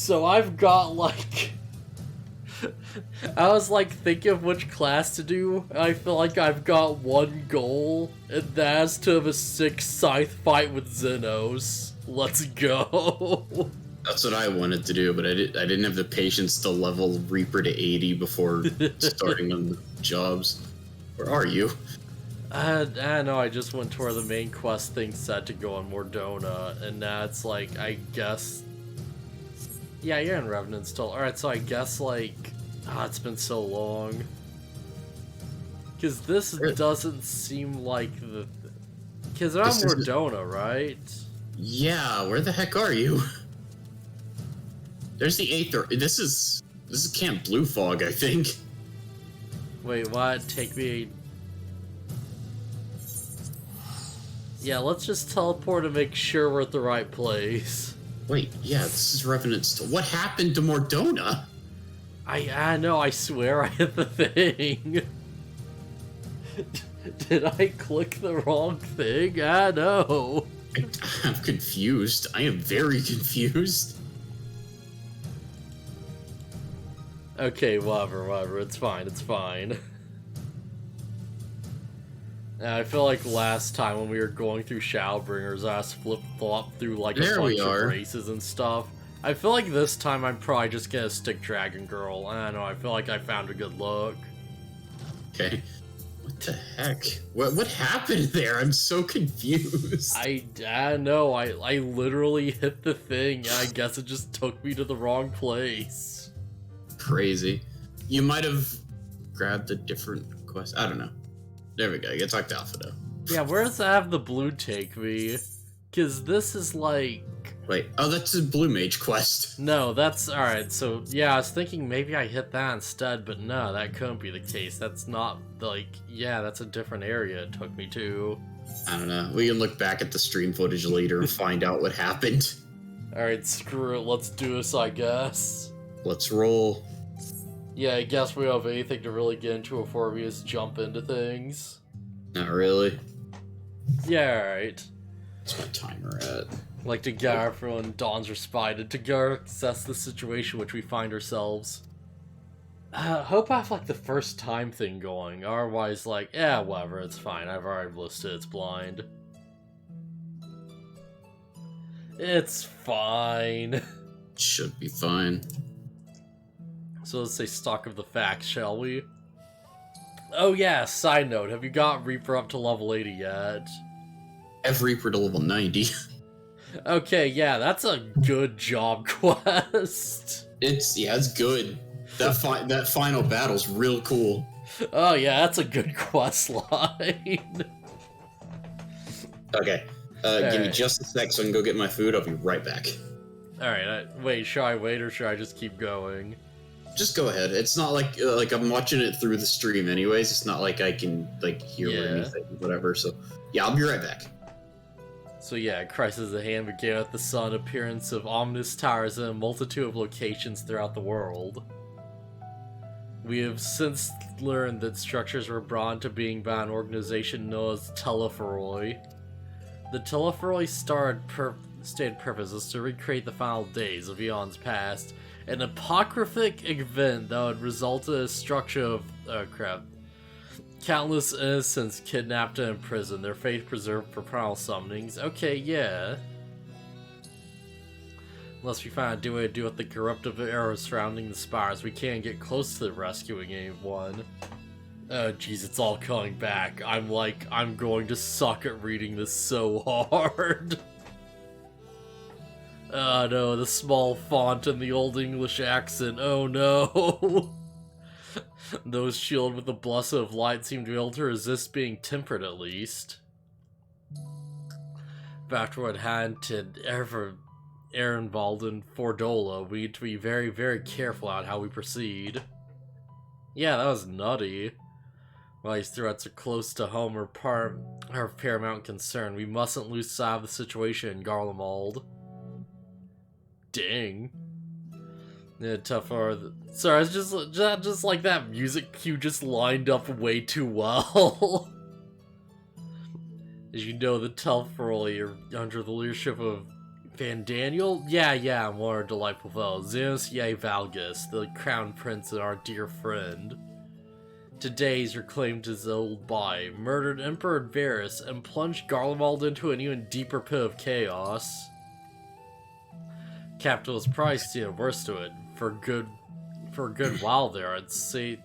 So I've got, like... I was, like, thinking of which class to do, and I feel like I've got one goal, and that's to have a 6 scythe fight with Xenos. Let's go! That's what I wanted to do, but I didn't have the patience to level Reaper to 80 before starting on the jobs. Where are you? I know, I just went to where the main quest thing said to go on Mordona, and now it's like, I guess... Yeah, you're in Revenant still. Alright, so I guess, like... it's been so long. Because this doesn't seem like the... Because they're on Mordona, right? Yeah, where the heck are you? There's the 8th... This is Camp Blue Fog, I think. Wait, what? Take me... Yeah, let's just teleport to make sure we're at the right place. Wait, yeah, this is Revenant still. What happened to Mordona? I know, I swear I hit the thing. Did I click the wrong thing? No. I'm confused. I am very confused. Okay, whatever, it's fine. I feel like last time when we were going through Shadowbringers, I flip-flopped through like a bunch of races and stuff. I feel like this time I'm probably just gonna stick Dragon Girl. I don't know, I feel like I found a good look. Okay. What the heck? What happened there? I'm so confused. I know, I literally hit the thing, and I guess it just took me to the wrong place. Crazy. You might have grabbed a different quest. I don't know. There we go. You talk to Alpha though. Yeah, where does have the blue take me? Because this is like... Wait, oh, that's a Blue Mage quest. No, that's... Alright, so, yeah, I was thinking maybe I hit that instead, but no, that couldn't be the case. That's not, like... Yeah, that's a different area it took me to. I don't know. We can look back at the stream footage later and find out what happened. Alright, screw it. Let's do this, I guess. Let's roll. Yeah, I guess we don't have anything to really get into before we just jump into things. Not really. Yeah, alright. What's my timer at? Like to get everyone Dawn's responded to go assess the situation which we find ourselves. Hope I have like the first time thing going, otherwise like, yeah, whatever, it's fine, I've already listed it's blind. It's fine. Should be fine. So let's say stock of the facts, shall we? Oh yeah, side note, have you got Reaper up to level 80 yet? I have Reaper to level 90. Okay, yeah, that's a good job quest. It's good. That final battle's real cool. Oh yeah, that's a good quest line. Okay, give me just a sec so I can go get my food. I'll be right back. Alright, wait, should I wait or should I just keep going? Just go ahead. It's not like I'm watching it through the stream anyways. It's not like I can hear anything, whatever. So yeah, I'll be right back. So yeah, Crisis at Hand began with the sudden appearance of ominous towers in a multitude of locations throughout the world. We have since learned that structures were brought into being by an organization known as Telephoroi. The Telephoroi stated purpose is to recreate the final days of eons past, an apocryphic event that would result in a structure of countless innocents kidnapped and imprisoned, their faith preserved for primal summonings. Okay, yeah. Unless we find a way to deal with the corruptive arrows surrounding the spires, we can't get close to rescuing anyone. Oh jeez, it's all coming back. I'm going to suck at reading this so hard. Oh no, the small font and the old English accent, oh no! Those shielded with the blessing of light seem to be able to resist being tempered at least. Backward hand to Ehrenwald and Fordola, we need to be very, very careful on how we proceed. Yeah, that was nutty. While these threats are close to home or of paramount concern, we mustn't lose sight of the situation in Garlemald. Dang. Yeah, tougher. Sorry, it's just like that music cue just lined up way too well. As you know, the Telephoroi are under the leadership of Van Daniel? Yeah, more delightful fellow. Zeus Ye Valgus, the crown prince and our dear friend. Today he's reclaimed his old body, murdered Emperor Varus, and plunged Garlemald into an even deeper pit of chaos. Capitalist price to it, worse to it. For a good while there, I'd say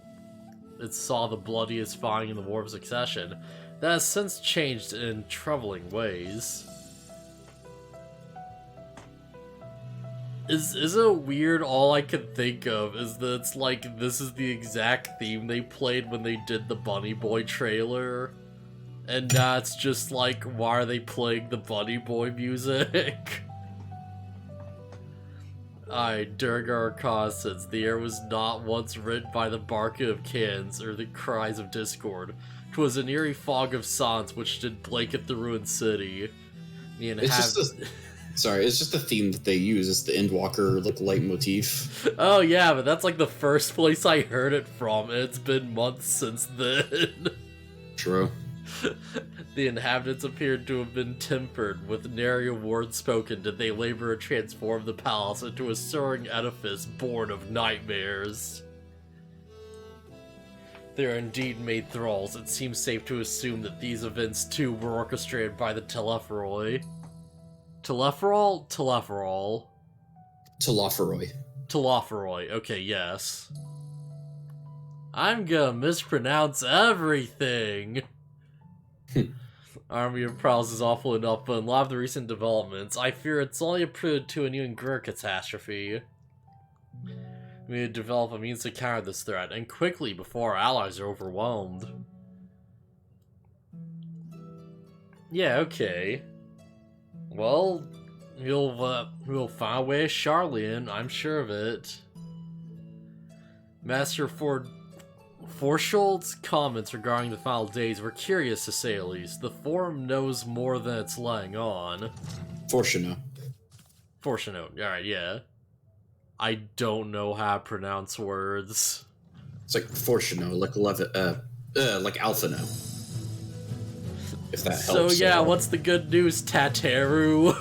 it saw the bloodiest fighting in the War of Succession. That has since changed in troubling ways. Is it weird? All I can think of is that it's like this is the exact theme they played when they did the Bunny Boy trailer. And now it's just like, why are they playing the Bunny Boy music? During our reconnaissance, the air was not once rent by the barking of cans or the cries of discord. 'Twas an eerie fog of silence which did blanket the ruined city. It's just the theme that they use. It's the Endwalker leitmotif. Oh yeah, but that's like the first place I heard it from, and it's been months since then. True. The inhabitants appeared to have been tempered, with nary a word spoken did they labor to transform the palace into a soaring edifice born of nightmares. They are indeed made thralls. It seems safe to assume that these events too were orchestrated by the Telepheroi. Telepherol? Telepheroi, okay, yes. I'm gonna mispronounce everything! Army of Prowls is awful enough, but in light of the recent developments, I fear it's only a prelude to a new and greater catastrophe. We need to develop a means to counter this threat, and quickly before our allies are overwhelmed. Yeah, okay. Well, we'll find a way to Charlian, I'm sure of it. Master Forshold's comments regarding the final days were curious to say the least. The forum knows more than it's letting on. Fortuno, alright, yeah. I don't know how to pronounce words. It's like Fortuno, like Alphino. If that helps. So yeah, what's the good news, Tateru?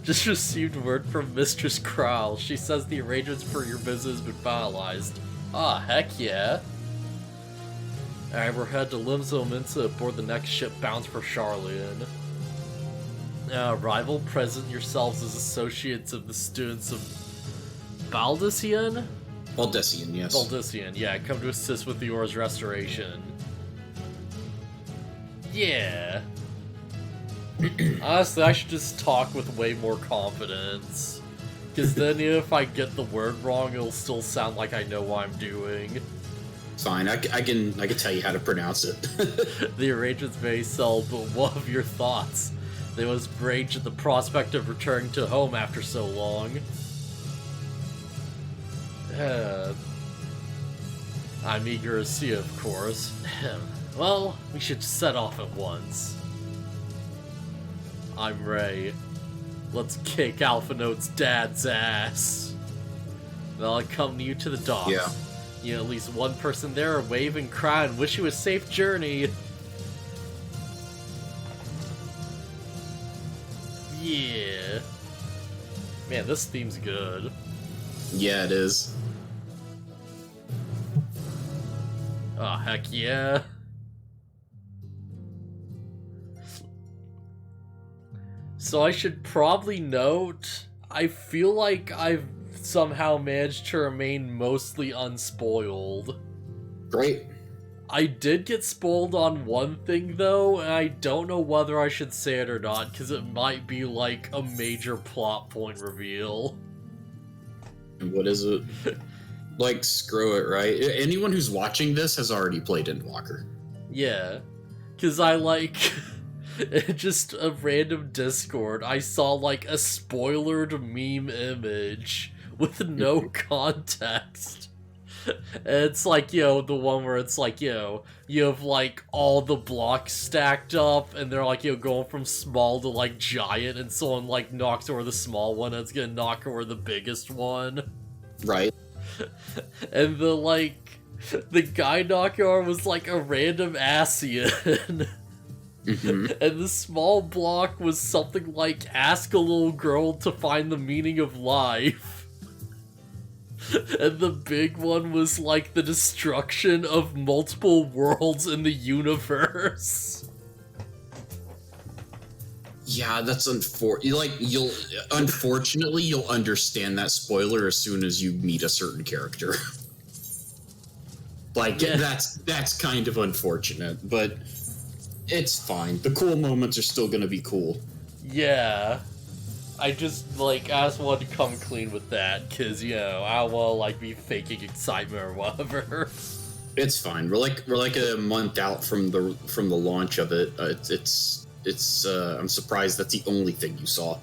Just received word from Mistress Kral. She says the arrangements for your business have been finalized. Ah, heck yeah. Alright, we're headed to Limzo Minsa aboard the next ship bound for Charlian. Rival, present yourselves as associates of the students of Baldician? Baldician, yes. Baldician, yeah, come to assist with the ore's restoration. Yeah. Honestly, I should just talk with way more confidence. Because then if I get the word wrong, it'll still sound like I know what I'm doing. Fine, I can tell you how to pronounce it. The arrangements may sell, but what of your thoughts? They must rage at the prospect of returning to home after so long. I'm eager to see it, of course. Well, we should set off at once. I'm Ray. Let's kick Alpha Note's dad's ass. I'll accompany you to the docks. Yeah. You know, at least one person there will wave and cry and wish you a safe journey. Yeah. Man, this theme's good. Yeah, it is. Oh, heck yeah. So I should probably note, I feel like I've somehow managed to remain mostly unspoiled. Great. I did get spoiled on one thing though, and I don't know whether I should say it or not, because it might be like a major plot point reveal. And what is it? Like, screw it, right? Anyone who's watching this has already played Endwalker. Yeah, because I like... just a random Discord, I saw like a spoilered meme image with no context. And it's like, the one where it's like, you have like all the blocks stacked up and they're like, going from small to like giant, and someone like knocks over the small one and it's gonna knock over the biggest one. Right. And the guy knocking over was like a random Asian. And the small block was something like, ask a little girl to find the meaning of life. And the big one was like the destruction of multiple worlds in the universe. Yeah, that's unfortunately, you'll understand that spoiler as soon as you meet a certain character. Like, Yeah. that's kind of unfortunate, but it's fine. The cool moments are still gonna be cool. Yeah. I just want to come clean with that, because, you know, I will, be faking excitement or whatever. It's fine. We're like a month out from the launch of it. I'm surprised that's the only thing you saw.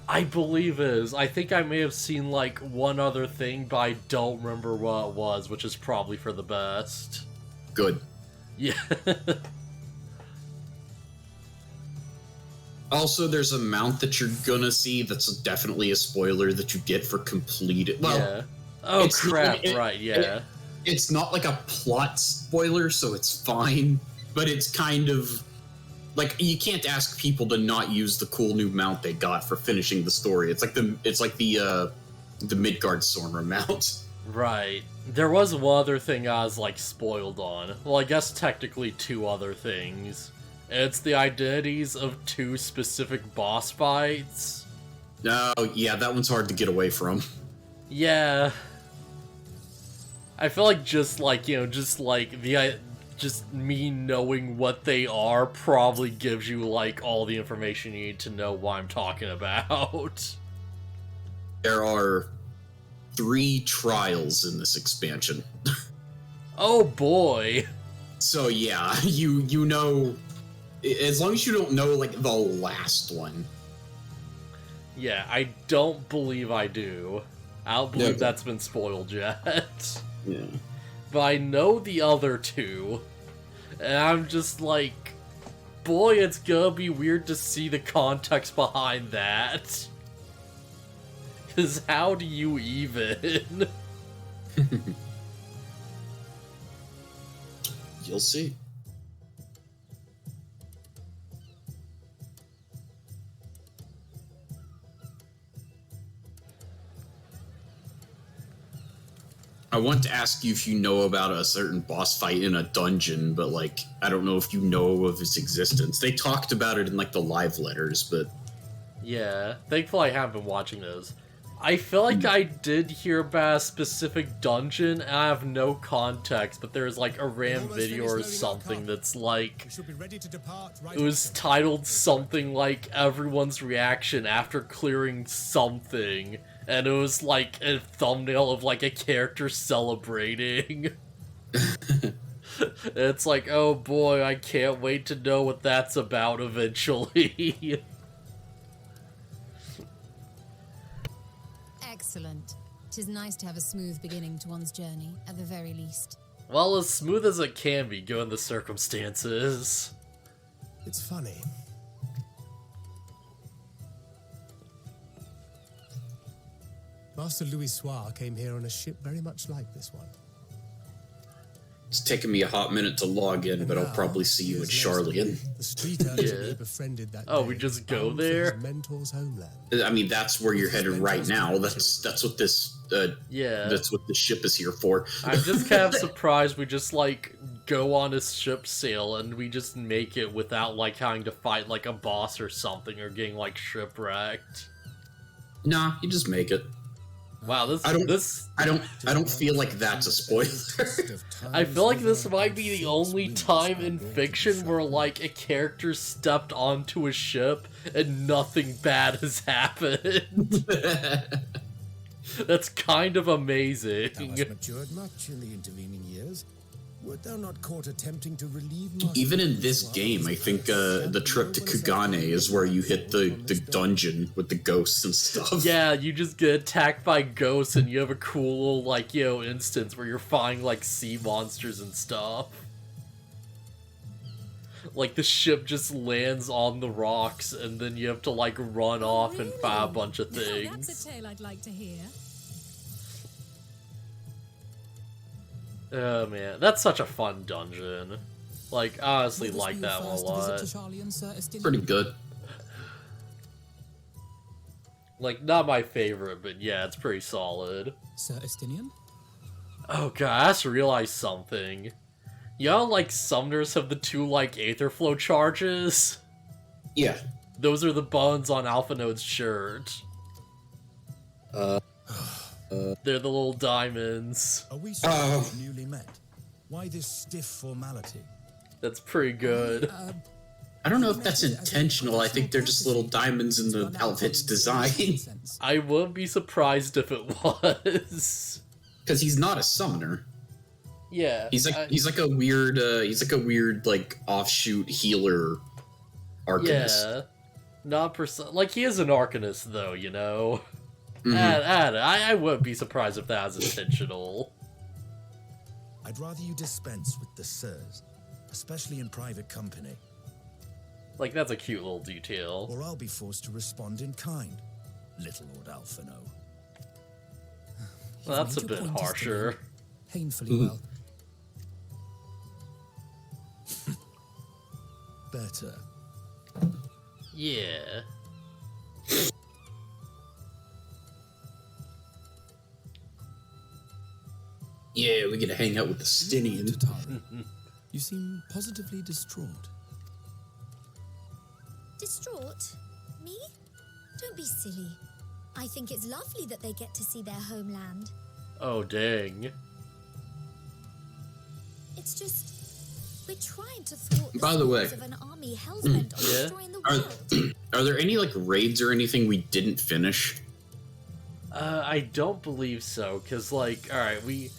I believe it is. I think I may have seen, one other thing, but I don't remember what it was, which is probably for the best. Good. Yeah. Also, there's a mount that you're gonna see that's definitely a spoiler that you get for completed. Well, yeah. Oh, crap, right, yeah. It's not like a plot spoiler, so it's fine, but it's kind of... Like, you can't ask people to not use the cool new mount they got for finishing the story. It's like the Midgard Sora mount. Right. There was one other thing I was, spoiled on. Well, I guess technically two other things. It's the identities of two specific boss fights. Oh, yeah, that one's hard to get away from. Yeah. I feel like just me knowing what they are probably gives you, all the information you need to know what I'm talking about. There are 3 trials in this expansion. Oh boy. So yeah, you know, as long as you don't know, the last one. Yeah, I don't believe I do. I don't believe that's been spoiled yet. Yeah. But I know the other 2. And I'm just boy, it's gonna be weird to see the context behind that. Because how do you even? You'll see. I want to ask you if you know about a certain boss fight in a dungeon, but, I don't know if you know of its existence. They talked about it in, the live letters, but... Yeah, thankfully I haven't been watching those. I feel like I did hear about a specific dungeon, and I have no context, but there's, a random video or something that's, it was titled something like everyone's reaction after clearing something. And it was a thumbnail of a character celebrating. It's oh boy, I can't wait to know what that's about eventually. Excellent. 'Tis nice to have a smooth beginning to one's journey, at the very least. Well, as smooth as it can be, given the circumstances. It's funny. Master Louis Soir came here on a ship very much like this one. It's taken me a hot minute to log in, but I'll probably see you at Charlian. The street urchin he befriended that Oh, day we just go bound for there? his mentor's homeland. I mean, that's where you're headed right now. That's what this Yeah. that's what the ship is here for. I'm just kind of surprised we just, go on a ship sail and we just make it without, having to fight, a boss or something or getting, shipwrecked. Nah, you just make it. Wow, I don't feel like that's a spoiler. I feel like this might be the only time in fiction where, a character stepped onto a ship and nothing bad has happened. That's kind of amazing. Thou hast matured much in the intervening years. Wert thou not caught attempting to relieve Master Even in Louis this Soir game, of I his think the trip to Kugane is where you hit the dungeon with the ghosts and stuff. Yeah, you just get attacked by ghosts and you have a cool little, instance where you're fighting, sea monsters and stuff. The ship just lands on the rocks and then you have to, run off and fight a bunch of things. That's a tale I'd like to hear. Oh man, that's such a fun dungeon. Like, honestly, like that one a lot. Pretty good. Like, not my favorite, but yeah, it's pretty solid. Sir Estinian? Oh god, I just realized something. You know, like, summoners have the two, like, Aetherflow charges? Yeah. Those are the buttons on Alpha Node's shirt. They're the little diamonds. Are we so newly met? Why this stiff formality? That's pretty good. I don't know if that's intentional. I think they're just little diamonds in the outfit's design. I wouldn't be surprised if it was. Because he's not a summoner. Yeah. He's like a weird like offshoot healer arcanist. Yeah. Not like he is an arcanist though, you know. Mm-hmm. I wouldn't be surprised if that was intentional. I'd rather you dispense with the sirs, especially in private company. Like, that's a cute little detail. Or I'll be forced to respond in kind, little Lord Alphino. Well, that's a bit harsher. Painfully well. Better. Yeah. Yeah, we get to hang out with the Stinian. You seem positively distraught. Distraught? Me? Don't be silly. I think it's lovely that they get to see their homeland. Oh, dang. It's just, we're trying to thwart By the way, schemes of an army hellbent on destroying the world. Are there any, like, raids or anything we didn't finish? I don't believe so, because, like, alright, we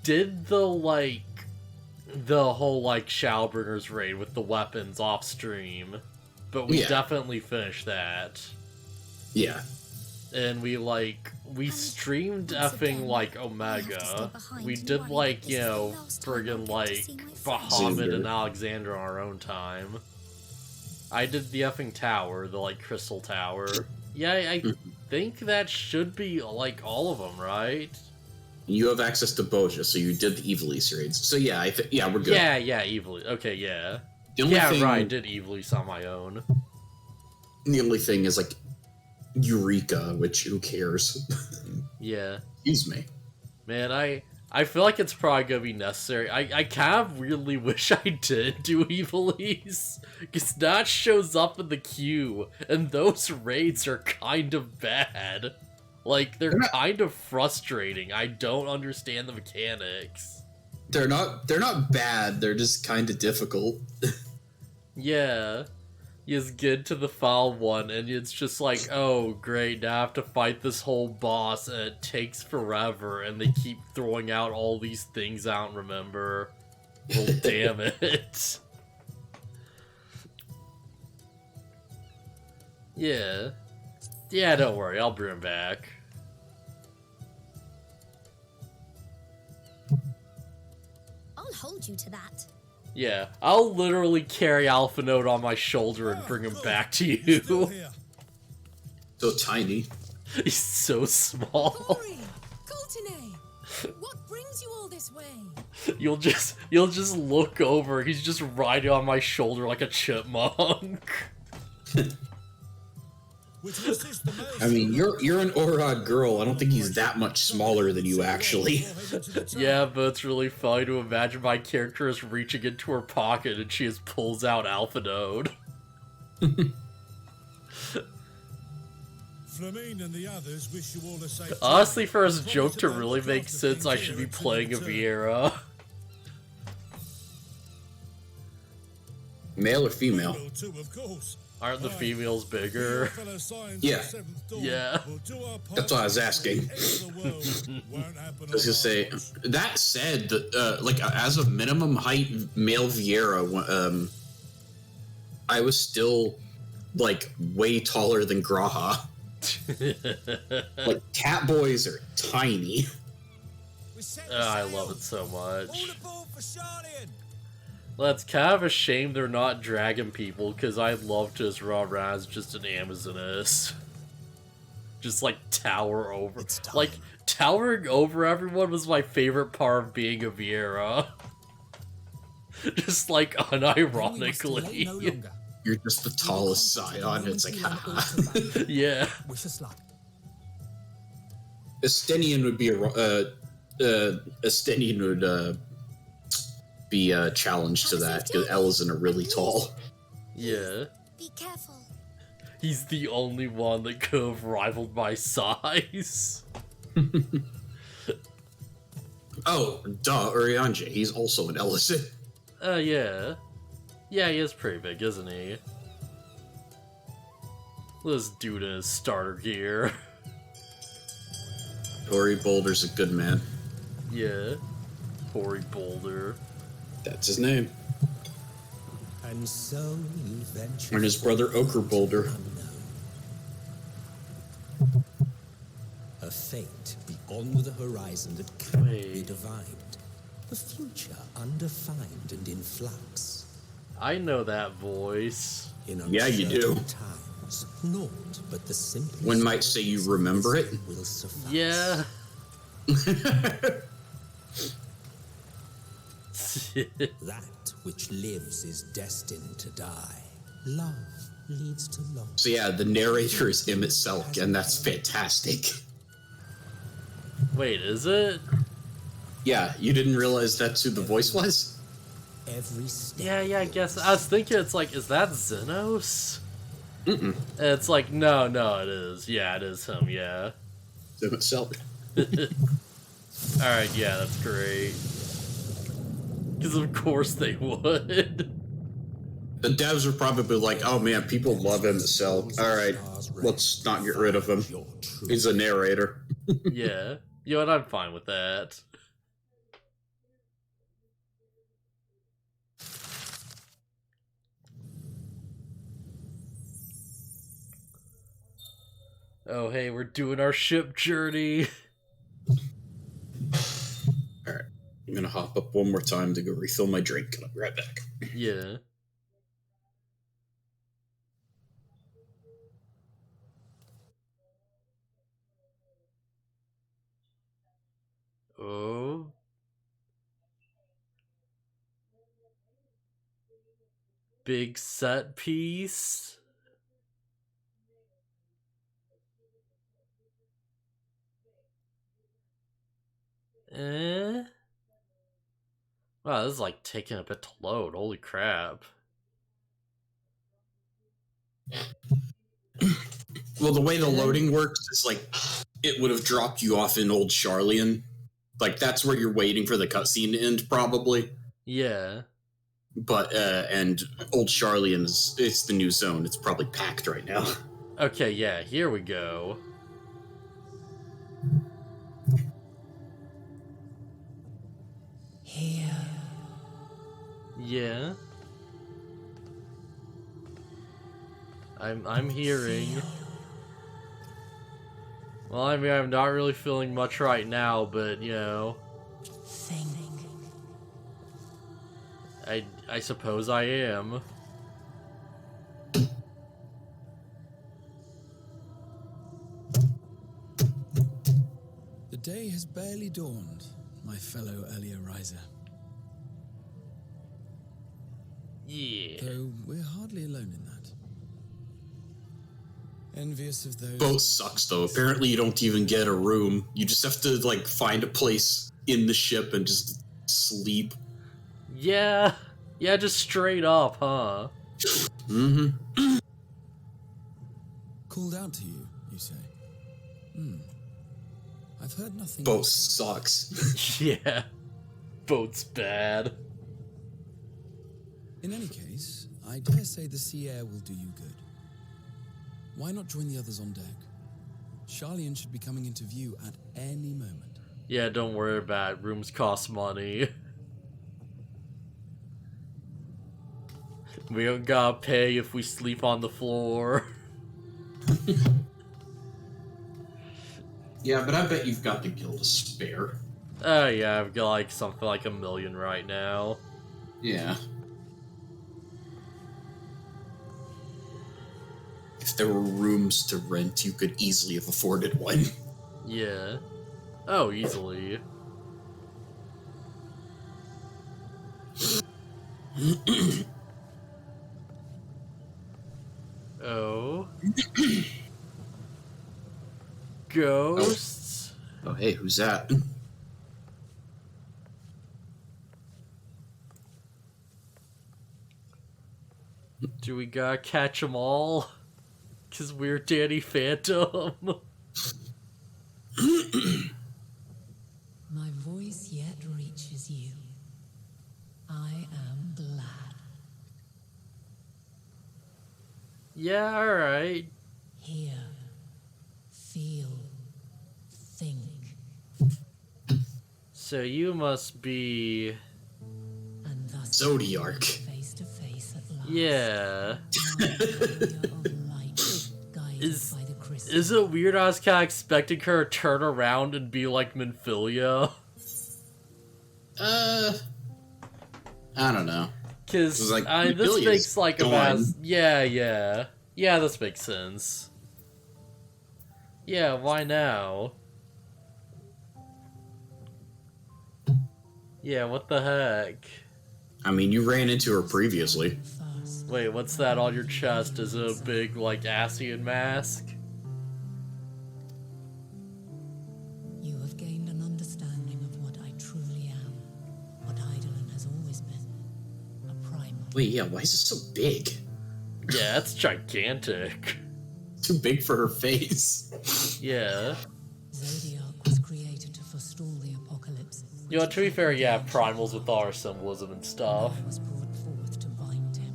did the, like, the whole, like, Shadowbringers raid with the weapons off stream, but we definitely finished that. Yeah. And we streamed effing, like, Omega. We did, like, you know, friggin', like, Bahamut and Alexander on our own time. I did the effing tower, the, like, Crystal Tower. Yeah, I think that should be, like, all of them, right? You have access to Boja, so you did the Evilise raids. So yeah, we're good. Yeah, Evilise. Okay, yeah. The only thing, right, I did Evilise on my own. The only thing is, like, Eureka, which, who cares? Yeah. Excuse me. Man, I feel like it's probably gonna be necessary. I kind of really wish I did do Evilise, because that shows up in the queue, and those raids are kind of bad. Like, they're kind of frustrating. I don't understand the mechanics. They're not bad, they're just kind of difficult. Yeah. You just get to the final one, and it's just like, oh, great, now I have to fight this whole boss, and it takes forever, and they keep throwing out all these things I don't remember. Well, damn it. Yeah. Yeah, don't worry, I'll bring him back. I'll hold you to that. Yeah, I'll literally carry Alpha Node on my shoulder and bring him back to you. So tiny. He's so small. Corey! Coltine! What brings you all this way? You'll just look over, he's just riding on my shoulder like a chipmunk. I mean, you're an Orod girl. I don't think he's that much smaller than you, actually. Yeah, but it's really funny to imagine my character is reaching into her pocket and she just pulls out Alpha Node. Flamine and the others wish you all a safe Honestly, for his joke to really make sense, I should be playing a Vieira. Male or female? too, of course. Aren't the females bigger? Yeah. Yeah. That's what I was asking. I was gonna say, that said, like, as a minimum height male Vieira, I was still, like, way taller than Graha. Like, cat boys are tiny. I love it so much. Well, it's kind of a shame they're not dragon people, because I'd love to just run around as just an Amazoness. Just, like, tower over. Like, towering over everyone was my favorite part of being a Vieira. Just like unironically. No longer. You're just the tallest scion. It's like, haha. Yeah. Wish us luck. Estinian would be Estinian would be challenged to that because Elzen are really tall. Yeah. Be careful. He's the only one that could have rivaled my size. Oh, duh, Urianger. He's also an Ellison. Yeah. Yeah, he is pretty big, isn't he? This dude in his starter gear. Tori Boulder's a good man. Yeah. Tori Boulder. That's his name. And so you venture. And his brother Ochre Boulder. A fate beyond the horizon that cannot be Wait. divined. A future undefined and in flux. I know that voice. In Yeah, you do. uncertain times, naught but the simplest One might say you remember it. will suffice. Yeah. That which lives is destined to die. Love leads to love. So yeah, the narrator is Emmett Selk, and that's fantastic. Wait, is it? Yeah, you didn't realize that's who the voice was? Every step. Yeah, I guess. I was thinking it's like, is that Xenos? Mm-mm. And it's like, no, it is. Yeah, it is him, yeah. Emmett Selk. Alright, yeah, that's great. Because of course they would. The devs were probably like, oh man, people love Emmett Selk. Alright, let's not get rid of him. He's a narrator. Yeah. You know what, I'm fine with that. Oh, hey, we're doing our ship journey. Alright, I'm gonna hop up one more time to go refill my drink, and I'll be right back. Yeah. Oh. Big set piece. Wow, this is like taking a bit to load. Holy crap. Well, the way the loading works is like, it would have dropped you off in Old Charlian. Like, that's where you're waiting for the cutscene to end, probably. Yeah. But, and Old Charlian it's the new zone. It's probably packed right now. Okay, yeah, here we go. Here. Yeah. I'm hearing. Well, I mean, I'm not really feeling much right now, but you know, I suppose I am. The day has barely dawned, my fellow earlier riser. Yeah. Though we're hardly alone in that. Envious of those. Boat sucks, though. Apparently, you don't even get a room. You just have to, like, find a place in the ship and just sleep. Yeah. Yeah, just straight up, huh? Mm-hmm. Called out to you, you say? I've heard nothing. Boat sucks. Yeah. Boat's bad. In any case, I dare say the sea air will do you good. Why not join the others on deck? Charlian should be coming into view at any moment. Yeah, don't worry about it. Rooms cost money. We don't gotta pay if we sleep on the floor. Yeah, but I bet you've got the guild to spare. Oh yeah, I've got like something like 1 million right now. Yeah. If there were rooms to rent, you could easily have afforded one. Yeah. Oh, easily. Oh. Ghosts? Oh, hey, who's that? Do we gotta catch them all? Cause we're Danny Phantom. My voice yet reaches you. I am glad. Yeah, alright. Hear, feel, think. So you must be... And thus Zodiac. face to face at last. Yeah. Is Is it weird I was kinda expecting her to turn around and be like Minfilia? I don't know. Cause Like, this Minfilia's makes like gone. yeah, this makes sense. Yeah, why now? Yeah, what the heck? I mean, you ran into her previously. Wait, what's that on your chest? Is it a big, like, Asian mask? You have gained an understanding of what I truly am, what Eidolon has always been, a primal. Wait, yeah, why is it so big? Yeah, it's gigantic. Too big for her face. Yeah. Zodiac was created to forestall the apocalypse. You know, to be fair, yeah, primals with all our symbolism and stuff. I was brought forth to bind him.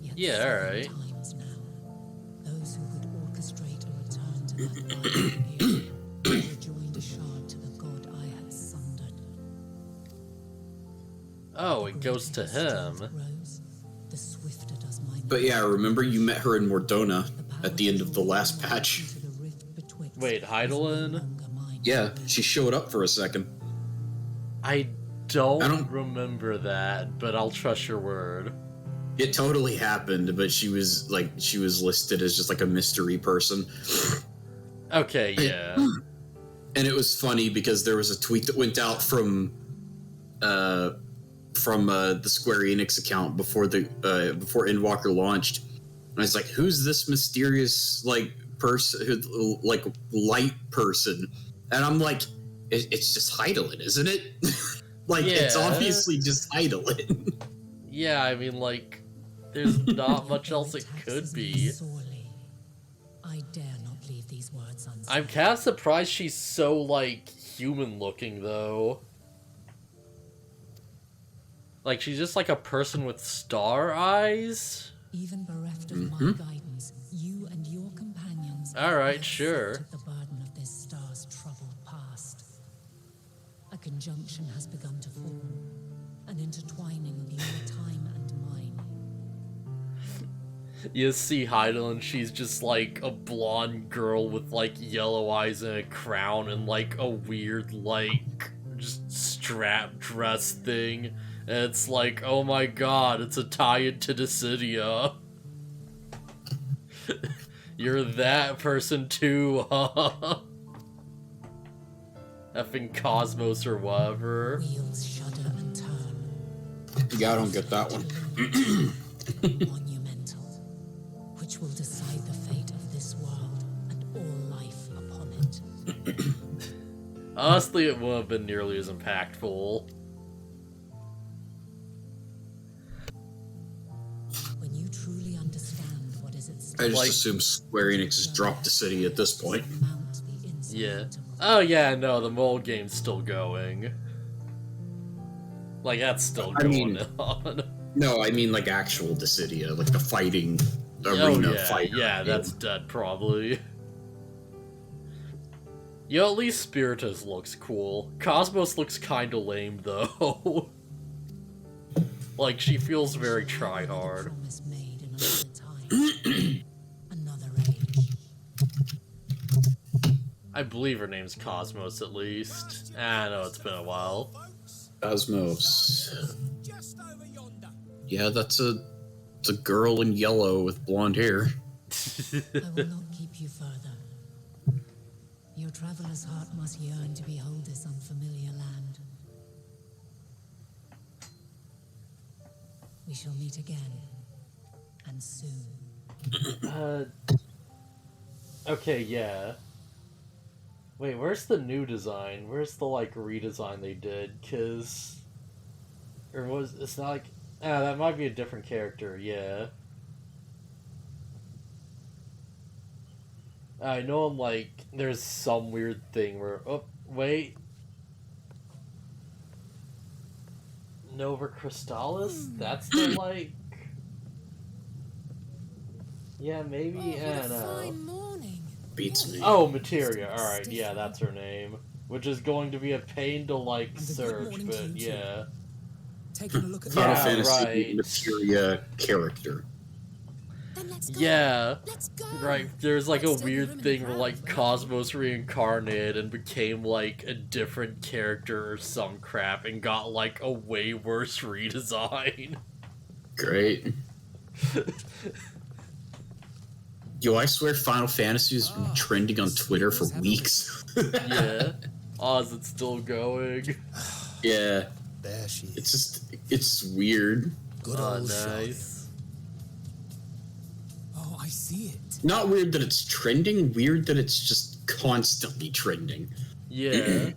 Yet Yeah, alright. times now, those who could orchestrate a return to that bygone era rejoined a shard to the god I had sundered. Oh, it goes to him. Grows, the swifter does my But yeah, remember you met her in Mordona at the end of the last patch. into the rift betwixt Wait, Eidolon? longer mine. Yeah, she showed up for a second. I don't don't- remember that, but I'll trust your word. It totally happened, but she was listed as just like a mystery person. Okay, yeah. And it was funny because there was a tweet that went out from the Square Enix account before Endwalker launched. And I was like, who's this mysterious person, light person? And I'm like, it's just Eidolon, isn't it? It's Yeah. obviously just Eidolon. Yeah, I mean, like, there's not much else it could be. Sorely. I dare not leave these words unsaid. I'm kind of surprised she's so, like, human-looking, though. Like, she's just like a person with star eyes? Even bereft of my guidance, you and your companions Alright, have sure. accepted the burden of this star's troubled past. A conjunction has begun to form, an intertwining of your time and mine. You see Eidolon, she's just like a blonde girl with like yellow eyes and a crown and like a weird like just strap dress thing. And it's like, oh my god, it's a tie-in to Dissidia. You're that person too, huh? Effing Cosmos or whatever. Wheels shudder and turn. Yeah, I don't get that one. Monumental, which will decide the fate of this world and all life upon it. Honestly, it wouldn't have been nearly as impactful. When you truly understand what is at I stake, just assume Square Enix has dropped the city at this point. mount the Yeah. insurmountable. Oh yeah, no, the mole game's still going. Like, that's still going on. No, I mean actual Dissidia, like the fighting Oh arena yeah, fight. yeah, that's dead probably. Yo, at least Spiritus looks cool. Cosmos looks kinda lame though. Like, she feels very try-hard. Promise made in another time, another age. I believe her name's Cosmos at least. I know it's been a while. Cosmos. Yeah, it's a girl in yellow with blonde hair. I will not keep you further. Your traveler's heart must yearn to behold this unfamiliar land. We shall meet again. And soon. Okay, yeah. Wait, where's the new design? Where's the, like, redesign they did? It's not like... that might be a different character, yeah. I know I'm like, there's some weird thing where... Oh, wait. Nova Crystallis? That's the, like... Yeah, maybe, I don't know. Beats me. Oh, Materia, alright, yeah, that's her name. Which is going to be a pain to, like, search, but yeah. Taking a look at Final Yeah, Fantasy right. Materia character. Then let's go. Yeah, Let's go. right, there's like a Still the weird room in thing the where, crowd, like, right? Cosmos reincarnated and became, like, a different character or some crap and got, like, a way worse redesign. Great. Yo, I swear Final Fantasy has been trending on Twitter for weeks. Yeah. Oz, it's still going. Yeah. There she is. It's weird. Good Oh, old Charlotte. nice. Oh, I see it. Not weird that it's trending, weird that it's just constantly trending. Yeah.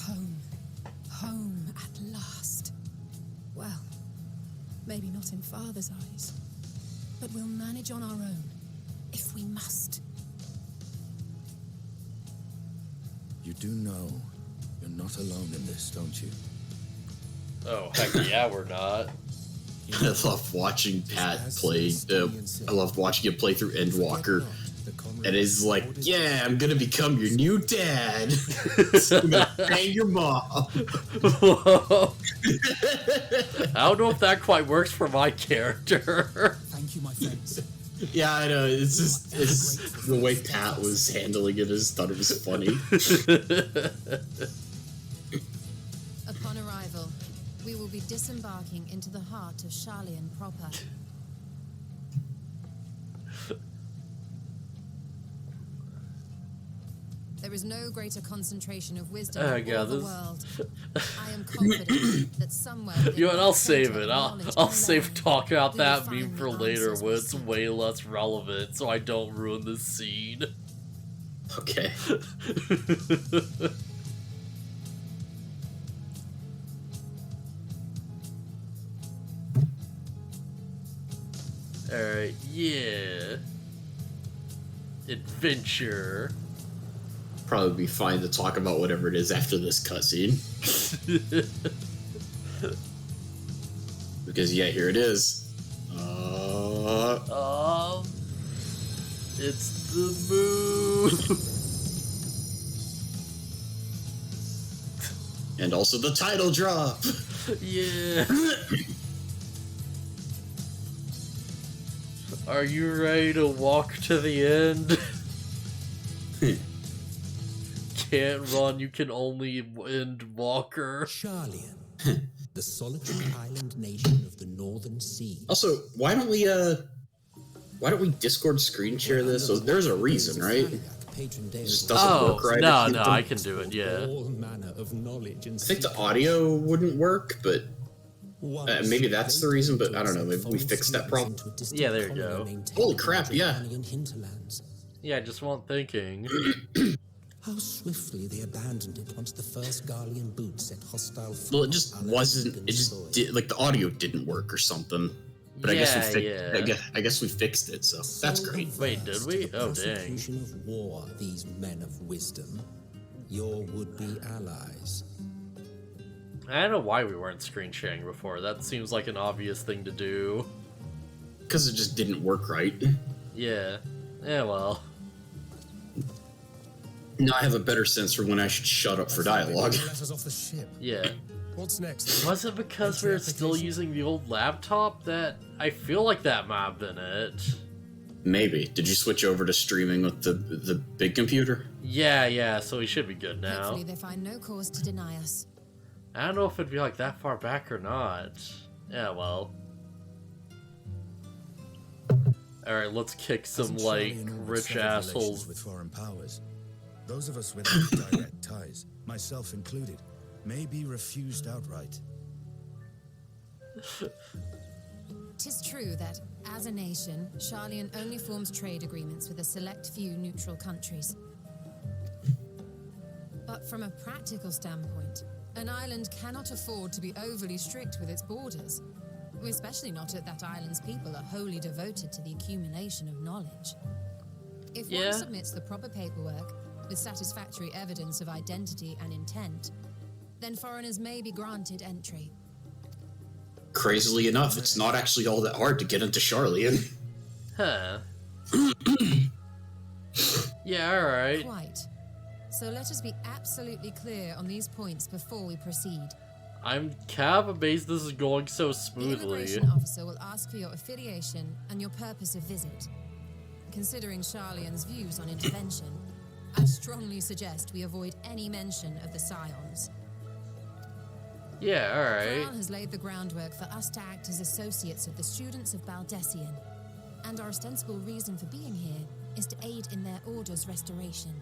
Home. Home at last. Well, maybe not in Father's eyes, but we'll manage on our own, if we must. You do know you're not alone in this, don't you? Oh, heck yeah, we're not. I love watching Pat play. I love watching him play through Endwalker. And he's like, yeah, I'm gonna become your new dad. I'm gonna bang your mom. Whoa. I don't know if that quite works for my character. Thank you, my friends. Yeah, I know. It's the way Pat was handling it. I just thought it was funny. Upon arrival, we will be disembarking into the heart of Sharlayan proper. There is no greater concentration of wisdom Oh, in God, all the this- world. I am confident that somewhere... You know what, I'll save within it. the I'll knowledge I'll and save learning, talking about we will that find meme the for later answers when we it's seek. way less relevant, so I don't ruin this scene. Okay. Alright, yeah. Adventure. Probably be fine to talk about whatever it is after this cutscene. Because, yeah, here it is. It's the moon. And also the title drop. Yeah. Are you ready to walk to the end? Can't run, you can only end Walker. Sharlayan, the solitary island nation of the Northern Sea. Also, why don't we Discord screen share this? So there's a reason, right? It just doesn't work right. No, if you no, don't- I can do it, yeah. All manner of knowledge and I think the audio wouldn't work, but maybe that's the reason, but I don't know, maybe we fixed that problem. Yeah, there you go. Holy crap, yeah. Yeah, I just wasn't thinking. How swiftly they abandoned it once the first Garlean boot set hostile foot Well, it just on wasn't. Alaska It just soil. did, like the audio didn't work or something. But I guess we Yeah, fixed. yeah. I guess we fixed it, so that's So great. Wait, did we? averse to the Oh, dang. prosecution of war, these men of wisdom, your would-be allies. I don't know why we weren't screen sharing before. That seems like an obvious thing to do. Because it just didn't work right. Yeah. Yeah, well. Now I have a better sense for when I should shut up for dialogue. Let us off the ship. Yeah. What's next? Was it because we were still using the old laptop? That I feel like that might have been it. Maybe. Did you switch over to streaming with the big computer? Yeah, so we should be good now. Hopefully they find no cause to deny us. I don't know if it'd be like that far back or not. Yeah, well. Alright, let's kick some, Hasn't like, Charlie and all rich severed relations assholes. with foreign powers? Those of us without direct ties, myself included, may be refused outright. 'Tis true that, as a nation, Charlian only forms trade agreements with a select few neutral countries. But from a practical standpoint, an island cannot afford to be overly strict with its borders, especially not if that island's people are wholly devoted to the accumulation of knowledge. If one submits the proper paperwork with satisfactory evidence of identity and intent, then foreigners may be granted entry. Crazily enough, it's not actually all that hard to get into Charlian. Huh. Yeah, alright. Quite. So let us be absolutely clear on these points before we proceed. I'm kind of amazed this is going so The smoothly. immigration officer will ask for your affiliation and your purpose of visit. Considering Charlian's views on intervention, I strongly suggest we avoid any mention of the Scions. Yeah, alright. Kral has laid the groundwork for us to act as associates of the students of Baldessian, and our ostensible reason for being here is to aid in their order's restoration.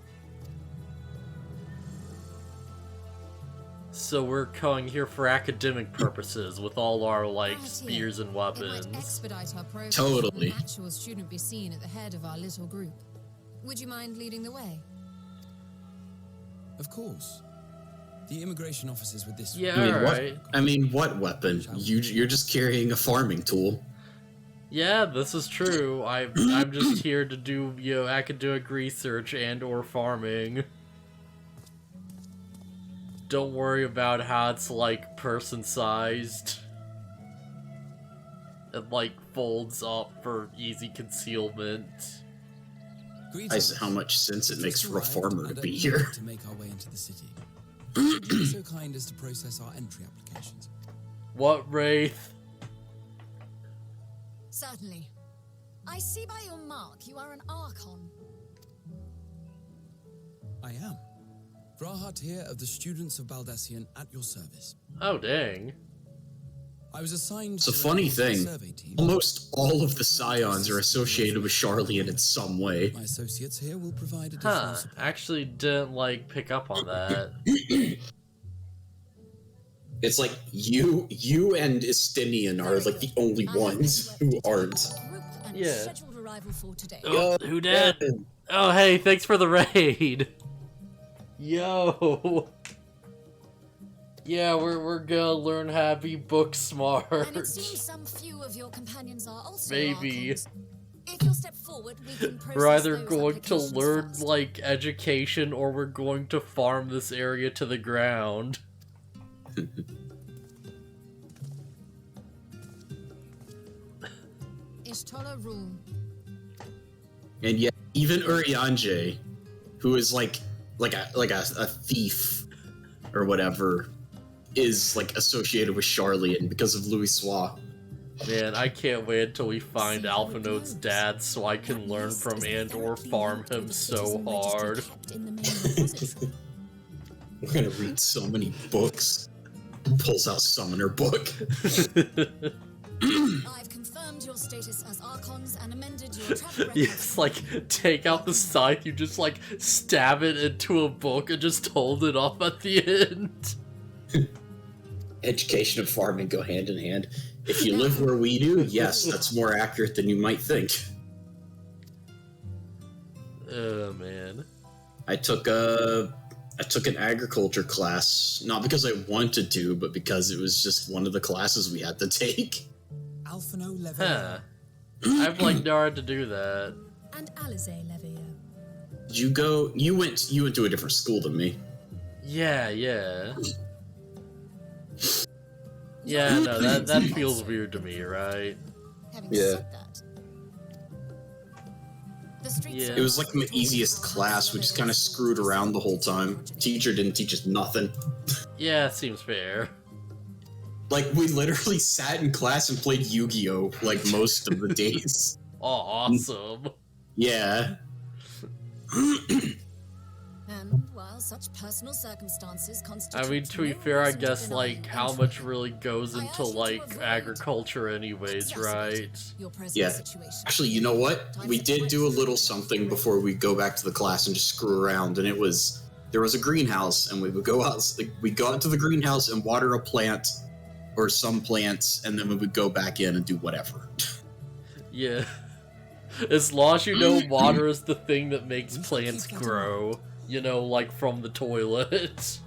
So we're coming here for academic purposes with all our, like, Right spears here. and It weapons. might expedite our progress. Totally. If an actual student be seen at the head of our little group. Would you mind leading the way? Of course. The immigration officers with this. Yeah, I mean, alright. what weapon? You're just carrying a farming tool. Yeah, this is true. I'm just here to do, academic research and or farming. Don't worry about how it's, like, person-sized. It, like, folds up for easy concealment. As how much sense it makes for a farmer to be need here. To make our way into the city. Would you be so kind as to process our entry applications? What, Wraith? Certainly. I see by your mark you are an Archon. I am. Vrahat here of the students of Baldessian at your service. Oh, dang. I was assigned It's a to funny the thing. survey team. Almost all of the Scions are associated with Charlian in some way. My associates here will provide additional Huh. support. Actually didn't, like, pick up on that. It's like you and Estinian are like the only ones who aren't. Yeah. Scheduled arrival for today. Oh, who dat? Oh, hey, thanks for the raid. Yo. Yeah, we're gonna learn how to be book smart. And it seems some few of your companions are also Maybe. Archons. If you'll step forward, we can process We're either those going to applications learn, first. like, education, or we're going to farm this area to the ground. Ishtola rule. And yet, even Urianger, who is like a thief or whatever, is like associated with Charlian because of Louis Sois. Man, I can't wait until we find Alphinode's dad so I can learn from and or farm him so hard. We're gonna read so many books. Pulls out Summoner book. I've confirmed your status as Archons and amended your travel records. Yes, like, take out the scythe, you just, like, stab it into a book and just hold it up at the end. Education and farming go hand in hand. If you live where we do, yes, that's more accurate than you might think. Oh, man. I took an agriculture class, not because I wanted to, but because it was just one of the classes we had to take. Alphino level. Huh. I've, like, no right to do that. And Alize Levio. Did you go? You went to a different school than me. Yeah. Yeah, no, that feels weird to me, right? Having Yeah. said that, the streets Yeah. It was like the easiest class. We just kind of screwed around the whole time. Teacher didn't teach us nothing. Yeah, seems fair. Like, we literally sat in class and played Yu-Gi-Oh! Like, most of the days. Oh, awesome. Yeah. And while such personal circumstances constitute I mean, to be no fair, I reason to guess, deny like, you how entry, much really goes I into, urge you to like, avoid agriculture anyways, right? your present Yeah. situation. Actually, you know what? We did do a little something before we go back to the class and just screw around, and there was a greenhouse, and we would go out, we go out to the greenhouse and water a plant, or some plants, and then we would go back in and do whatever. Yeah. As long as you know water is the thing that makes plants grow. You know, like from the toilet.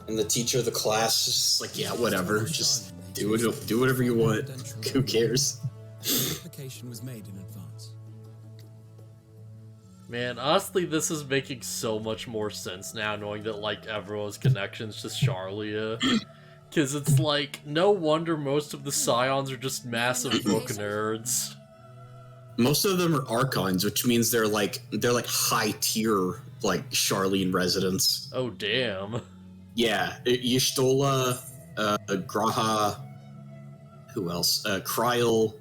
And the teacher of the class is just like, yeah, whatever, just do whatever you want. Who cares? The application was made in advance. Man, honestly, this is making so much more sense now, knowing that, like, everyone's connections to Charlia. Because it's like, no wonder most of the Scions are just massive book nerds. Most of them are Archons, which means they're like high tier, like, Charlene residents. Oh, damn. Yeah, Y'shtola, Graha, who else? Kryl.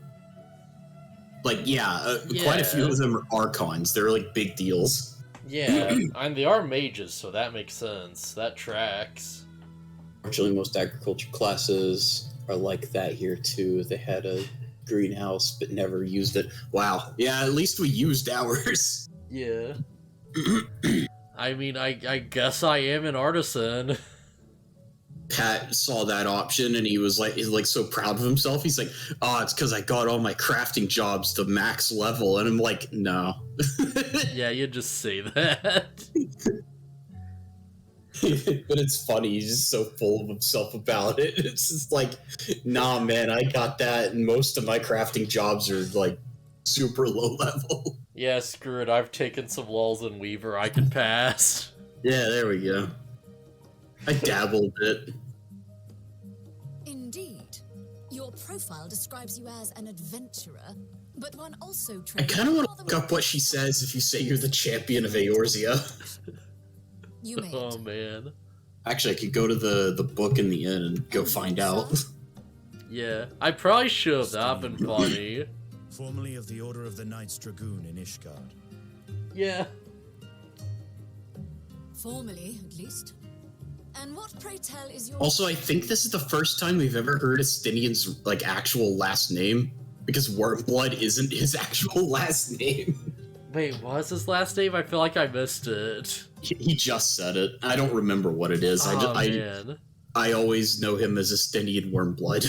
Like, quite a few of them are Archons. They're, like, big deals. Yeah, and they are mages, so that makes sense. That tracks. Fortunately, most agriculture classes are like that here, too. They had a greenhouse, but never used it. Wow. Yeah, at least we used ours. Yeah. I mean, I guess I am an artisan. Pat saw that option and he's like so proud of himself. He's like, "Oh, it's because I got all my crafting jobs to max level," and I'm like, "No." Yeah, you just say that. But it's funny. He's just so full of himself about it. It's just like, "Nah, man, I got that, and most of my crafting jobs are like super low level." Yeah, screw it. I've taken some lulls in Weaver. I can pass. Yeah, there we go. I dabble a bit. Indeed. Your profile describes you as an adventurer, but one also I kind of want to look up what she says if you say you're the champion of Eorzea. You may. Oh, man. Actually, I could go to the book in the inn and go find out. Yeah, I probably should have. That been funny. Formerly of the Order of the Knights Dragoon in Ishgard. Yeah. Formally, at least. And what, pray tell, is your... Also, I think this is the first time we've ever heard Estinian's, like, actual last name, because Wormblood isn't his actual last name. Wait, what was his last name? I feel like I missed it. He just said it. I don't remember what it is. Oh, man. I always know him as Estinian Wormblood.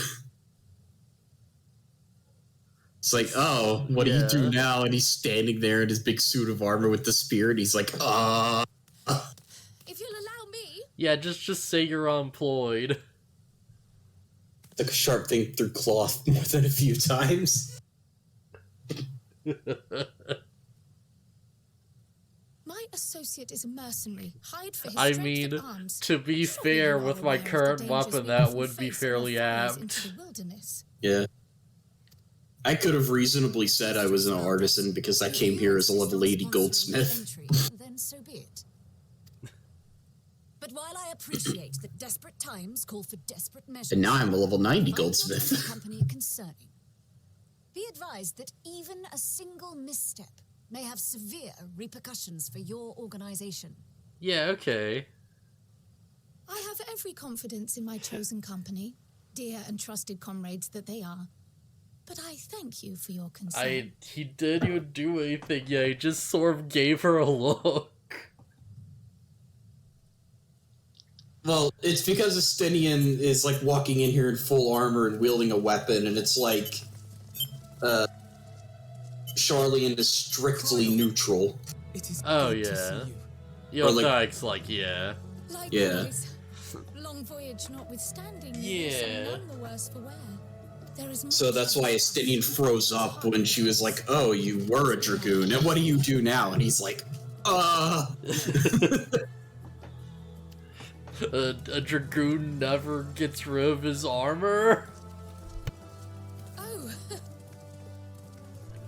It's like, oh, what do you do now? And he's standing there in his big suit of armor with the spear, and he's like, If you'll allow me... Yeah, just say you're unemployed. Took a sharp thing through cloth more than a few times. My associate is a mercenary. Hired for his I strength mean, at arms. to be Surely fair, you are with my aware of the current dangers weapon, we that often would be face on fairly our forays apt. into the wilderness. Yeah. I could have reasonably said I was an artisan because I came here as a level 80 goldsmith. Then so be it. But while I appreciate that desperate times call for desperate measures, And now I'm a level 90 my thoughts on goldsmith. the company are concerning. Be advised that even a single misstep may have severe repercussions for your organization. Yeah, okay. I have every confidence in my chosen company, dear and trusted comrades that they are. But I thank you for your concern. He didn't even do anything, yeah, he just sort of gave her a look. Well, it's because Estinian is like walking in here in full armor and wielding a weapon, and it's like Charlian is strictly neutral. It is Oh, good to yeah. see you. Yo, like- Dyke's like, yeah. Likewise, long voyage notwithstanding, Yeah. none the worse for wear. There is So that's why Estinian froze up when she was like, "Oh, you were a Dragoon, and what do you do now?" And he's like, A Dragoon never gets rid of his armor? Oh,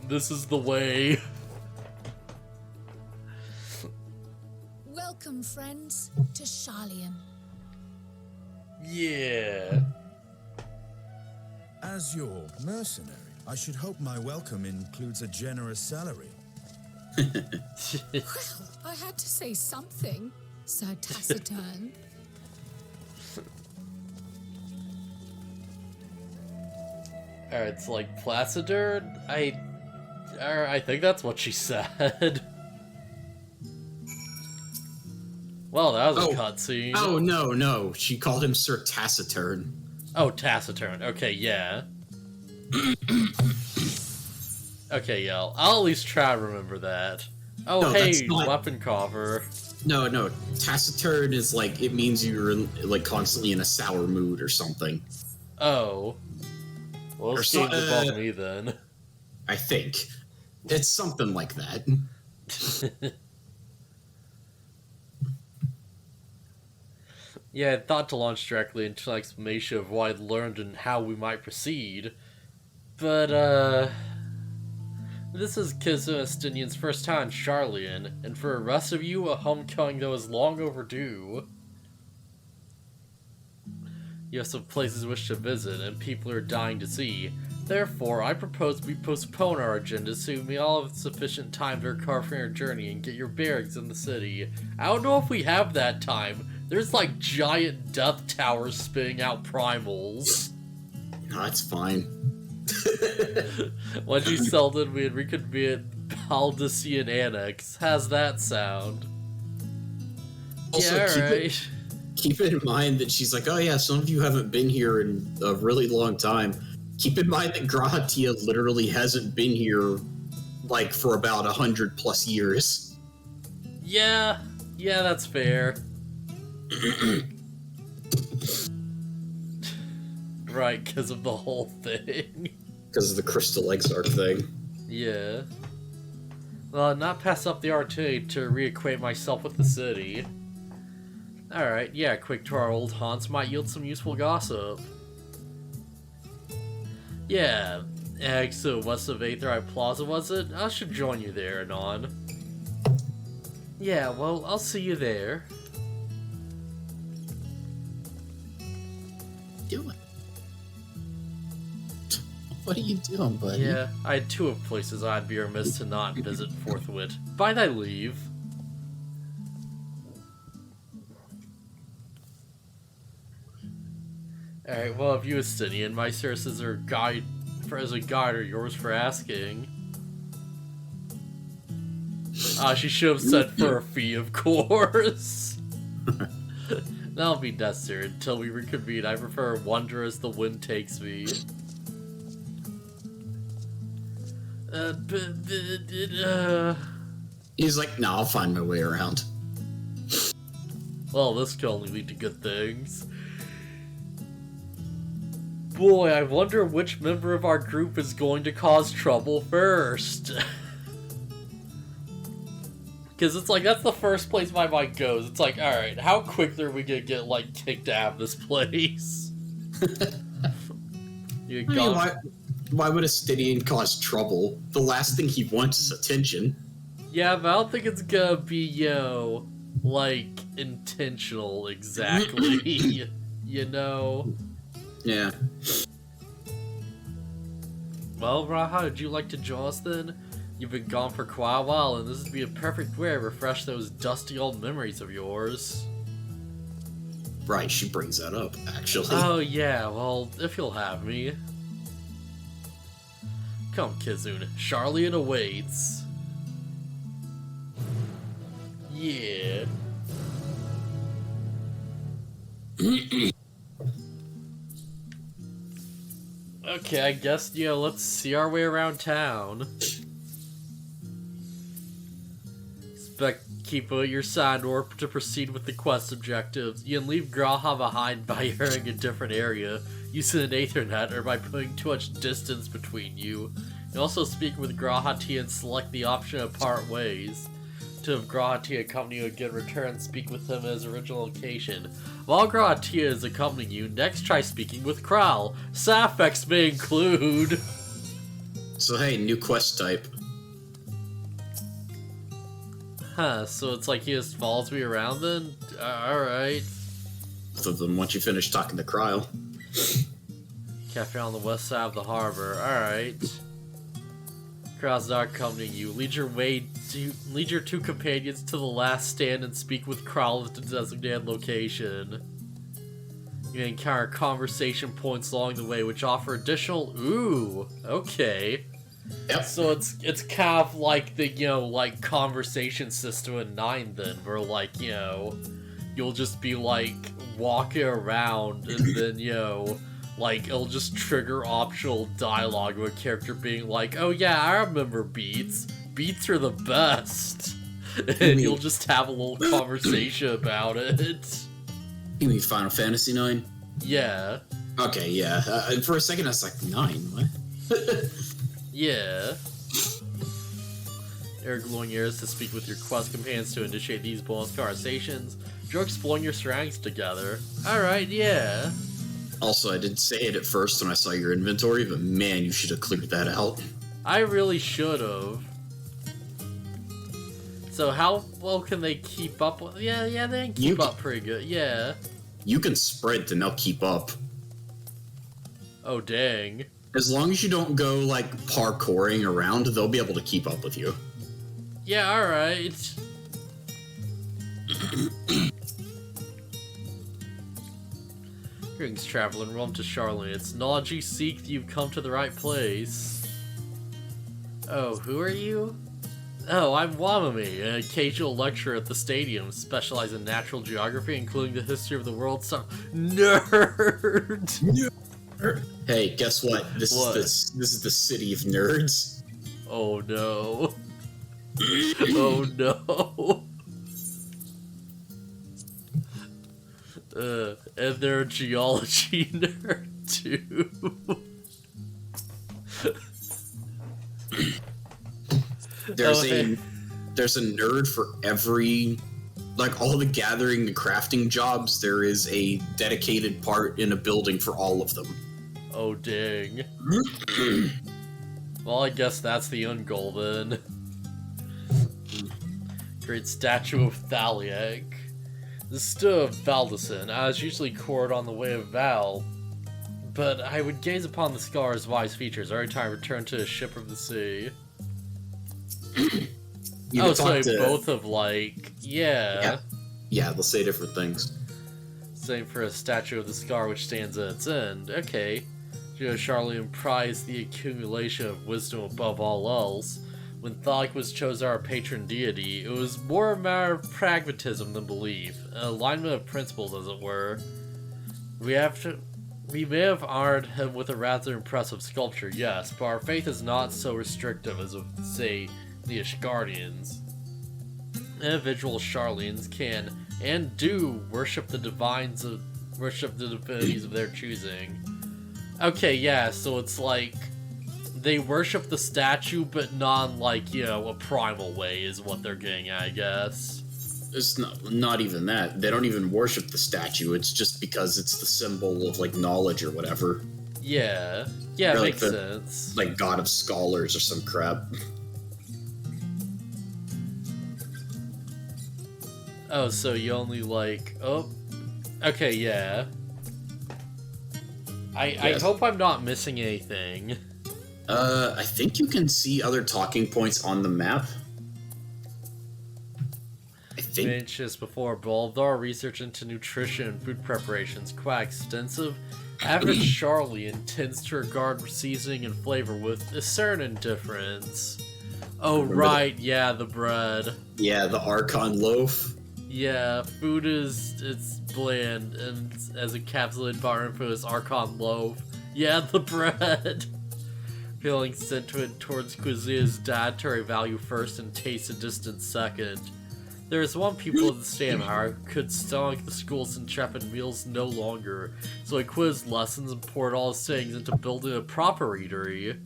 This is the way. welcome, friends, to Charlian. Yeah. As your mercenary, I should hope my welcome includes a generous salary. Well, I had to say something, Sir Taciturn. Alright, it's like Placidur? I think that's what she said. Well, that was a cutscene. Oh, no. She called him Sir Taciturn. Oh, Taciturn. Okay, yeah. Okay, yeah. I'll at least try to remember that. Oh, No, hey, that's not- weapon cover. No. Taciturn is like, it means you're like constantly in a sour mood or something. Oh. Well, this Or game's so- above me then. I think. It's something like that. Yeah, I thought to launch directly into an explanation of what I'd learned and how we might proceed. But, this is Kizuna Estinian's first time in Charlian, and for the rest of you, a homecoming that was long overdue. You have some places you wish to visit, and people are dying to see. Therefore, I propose we postpone our agenda so you may all have sufficient time to recover from your journey and get your bearings in the city. I don't know if we have that time. There's like giant death towers spitting out primals. No, that's fine. Once you settled in, we had reconvened Baldician Annex. How's that sound? Also, yeah, alright. Keep in mind that she's like, oh yeah, some of you haven't been here in a really long time. Keep in mind that Grahatia literally hasn't been here, like, for about 100+ years. Yeah, that's fair. Right, because of the whole thing. Because of the Crystal Exarch thing. Yeah. Well, not pass up the opportunity to reacquaint myself with the city. Alright, yeah, quick to our old haunts might yield some useful gossip. Yeah, so west of Aetherite Plaza, was it? I should join you there, Anon. Yeah, well, I'll see you there. Doing? What are you doing, buddy? Yeah, I had 2 of places I'd be remiss to not visit forthwith. By thy leave. Alright, well, if you Estinian, my services are as a guide are yours for asking. She should have said for a fee, of course. That'll be necessary until we reconvene. I prefer wander as the wind takes me. He's like, nah, I'll find my way around. Well, this can only lead to good things. Boy, I wonder which member of our group is going to cause trouble first. Because it's like, that's the first place my mind goes. It's like, alright, how quickly are we gonna get, like, kicked out of this place? Why would a Stydian cause trouble? The last thing he wants is attention. Yeah, but I don't think it's gonna be, like, intentional exactly. You know? Yeah. Well, Raha, would you like to join us then? You've been gone for quite a while, and this would be a perfect way to refresh those dusty old memories of yours. Right, she brings that up, actually. Oh yeah, well, if you'll have me. Come, Kizuna, Charlian awaits. Yeah. Okay, I guess, let's see our way around town. Keep your side in order to proceed with the quest objectives. You can leave Graha behind by entering a different area, using an Aethernet, or by putting too much distance between you. You can also speak with Grahatia and select the option of part ways. To have Grahatia accompany you again, return speak with him at his original location. While Grahatia is accompanying you, next try speaking with Kral. Side effects may include... So hey, new quest type. Huh, so it's like he just follows me around then? Alright. Both of them once you finish talking to Kryle. Cafe on the west side of the harbor. Alright. Crowds not accompanying you. Lead your two companions to the last stand and speak with Crowl at the designated location. You encounter conversation points along the way which offer additional... Ooh, okay. Yep. So it's kind of like the, like, conversation system in 9 then, where, like, you'll just be, like, walking around and then, like, it'll just trigger optional dialogue with a character being like, oh yeah, I remember beats. Beats are the best. And you'll just have a little conversation about it. You mean Final Fantasy 9? Yeah. Okay, yeah. For a second I was like, 9? What? Yeah. Eric glowing ears to speak with your quest companions to initiate these bonus conversations. You're exploring your surroundings together. Alright, yeah. Also, I did say it at first when I saw your inventory, but man, you should have cleared that out. I really should have. So how well can they keep up with... Yeah, they can keep up pretty good, yeah. You can sprint and they'll keep up. Oh, dang. As long as you don't go, like, parkouring around, they'll be able to keep up with you. Yeah, alright. Greetings, traveler, and welcome to Charlotte. It's knowledge you seek that you've come to the right place. Oh, who are you? Oh, I'm Wamami, an occasional lecturer at the stadium, specialized in natural geography, including the history of the world. Nerd! Hey, guess what? This is the city of nerds. Oh no. Oh no. And they're a geology nerd too. There's a nerd for every, like, all the gathering and crafting jobs. There is a dedicated part in a building for all of them. Oh dang. Well, I guess that's the end goal then. Great statue of Thaliak. The statue of Valdison. I was usually cored on the way of Val, but I would gaze upon the scholar's wise features every time I returned to the ship of the sea. Oh, so they both have, like, yeah. Yeah, they'll say different things. Same for a statue of the scar which stands at its end. Okay. Charlene prized the accumulation of wisdom above all else. When Thalik was chosen our patron deity, it was more a matter of pragmatism than belief, an alignment of principles, as it were. We may have honored him with a rather impressive sculpture, yes, but our faith is not so restrictive as, say, the Ishgardians. Individual Charlenes can and do worship the divinities of their choosing. Okay, yeah, so it's like they worship the statue, but not in, like, a primal way is what they're getting at, I guess. It's not even that. They don't even worship the statue. It's just because it's the symbol of, like, knowledge or whatever. Yeah. Yeah, or, makes like, sense. Like, god of scholars or some crap. Oh, so you only, like... Oh. Okay, yeah. I hope I'm not missing anything. I think you can see other talking points on the map. I think. Mentioned this before, but although our research into nutrition and food preparation is quite extensive, average Charlian tends to regard seasoning and flavor with a certain indifference. Oh, right, yeah, the bread. Yeah, the Archon loaf. Yeah, food it's bland, and as encapsulated by info is Archon loaf. Yeah, the bread. Feeling sentiment towards cuisine is dietary value first and taste a distant second. There is one pupil of the stand, however, who could stomach the school's intrepid meals no longer, so he quit his lessons and poured all his savings into building a proper eatery.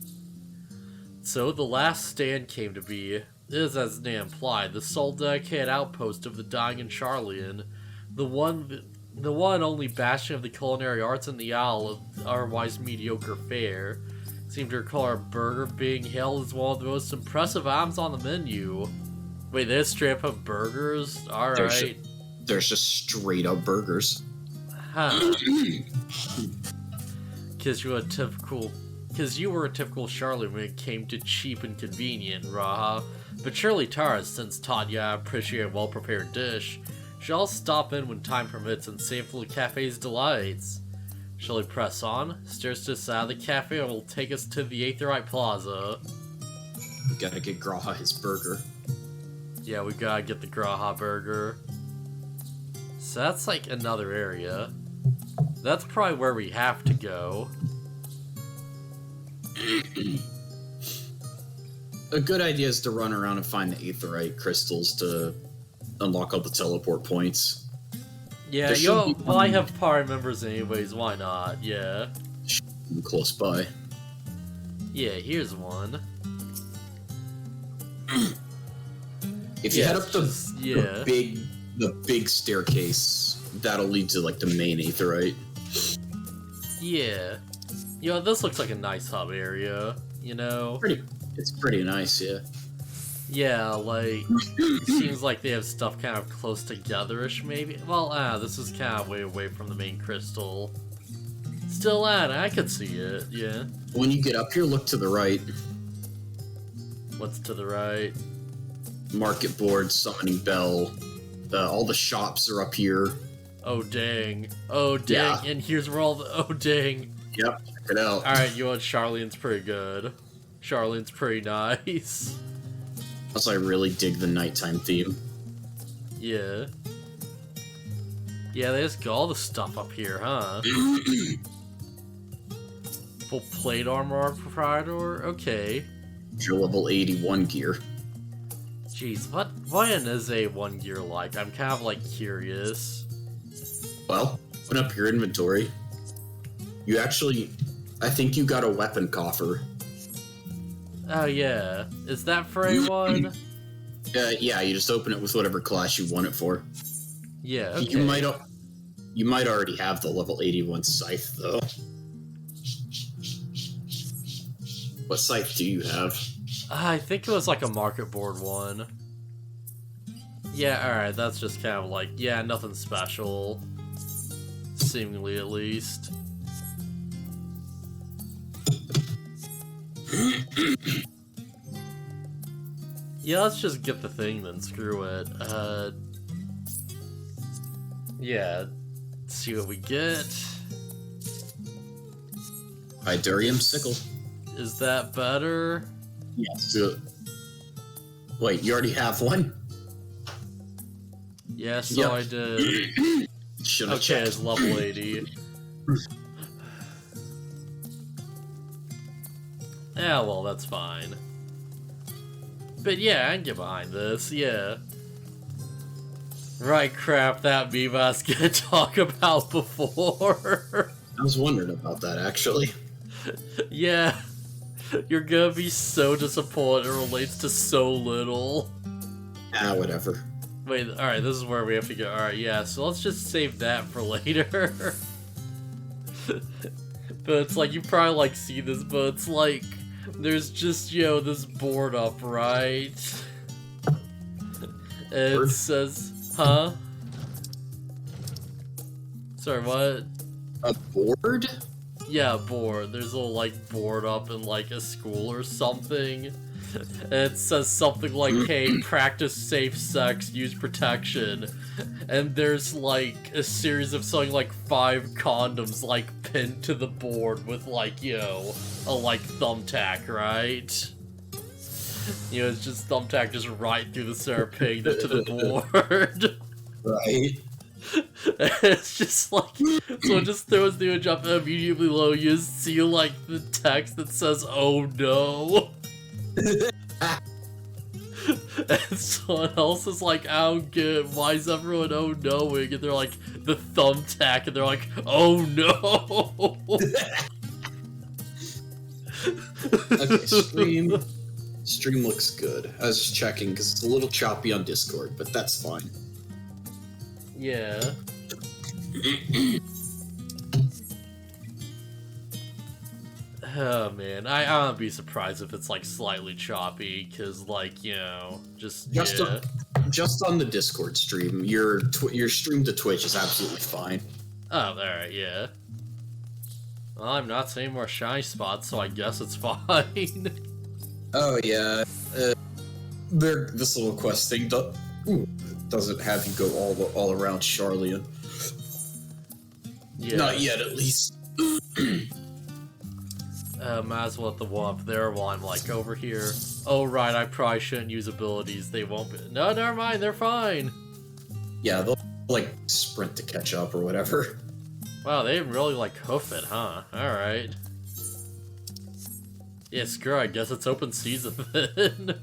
So the last stand came to be. It is, as the name implied, the sole dedicated outpost of the dying in Charlian, the one and only bastion of the culinary arts in the Isle of otherwise mediocre fare. Seemed to recall our burger being hailed as one of the most impressive items on the menu. Wait, they straight up have burgers? Alright. There's just straight up burgers. Huh. Because you were a typical Charlotte when it came to cheap and convenient, Raha. But surely Tara, since taught you how to appreciate a well-prepared dish, shall stop in when time permits and sample the cafe's delights. Shall we press on? Stairs to the side of the cafe and will take us to the Aetherite Plaza. We gotta get Graha his burger. Yeah, we gotta get the Graha burger. So that's like another area. That's probably where we have to go. A good idea is to run around and find the Aetherite crystals to unlock all the teleport points. Yeah, well, I have party members anyways, why not? Yeah. Close by. Yeah, here's one. If you head up the big staircase, that'll lead to like the main Aetherite. Yeah. This looks like a nice hub area, you know? It's pretty nice, yeah. Yeah, like, it seems like they have stuff kind of close together-ish, maybe? Well, this is kind of way away from the main crystal. Still, I could see it, yeah. When you get up here, look to the right. What's to the right? Market board, summoning bell. All the shops are up here. Oh, dang. Oh, dang. Yeah. And here's where all the... Oh, dang. Yep, check it out. Alright, Charlene's pretty good. Charlene's pretty nice. Plus, I really dig the nighttime theme. Yeah. Yeah, they just got all the stuff up here, huh? Full plate armor proprietor? Okay. Your level 81 gear. Jeez, what is a 1 gear like? I'm kind of, like, curious. Well, open up your inventory. You actually... I think you got a weapon coffer. Oh, yeah. Is that for A1? Yeah, you just open it with whatever class you want it for. Yeah, okay. You might already have the level 81 scythe, though. What scythe do you have? I think it was like a market board one. Yeah, alright, that's just kind of like, yeah, nothing special. Seemingly, at least. Yeah, let's just get the thing then, screw it. Yeah, let's see what we get. Idurium sickle. Is that better? Yes. Wait, you already have one? Yeah, so I did. Okay, it's level 80. Yeah, well, that's fine. But yeah, I can get behind this, yeah. Right, crap, that meme I was gonna talk about before. I was wondering about that, actually. Yeah. You're gonna be so disappointed it relates to so little. Ah, whatever. Wait, alright, this is where we have to go. Alright, yeah, so let's just save that for later. But it's like, you probably like see this, but it's like, there's just, this board up, right? And it says, huh? Sorry, what? A board? Yeah, board. There's a little, like, board up in, like, a school or something. And it says something like, hey, practice safe sex, use protection. And there's, like, a series of something like 5 condoms, like, pinned to the board with, like, a, like, thumbtack, right? It's just thumbtack just right through the center pinned to the board. Right. It's just like, so it just throws the image up and immediately below you see, like, the text that says, oh no. And someone else is like, I don't get it. Why is everyone oh noing? And they're like, the thumbtack, and they're like, oh no. Okay, stream looks good. I was just checking because it's a little choppy on Discord, but that's fine. Yeah. Oh man, I wouldn't be surprised if it's like slightly choppy, cause like just on the Discord stream, your stream to Twitch is absolutely fine. Oh, all right, yeah. Well, I'm not seeing more shiny spots, so I guess it's fine. Oh yeah, this little quest thing doesn't have you go all around Charlian. Yeah. Not yet, at least. Might as well let the one up there while I'm like over here. Oh right, I probably shouldn't use abilities. They won't be. No, never mind. They're fine. Yeah, they'll like sprint to catch up or whatever. Wow, they didn't really like hoof it, huh? All right. Yeah, screw it, I guess it's open season then.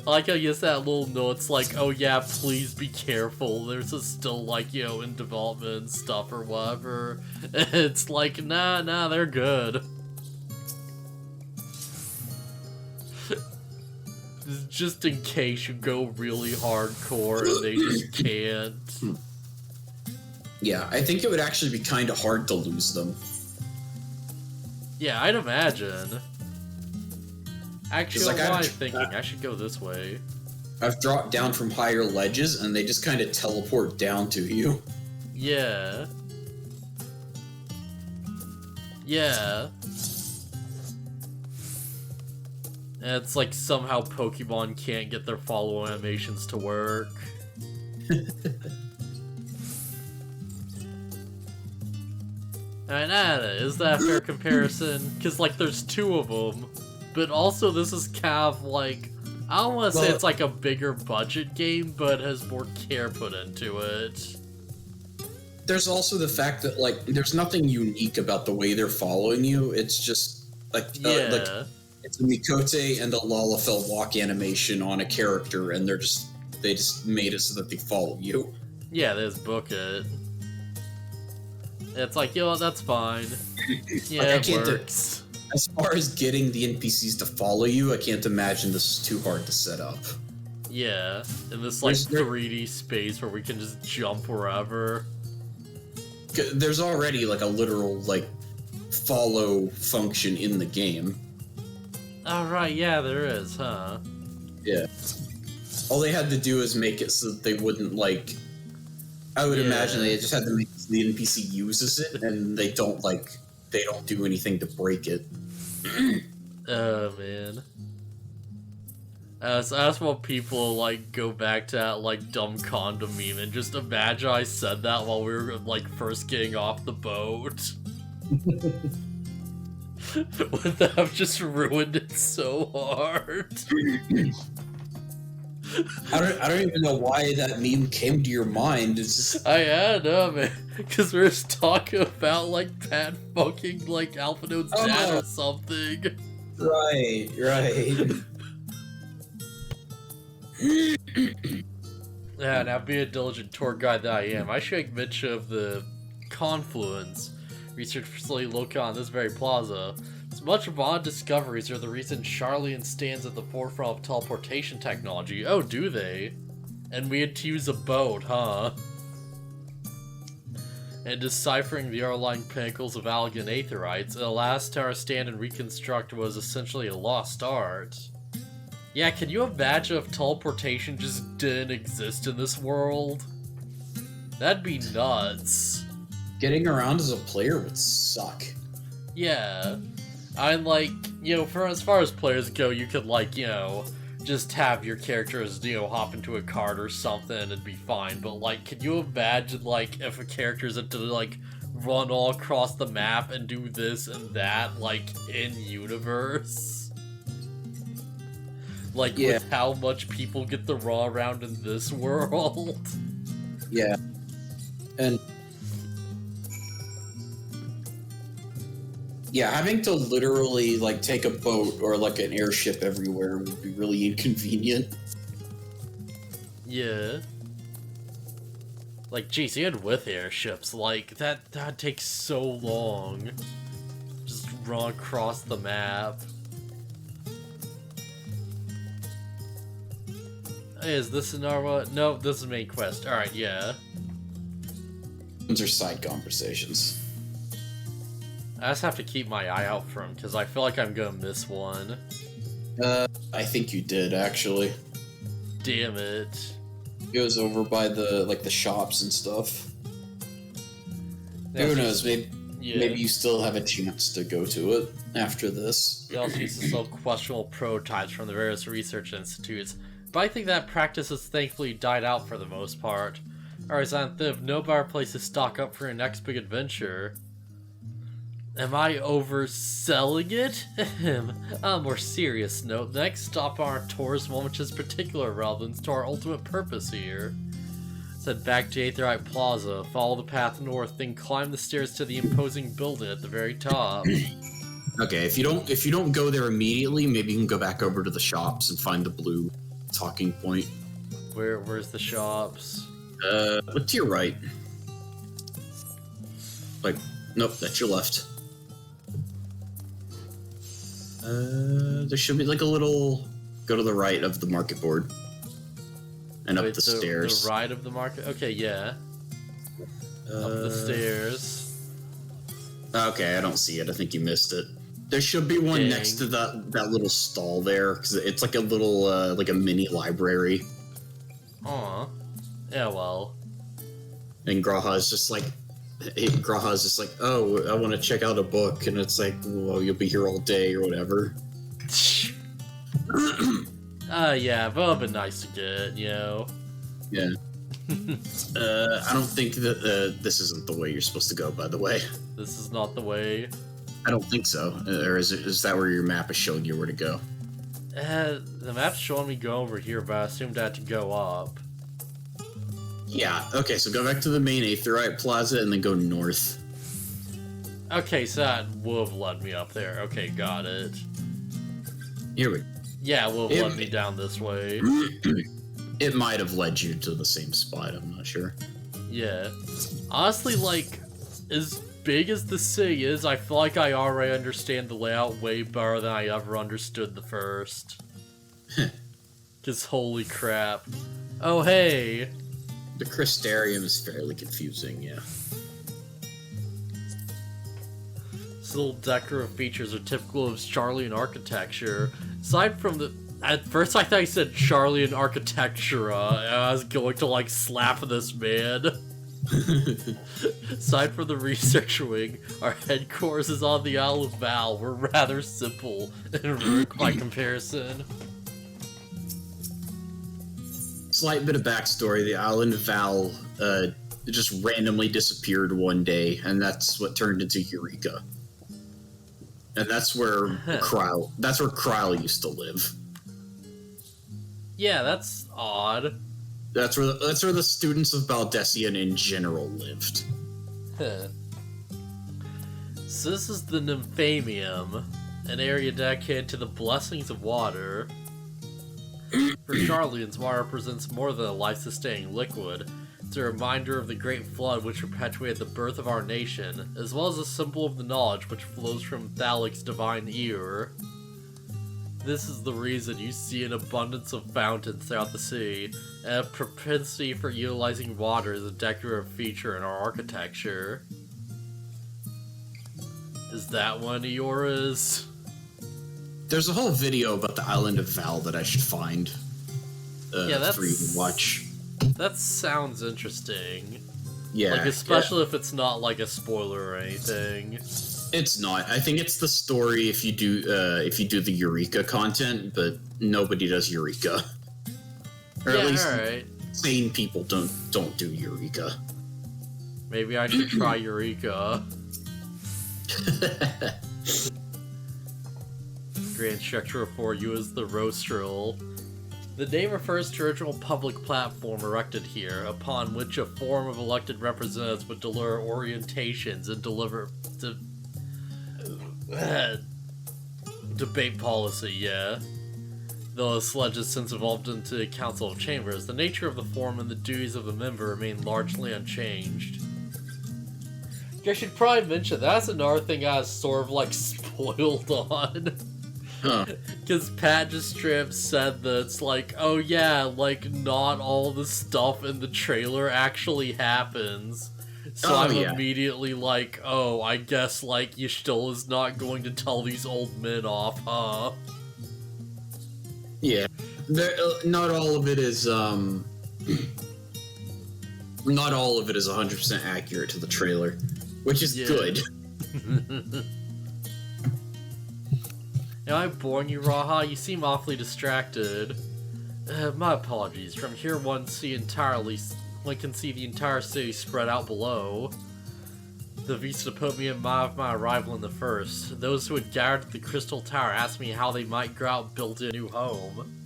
I like how you get that little note, it's like, oh yeah, please be careful, there's a still like, you know, in development and stuff or whatever. It's like, nah, they're good. Just in case you go really hardcore and they just can't. Yeah, I think it would actually be kind of hard to lose them. Yeah, I'd imagine. Actually, like, what I'm thinking, I should go this way. I've dropped down from higher ledges, and they just kind of teleport down to you. Yeah. Yeah. And it's like somehow Pokemon can't get their follow animations to work. And is that a fair comparison? Because, like, there's two of them, but also this is kind of like, I don't want to say it's like a bigger budget game, but has more care put into it. There's also the fact that, like, there's nothing unique about the way they're following you. It's just, like, like it's a Mikote and a Lalafell walk animation on a character, and they just made it so that they follow you. Yeah, they just book it. It's like, you know what, that's fine. Yeah, like, it works. As far as getting the NPCs to follow you, I can't imagine this is too hard to set up. Yeah, in this, like, 3D space where we can just jump wherever. There's already, like, a literal, like, follow function in the game. Oh, right, yeah, there is, huh? Yeah. All they had to do is make it so that they wouldn't, like... I would imagine they just had to make it so the NPC uses it, and they don't do anything to break it. Oh, man. So that's what people, like, go back to that, like, dumb condom meme, and just imagine I said that while we were, like, first getting off the boat. Would that have just ruined it so hard? I don't even know why that meme came to your mind. It's just... I know, man. Because we're just talking about, like, bad fucking, like, Alpha Node's dad or something. Right. Yeah, now being a diligent tour guide that I am, I should make mention of the Confluence research facility located on this very plaza. So much of odd discoveries are the reason Charlian stands at the forefront of teleportation technology. Oh, do they? And we had to use a boat, huh? And deciphering the underlying pinnacles of Allegan Aetherites, and the last tower stand and reconstruct was essentially a lost art. Yeah, can you imagine if teleportation just didn't exist in this world? That'd be nuts. Getting around as a player would suck. Yeah. I'm like, you know, for as far as players go, you could, like, you know, just have your characters, you know, hop into a cart or something and be fine. But, like, can you imagine, like, if a character's had to, like, run all across the map and do this and that, like, in-universe? Like, with how much people get to run around in this world? Yeah. And... yeah, having to literally, like, take a boat or, like, an airship everywhere would be really inconvenient. Yeah. Like, geez, even with airships, like, that takes so long. Just run across the map. Hey, is this another one? No, this is main quest. Alright, yeah. Those are side conversations. I just have to keep my eye out for him, because I feel like I'm gonna miss one. I think you did, actually. Damn it. It was over by the, like, the shops and stuff. Who knows, Yeah. Maybe you still have a chance to go to it after this. We also used to sell questionable prototypes from the various research institutes, but I think that practice has thankfully died out for the most part. Whereas on Thiv, no better place to stock up for your next big adventure. Am I overselling it? On a more serious note, the next stop on our tour is one which has particular relevance to our ultimate purpose here. Head back to Aetherite Plaza, follow the path north, then climb the stairs to the imposing building at the very top. Okay, if you don't go there immediately, maybe you can go back over to the shops and find the blue talking point. Where's the shops? Look to your right. Like, nope, that's your left. There should be like a little. Go to the right of the market board. And up the stairs. The right of the market? Okay, yeah. Up the stairs. Okay, I don't see it. I think you missed it. There should be one next to that little stall there, because it's like a little, like a mini library. Aw. Yeah, well. And Graha's just like, oh, I want to check out a book, and it's like, well, you'll be here all day or whatever. Yeah, but it'd been nice to get, you know. Yeah. I don't think that this isn't the way you're supposed to go, by the way. This is not the way. I don't think so. Or is that where your map is showing you where to go? The map's showing me go over here, but I assumed I had to go up. Yeah, okay, so go back to the main Aetherite Plaza and then go north. Okay, so that would have led me up there. Okay, got it. Here we go. Yeah, it would have led me down this way. It might have led you to the same spot, I'm not sure. Yeah. Honestly, like, as big as the city is, I feel like I already understand the layout way better than I ever understood the first. Because holy crap. Oh, hey! The Crystarium is fairly confusing, yeah. These little decorative features are typical of Charlian architecture. Aside from the... At first I thought he said Charlian architectura, and I was going to, like, slap this man. Aside from the research wing, our headquarters is on the Isle of Val. We're rather simple and rude by comparison. Slight bit of backstory, the island of Val just randomly disappeared one day, and that's what turned into Eureka. And that's where Kryle used to live. Yeah, that's odd. That's where the students of Baldessian in general lived. Huh. So this is the Nymphamium, an area dedicated to the blessings of water. For Charlians, water represents more than a life-sustaining liquid. It's a reminder of the great flood which perpetuated the birth of our nation, as well as a symbol of the knowledge which flows from Thalic's divine ear. This is the reason you see an abundance of fountains throughout the city, and a propensity for utilizing water as a decorative feature in our architecture. Is that one of yours? There's a whole video about the island of Val that I should find for you to watch. That sounds interesting. Yeah. Like, especially if it's not like a spoiler or anything. It's not. I think it's the story if you do the Eureka content, but nobody does Eureka. Or at least sane people don't do Eureka. Maybe I should try Eureka. Grand structure for you is the Rostrel. The name refers to original public platform erected here, upon which a form of elected representatives would deliver orientations and debate policy, yeah. Though a sledge has since evolved into the Council of Chambers, the nature of the forum and the duties of the member remain largely unchanged. I should probably mention, that's another thing I was sort of, like, spoiled on. Because Pat just straight up said that it's like, oh yeah, like, not all the stuff in the trailer actually happens. So I'm immediately like, oh, I guess, like, Yshtil is not going to tell these old men off, huh? Yeah. Not all of it is, not all of it is 100% accurate to the trailer, which is good. Am I boring you, Raha? You seem awfully distracted. My apologies. From here one can see the entire city spread out below. The Vista put me in mind of my arrival in the first. Those who had gathered at the Crystal Tower asked me how they might go out and build a new home.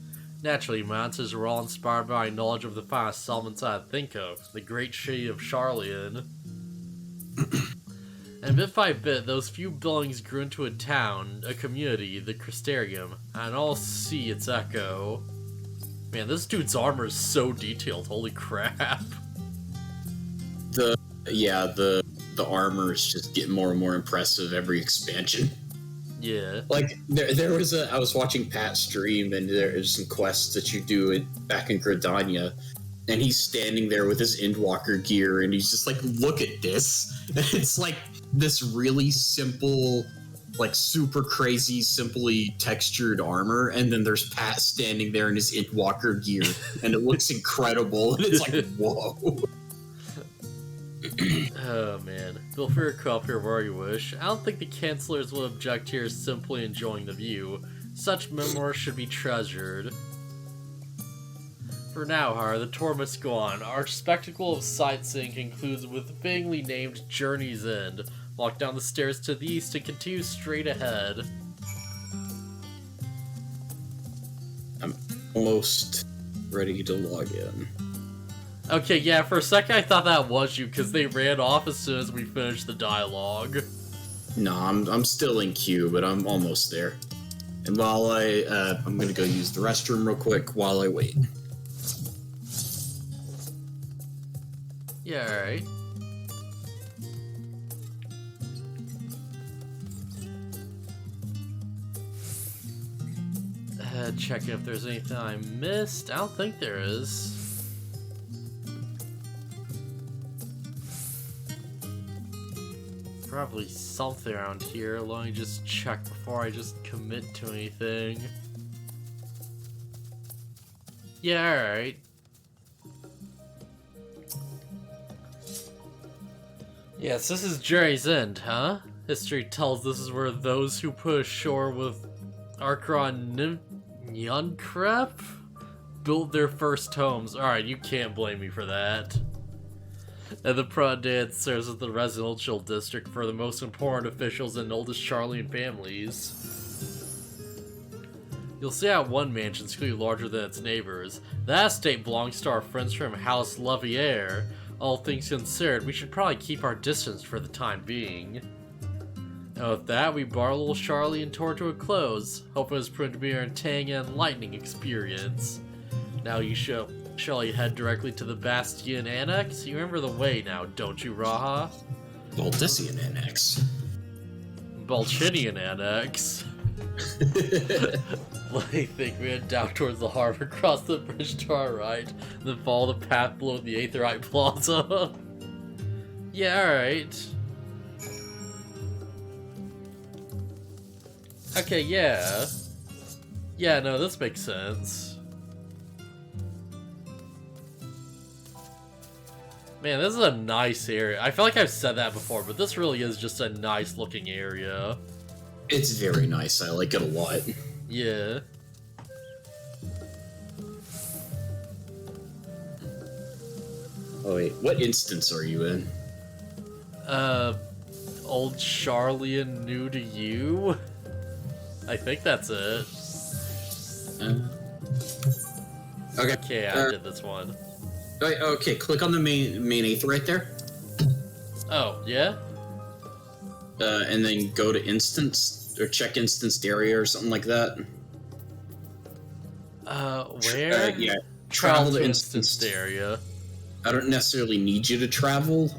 Naturally, my answers were all inspired by my knowledge of the finest settlements I could think of, the great city of Charlian. And bit by bit, those few buildings grew into a town, a community, the Crystarium, and all see its echo. Man, this dude's armor is so detailed, holy crap. The armor is just getting more and more impressive every expansion. Yeah. Like, there was I was watching Pat stream, and there's some quests that you do back in Gridania, and he's standing there with his Endwalker gear, and he's just like, look at this. And it's like this really simple, like super crazy, simply textured armor, and then there's Pat standing there in his Endwalker gear, and it looks incredible, and it's like, whoa. Oh man. Feel free to come up here where you wish. I don't think the Chancellors will object here simply enjoying the view. Such memoirs should be treasured. For now, however, the tour must go on. Our spectacle of sightseeing concludes with the fittingly named Journey's End. Walk down the stairs to the east and continue straight ahead. I'm almost ready to log in. Okay, yeah, for a second I thought that was you, because they ran off as soon as we finished the dialogue. No, I'm still in queue, but I'm almost there. And while I'm gonna go use the restroom real quick while I wait. Yeah, alright. Checking if there's anything I missed. I don't think there is. Probably something around here. Let me just check before I just commit to anything. Yeah, alright. Yes, this is Journey's End, huh? History tells this is where those who put ashore with Archron Nyankrep built their first homes. Alright, you can't blame me for that. And the Prodad serves as the residential district for the most important officials and oldest Charlian families. You'll see how one mansion is clearly larger than its neighbors. That estate belongs to our friends from House Laviere. All things considered, we should probably keep our distance for the time being. And with that, we bar little Charlian tour to a close. Hope it has proved to be an entertaining and enlightening experience. Now you shall you head directly to the Bastion Annex? You remember the way now, don't you, Raha? Baldissian Annex. Balchinian Annex. I think we head down towards the harbor, cross the bridge to our right, then follow the path below the Aetherite Plaza. Yeah, alright. Okay, yeah. Yeah, no, this makes sense. Man, this is a nice area. I feel like I've said that before, but this really is just a nice looking area. It's very nice. I like it a lot. Yeah. Oh wait, what instance are you in? Old Charlian new to you? I think that's it. Okay. Okay, I did this one. Okay, click on the main eighth right there. Oh, yeah? And then go to instance, or check instanced area or something like that. Where? Yeah, Travel to instanced area. I don't necessarily need you to travel.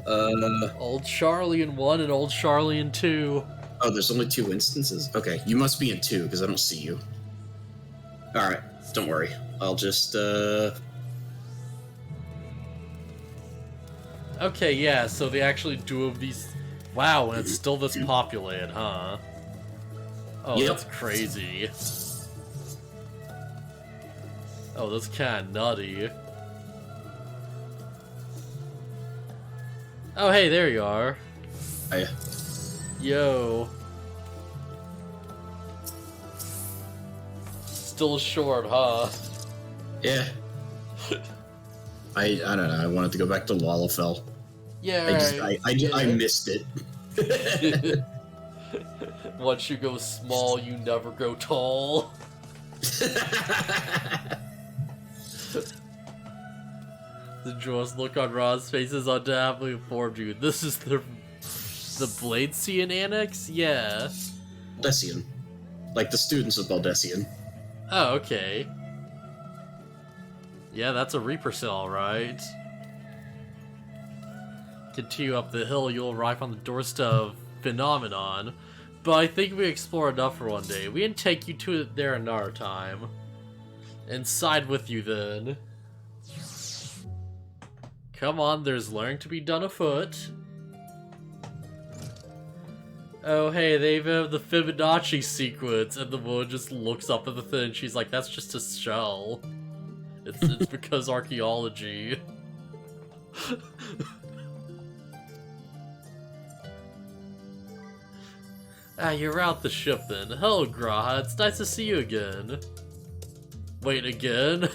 Old Charlian 1 and Old Charlian 2. Oh, there's only 2 instances? Okay, you must be in 2, because I don't see you. Alright, don't worry. I'll just, Okay, yeah, so they actually do have these... Wow, and it's still this populated, huh? Oh, Yep. That's crazy. Oh, that's kinda nutty. Oh, hey, there you are. I... Yo. Still short, huh? Yeah. I don't know. I wanted to go back to Lalafell. Yeah, I missed it. Once you go small, you never go tall. The joyous look on Ra's face is undoubtedly informed you. This is the Bladesian Annex? Yeah. Baldessian. Like the students of Baldessian. Oh, okay. Yeah, that's a Reaper cell, right? Continue up the hill, you'll arrive on the doorstep of Phenomenon. But I think we explore enough for one day. We can take you to it there another time. Inside with you then. Come on, there's learning to be done afoot. Oh hey, they even have the Fibonacci sequence, and the woman just looks up at the thing and she's like, that's just a shell. It's because archaeology. Ah, you're out the ship then. Hello, Graha, it's nice to see you again. Wait, again?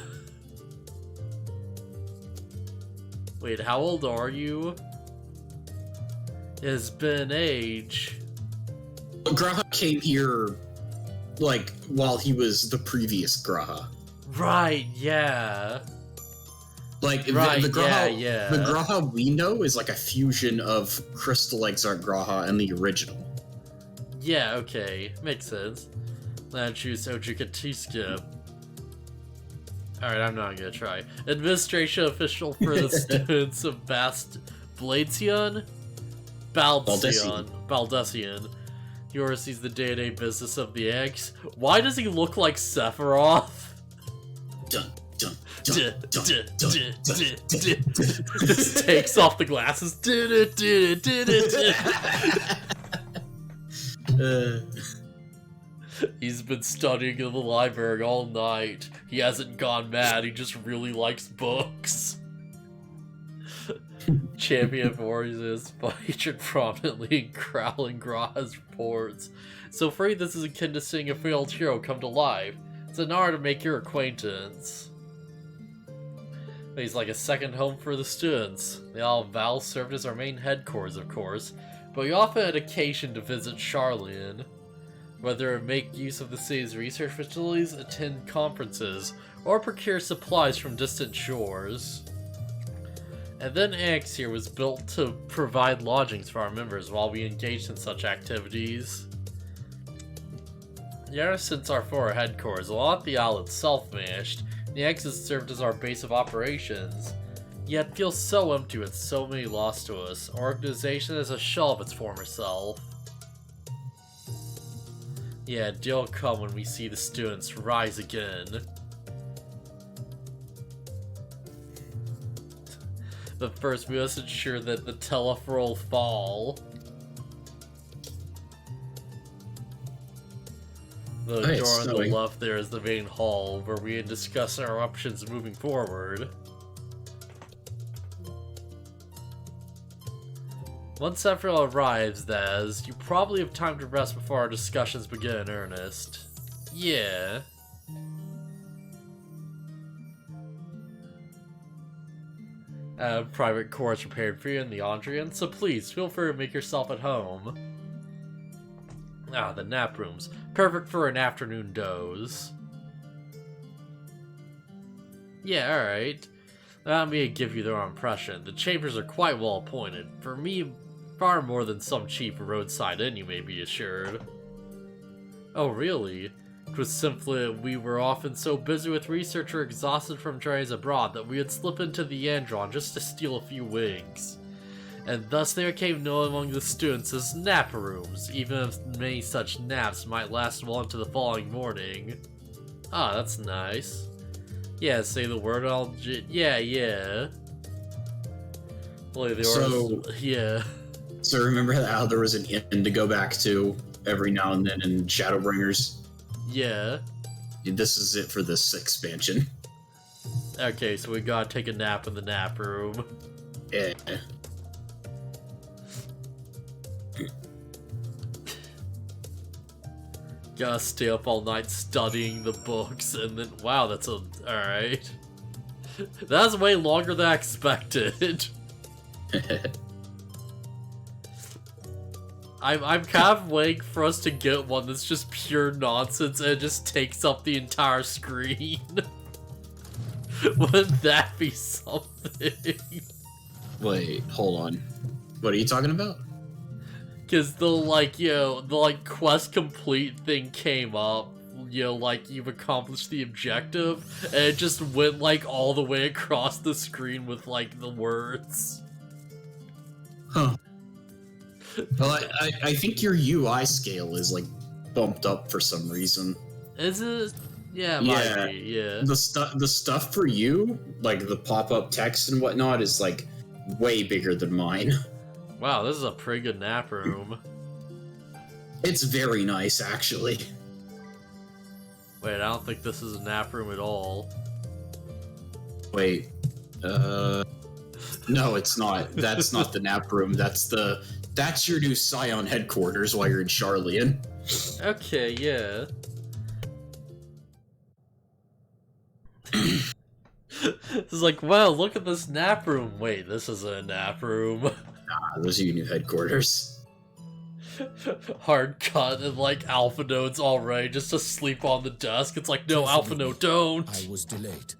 Wait, how old are you? It's been age. Graha came here, like, while he was the previous Graha. Right, yeah. Like, right, the Graha, yeah. The Graha we know is like a fusion of Crystal Exarch Graha and the original. Yeah, okay. Makes sense. Let's choose Ojukatiska. Alright, I'm not gonna try. Administration official for the students of Baldessian? Baldessian. He oversees the day-to-day business of the eggs. Why does he look like Sephiroth? Dun, dun, Just takes off the glasses. He's been studying in the library all night. He hasn't gone mad, he just really likes books. Champion Warriors featured prominently in Crowling Graha's reports. So for you, this is akin to seeing a failed hero come to life. It's an honor to make your acquaintance. He's like a second home for the students. The Isle of Val served as our main headquarters, of course, but we often had occasion to visit Charlian. Whether make use of the city's research facilities, attend conferences, or procure supplies from distant shores. And then Annex here was built to provide lodgings for our members while we engaged in such activities. Ever since our former headquarters, a lot of the isle itself vanished, the Annex has served as our base of operations. Yet it feels so empty with so many lost to us. Our organization is a shell of its former self. Yeah, deal will come when we see the students rise again. But first, we must ensure that the Telephorol fall. The door on the left there is the main hall, where we discuss our options moving forward. Once Sephiroth arrives, Daz, you probably have time to rest before our discussions begin in earnest. Yeah. Private quarters prepared for you in the Andrian, so please feel free to make yourself at home. Ah, the nap rooms. Perfect for an afternoon doze. Yeah, alright. Allow me to give you the wrong impression. The chambers are quite well appointed. For me, far more than some cheap roadside inn, you may be assured. Oh, really? It was simply that we were often so busy with research or exhausted from journeys abroad that we would slip into the Andron just to steal a few wigs. And thus they became known among the students as nap rooms, even if many such naps might last well into the following morning. Ah, that's nice. Yeah, say the word, I'll yeah. Well, yeah. So remember how there was an inn to go back to every now and then in Shadowbringers? Yeah. This is it for this expansion. Okay, so we gotta take a nap in the nap room. Yeah. Gotta stay up all night studying the books, and then wow, that's a alright. That's way longer than I expected. I'm kind of waiting for us to get one that's just pure nonsense and it just takes up the entire screen. Wouldn't that be something? Wait, hold on. What are you talking about? Because the, like, you know, the, like, quest complete thing came up, you know, like, you've accomplished the objective, and it just went, like, all the way across the screen with, like, the words. Huh. Well, I think your UI scale is, like, bumped up for some reason. Is it? Yeah, it might be, yeah. The stuff for you, like the pop-up text and whatnot, is, like, way bigger than mine. Wow, this is a pretty good nap room. It's very nice, actually. Wait, I don't think this is a nap room at all. Wait, no, it's not. That's not the nap room. That's your new Scion headquarters while you're in Charlian. Okay, yeah. It's like, wow, look at this nap room. Wait, this isn't a nap room. Nah, those are your new headquarters. Hard cut and like Alpha Node's already just asleep on the desk. It's like, no, Alpha Node, don't. I was delayed.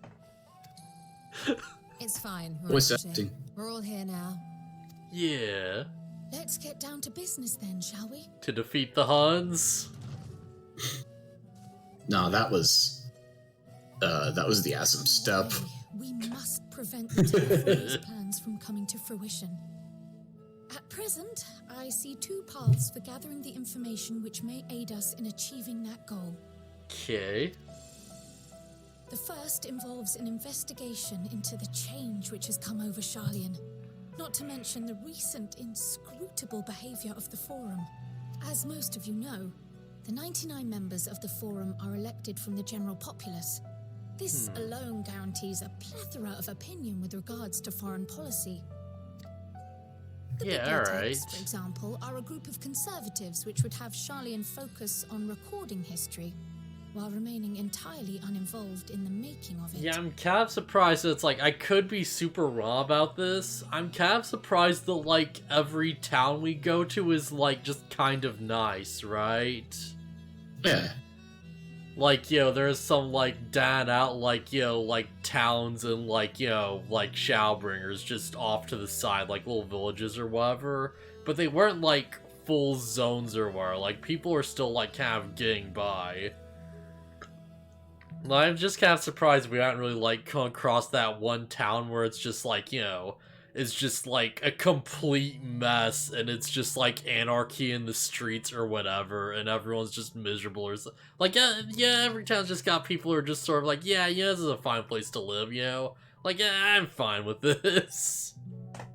It's fine. What's Roger. that? We're all here now. Yeah. Let's get down to business then, shall we? To defeat the Huns? No, that was the Asm step. We must prevent the Dethhollow's plans from coming to fruition. At present, I see two paths for gathering the information which may aid us in achieving that goal. Okay. The first involves an investigation into the change which has come over Charlian, not to mention the recent inscrutable behavior of the Forum. As most of you know, the 99 members of the Forum are elected from the general populace. This alone guarantees a plethora of opinion with regards to foreign policy. The Bibliothèques, for example, are a group of conservatives which would have Charlian focus on recording history, while remaining entirely uninvolved in the making of it. Yeah, I'm kind of surprised that it's like, I could be super wrong about this. I'm kind of surprised that, like, every town we go to is, like, just kind of nice, right? Yeah. Like, you know, there's some, like, down out, like, you know, like, towns and, like, you know, like, Shadowbringers just off to the side, like, little villages or whatever. But they weren't, like, full zones or whatever. Like, people are still, like, kind of getting by. I'm just kind of surprised we haven't really, like, come across that one town where it's just, like, you know, it's just, like, a complete mess, and it's just, like, anarchy in the streets or whatever, and everyone's just miserable or so. Like, yeah, every town's just got people who are just sort of like, yeah, this is a fine place to live, you know? Like, yeah, I'm fine with this.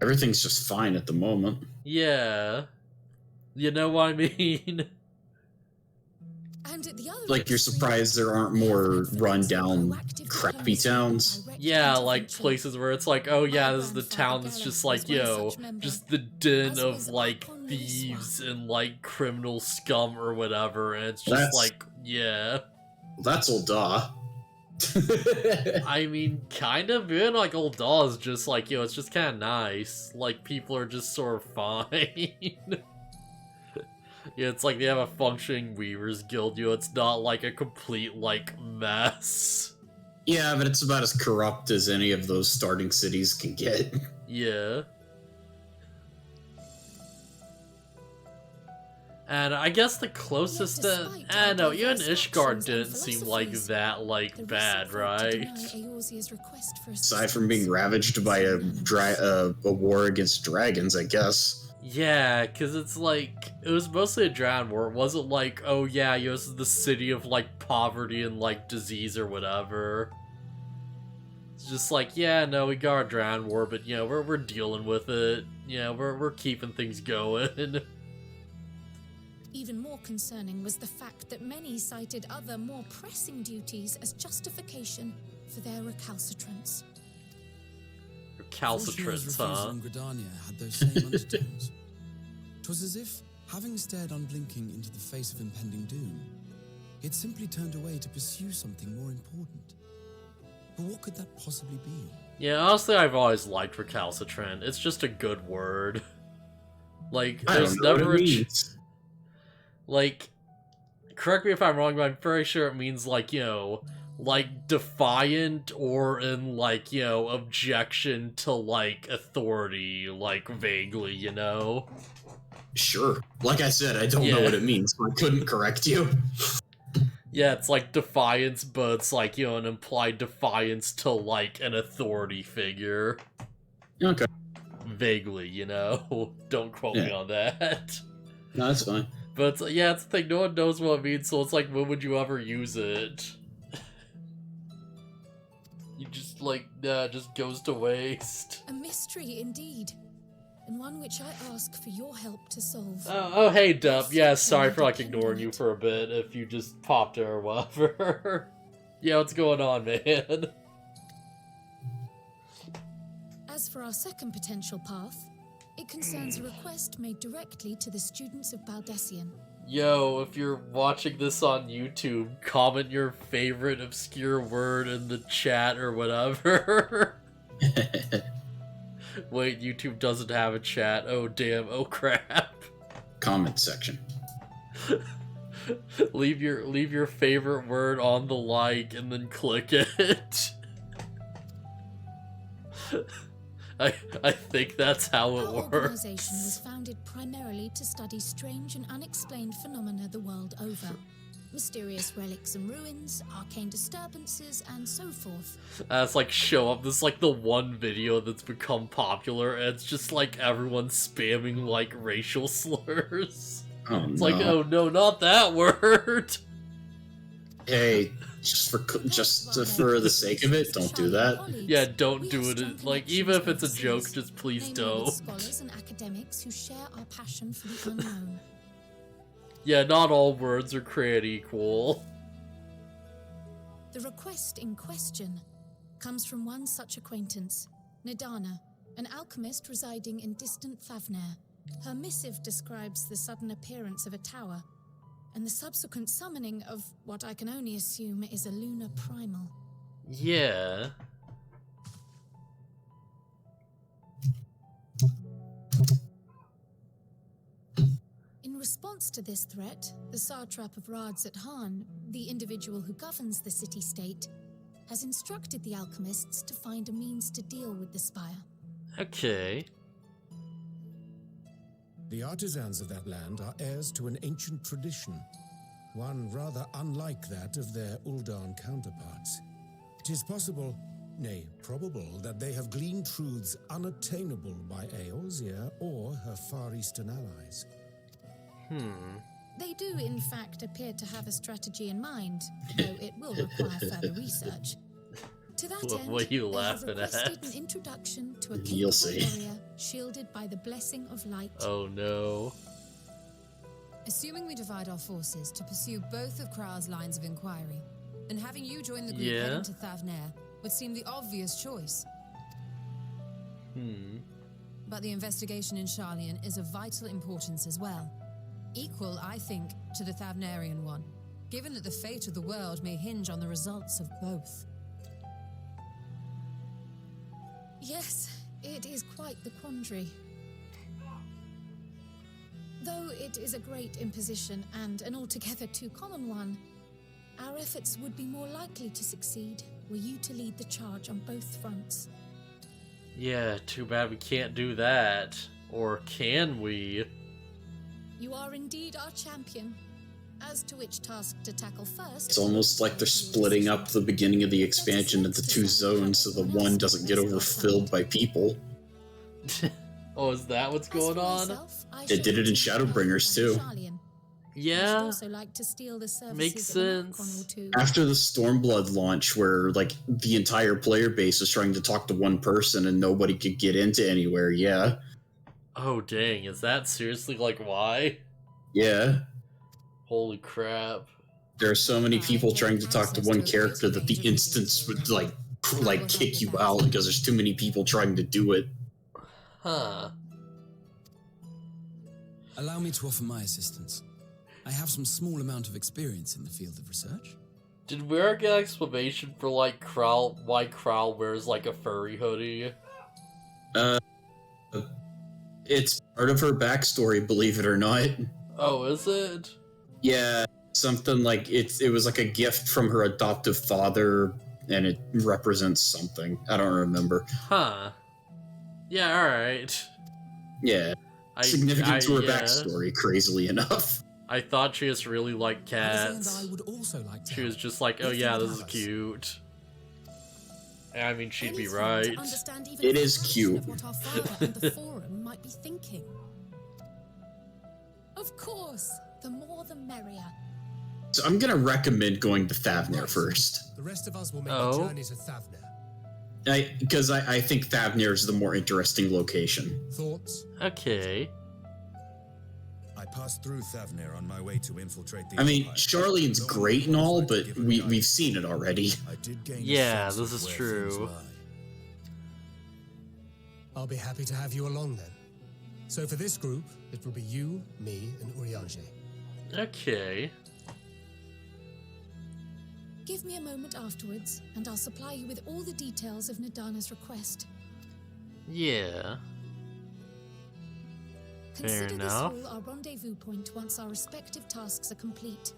Everything's just fine at the moment. Yeah. You know what I mean? And at the other Like, you're surprised there aren't more run-down, crappy towns? Yeah, like, places where it's like, oh yeah, this is the town that's just like, yo, just the den of, like, thieves and, like, criminal scum or whatever, and it's just like, yeah. That's Ul'dah. I mean, kind of, being like Ul'dah is just like, it's just kind of nice. Like, people are just sort of fine. Yeah, it's like they have a functioning Weavers Guild, it's not like a complete, like, mess. Yeah, but it's about as corrupt as any of those starting cities can get. Yeah. And I guess the closest no, even Ishgard didn't seem like that, like, bad, right? Aside from being ravaged by a war against dragons, I guess. Yeah, because it's like, it was mostly a Dragon War. It wasn't like, oh yeah, this is the city of, like, poverty and, like, disease or whatever. It's just like, yeah, no, we got our Dragon War, but, we're dealing with it. We're keeping things going. Even more concerning was the fact that many cited other, more pressing duties as justification for their recalcitrance. Recalcitrance, huh? And Gridania had those same undertones. 'Twas as if, having stared unblinking into the face of impending doom, It simply turned away to pursue something more important. But what could that possibly be? Yeah, honestly, I've always liked recalcitrant. It's just a good word. Like, I there's don't know never what a it means. like, correct me if I'm wrong, but I'm pretty sure it means, like, you know, like, defiant or in, like, you know, objection to, like, authority, like, vaguely, you know? Sure. Like I said, I don't know what it means, so I couldn't correct you. Yeah, it's like defiance, but it's like, you know, an implied defiance to, like, an authority figure. Okay. Vaguely, you know? Don't quote me on that. No, that's fine. But, yeah, it's the thing, no one knows what it means, so it's like, when would you ever use it? You just, like, it just goes to waste. A mystery indeed, and one which I ask for your help to solve. Oh, hey, Dub. Yeah, sorry for, like, ignoring you for a bit if you just popped her or whatever. Yeah, what's going on, man? As for our second potential path, it concerns a request made directly to the students of Baldessian. Yo, if you're watching this on YouTube, comment your favorite obscure word in the chat or whatever. Wait, YouTube doesn't have a chat. Oh, damn. Oh, crap. Comment section. leave your favorite word on the like and then click it. I think that's how it Our works. organization was founded primarily to study strange and unexplained phenomena the world over. Mysterious relics and ruins, arcane disturbances, and so forth. It's like show up. This is like the one video that's become popular, and it's just like everyone spamming like racial slurs. Oh, it's no. like, oh no, not that word. Hey, just for the sake of it, don't do that. Yeah, don't do it. Like, even if it's a joke, just please don't. Scholars and academics who share our passion for the unknown. Yeah, not all words are created equal. The request in question comes from one such acquaintance, Nidana, an alchemist residing in distant Thavnair. Her missive describes the sudden appearance of a tower, and the subsequent summoning of what I can only assume is a lunar primal. Yeah. In response to this threat, the satrap of Radzat-Han, the individual who governs the city-state, has instructed the alchemists to find a means to deal with the spire. Okay. The artisans of that land are heirs to an ancient tradition, one rather unlike that of their Uldan counterparts. It is possible, nay, probable, that they have gleaned truths unattainable by Eorzea or her Far Eastern allies. They do, in fact, appear to have a strategy in mind, though it will require further research. To that end, What are you they have laughing requested at? an introduction to a You'll capable see. warrior shielded by the blessing of light. Oh no. Assuming we divide our forces to pursue both of Kral's lines of inquiry, then having you join the group Yeah. heading to Thavnair would seem the obvious choice. But the investigation in Sharlayan is of vital importance as well. Equal, I think, to the Thavnarian one, given that the fate of the world may hinge on the results of both. Yes, it is quite the quandary. Though it is a great imposition and an altogether too common one, our efforts would be more likely to succeed were you to lead the charge on both fronts. Yeah, too bad we can't do that. Or can we? You are indeed our champion. As to which task to tackle first... It's almost like they're splitting up the beginning of the expansion into two zones so the one doesn't get overfilled by people. Oh, is that what's going on? They did it in Shadowbringers too. Yeah, Makes sense. After the Stormblood launch, where like the entire player base was trying to talk to one person and nobody could get into anywhere, yeah. Oh dang, is that seriously like why? Yeah. Holy crap. There are so many people trying to talk to one character that the instance would like kick you out because there's too many people trying to do it. Huh. Allow me to offer my assistance. I have some small amount of experience in the field of research. Did we ever get an explanation for, like, why Crowl wears, like, a furry hoodie? It's part of her backstory, believe it or not. Oh, is it? Yeah, something like it was like a gift from her adoptive father, and it represents something. I don't remember. Huh. Yeah, alright. Yeah. Significant to her backstory, crazily enough. I thought she just really liked cats. I would also like to She was just like, oh yeah, this is cute. I mean, she'd be right. It is cute. What our father and the Forum might be thinking. Of course, the more the merrier. So I'm gonna recommend going to Thavnir first. The rest of us will make a journey to Thavnir. Because I think Thavnir is the more interesting location. Thoughts? Okay. I passed through Thavnir on my way to infiltrate the I mean, Empire. Charlene's great and all, but we've seen it already. Yeah, this is true. I'll be happy to have you along then. So for this group, it will be you, me, and Urianger. Okay. Give me a moment afterwards, and I'll supply you with all the details of Nadana's request. Yeah. Fair Consider enough. this hall our rendezvous point once our respective tasks are complete.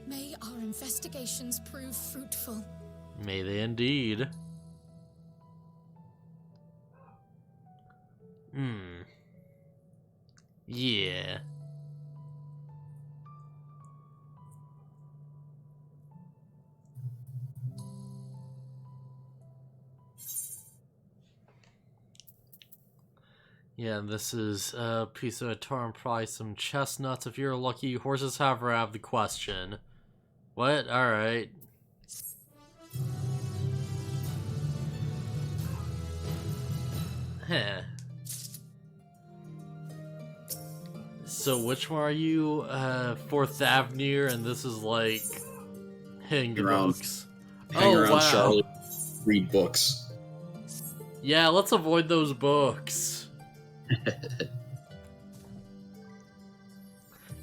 May our investigations prove fruitful. May they indeed. Yeah. Yeah, and this is a piece of Ataran prize, some chestnuts if you're lucky. Horses have the question. What? Alright. Huh. So which one are you? Fourth Avenue, and this is like hitting the books. Hang around Charlotte, read books. Yeah, let's avoid those books.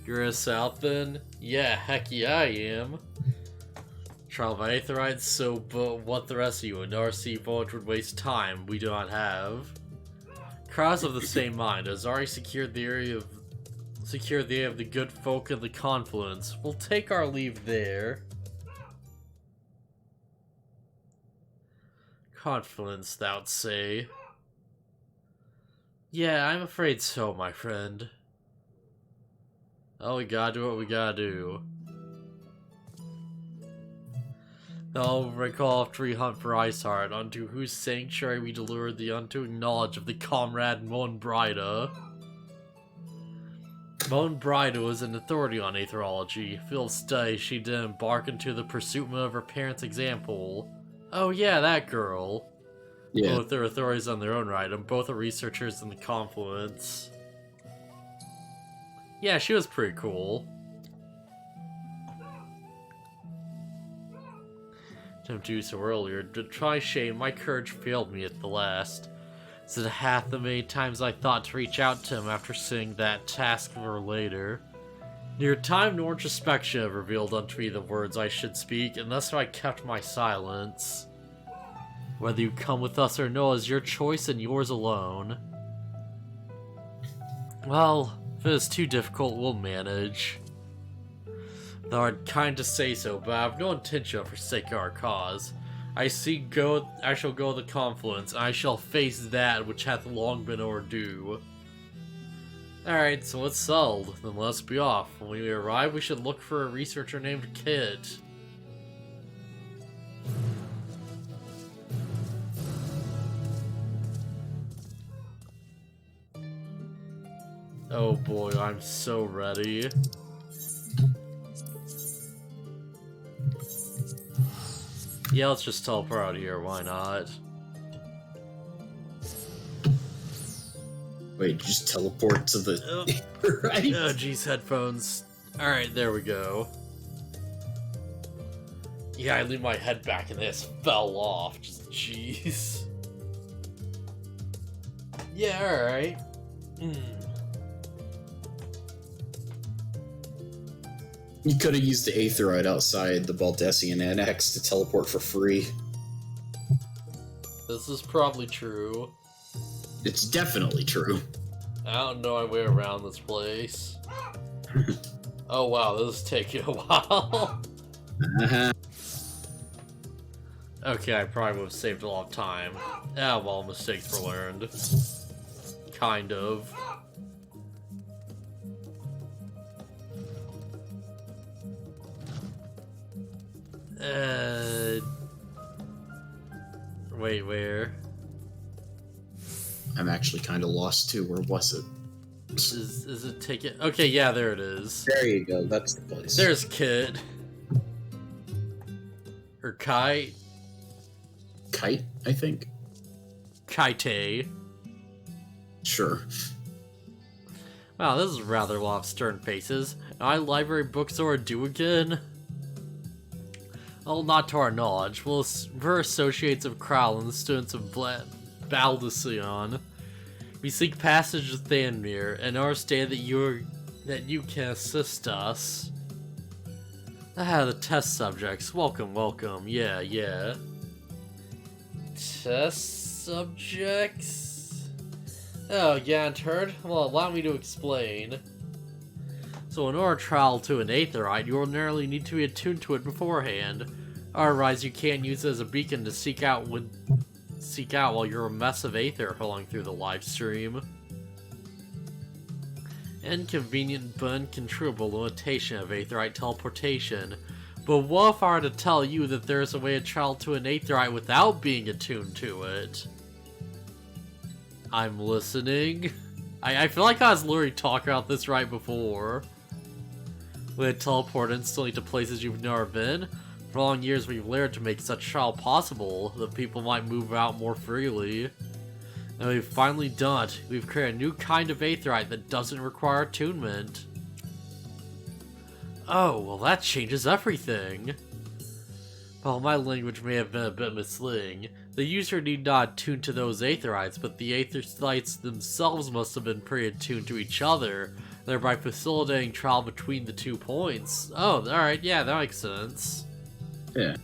You're a South then? Yeah, heck yeah I am. Trial by Aetheryte, so but what the rest of you? An RC voyage would waste time we do not have. Crowds of the same mind, has already secured the area of the good folk of the confluence. We'll take our leave there. Confluence, thou'lt say. Yeah, I'm afraid so, my friend. Oh, we gotta do what we gotta do. I'll recall after we hunt for Iceheart, unto whose sanctuary we delivered the unto knowledge of the comrade Mon Brida. Mon Brida was an authority on aetherology. Field of study, she did embark into the pursuit of her parents' example. Oh yeah, that girl. Yeah. Both are authorities on their own right, and both are researchers in the confluence. Yeah, she was pretty cool. Didn't do so earlier. To try shame, my courage failed me at the last. So hath the many times I thought to reach out to him after seeing that task for later. Neither time nor introspection have revealed unto me the words I should speak, and thus I kept my silence. Whether you come with us or no is your choice and yours alone. Well, if it is too difficult, we'll manage. Thou art kind to say so, but I have no intention of forsaking our cause. I shall go the confluence, and I shall face that which hath long been overdue. Alright, so it's settled. Then let's be off. When we arrive, we should look for a researcher named Kit. Oh boy, I'm so ready. Yeah, let's just teleport out of here, why not? Wait, just teleport to the... right? Oh jeez, headphones. Alright, there we go. Yeah, I leaned my head back and this fell off. Just jeez. Yeah, alright. You could have used the Aetheroid outside the Baldessian Annex to teleport for free. This is probably true. It's definitely true. I don't know my way around this place. Oh wow, this is taking a while. Okay, I probably would have saved a lot of time. Ah, well, mistakes were learned. Kind of. Wait, where? I'm actually kind of lost too. Where was it? Is it taking? Okay, yeah, there it is. There you go. That's the place. There's Kit. Or Kite. Kite, I think. Kite. Sure. Wow, this is rather a lot of stern faces. Library bookstore do again? Well, not to our knowledge. We're associates of Kral and the students of Baldesion. We seek passage to Thanmir and understand that you can assist us. Ah, the test subjects. Welcome, welcome. Yeah. Test subjects? Oh, yeah, turd. Well, allow me to explain. So in order to travel to an Aetherite, you ordinarily need to be attuned to it beforehand. Otherwise, you can't use it as a beacon to seek out while you're a mess of Aether hurling through the live stream. Inconvenient but incontrollable limitation of Aetherite teleportation. But what if I were to tell you that there's a way to travel to an Aetherite without being attuned to it? I'm listening. I feel like I was literally talking about this right before. Would it teleport instantly to places you've never been? For long years we've learned to make such travel possible that people might move out more freely. And we've finally done it. We've created a new kind of Aetherite that doesn't require attunement. Oh, well that changes everything. Well, my language may have been a bit misleading. The user need not attune to those Aetherites, but the Aetherites themselves must have been pre-attuned to each other, thereby facilitating travel between the 2 points. Oh, alright, yeah, that makes sense. Yeah.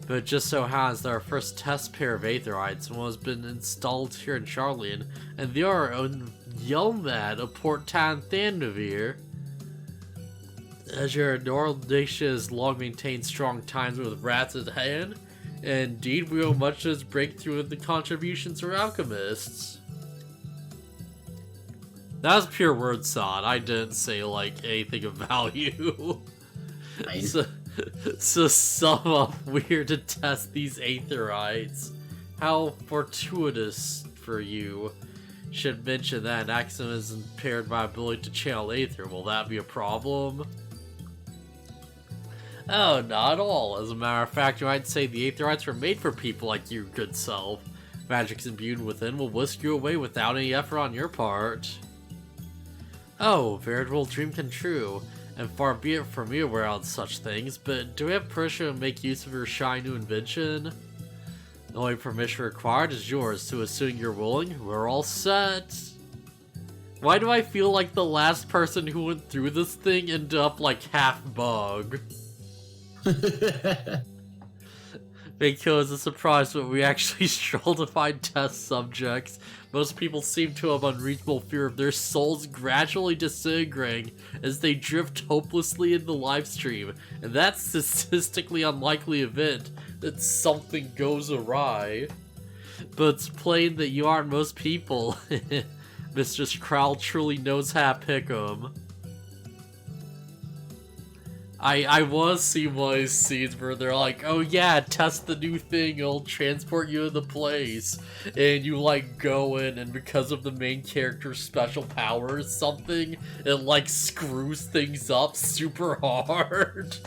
But it just so happens that our first test pair of Aetherites has been installed here in Charlian, and they are on Yelmad of Port Town Thandavir. As your Nordation has long maintained strong ties with rats at hand, and indeed we owe much to this breakthrough with the contributions of alchemists. That was pure word sod. I didn't say, like, anything of value. So somewhat weird to test these Aetherites. How fortuitous for you. Should mention that an Axum is impaired by ability to channel Aether. Will that be a problem? Oh, not at all. As a matter of fact, you might say the Aetherites were made for people like your good self. Magics imbued within will whisk you away without any effort on your part. Oh, veritable dream come true. And far be it from me aware of such things, but do we have permission to make use of your shy new invention? The only permission required is yours, so as soon as you're willing, we're all set. Why do I feel like the last person who went through this thing ended up like half bug? Because it's a surprise when we actually struggle to find test subjects. Most people seem to have unreasonable fear of their souls gradually disintegrating as they drift hopelessly in the livestream, and that's a statistically unlikely event that something goes awry. But it's plain that you aren't most people. Mistress Kral truly knows how to pick 'em. I want to see one of these scenes where they're like, oh yeah, test the new thing, it'll transport you to the place. And you like go in, and because of the main character's special power or something, it like screws things up super hard.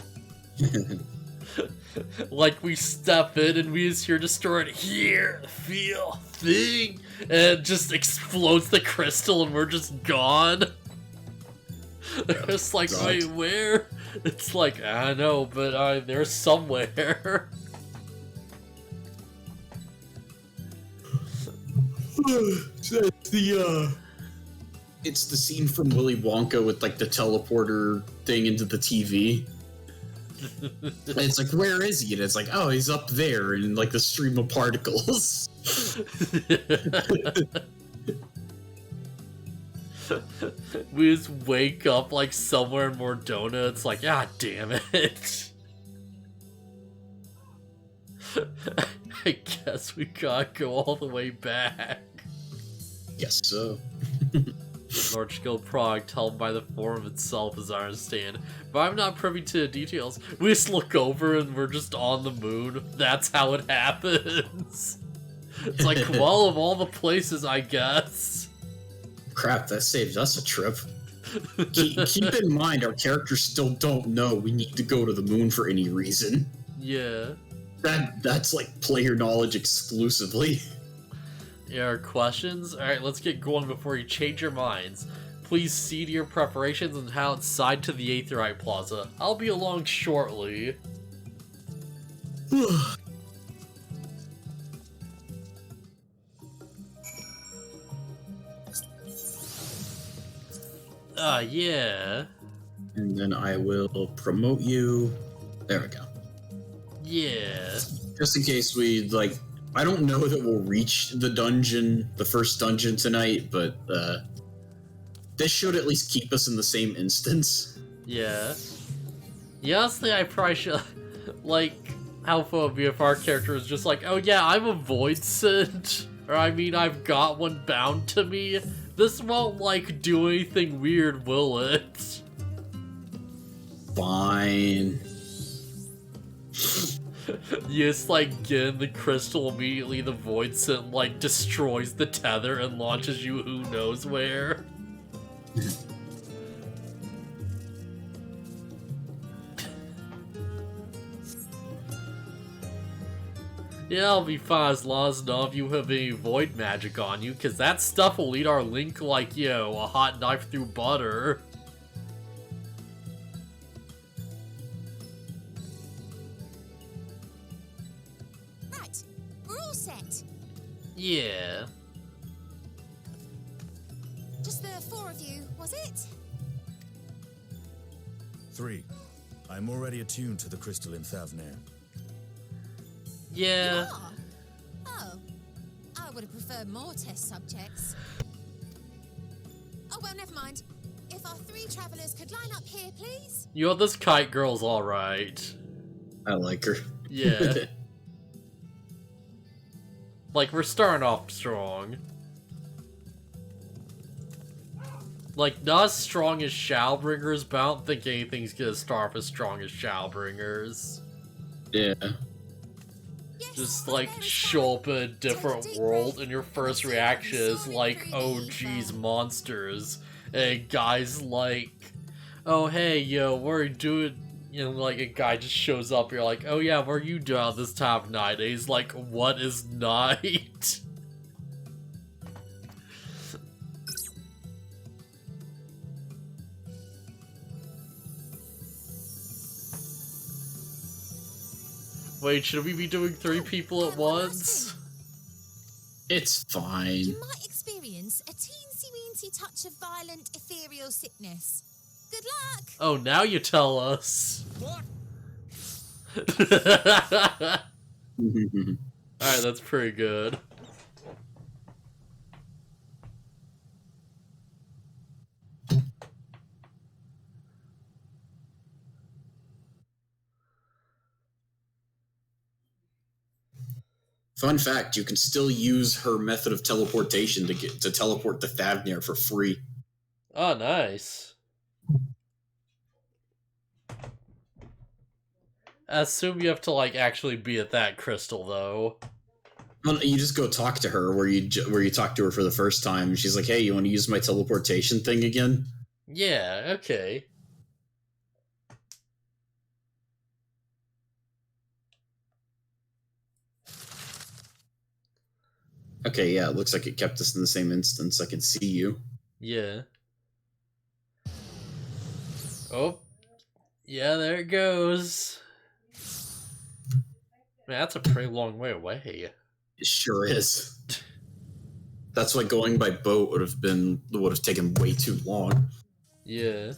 Like we step in and we just hear distorted hear, feel, thing, and it just explodes the crystal and we're just gone. They're just like, wait, where? It's like, I know, but they're somewhere. it's the scene from Willy Wonka with like the teleporter thing into the TV. And it's like, where is he? And it's like, oh, he's up there in like the stream of particles. We just wake up like somewhere in Mordona. It's like, ah, damn it. I guess we gotta go all the way back. Yes, so. Large scale product held by the form itself, as I understand. But I'm not privy to the details. We just look over and we're just on the moon. That's how it happens. It's like, well, of all the places, I guess. Crap, that saved us a trip. Keep in mind, our characters still don't know we need to go to the moon for any reason. Yeah. That's like player knowledge exclusively. Yeah, questions? Alright, let's get going before you change your minds. Please see to your preparations and head outside to the Aetheryte Plaza. I'll be along shortly. Yeah. And then I will promote you. There we go. Yeah. Just in case we, like, I don't know that we'll reach the dungeon, the first dungeon tonight, but this should at least keep us in the same instance. Yeah. Yeah, honestly, I probably should, like, how fun would be if our character was just like, oh yeah, I'm a void scent, or I mean, I've got one bound to me. This won't, like, do anything weird, will it? Fine. You just, like, get in the crystal immediately, the void scent, like, destroys the tether and launches you who knows where. Yeah, I'll be fine as long as none of you have any void magic on you, because that stuff will eat our link like, yo, a hot knife through butter. Right, we're all set. Yeah. Just the four of you, was it? 3. I'm already attuned to the crystal in Thavnir. Yeah. You are? Oh, I would have preferred more test subjects. Oh, well, never mind. If our 3 travelers could line up here, please. You know, this kite girl's alright. I like her. Yeah. Like, we're starting off strong. Like, not as strong as Shadowbringers, but I don't think anything's gonna start off as strong as Shadowbringers. Yeah. Just, like, show up in a different world, and your first reaction is like, oh geez, monsters. And guys like, oh hey, yo, what are you doing? You know, like, a guy just shows up, you're like, oh yeah, what are you doing this time of night? And he's like, what is night? Wait, should we be doing 3 people at once? It's fine. You might experience a teensy-weensy touch of violent ethereal sickness. Good luck! Oh, now you tell us. What? Alright, that's pretty good. Fun fact, you can still use her method of teleportation to teleport to Thavnir for free. Oh, nice. I assume you have to, like, actually be at that crystal, though. Well, you just go talk to her where you talk to her for the first time. And she's like, hey, you want to use my teleportation thing again? Yeah, okay. Okay, yeah, it looks like it kept us in the same instance. I can see you. Yeah. Oh. Yeah, there it goes. Man, that's a pretty long way away. It sure is. That's why going by boat would have taken way too long. Yeah.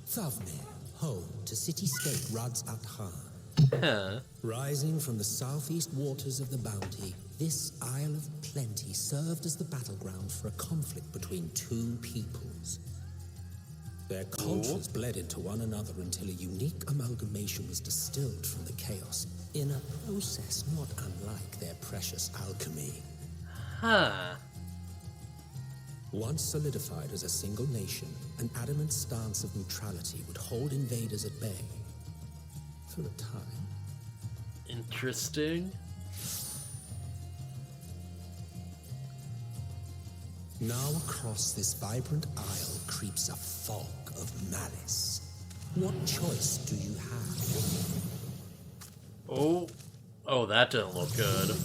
Thavnir, home to city-state Rads at Han. Huh. Rising from the southeast waters of the Bounty, this Isle of Plenty served as the battleground for a conflict between two peoples. Their cultures bled into one another until a unique amalgamation was distilled from the chaos, in a process not unlike their precious alchemy. Huh. Once solidified as a single nation, an adamant stance of neutrality would hold invaders at bay. For a time. Interesting. Now across this vibrant isle creeps a fog of malice. What choice do you have? Oh. Oh, that didn't look good.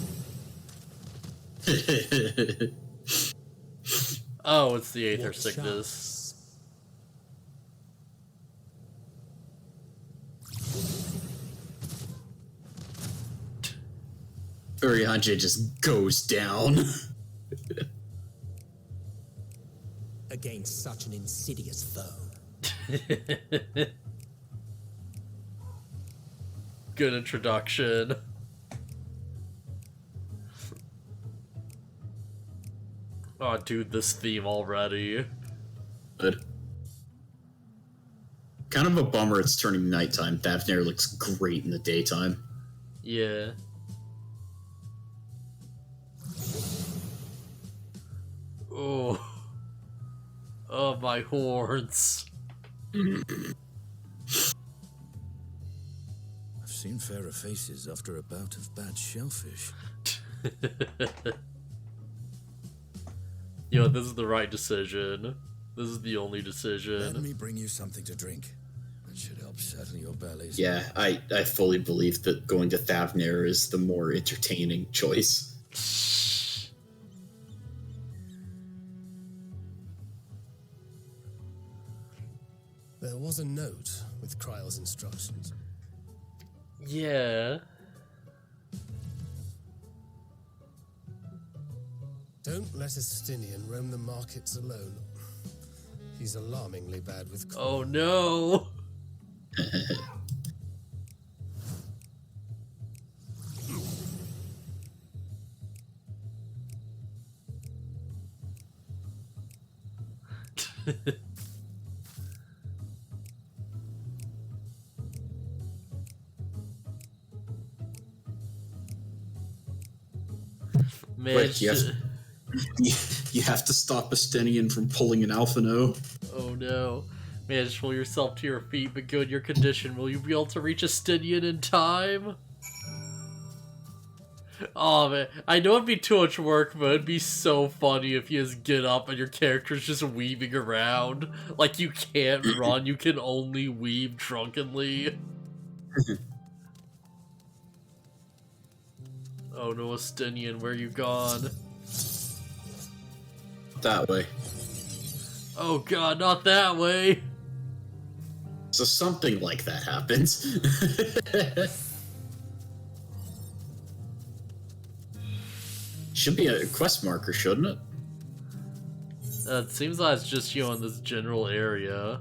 Oh, it's the Aether Sickness. Urianger just goes down. Against such an insidious foe. Good introduction. Oh, dude, this theme already. Good. Kind of a bummer it's turning nighttime. Thavnir looks great in the daytime. Yeah. Oh. Oh, my horns. I've seen fairer faces after a bout of bad shellfish. Yo, this is the right decision. This is the only decision. Let me bring you something to drink. That should help settle your bellies. Yeah, I fully believe that going to Thavnir is the more entertaining choice. There was a note with Kryle's instructions. Yeah. Don't let a Stinian roam the markets alone. He's alarmingly bad with... Oh no! Man, Wait, you have to stop a Stenian from pulling an Alphino. Oh no. Man, just pull yourself to your feet, but good your condition. Will you be able to reach a Stygian in time? Oh man, I know it'd be too much work, but it'd be so funny if you just get up and your character's just weaving around. Like you can't run, you can only weave drunkenly. Oh no, Estinian, where you gone? That way. Oh god, not that way! So something like that happens. Should be a quest marker, shouldn't it? It seems like it's just you in this general area.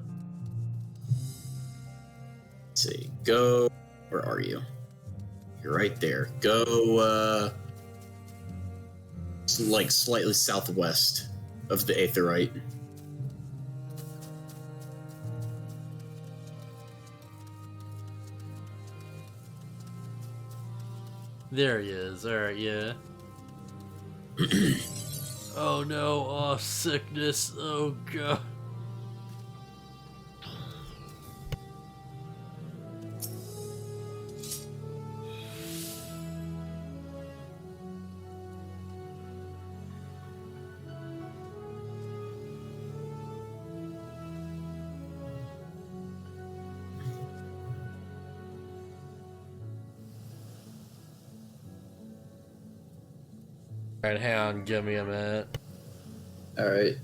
Let's see. Go. Where are you? You're right there. Go, like slightly southwest of the Aetherite. There he is. Alright, yeah. Oh no, oh sickness, oh god. Alright, hang on, give me a minute. Alright.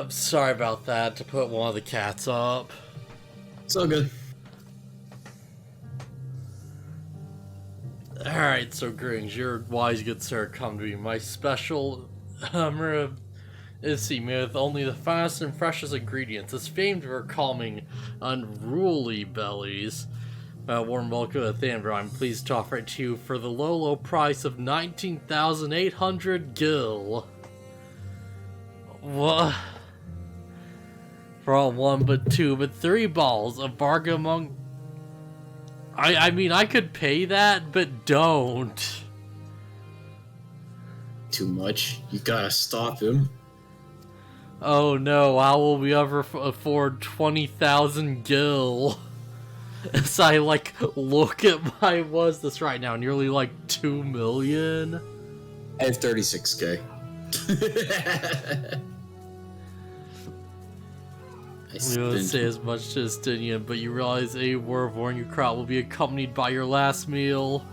Sorry about that, to put one of the cats up. It's all good. Alright, so Grings, your wise good sir, come to me. My special is made with only the finest and freshest ingredients. It's famed for calming unruly bellies. Warm welcome to Thanver. I'm pleased to offer it to you for the low price of 19,800 gil. What? For all 1 but 2 but 3 balls of bargain among... I mean, I could pay that, but don't. Too much. You gotta stop him. Oh no, how will we ever afford 20,000 gil? As I, like, look at my... What's this right now? Nearly, like, 2 million? I have 36k. You don't say as much to Justinian, but you realize a war of warning you crowd will be accompanied by your last meal.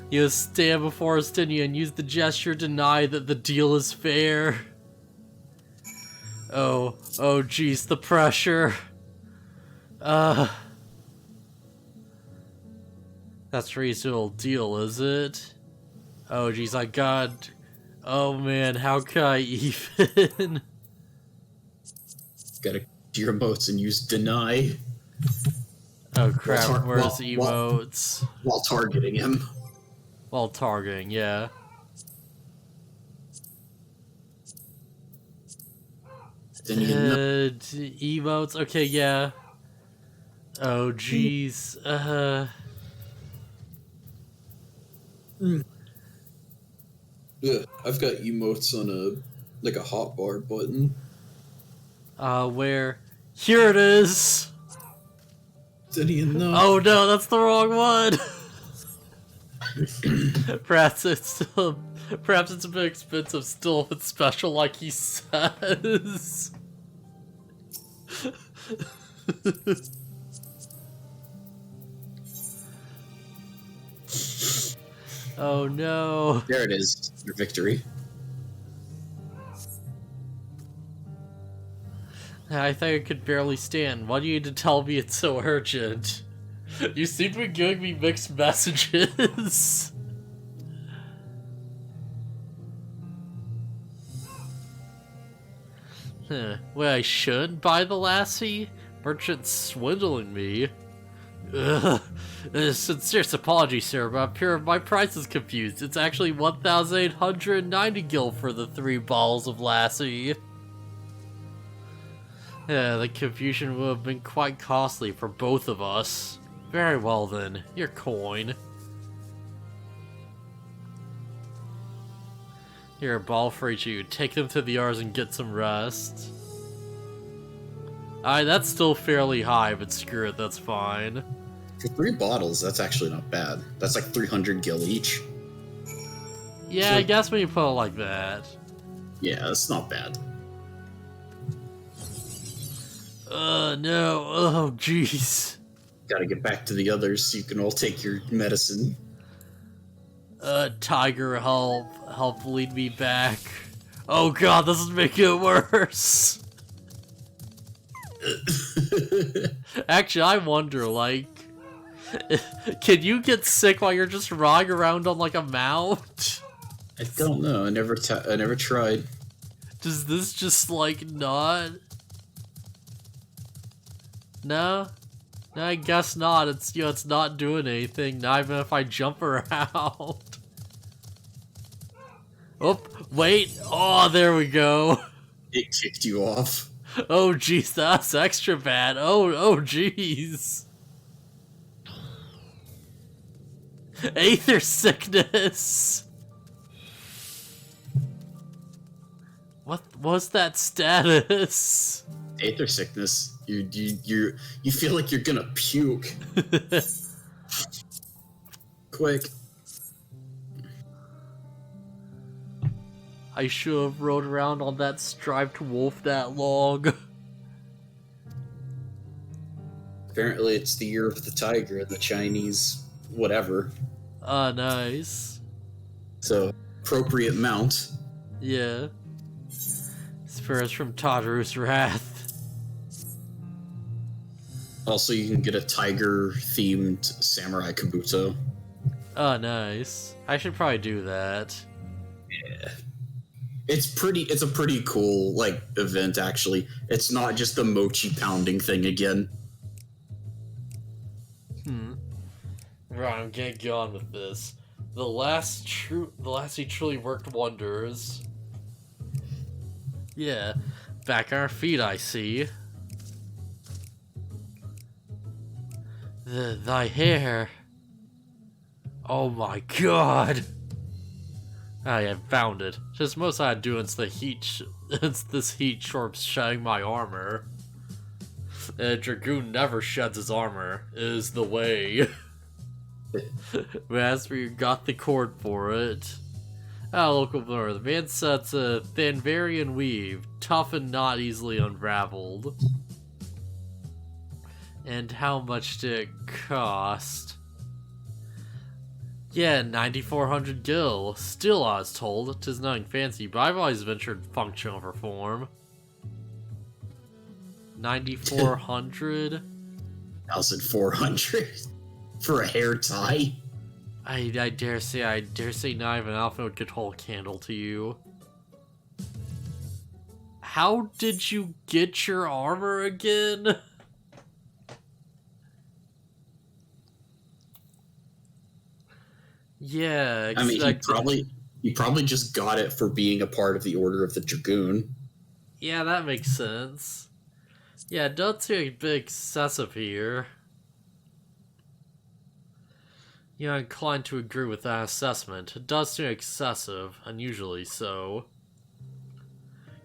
You stand before Justinian, use the gesture, deny that the deal is fair. Oh jeez, the pressure. That's a reasonable deal, is it? Oh jeez, I got... Oh man, how can I even? Gotta your emotes and use deny. Oh crap, where's emotes? While targeting him. While targeting, yeah. Emotes, okay, yeah. Oh jeez, Yeah, I've got emotes on a hotbar button. Where? Here it is! No. Oh no, that's the wrong one! Perhaps it's a bit expensive still if it's special like he says. Oh no. There it is, your victory. I think I could barely stand. Why do you need to tell me it's so urgent? You seem to be giving me mixed messages. Wait, I should buy the lassie? Merchant's swindling me. Ugh. Sincere apologies, sir, but my price is confused. It's actually 1,890 gil for the 3 balls of lassie. Yeah, the confusion would have been quite costly for both of us. Very well then, your coin. Here, a ball for each of you. Take them to the yards and get some rest. Alright, that's still fairly high, but screw it, that's fine. For 3 bottles, that's actually not bad. That's like 300 gil each. Yeah, so, I guess when you put it like that. Yeah, that's not bad. No. Oh, jeez. Gotta get back to the others so you can all take your medicine. Tiger, help lead me back. Oh god, this is making it worse. Actually, I wonder, like, can you get sick while you're just riding around on, like, a mount? I don't know. I never tried. Does this just, like, not... No? No, I guess not. It's, it's not doing anything, not even if I jump around. Oh, wait. Oh, there we go. It kicked you off. Oh, jeez, that's extra bad. Oh, jeez. Aether sickness. What was that status? Aether sickness. You feel like you're gonna puke. Quick. I should have rode around on that striped wolf that long. Apparently it's the year of the tiger in the Chinese whatever. Ah, nice. So, appropriate mount. Yeah. Spurs from Tadaru's Wrath. Also, you can get a tiger-themed samurai kabuto. Oh, nice. I should probably do that. Yeah. It's a pretty cool, like, event, actually. It's not just the mochi pounding thing again. Right, I'm getting going with this. The last he truly worked wonders. Yeah. Back on our feet, I see. Thy hair. Oh my god. Ah, yeah, found it. Just most I do is the heat. It's this heat sharp shedding my armor. Dragoon never sheds his armor. Is the way. Raspberry got the cord for it. Local blur. The man sets a thin variant weave, tough and not easily unraveled. And how much did it cost? Yeah, 9,400 gil. Still, I was told, 'tis nothing fancy, but I've always ventured functional for form. 9,400? 1,400 for a hair tie. I dare say not even Alpha could hold candle to you. How did you get your armor again? Yeah, I mean, he probably just got it for being a part of the Order of the Dragoon. Yeah, that makes sense. Yeah, don't seem a bit excessive here. Yeah, I'm inclined to agree with that assessment. It does seem excessive, unusually so.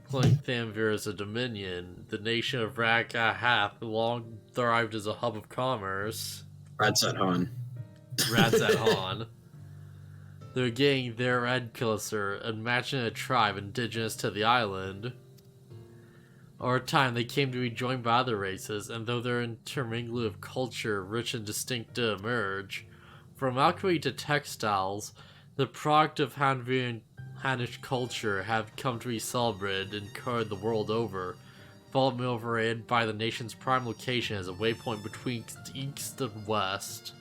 Claiming Thamvir as a dominion, the nation of Ragahath long thrived as a hub of commerce. Radzat Han. They're getting their red closer, imagining a tribe indigenous to the island. Over time, they came to be joined by other races, and though their intermingling of culture rich and distinct to emerge, from alchemy to textiles, the product of Hanish culture have come to be celebrated and carried the world over, followed overrated by the nation's prime location as a waypoint between east and west.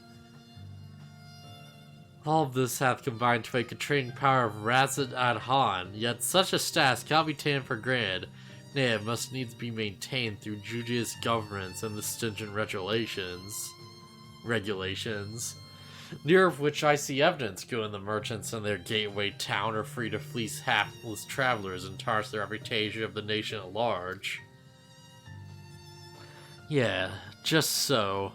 All of this hath combined to make a trading power of Razat Han, yet such a status cannot be taken for granted. Nay, it must needs be maintained through judicious governance and the stringent regulations. Near of which I see evidence given the merchants in their gateway town are free to fleece hapless travelers and tarnish the reputation of the nation at large. Yeah, just so.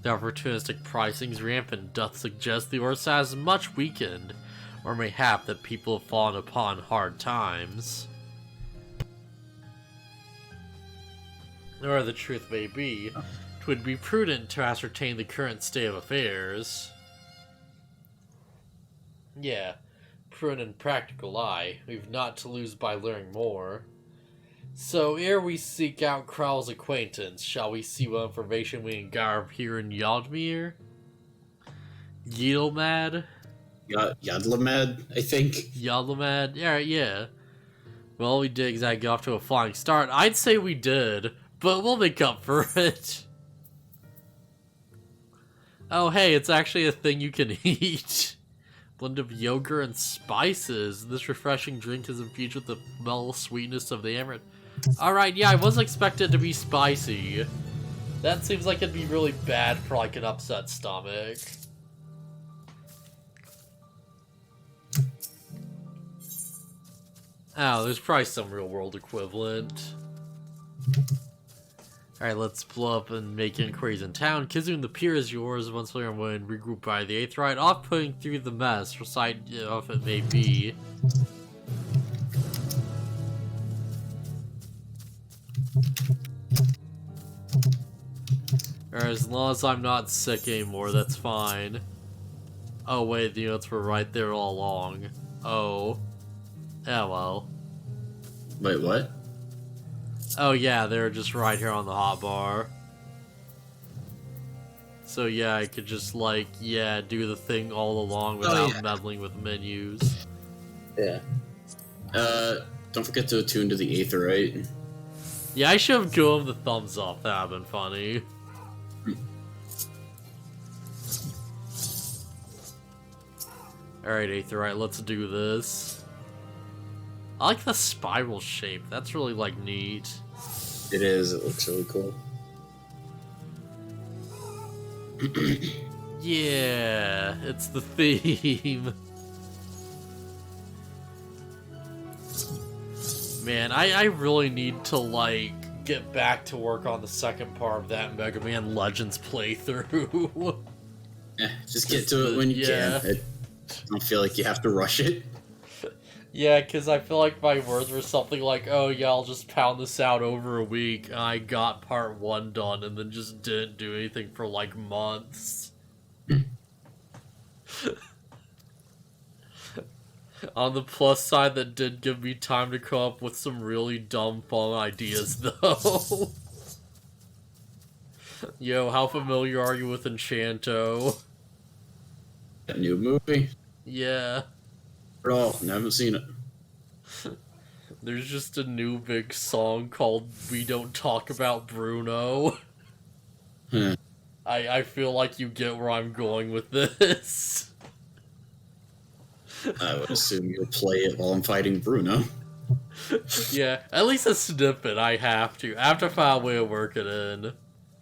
The opportunistic pricing's rampant doth suggest the Orsa is much weakened, or mayhap that people have fallen upon hard times. Or the truth may be, 'twould be prudent to ascertain the current state of affairs. Yeah, prudent and practical lie. We've not to lose by learning more. So, ere we seek out Kral's acquaintance, shall we see what information we can gather here in Yaldmir? Yidlemad? Yadlamad, I think. Yadlamad? Yeah. Well, we did exactly get off to a flying start. I'd say we did, but we'll make up for it. Oh, hey, it's actually a thing you can eat. Blend of yogurt and spices. This refreshing drink is infused with the mellow sweetness of the amaranth. Alright, yeah, I was expected to be spicy. That seems like it'd be really bad for, like, an upset stomach. Oh, there's probably some real-world equivalent. Alright, let's blow up and make inquiries in town. Kizune, the pier is yours. Once we are when regroup by the 8th ride, off putting through the mess, recite if it may be. Or as long as I'm not sick anymore, that's fine. Oh wait, the notes were right there all along. Oh. Yeah, well. Wait, what? Oh yeah, they're just right here on the hotbar. So yeah, I could just like, yeah, do the thing all along without meddling with menus. Yeah. Don't forget to attune to the Aetherite. Yeah, I should have given him the thumbs up. That would have been funny. Alright, Aetherite, let's do this. I like the spiral shape. That's really, like, neat. It is. It looks really cool. Yeah, it's the theme. Man, I really need to, like, get back to work on the second part of that Mega Man Legends playthrough. Just get to it when you can. I don't feel like you have to rush it. Yeah, because I feel like my words were something like, oh yeah, I'll just pound this out over a week, and I got part 1 done, and then just didn't do anything for like months. On the plus side, that did give me time to come up with some really dumb fun ideas, though. Yo, how familiar are you with Enchanto? That new movie? Yeah. Oh, I haven't seen it. There's just a new big song called We Don't Talk About Bruno. I feel like you get where I'm going with this. I would assume you'll play it while I'm fighting Bruno. Yeah, at least a snippet I have to. I have to find a way to work it in.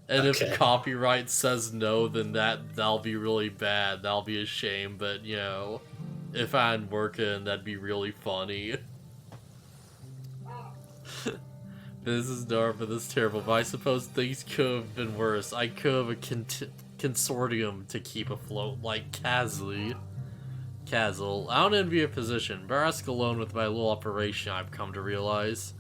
And if copyright says no, then that'll be really bad. That'll be a shame, but, you know, if I'm working, that'd be really funny. This is dark, but this is terrible. But I suppose things could have been worse. I could have a consortium to keep afloat, like Kazli. Kazel. I don't envy your position. Barask alone with my little operation, I've come to realize.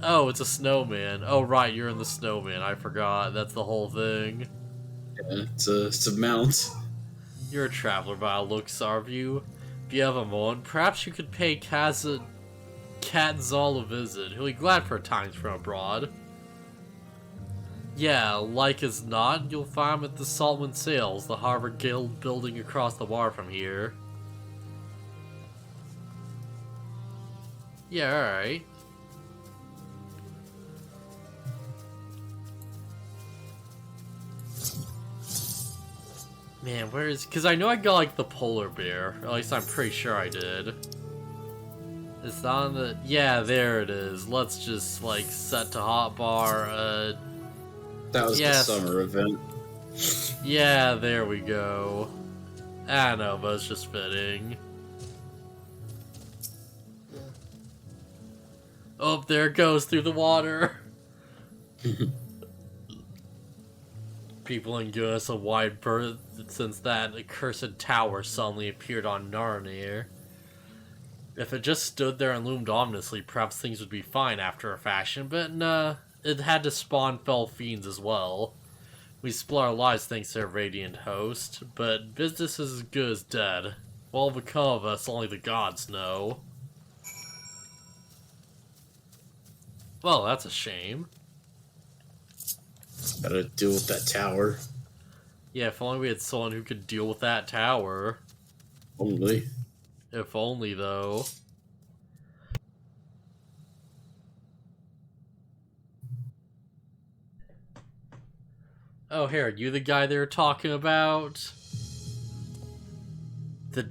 Oh, it's a snowman. Oh, right, you're in the snowman. I forgot. That's the whole thing. Yeah, it's a mount. You're a traveler by looks, are you? If you have a moment, perhaps you could pay Katzal a visit. He'll be glad for a time from abroad. Yeah, like as not, you'll find him at the Saltwind Sails, the Harbor Guild building across the water from here. Yeah, alright. Man, where is... Because I know I got, like, the polar bear. Or at least I'm pretty sure I did. It's on the... Yeah, there it is. Let's just, like, set to hotbar, That was the summer event. Yeah, there we go. I don't know, but it's just fitting. Oh, there it goes through the water. People in give us a wide berth since that accursed tower suddenly appeared on Narnir. If it just stood there and loomed ominously, perhaps things would be fine after a fashion, but nah, it had to spawn fell fiends as well. We split our lives thanks to our radiant host, but business is as good as dead. What will become of us, only the gods know. Well, that's a shame. Gotta deal with that tower. Yeah, if only we had someone who could deal with that tower. Only. If only, though. Oh, here, you the guy they were talking about? The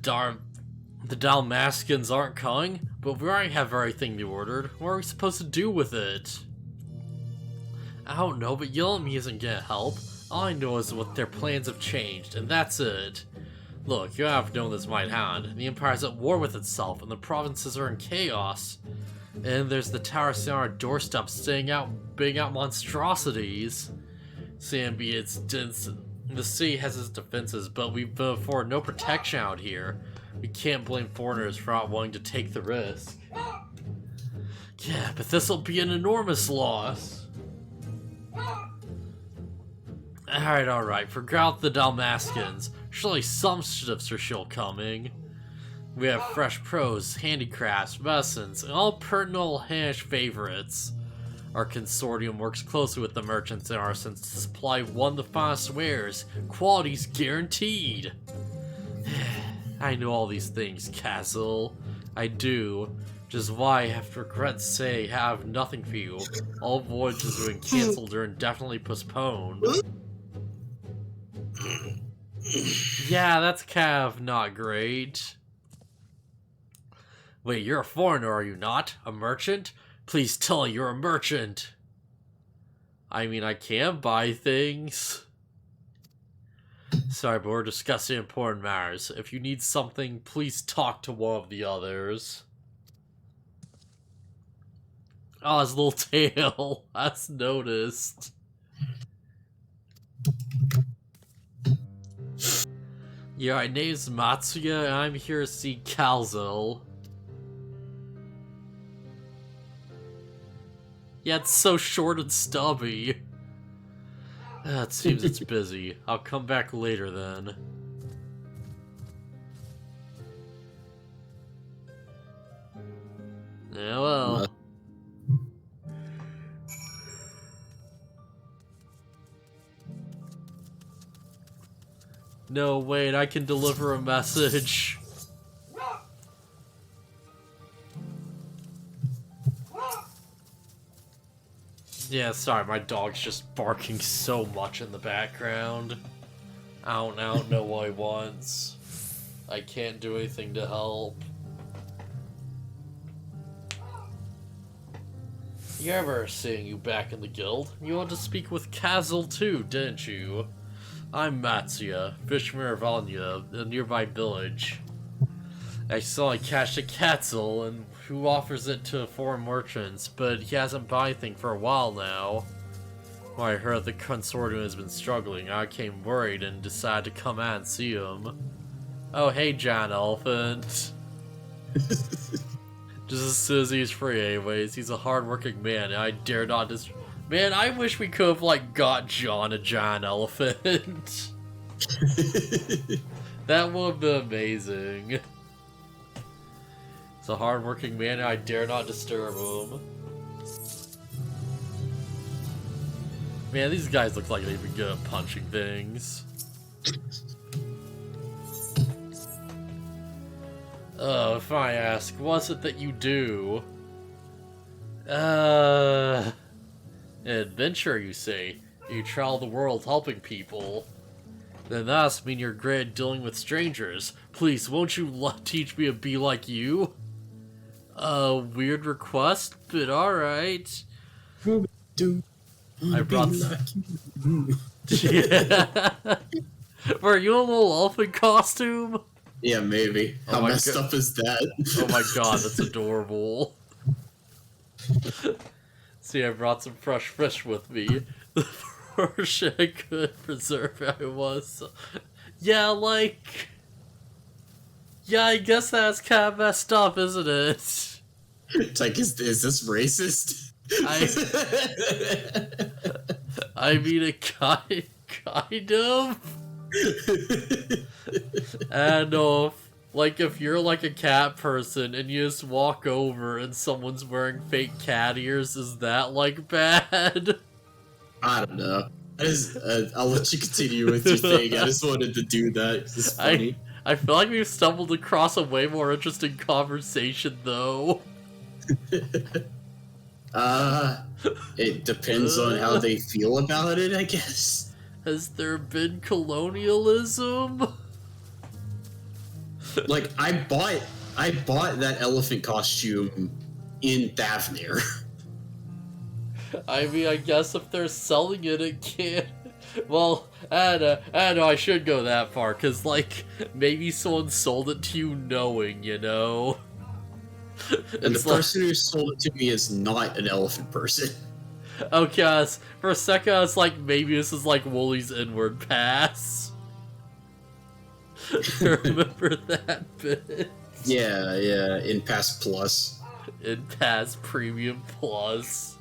Dalmaskins aren't coming, but we already have everything they ordered. What are we supposed to do with it? I don't know, but yelling at me isn't gonna help. All I know is what their plans have changed, and that's it. Look, you have known this might happen. The Empire's at war with itself, and the provinces are in chaos. And there's the tower sitting on our doorstep, bidding out monstrosities. Sambi, it's dense. The city has its defenses, but we've afforded no protection out here. We can't blame foreigners for not wanting to take the risk. Yeah, but this'll be an enormous loss. Alright, forget out the Dalmaskins. Surely some ships are still coming. We have fresh prose, handicrafts, medicines, and all pertinent Hanish favorites. Our consortium works closely with the merchants and artisans to supply one of the finest wares. Quality's guaranteed. I know all these things, Castle. I do. Which is why I have to regret to say I have nothing for you. All voyages have been cancelled or indefinitely postponed. Yeah, that's kind of not great. Wait, you're a foreigner, are you not? A merchant? Please tell me you're a merchant. I mean, I can buy things. Sorry, but we're discussing important matters. If you need something, please talk to one of the others. Oh, his little tail. That's noticed. Yeah, my name's Matsuya, and I'm here to see Calzo. Yeah, it's so short and stubby. It seems it's busy. I'll come back later then. Yeah, well. No, wait, I can deliver a message. Yeah, sorry, my dog's just barking so much in the background. I don't know what he wants. I can't do anything to help. You ever seeing you back in the guild? You wanted to speak with Kazel too, didn't you? I'm Matsuya, fisherman of Anya, a nearby village. I saw I catched a Katzel, and who offers it to foreign merchants, but he hasn't bought anything for a while now. When I heard the consortium has been struggling, I came worried and decided to come out and see him. Oh, hey, John Elephant. Just as soon as he's free anyways, he's a hard-working man, and I dare not Man, I wish we could have, like, got John a giant elephant. That would have been amazing. He's a hard-working man, and I dare not disturb him. Man, these guys look like they'd be good at punching things. If I ask, what's it that you do? Adventure, you say? You travel the world helping people. Then that must mean you're great at dealing with strangers. Please, won't you teach me to be like you? Weird request, but alright. I brought Yeah. Were you a little elephant costume? Yeah, maybe. How messed up is that? Oh my god, that's adorable. See, I brought some fresh fish with me. The portion I could preserve how it was. Yeah, like... Yeah, I guess that's kind of messed up, isn't it? It's like, is this racist? I mean, it kind of. And like, if you're like a cat person and you just walk over and someone's wearing fake cat ears, is that like bad? I don't know. I'll let you continue with your thing. I just wanted to do that. It's funny. I feel like we've stumbled across a way more interesting conversation, though. It depends on how they feel about it, I guess. Has there been colonialism? Like, I bought that elephant costume in Thavnir. I mean, I guess if they're selling it, it can't. Well, I don't know, I should go that far, because, like, maybe someone sold it to you knowing, you know? And the person who sold it to me is not an elephant person. Okay, for a second I was like, maybe this is like Wooly's Inward Pass. Remember that bit? Yeah, in Pass Plus. In Pass Premium Plus.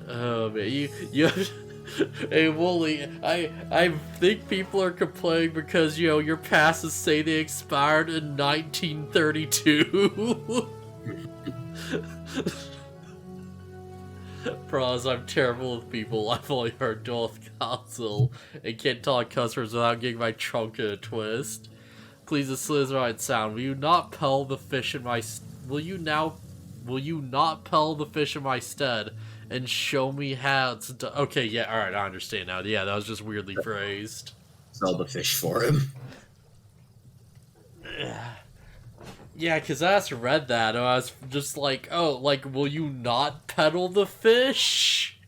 Oh man, you Hey Wooly, I think people are complaining because, you know, your passes say they expired in 1932. Pros, I'm terrible with people. I've only heard dual with console and can't talk customers without getting my trunk in a twist. Please, the Slytherin sound. Will you not pell the fish in my... Will you not pell the fish in my stead and show me how it's done? Okay, yeah, alright, I understand now. Yeah, that was just weirdly phrased. Sell the fish for him. Yeah, because I just read that and I was just like, oh, like, will you not peddle the fish?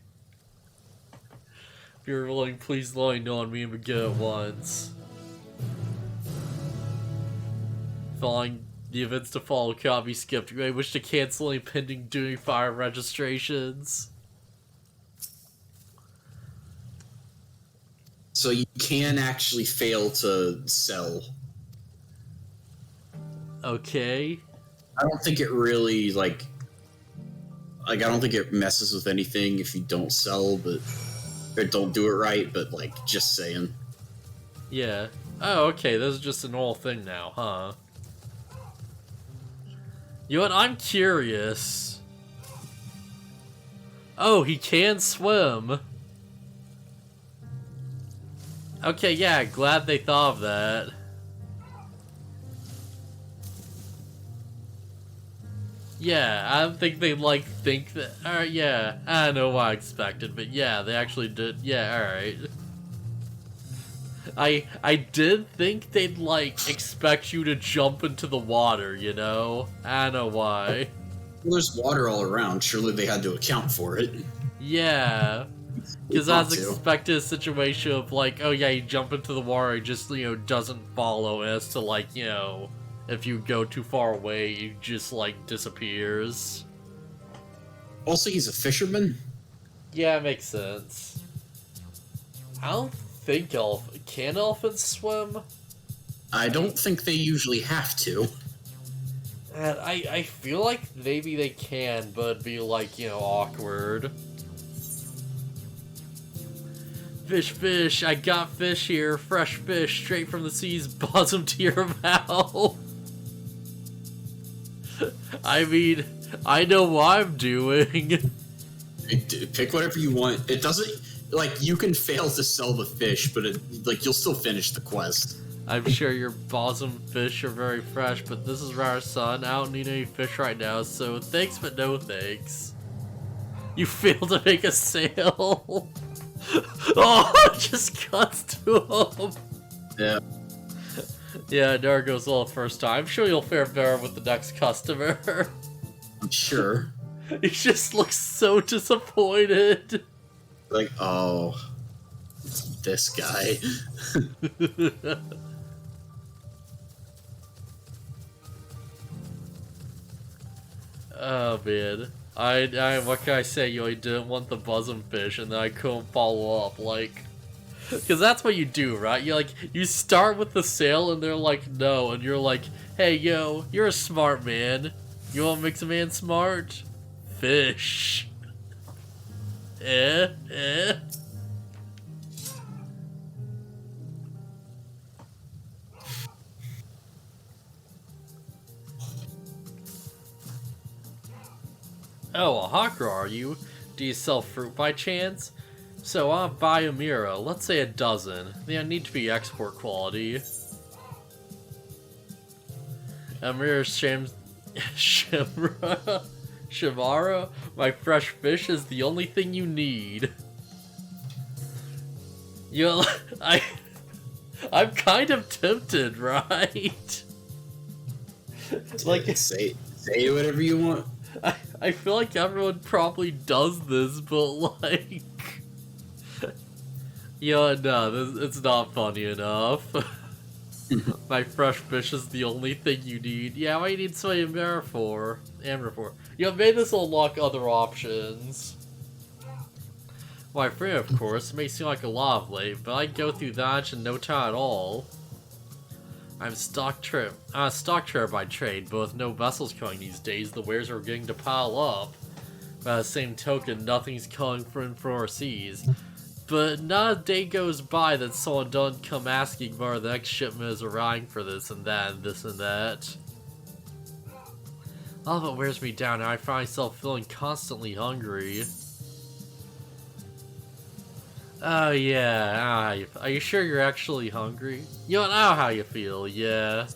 If you're willing, please let me know and me and begin at once. Following the events to follow cannot be skipped. You may wish to cancel any pending doing fire registrations. So you can actually fail to sell. Okay. I don't think it really, like I don't think it messes with anything if you don't sell, but... Or don't do it right, but, like, just saying. Yeah. Oh, okay, this is just a normal thing now, huh? You know what, I'm curious. Oh, he can swim. Okay, yeah, glad they thought of that. Yeah, I don't think they, like, think that... Alright, yeah, I don't know what I expected, but yeah, they actually did... Yeah, alright. I did think they'd, like, expect you to jump into the water, you know? I don't know why. Well, there's water all around. Surely they had to account for it. Yeah. Because I was expecting a situation of, like, oh yeah, you jump into the water, it just, you know, doesn't follow as to, like, you know... If you go too far away, he just, like, disappears. Also, he's a fisherman? Yeah, it makes sense. I don't think can elephants swim? I don't think they usually have to. And I feel like maybe they can, but it'd be, like, you know, awkward. Fish, fish, I got fish here. Fresh fish, straight from the sea's bottom to your mouth. I mean, I know what I'm doing. Pick whatever you want. It doesn't... Like, you can fail to sell the fish, but, you'll still finish the quest. I'm sure your bosom fish are very fresh, but this is rare, son. I don't need any fish right now, so thanks but no thanks. You failed to make a sale. Oh, it just cuts to him. Yeah. Yeah, there goes well the first time. I'm sure you'll fare better with the next customer. I'm sure. He just looks so disappointed. Like, oh, this guy. Oh man, I what can I say? You know, I didn't want the bosom fish, and then I couldn't follow up, like, because that's what you do, right? You start with the sale, and they're like, no, and you're like, hey, yo, you're a smart man. You want to make a man smart? Fish. Eh. Oh, a hawker, are you? Do you sell fruit by chance? So I'll buy a mirror, let's say a dozen. They need to be export quality. A mirror Shimara, my fresh fish is the only thing you need. You know, I'm kind of tempted, right? Like, say whatever you want. I feel like everyone probably does this, but like... Yeah, no, it's not funny enough. My fresh fish is the only thing you need. Yeah, what do you need somebody Amber for? You know, maybe this will unlock other options. My friend, of course, may seem like a lot of late, but I go through that in no time at all. I'm a stock trader by trade, but with no vessels coming these days, the wares are getting to pile up. By the same token, nothing's coming from overseas. But not a day goes by that someone doesn't come asking where the next shipment is arriving for this and that and this and that. All of it wears me down and I find myself feeling constantly hungry. Oh yeah, are you sure you're actually hungry? You don't know how you feel, yeah.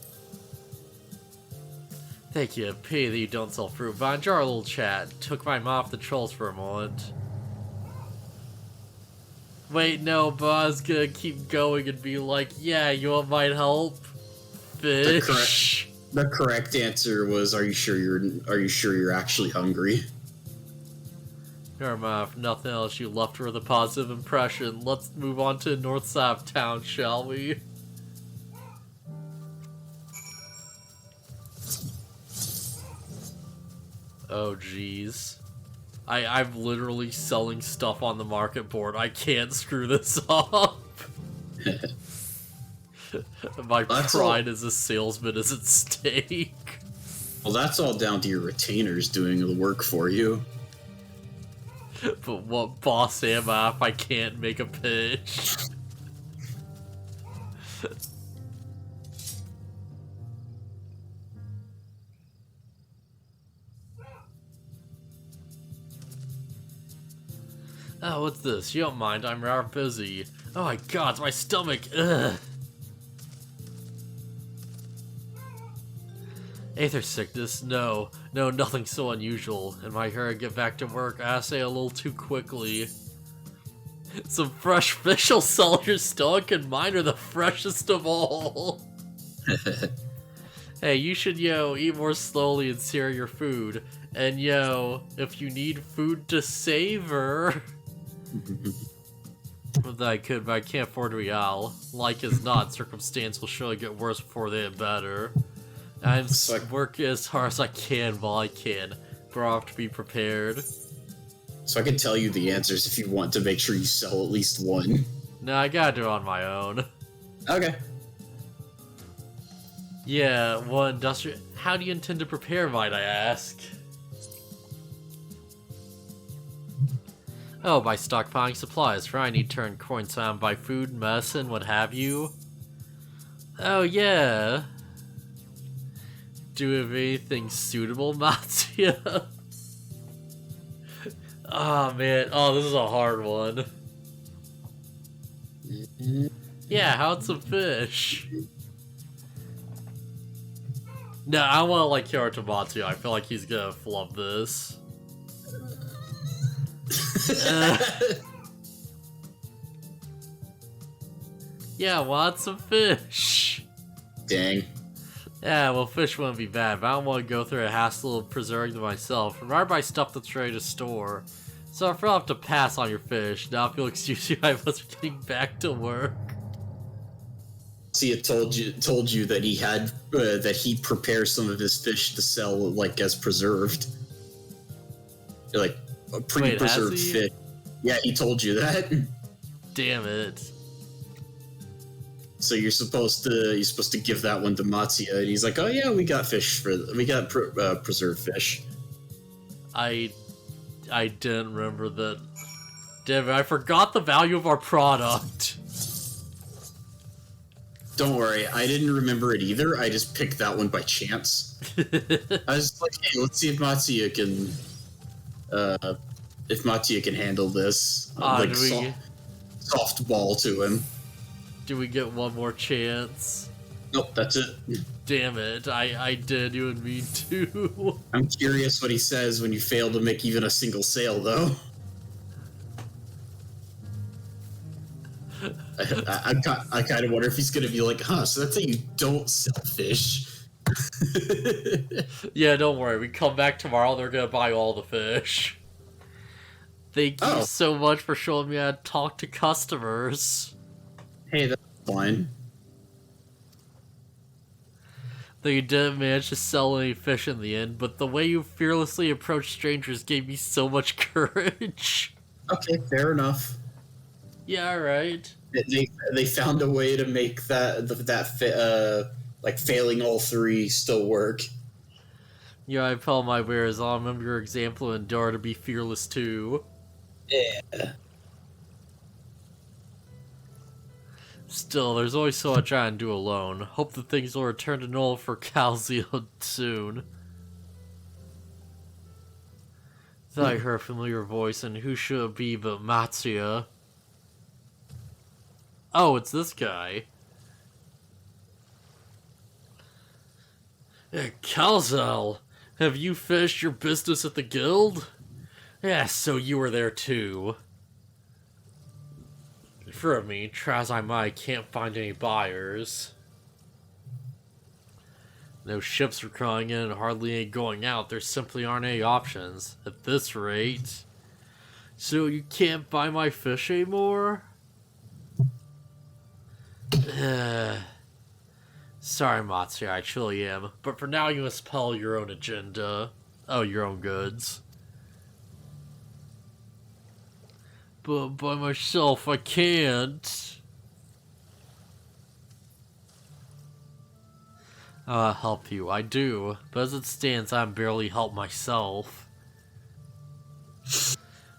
Thank you, pity that you don't sell fruit, but I enjoy our little chat. Took my mind off the trolls for a moment. Wait, no, but I was gonna keep going and be like, yeah, you want my help? Fish. The correct answer was, are you sure you're actually hungry? Never mind, if nothing else, you left her with a positive impression. Let's move on to north side of town, shall we? Oh jeez. I'm literally selling stuff on the market board. I can't screw this up. My pride as a salesman is at stake. Well, that's all down to your retainers doing the work for you. But what boss am I if I can't make a pitch? Oh, what's this? You don't mind, I'm rather busy. Oh my god, it's my stomach! Ugh! Aether sickness? No, nothing so unusual. In my hurry to get back to work, I say a little too quickly. Some fresh fish will sell your stomach, and mine are the freshest of all. Hey, you should, eat more slowly and savor your food. And, if you need food to savor... If I could, but I can't afford real. Like as not, circumstance will surely get worse before they get better. I'm working as hard as I can while I can, but I'll have to be prepared. So I can tell you the answers if you want to make sure you sell at least one. No, I gotta do it on my own. Okay. Yeah, what industrial... How do you intend to prepare, might I ask? Oh, by stockpiling supplies, for I need to earn coins so I can buy food, medicine, what have you. Oh, yeah. Do we have anything suitable, Matsuya? Oh, man. Oh, this is a hard one. Yeah, how'd some fish? No, I want to like Kyoto Matsuya. I feel like he's gonna flub this. Yeah, want some fish. Dang. Yeah, well, fish wouldn't be bad, but I don't want to go through a hassle of preserving them myself. I'd rather buy stuff that's ready to store. So if I'll have to pass on your fish, now if you'll excuse me, I was getting back to work. See, it told you that he had that he prepares some of his fish to sell like as preserved. Like a pre-preserved fish. Yeah, he told you that. Damn it. So you're supposed to give that one to Matsuya, and he's like, "Oh yeah, we got preserved fish." I didn't remember that. Damn it, I forgot the value of our product. Don't worry, I didn't remember it either. I just picked that one by chance. I was like, "Hey, let's see if Matsuya can handle this." Like softball to him. Do we get one more chance? Nope, that's it. Damn it, I did, you and me too. I'm curious what he says when you fail to make even a single sale, though. I kind of wonder if he's going to be like, so that's how you don't sell fish. Yeah, don't worry, we come back tomorrow, they're going to buy all the fish. Thank you so much for showing me how to talk to customers. Hey, that's fine. Though you didn't manage to sell any fish in the end, but the way you fearlessly approached strangers gave me so much courage. Okay, fair enough. Yeah, alright. They found a way to make like failing all three still work. Yeah, I felt my wares. I'll remember your example and dare to be fearless too. Yeah. Still, there's always so much I can do alone. Hope that things will return to normal for Calzio soon. Thought I heard a familiar voice, and who should it be but Matsuya? Oh, it's this guy. Hey, Calzel, have you finished your business at the guild? Yeah, so you were there too. For me, try as I might, can't find any buyers. No ships are coming in and hardly any going out. There simply aren't any options. At this rate. So you can't buy my fish anymore? Sorry, Matsu, I truly am. But for now, you must peddle your own agenda. Oh, your own goods. But by myself, I can't. I'll help you, I do. But as it stands, I'm barely help myself.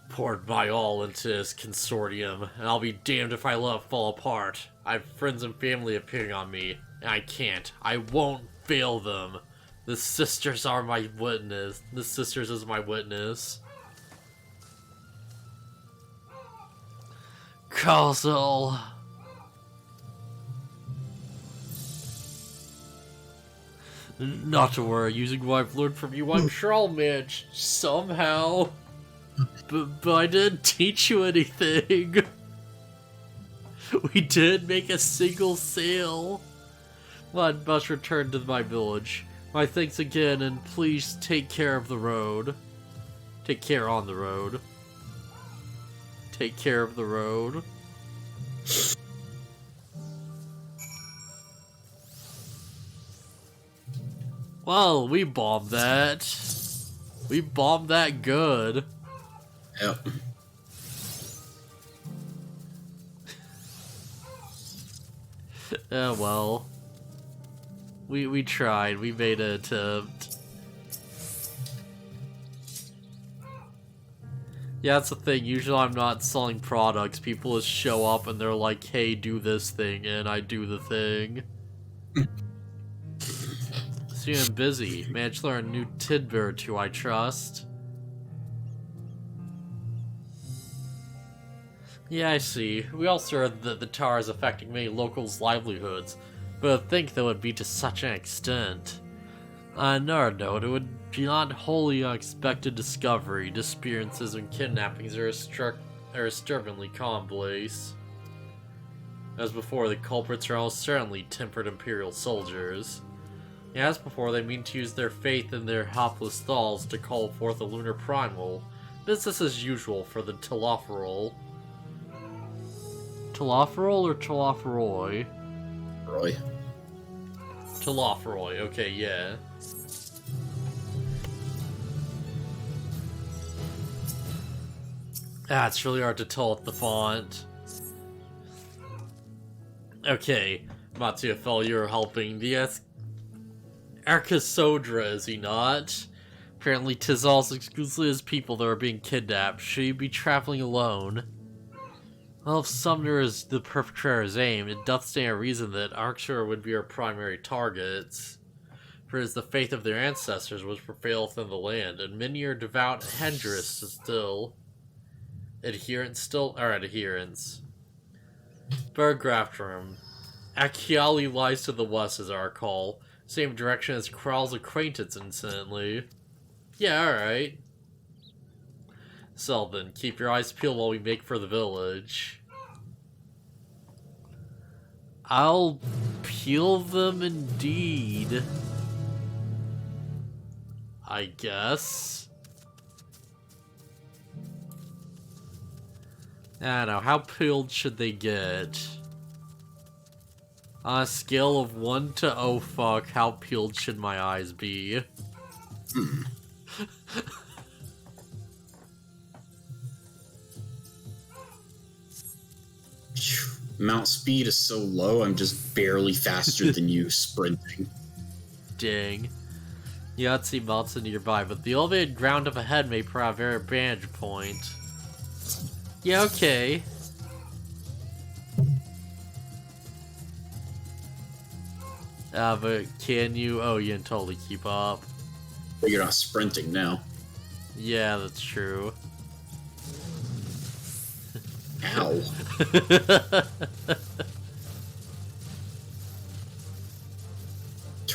Poured my all into this consortium, and I'll be damned if I let it fall apart. I have friends and family depending on me, and I can't. I won't fail them. The sisters are my witness. The sisters is my witness. Castle. Not to worry, using what I've learned from you, I'm sure I'll manage somehow. But I didn't teach you anything. We did make a single sale. Well, I must return to my village. My thanks again, and please take care of the road. Take care on the road. Take care of the road. Well, we bombed that. We bombed that good. Yep. Oh well. We tried. We made an attempt. Yeah, that's the thing. Usually I'm not selling products. People just show up and they're like, hey, do this thing, and I do the thing. So I'm busy. Managed to learn a new tidbit or two, I trust. Yeah, I see. We also heard that the tower is affecting many locals' livelihoods, but I think that would be to such an extent. On another note, it would be not wholly unexpected discovery. Disappearances and kidnappings are disturbingly commonplace. As before, the culprits are almost certainly tempered Imperial soldiers. As before, they mean to use their faith in their helpless thalls to call forth a lunar primal. Business as usual for the Telophorol. Telophorol or Telophoroi? Roy. Telophoroi, okay, yeah. Ah, it's really hard to tell with the font. Okay, Matsuya, you're helping the Arkasodra, is he not? Apparently, 'tis also exclusively his people that are being kidnapped. Should he be traveling alone? Well, if Sumner is the perpetrator's aim, it doth stand a reason that Arksur would be our primary targets. For it is the faith of their ancestors which prevaileth in the land, and many are devout Hendrists still. Adherents. Berggraft room. Akiali lies to the west, as I recall. Same direction as Kral's acquaintance, incidentally. Yeah, alright. So then, keep your eyes peeled while we make for the village. I'll peel them indeed. I guess. I don't know, how peeled should they get? On a scale of 1 to oh fuck, how peeled should my eyes be? Mount speed is so low, I'm just barely faster than you sprinting. Dang. Yeah, let's see mountains nearby, but the elevated ground up ahead may provide a vantage point. Yeah, okay. But can you? Oh, you can totally keep up. But you're not sprinting now. Yeah, that's true. Ow.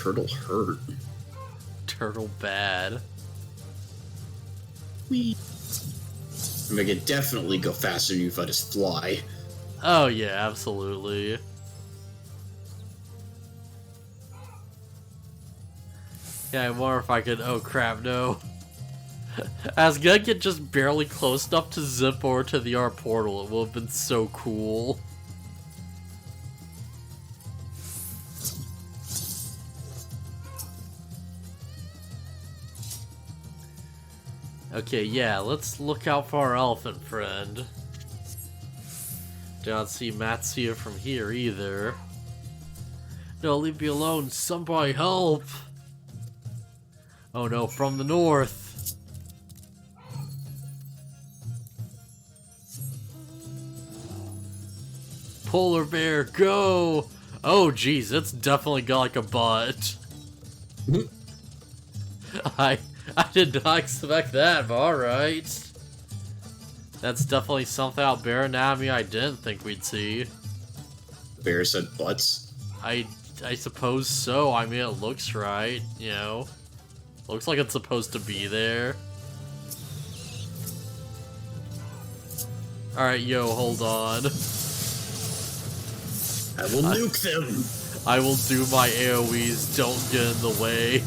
turtle hurt? Turtle bad. Whee. I mean, I could definitely go faster than you if I just fly. Oh yeah, absolutely. Yeah, I wonder if I could. Oh crap, no. I was gonna get just barely close enough to zip over to the art portal. It would have been so cool. Okay, yeah, let's look out for our elephant friend. Don't see Matsuya from here either. No, leave me alone. Somebody help! Oh no, from the north. Polar bear, go! Oh geez, it's definitely got like a butt. I did not expect that, but alright. That's definitely something out bear anatomy I didn't think we'd see. Bears had butts? I suppose so. I mean, it looks right, you know. Looks like it's supposed to be there. Alright, yo, hold on. I will nuke them! I will do my AoEs, don't get in the way.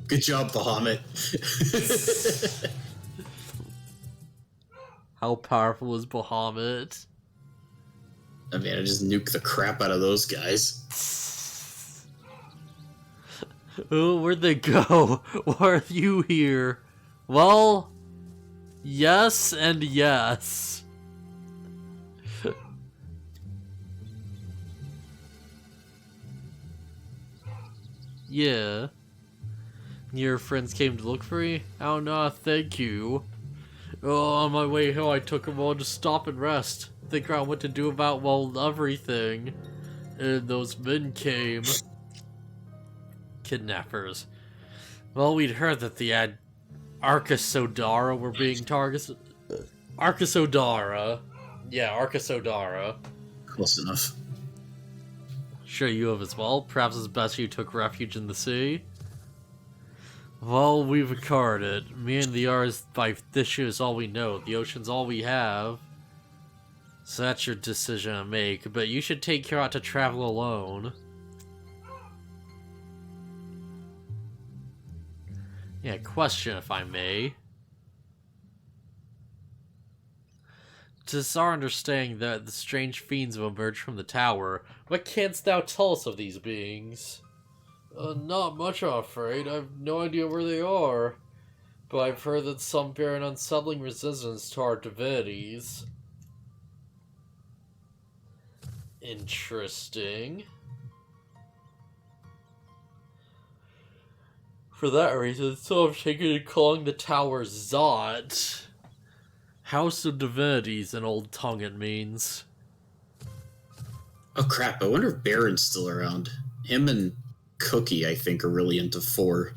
Good job, Bahamut. How powerful is Bahamut? I mean, I just nuke the crap out of those guys. Oh, where'd they go? Why are you here? Well, yes and yes. Yeah. Your friends came to look for me? Oh no, thank you. Oh, on my way home I took a moment to stop and rest. Think around what to do about, well, everything. And those men came. Kidnappers. Well, we'd heard that the Arkasodara were being targeted. Arkasodara. Yeah, Arkasodara. Close enough. Sure you have as well. Perhaps it's best you took refuge in the sea. Well, we've occurred it. Me and the R's by this shit is all we know. The ocean's all we have. So that's your decision to make, but you should take care not to travel alone. Yeah, question if I may. Tis our understanding that the strange fiends have emerged from the tower. What canst thou tell us of these beings? Not much, I'm afraid. I have no idea where they are. But I've heard that some bear an unsettling resistance to our divinities. Interesting. For that reason, so I've taken to calling the tower Zot. House of Divinities in Old Tongue it means. Oh crap, I wonder if Baron's still around. Him and Cookie, I think, are really into 4.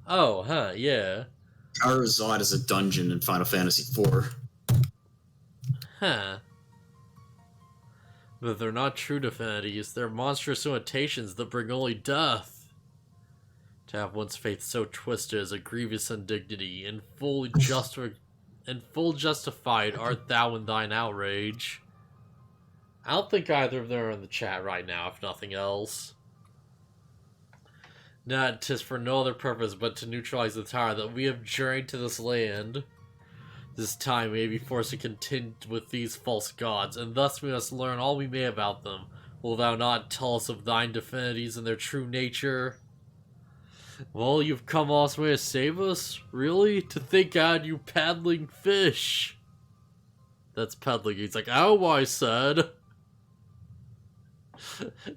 Oh, huh, yeah. Tower of Zod is a dungeon in Final Fantasy IV. Huh. But they're not true divinities, they're monstrous imitations that bring only death. To have one's faith so twisted is a grievous indignity, and full justified art thou in thine outrage. I don't think either of them are in the chat right now, if nothing else. Not 'tis for no other purpose but to neutralize the tower that we have journeyed to this land. This time we may be forced to contend with these false gods, and thus we must learn all we may about them. Will thou not tell us of thine divinities and their true nature? Well, you've come all this way to save us? Really? To think I had you paddling fish. That's peddling. He's like, oh, I said.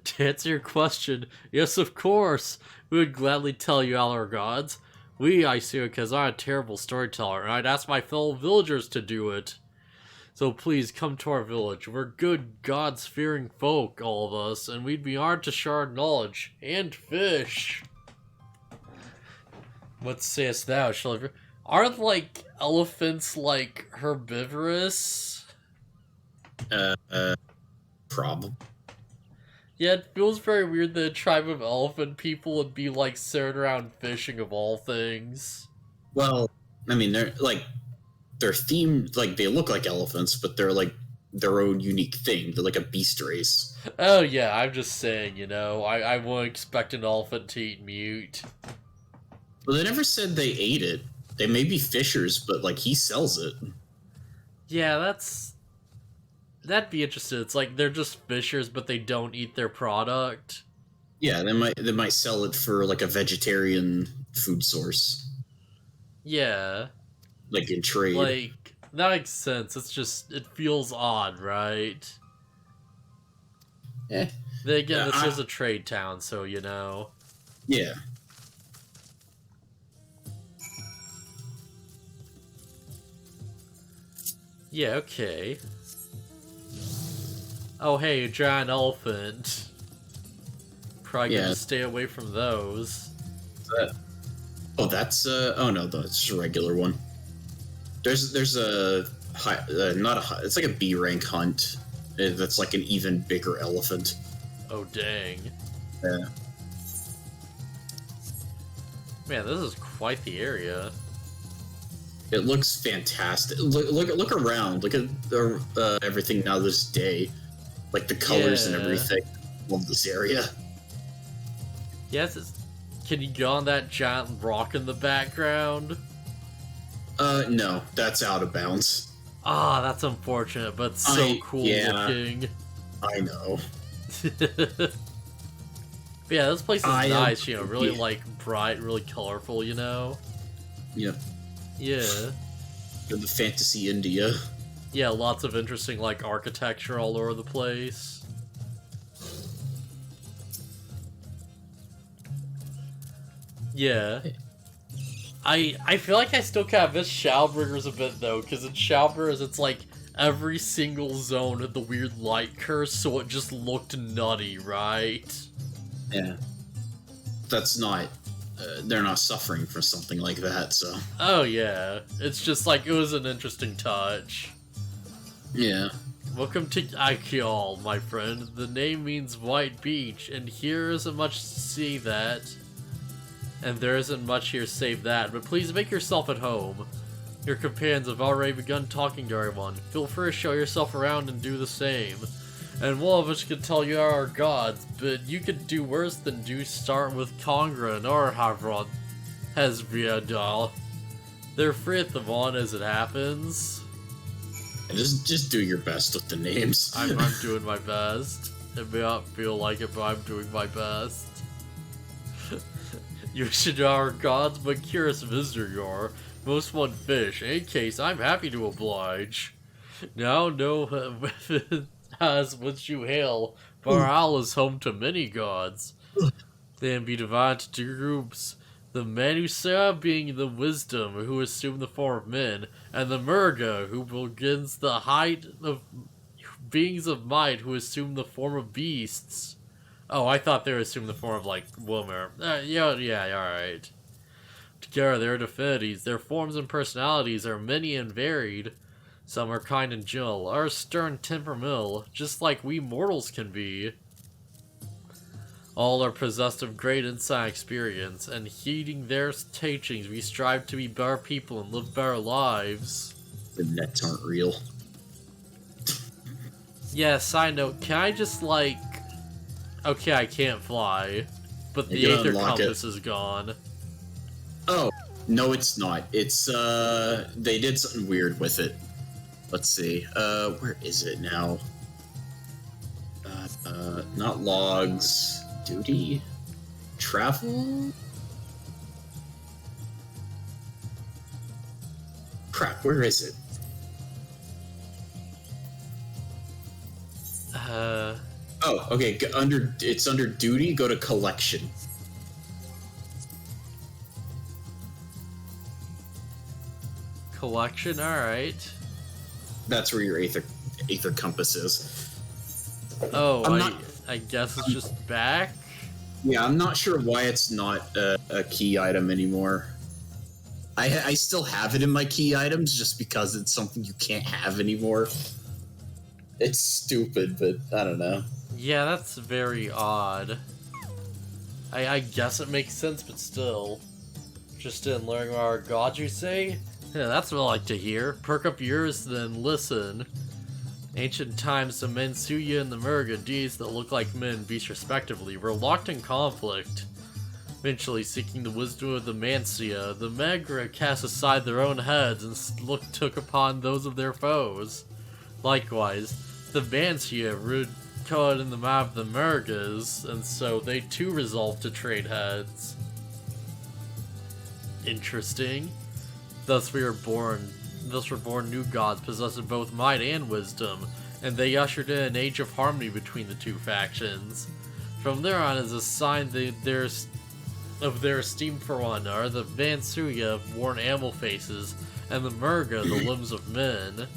To answer your question, yes, of course. We would gladly tell you all our gods. I see it because I'm a terrible storyteller, and I'd ask my fellow villagers to do it. So please, come to our village. We're good, gods-fearing folk, all of us, and we'd be honored to share our knowledge. And fish. What sayest thou, aren't, like, elephants, like, herbivorous? Problem. Yeah, it feels very weird that a tribe of elephant people would be, like, sitting around fishing of all things. Well, I mean, they're themed, like, they look like elephants, but they're, like, their own unique thing. They're like a beast race. Oh, yeah, I'm just saying, you know, I wouldn't expect an elephant to eat mute. Well, they never said they ate it. They may be fishers, but, like, he sells it. Yeah, that'd be interesting. It's like they're just fishers, but they don't eat their product. Yeah, they might sell it for, like, a vegetarian food source. Yeah. Like, in trade. Like, that makes sense. It's just, it feels odd, right? Eh. Then again, this is a trade town, so, you know. Yeah. Yeah, okay. Oh, hey, a giant elephant. Probably gonna stay away from those. Oh, that's oh no, that's a regular one. There's a high, not a high, it's like a B rank hunt. That's like an even bigger elephant. Oh dang. Yeah. Man, this is quite the area. It looks fantastic. Look around. Look at everything now this day. Like the colors and everything. Love this area. Yes, can you go on that giant rock in the background? No, that's out of bounds. Ah, that's unfortunate, but so cool looking. I know. Yeah, this place is nice, you know, really like bright, really colorful, you know? Yeah. Yeah. In the fantasy India. Yeah, lots of interesting like architecture all over the place. Yeah. I feel like I still kind of miss Shadowbringers a bit though, because in Shadowbringers it's like every single zone had the weird light curse, so it just looked nutty, right? Yeah. That's not... they're not suffering for something like that, so... Oh yeah. It's just like, it was an interesting touch. Yeah. Welcome to Aikyall, my friend. The name means white beach, and here isn't much to see that. And there isn't much here save that, but please make yourself at home. Your companions have already begun talking to everyone. Feel free to show yourself around and do the same. And one of us could tell you are our gods, but you could do worse than start with Congra and or Havrod Hesviadal. They're free at the one as it happens. Just do your best with the names. I'm doing my best. It may not feel like it, but I'm doing my best. You should know our gods, but curious visitor you are. Most want fish. In any case, I'm happy to oblige. Now know as which you hail. Baral is home to many gods. They can be divided into two groups. The Manusa being the wisdom, who assume the form of men, and the Murga, who begins the height of beings of might, who assume the form of beasts. Oh, I thought they were assuming the form of, like, woman. Yeah, alright. Together, their divinities, their forms and personalities are many and varied. Some are kind and gentle, others stern temperamental, just like we mortals can be. All are possessed of great insight and experience, and heeding their teachings, we strive to be better people and live better lives. The nets aren't real. Yeah, side note, can I just, like... Okay, I can't fly, but the Aether Compass is gone. Oh, no it's not. It's, they did something weird with it. Let's see, where is it now? Not logs... Duty? Travel? Crap, where is it? Oh, okay, it's under duty, go to collection. Collection, alright. That's where your Aether Compass is. Oh, I guess it's just back? Yeah, I'm not sure why it's not a key item anymore. I still have it in my key items just because it's something you can't have anymore. It's stupid, but I don't know. Yeah, that's very odd. I guess it makes sense, but still. Just in learning about our gods, you say? Yeah, that's what I like to hear. Perk up yours, then listen. Ancient times, the Mensuya and the Murga, deities that look like men, beasts respectively, were locked in conflict. Eventually, seeking the wisdom of the Mansia, the Magra cast aside their own heads and took upon those of their foes. Likewise, the Mansia caught in the mouth of the Murgas, and so they too resolved to trade heads. Interesting. Thus were born new gods possessing both might and wisdom, and they ushered in an age of harmony between the two factions. From there on, as a sign of their esteem for one another, the Mansuya worn animal faces, and the Murga the limbs of men.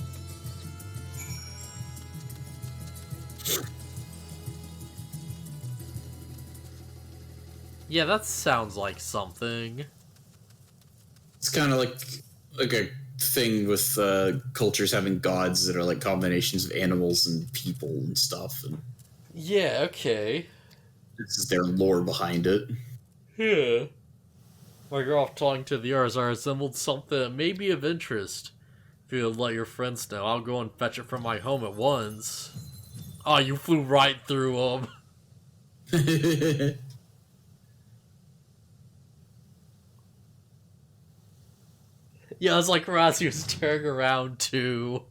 Yeah, that sounds like something. It's kind of like a thing with cultures having gods that are like combinations of animals and people and stuff. And yeah, okay. This is their lore behind it. Yeah. While you're off talking to the others, I assembled something that may be of interest. If you'll let your friends know, I'll go and fetch it from my home at once. Oh, you flew right through them. Yeah, it's like Razzie was turning around too.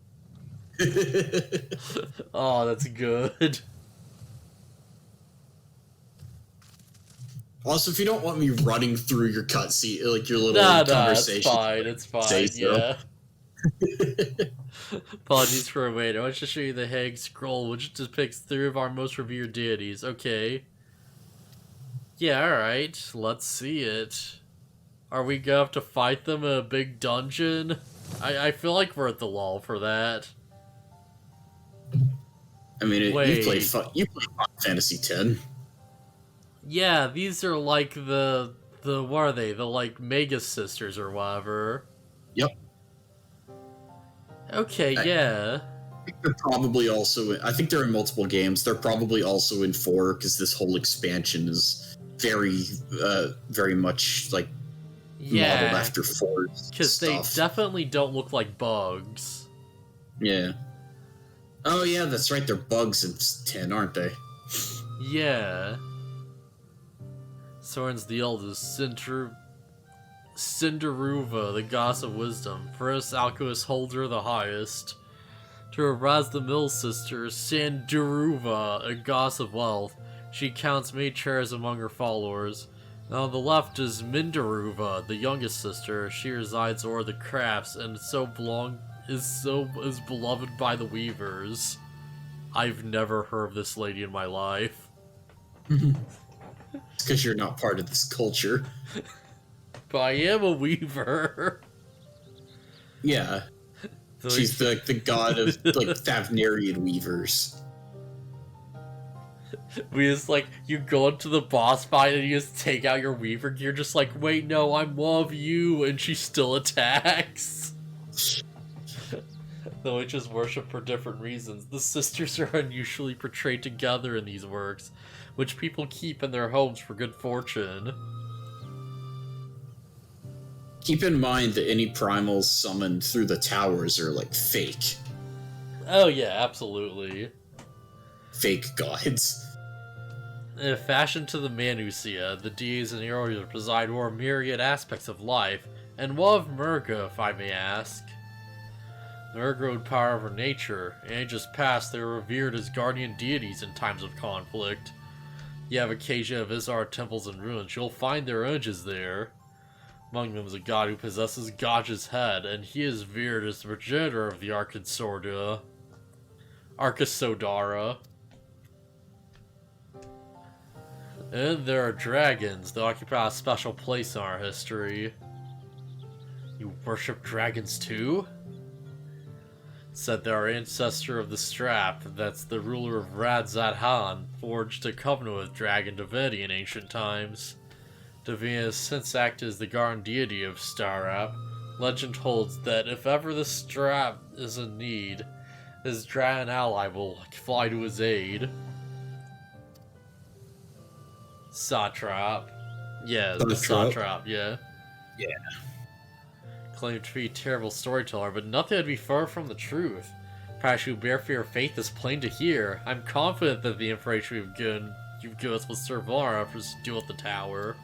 Oh, that's good. Also, if you don't want me running through your cutscene, like your little conversation, it's fine, yeah. Apologies for waiting. I want to show you the Hague Scroll, which depicts 3 of our most revered deities. Okay. Yeah, alright. Let's see it. Are we gonna have to fight them in a big dungeon? I feel like we're at the lull for that. I mean, you play Final Fantasy X. Yeah, these are like the what are they? The like Mega Sisters or whatever. Yep. Okay, yeah. I think they're probably also. I think they're in multiple games. They're probably also in 4 because this whole expansion is very, very much like modeled after 4. Because they definitely don't look like bugs. Yeah. Oh yeah, that's right. They're bugs in 10, aren't they? Yeah. Soren's the eldest, Cinderuva, the goddess of wisdom. First alchemist holder the highest. To her Raz the middle sister, Sanderuva, a goddess of wealth. She counts many chairs among her followers. Now on the left is Minderuva, the youngest sister. She resides o'er the crafts and is beloved by the weavers. I've never heard of this lady in my life. It's because you're not part of this culture. But I am a weaver. Yeah. So she's the god of like Thavnarian weavers. We just like, you go into the boss fight and you just take out your weaver gear, just like, wait, no, I'm one of you, and she still attacks. The witches worship for different reasons. The sisters are unusually portrayed together in these works, which people keep in their homes for good fortune. Keep in mind that any primals summoned through the towers are like fake. Oh yeah, absolutely. Fake gods. Fashioned to the Manusia, the deities and heroes preside over myriad aspects of life, and what of Murga, if I may ask? The Murga would power over nature. In ages past, they were revered as guardian deities in times of conflict. You have occasion to visit our temples and ruins, you'll find their images there. Among them is a god who possesses Gaj's head, and he is revered as the progenitor of the Arkasodara. And there are dragons that occupy a special place in our history. You worship dragons too? Said that our ancestor of the Strap, that's the ruler of Radzat-Han, forged a covenant with dragon divinity in ancient times. Divinity has since acted as the guardian deity of Starap. Legend holds that if ever the Strap is in need, His dragon ally will fly to his aid. Satrap. Yeah, the Satrap, yeah. Yeah. Claimed to be a terrible storyteller, but nothing would be far from the truth. Perhaps you bear for your faith is plain to hear. I'm confident that the information you've given us will serve our efforts to deal with the tower.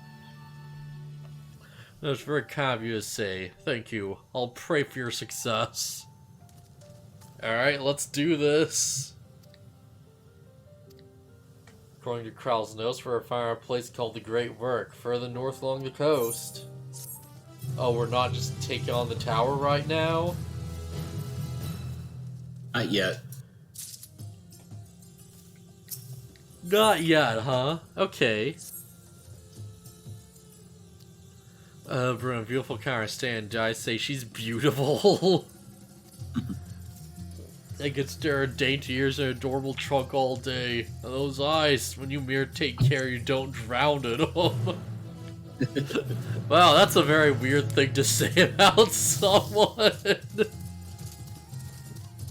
That's very kind of you to say. Thank you. I'll pray for your success. Alright, let's do this. According to Kral's notes, we're finding a place called the Great Work, further north along the coast. Oh, we're not just taking on the tower right now? Not yet. Not yet, huh? Okay. Bruno, beautiful can understand. Did I say she's beautiful? I could stare at dainty ears and adorable trunk all day. And those eyes, when you mere take care you don't drown in them. Wow, that's a very weird thing to say about someone.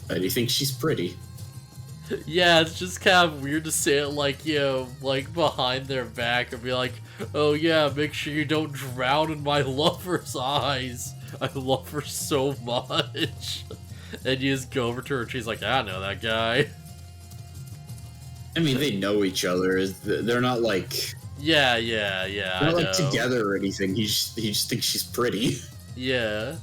Do you think she's pretty? Yeah, it's just kind of weird to say it like, you know, like behind their back and be like, oh yeah, make sure you don't drown in my lover's eyes. I love her so much. And you just go over to her and she's like, I know that guy. I mean, they know each other. They're not like... Yeah. They're not like together or anything. He just thinks she's pretty. Yeah.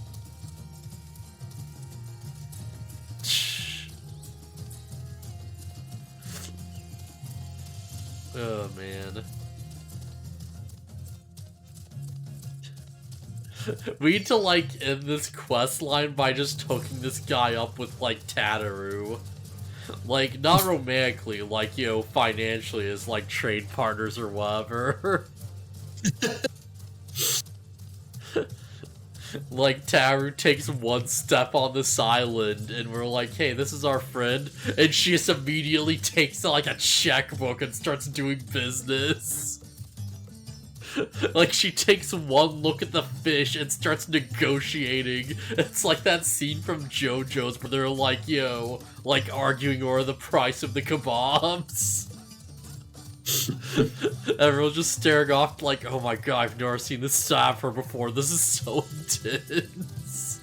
Oh, man. We need to, like, end this quest line by just hooking this guy up with, like, Tataru. Like, not romantically, like, you know, financially as, like, trade partners or whatever. Like, Tataru takes one step on this island, and we're like, hey, this is our friend, and she just immediately takes, like, a checkbook and starts doing business. Like, she takes one look at the fish and starts negotiating. It's like that scene from JoJo's where they're like, yo, like, arguing over the price of the kebabs. Everyone's just staring off like, oh my god, I've never seen this side of her before. This is so intense.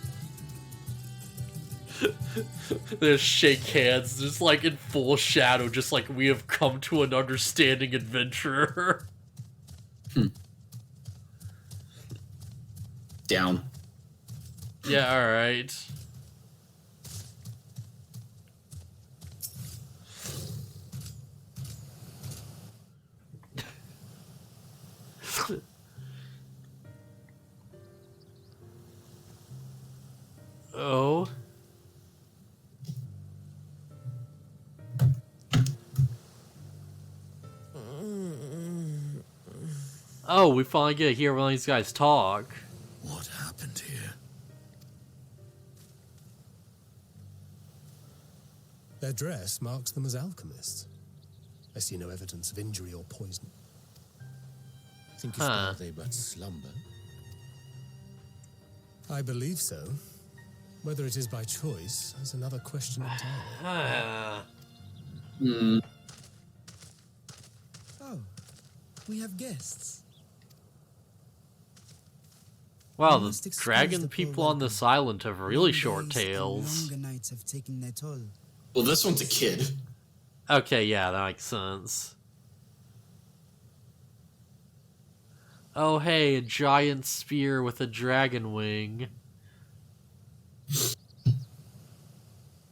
They just shake hands, just like in full shadow, just like we have come to an understanding adventurer. Down. Yeah, alright. Oh. Oh, we finally get to hear one of these guys talk. What happened here? Their dress marks them as alchemists. I see no evidence of injury or poison. Thinkest thou they but slumber? I believe so. Whether it is by choice is another question entirely. Oh, we have guests. Wow, the dragon people on this island have really short tails. Longer nights have taken their toll. Well, this one's a kid. Okay, yeah, that makes sense. Oh, hey, a giant spear with a dragon wing.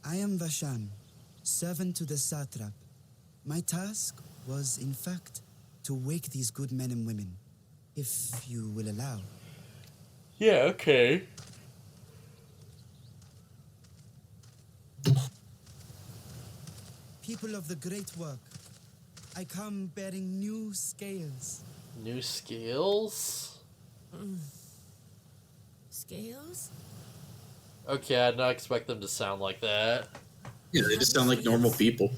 I am Vashan, servant to the satrap. My task was, in fact, to wake these good men and women, if you will allow. Yeah, okay. People of the great work, I come bearing new scales. New scales? Scales? Okay, I did not expect them to sound like that. Yeah, they just sound like normal people.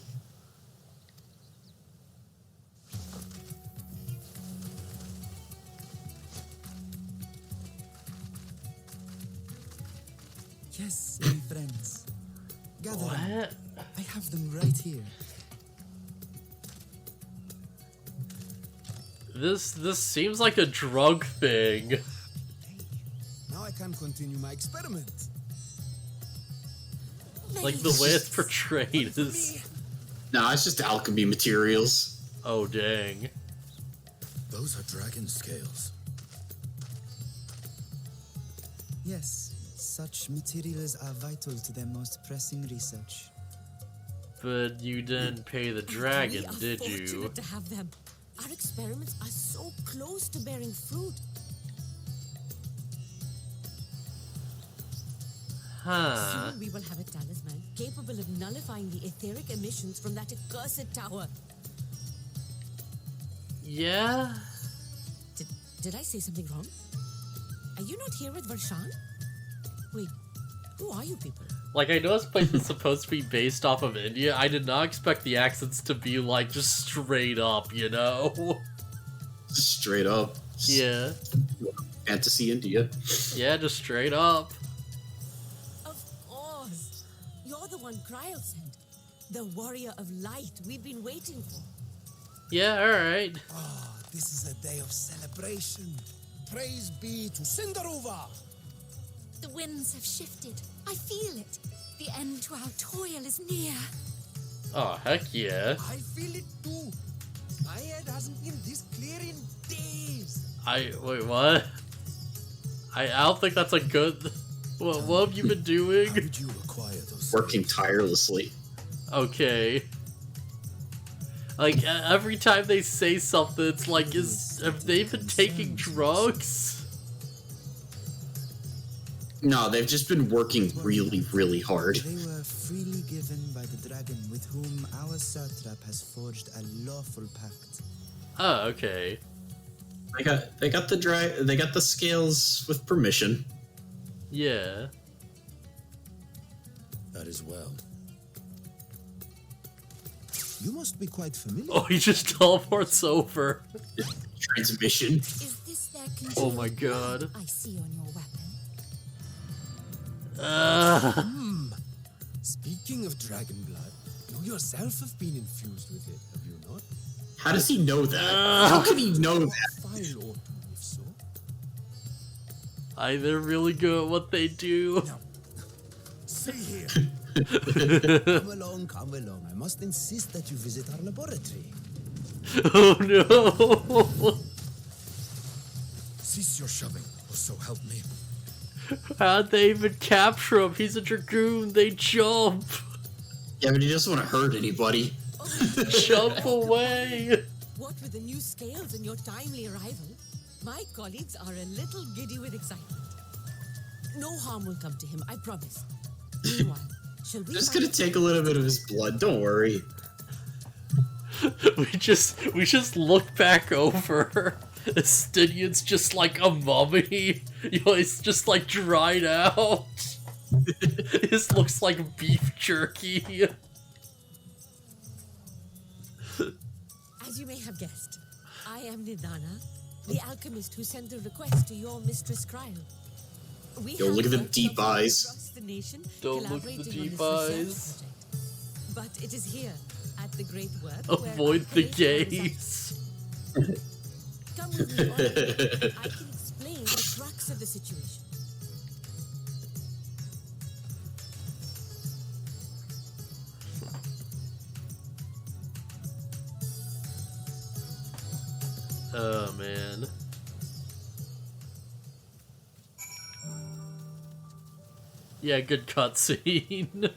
Yes, my friends. Gather. What? I have them right here. This seems like a drug thing. Now I can continue my experiment. Like the way it's portrayed is... Nah, it's just alchemy materials. Oh, dang. Those are dragon scales. Yes, such materials are vital to their most pressing research. But you didn't pay the dragon, We are did you? fortunate to have them. Our experiments are so close to bearing fruit. Huh. Soon we will have a talisman capable of nullifying the etheric emissions from that accursed tower. Yeah? Did I say something wrong? Are you not here with Varshan? Wait, who are you people? Like, I know this place is supposed to be based off of India. I did not expect the accents to be, like, just straight up, you know? Straight up. Yeah. Fantasy India. Yeah, just straight up. Of course. You're the one Kryl sent. The warrior of light we've been waiting for. Yeah, alright. Ah, this is a day of celebration. Praise be to Cinderova. The winds have shifted. I feel it. The end to our toil is near. Oh, heck yeah. I feel it too. My head hasn't been this clear in days. Wait, what? I don't think that's a good... What have you been doing? How did you acquire those? Working tirelessly. Okay. Like, every time they say something, it's like, have they been taking drugs? No, they've just been working really, really hard. They were freely given by the dragon with whom our satrap has forged a lawful pact. Oh, okay. They got the scales with permission. Yeah. That is well. You must be quite familiar. Oh, he just teleports over. Transmission. Is this their Oh my god. I see on your weapon? Speaking of dragon blood, you yourself have been infused with it, have you not? How does he know that? How can he know that? File or two, if so. They're really good at what they do. Now, stay here. Come along. I must insist that you visit our laboratory. Oh no! Cease your shoving, or so help me. How'd they even capture him? He's a Dragoon, they jump! Yeah, but he doesn't want to hurt anybody. Jump away! What with the new scales and your timely arrival, my colleagues are a little giddy with excitement. No harm will come to him, I promise. Meanwhile, shall we Just gonna take a little bit of his blood, don't worry. We just look back over. Estinian's just like a mummy. You know, he's just like dried out. This looks like beef jerky. As you may have guessed, I am Nidana, the alchemist who sent the request to your mistress Kryl. Yo, look at the deep eyes. Across the nation, Don't look at the collaborating on deep this research eyes. project. But it is here, at the great work, Avoid where the our gaze. Come with me, Oliver. I can explain the crux of the situation. Oh man. Yeah, good cutscene.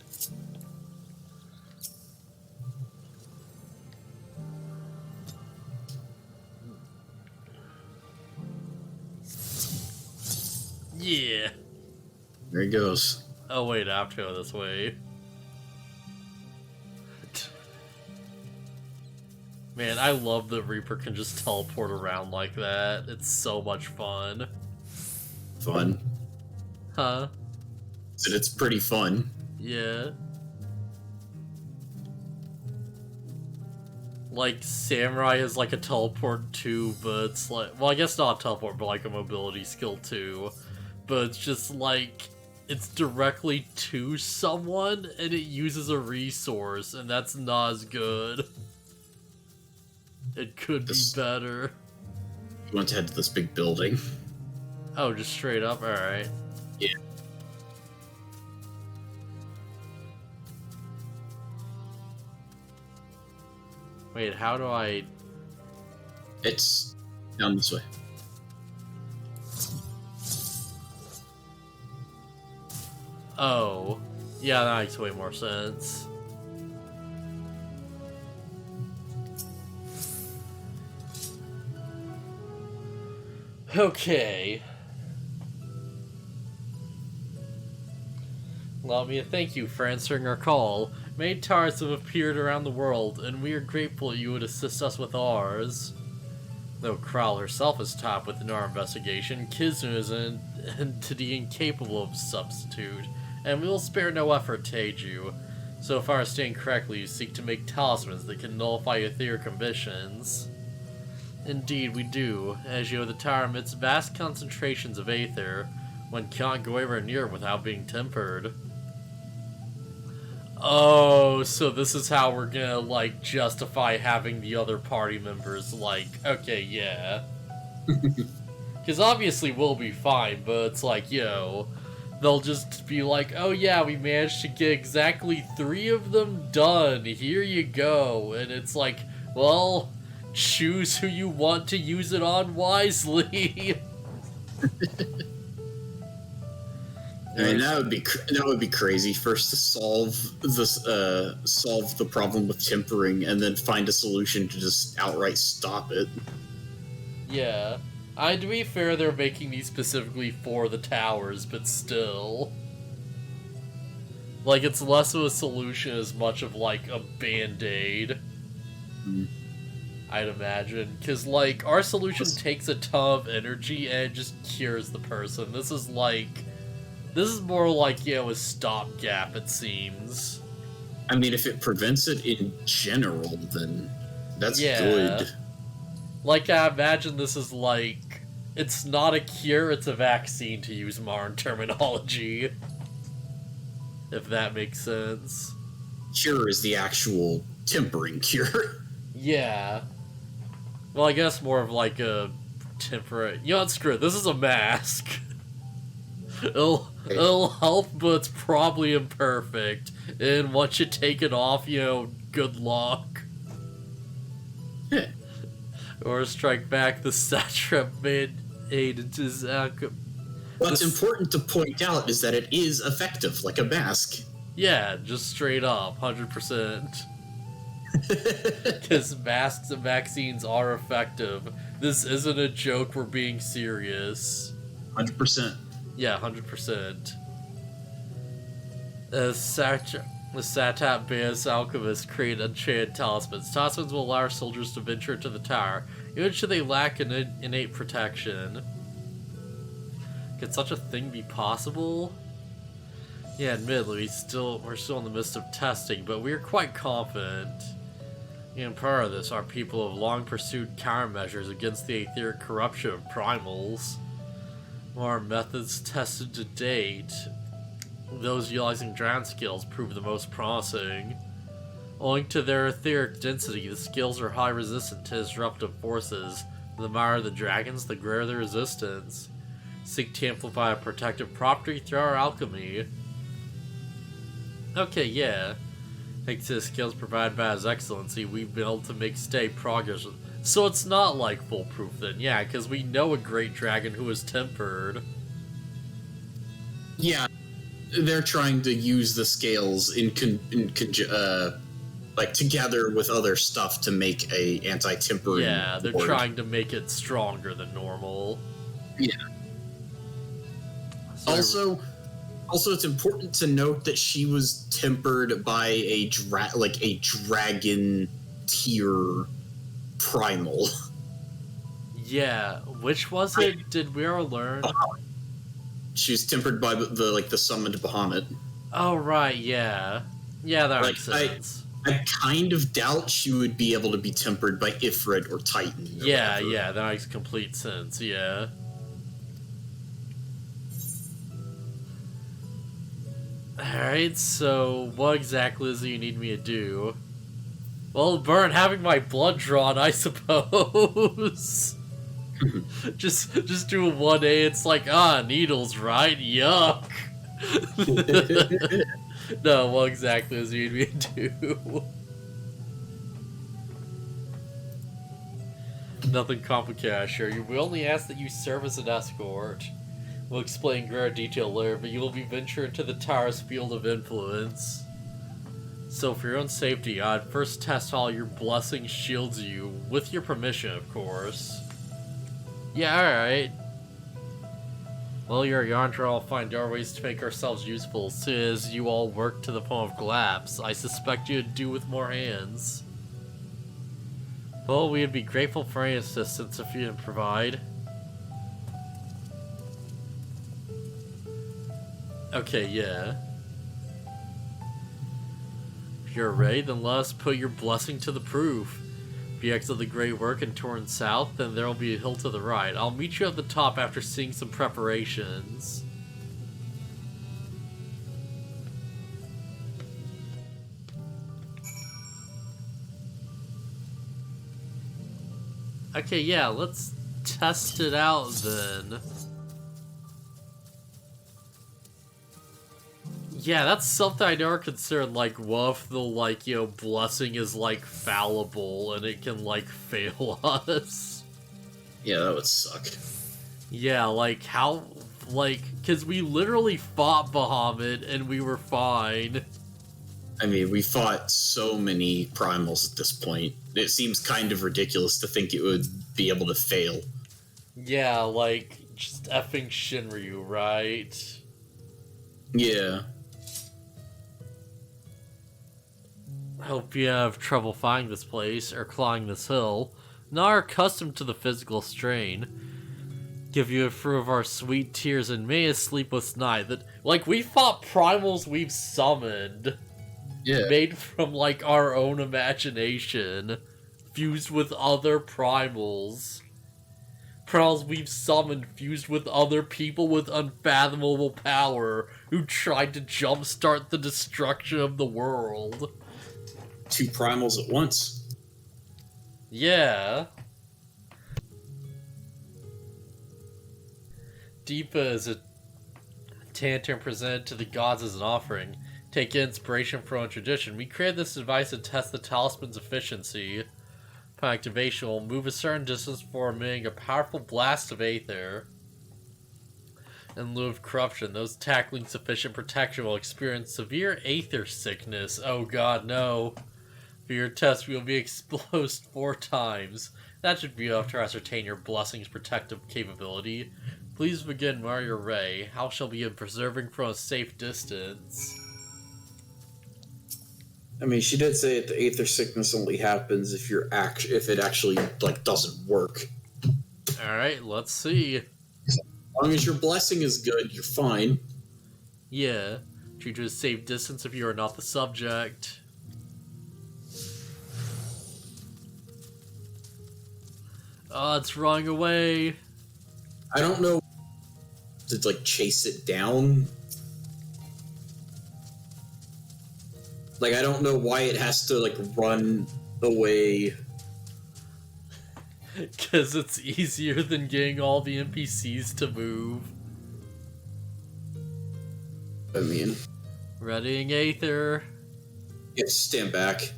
Yeah. There he goes. Oh wait, I have to go this way. Man, I love that Reaper can just teleport around like that. It's so much fun. Fun. Huh? Said it's pretty fun. Yeah. Like, Samurai is like a teleport too, but it's like... Well, I guess not a teleport, but like a mobility skill too. But it's just like... it's directly to someone, and it uses a resource, and that's not as good. It could be better. You want to head to this big building? Oh, just straight up? Alright. Yeah. Wait, how do I... It's down this way. Oh. Yeah, that makes way more sense. Okay. Allow me to thank you for answering our call. Many towers have appeared around the world, and we are grateful you would assist us with ours. Though Kral herself is top within our investigation, Kizuna is an entity incapable of substitute, and we will spare no effort to aid you. So if I understand correctly, you seek to make talismans that can nullify etheric ambitions. Indeed, we do. As you know, the tower emits vast concentrations of aether. One cannot go anywhere near it without being tempered. Oh, so this is how we're gonna, like, justify having the other party members, like, okay, yeah. Because obviously we'll be fine, but it's like, yo, they'll just be like, oh yeah, we managed to get exactly 3 of them done, here you go. And it's like, well, choose who you want to use it on wisely. I mean, that would be crazy. First to solve this, solve the problem with tempering, and then find a solution to just outright stop it. Yeah. To be fair, they're making these specifically for the towers, but still. Like, it's less of a solution as much of, like, a band-aid. I'd imagine. Because, like, our solution takes a ton of energy and it just cures the person. This is, like... This is more like, you know, a stopgap, it seems. I mean, if it prevents it in general, then that's good. Like, I imagine this is like... It's not a cure, it's a vaccine, to use modern terminology. If that makes sense. Cure is the actual tempering cure. Yeah. Well, I guess more of like a temporary... You know what, screw it, this is a mask. It'll help, but it's probably imperfect. And once you take it off, you know, good luck. Or strike back the satrap made aid into his What's important to point out is that it is effective, like a mask. Yeah, just straight up, 100%. Because masks and vaccines are effective. This isn't a joke, we're being serious. 100%. Yeah, 100%. The Satrap Bear's alchemists create enchanted talismans. Talismans will allow our soldiers to venture into the tower, even should they lack an innate protection. Could such a thing be possible? Yeah, admittedly, we're still in the midst of testing, but we are quite confident. In part of this, our people have long pursued countermeasures against the etheric corruption of primals. Our methods tested to date, those utilizing Dragon skills prove the most promising. Owing to their etheric density, the skills are highly resistant to disruptive forces. The milder the dragons, the greater the resistance. Seek to amplify a protective property through our alchemy. Okay, yeah. Thanks to the skills provided by His Excellency, we've been able to make steady progress. So it's not like foolproof then, yeah, because we know a great dragon who is tempered. Yeah, they're trying to use the scales like together with other stuff to make a anti-tempering. Yeah, they're trying to make it stronger than normal. Yeah. So also, it's important to note that she was tempered by a dragon tier primal. Yeah, which was it? Did we ever learn? She was tempered by the summoned Bahamut. Oh right, yeah, yeah, that makes sense. I kind of doubt she would be able to be tempered by Ifrit or Titan. Or whatever. Yeah, that makes complete sense. Yeah. Alright, so what exactly is it you need me to do? Well, burn, having my blood drawn, I suppose. just do a 1A, it's like, needles, right? Yuck. No, what exactly is it you need me to do? Nothing complicated, I assure you. We only ask that you serve as an escort. We'll explain greater detail later, but you will be ventured into the tower's field of influence. So for your own safety, I'd first test how your blessing shields you, with your permission, of course. Yeah, alright. Well, your Yandra will find our ways to make ourselves useful, soon as you all work to the point of collapse. I suspect you'd do with more hands. Well, we'd be grateful for any assistance if you can provide. Okay, yeah. If you're ready, then let us put your blessing to the proof. If you exit the Great Work and turn south, then there will be a hill to the right. I'll meet you at the top after seeing some preparations. Okay, yeah, let's test it out then. Yeah, that's something I never considered, like, what if the, blessing is, fallible and it can, fail us? Yeah, that would suck. Yeah, how, because we literally fought Bahamut and we were fine. I mean, we fought so many primals at this point. It seems kind of ridiculous to think it would be able to fail. Yeah, just effing Shinryu, right? Yeah. Hope you have trouble finding this place or climbing this hill. Not accustomed to the physical strain. Give you a fruit of our sweet tears and may a sleepless night. That we fought primals we've summoned. Yeah. Made from our own imagination. Fused with other primals. Primals we've summoned fused with other people with unfathomable power who tried to jumpstart the destruction of the world. 2 primals at once. Yeah. Deepa is a tantrum presented to the gods as an offering. Take inspiration from a tradition. We created this device to test the talisman's efficiency. Upon activation, will move a certain distance before emitting a powerful blast of aether. In lieu of corruption, those tackling sufficient protection will experience severe aether sickness. Oh god, no. For your test, we will be exposed 4 times. That should be enough to ascertain your blessing's protective capability. Please begin where you're ready. How shall be in preserving from a safe distance? I mean, she did say that the aether sickness only happens if it actually doesn't work. All right, let's see. As long as your blessing is good, you're fine. Yeah, treat you to a safe distance if you are not the subject. Oh, it's running away. I don't know to chase it down. I don't know why it has to run away. Because it's easier than getting all the NPCs to move. I mean... Readying Aether. Yeah, stand back.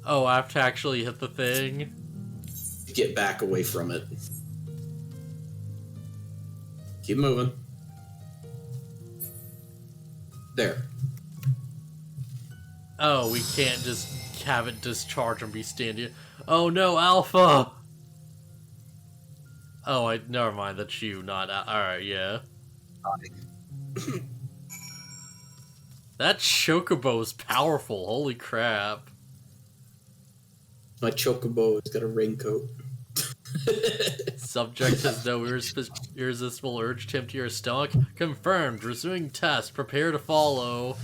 Oh, I have to actually hit the thing? Get back away from it. Keep moving. There. Oh, we can't just have it discharge and be standing. Oh no, Alpha! Oh, never mind, that's you, not alright, yeah. That chocobo is powerful, holy crap. My chocobo has got a raincoat. Subject has no irresistible urge to empty your stomach. Confirmed. Resuming test. Prepare to follow.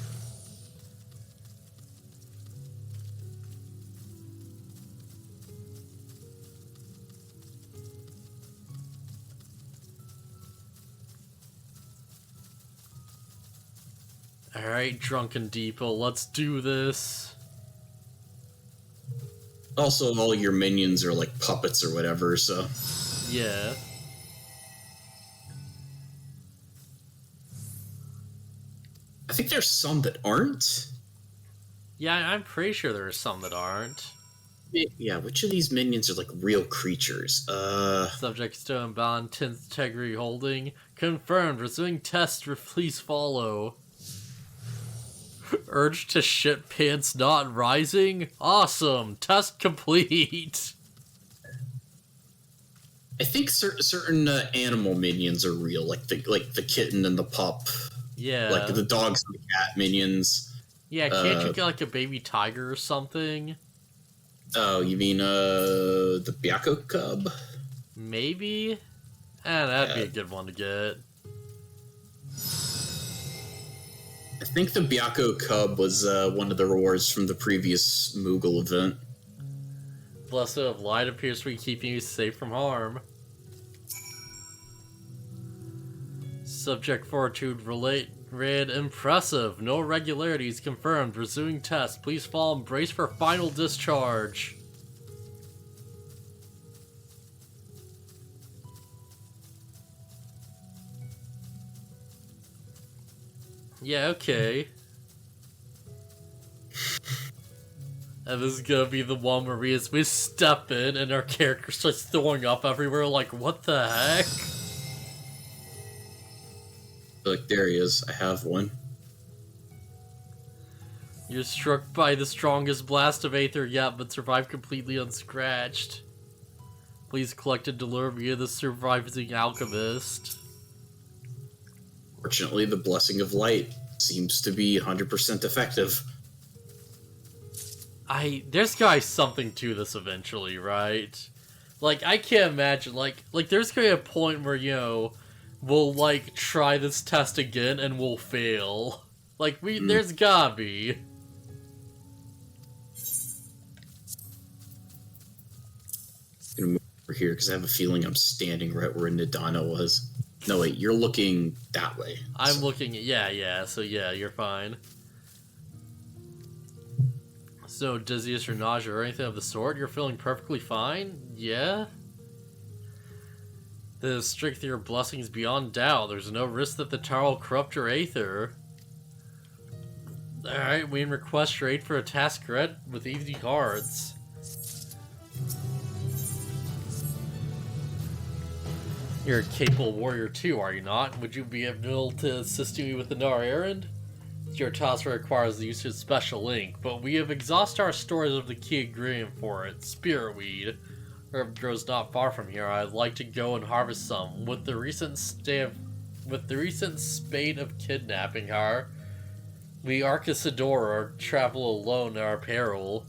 Alright, Drunken Depot, let's do this. Also, all your minions are like puppets or whatever, so... Yeah. I think there's some that aren't. Yeah, I'm pretty sure there are some that aren't. Yeah, which of these minions are like real creatures? Subject Stone Bound, Integrity Holding. Confirmed. Resuming test. Please follow. Urge to shit pants not rising? Awesome. Test complete. I think certain animal minions are real, like the kitten and the pup. Yeah. Like the dogs and the cat minions. Yeah, can't you get like a baby tiger or something? Oh, you mean the Byakko cub? Maybe? That'd be a good one to get. I think the Byakko cub was one of the rewards from the previous Moogle event. Blessed of Light appears to be keeping you safe from harm. Subject Fortitude Read impressive. No irregularities confirmed. Resuming test. Please fall and brace for final discharge. Yeah, okay. And this is gonna be the one where we step in and our character starts throwing up everywhere, like, what the heck? Like, there he is. I have one. You're struck by the strongest blast of Aether yet, but survive completely unscratched. Please collect and deliver via the surviving alchemist. Fortunately, the Blessing of Light seems to be 100% effective. There's gotta be something to this eventually, right? Like, I can't imagine, like there's gonna be a point where, you know, we'll, like, try this test again and we'll fail. Like, there's gotta be. I'm gonna move over here because I have a feeling I'm standing right where Nidana was. No, wait, you're looking that way. I'm looking at, yeah, so yeah, you're fine. So, dizziness or nausea or anything of the sort? You're feeling perfectly fine? Yeah? The strength of your blessing is beyond doubt. There's no risk that the tower will corrupt your Aether. Alright, we request your aid for a task read with easy cards. You're a capable warrior too, are you not? Would you be able to assist me with another errand? Your task requires the use of special ink, but we have exhausted our stores of the key ingredient for it, spiritweed. Herb grows not far from here. I'd like to go and harvest some. With the recent spate of kidnapping her, we Arcasadora travel alone at our peril.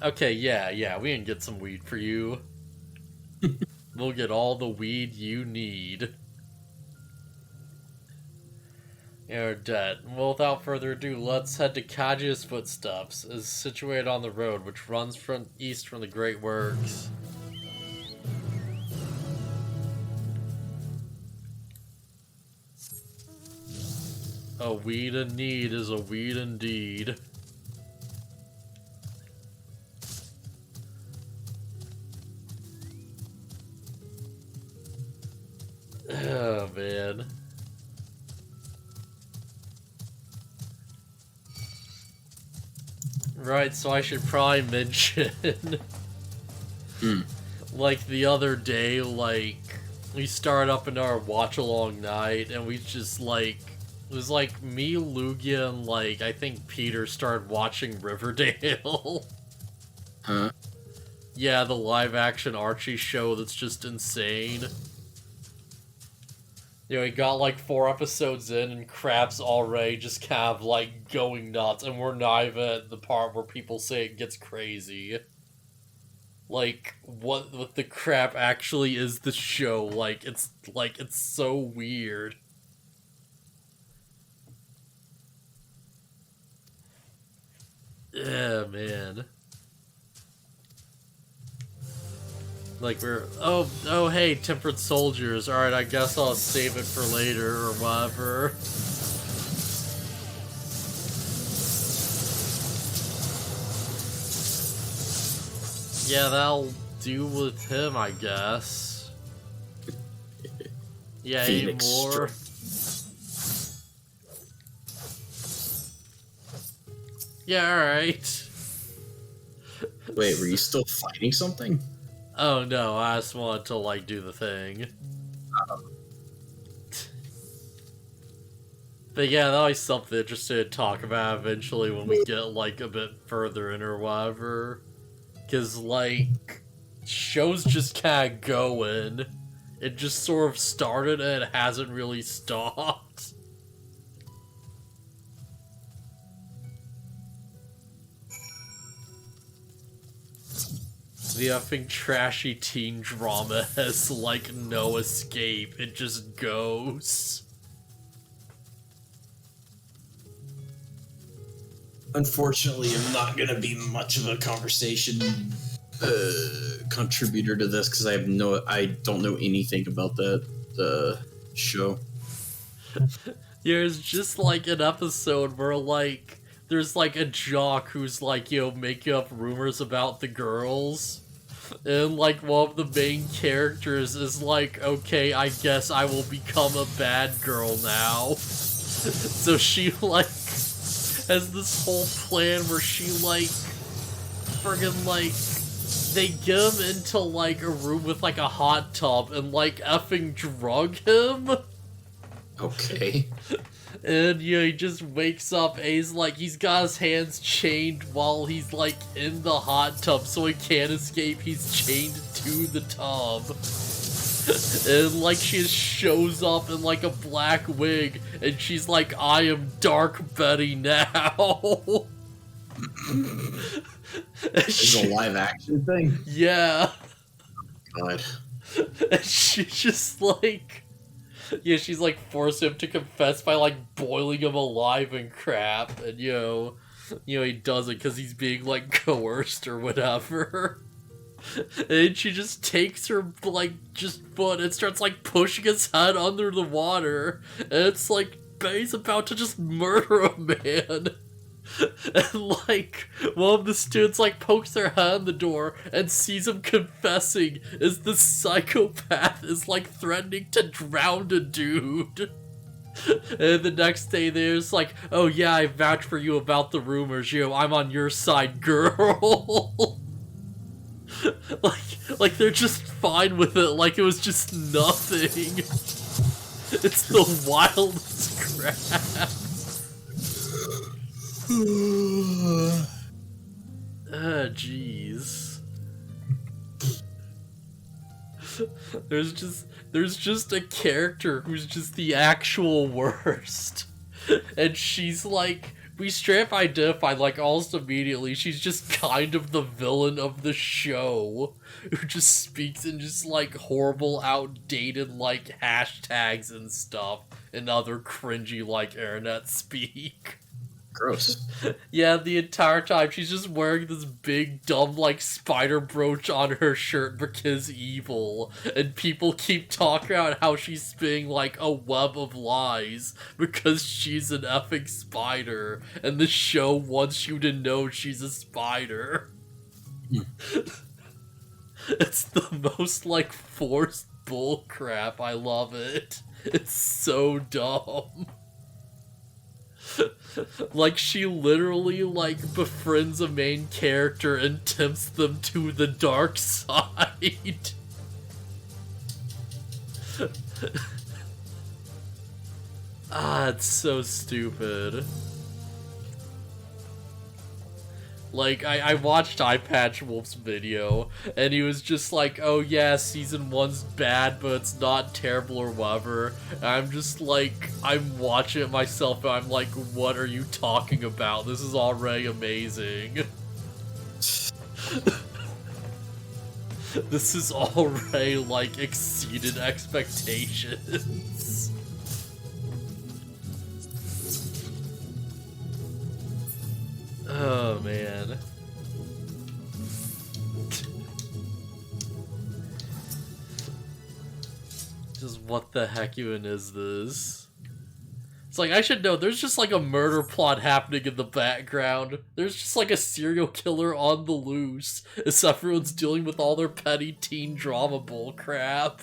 Okay, yeah, we can get some weed for you. We'll get all the weed you need. You're dead. Well, without further ado, let's head to Kajia's Footsteps. It is situated on the road, which runs east from the Great Works. A weed in need is a weed indeed. Oh, man. Right, so I should probably mention... Like, the other day, like, we started up in our watch-along night, and we just, like... It was like me, Lugia, and, like, I think Peter started watching Riverdale. Huh? Yeah, the live-action Archie show that's just insane. You know, he got like 4 episodes in and Crap's already just kind of like going nuts, and we're not even at the part where people say it gets crazy. Like, what the crap actually is the show? Like, it's so weird. Yeah, man. Like, oh, hey, temperate soldiers. Alright, I guess I'll save it for later, or whatever. Yeah, that'll do with him, I guess. Yeah, any Phoenix more? Yeah, alright. Wait, were you still fighting something? Oh no, I just wanted to, like, do the thing. But yeah, that'll be something interesting to talk about eventually when we get, like, a bit further in or whatever. Because, like, show's just kind of going. It just sort of started and it hasn't really stopped. The effing trashy teen drama has, like, no escape. It just goes. Unfortunately, I'm not gonna be much of a conversation contributor to this because I don't know anything about the show. There's just like an episode where like there's like a jock who's like, you know, making up rumors about the girls. And like one of the main characters is like, okay, I guess I will become a bad girl now. So she like has this whole plan where she like friggin' like they get him into like a room with like a hot tub and like effing drug him. Okay. And you know, he just wakes up and he's like, he's got his hands chained while he's like in the hot tub so he can't escape. He's chained to the tub. And like she just shows up in like a black wig and she's like, I am Dark Betty now. It's a live action thing? Yeah. God. And she's just like, yeah, she's like forced him to confess by like boiling him alive and crap, and you know he does it because he's being like coerced or whatever. And she just takes her like just foot and starts like pushing his head under the water, and it's like Betty's about to just murder a man. And like one of the students like pokes their head in the door and sees him confessing as the psychopath is like threatening to drown a dude. And the next day there's like, oh yeah, I vouch for you about the rumors, you know, I'm on your side, girl. like they're just fine with it, like it was just nothing. It's the wildest crap. Jeez. There's just a character who's just the actual worst. And she's like, we straight up identified like almost immediately, she's just kind of the villain of the show. Who just speaks in just like horrible, outdated like hashtags and stuff and other cringy like internet speak. Gross. Yeah, the entire time she's just wearing this big dumb like spider brooch on her shirt because evil, and people keep talking about how she's spinning like a web of lies because she's an effing spider, and the show wants you to know she's a spider. It's the most like forced bullcrap. I love it. It's so dumb. Like, she literally, like, befriends a main character and tempts them to the dark side. It's so stupid. Like, I watched Eyepatch Wolf's video, and he was just like, oh yeah, season 1's bad, but it's not terrible or whatever. And I'm just like, I'm watching it myself, and I'm like, what are you talking about? This is already amazing. This is already, like, exceeded expectations. Oh, man. Just what the heck even is this? It's like, I should know, there's just like a murder plot happening in the background. There's just like a serial killer on the loose, as everyone's dealing with all their petty teen drama bullcrap.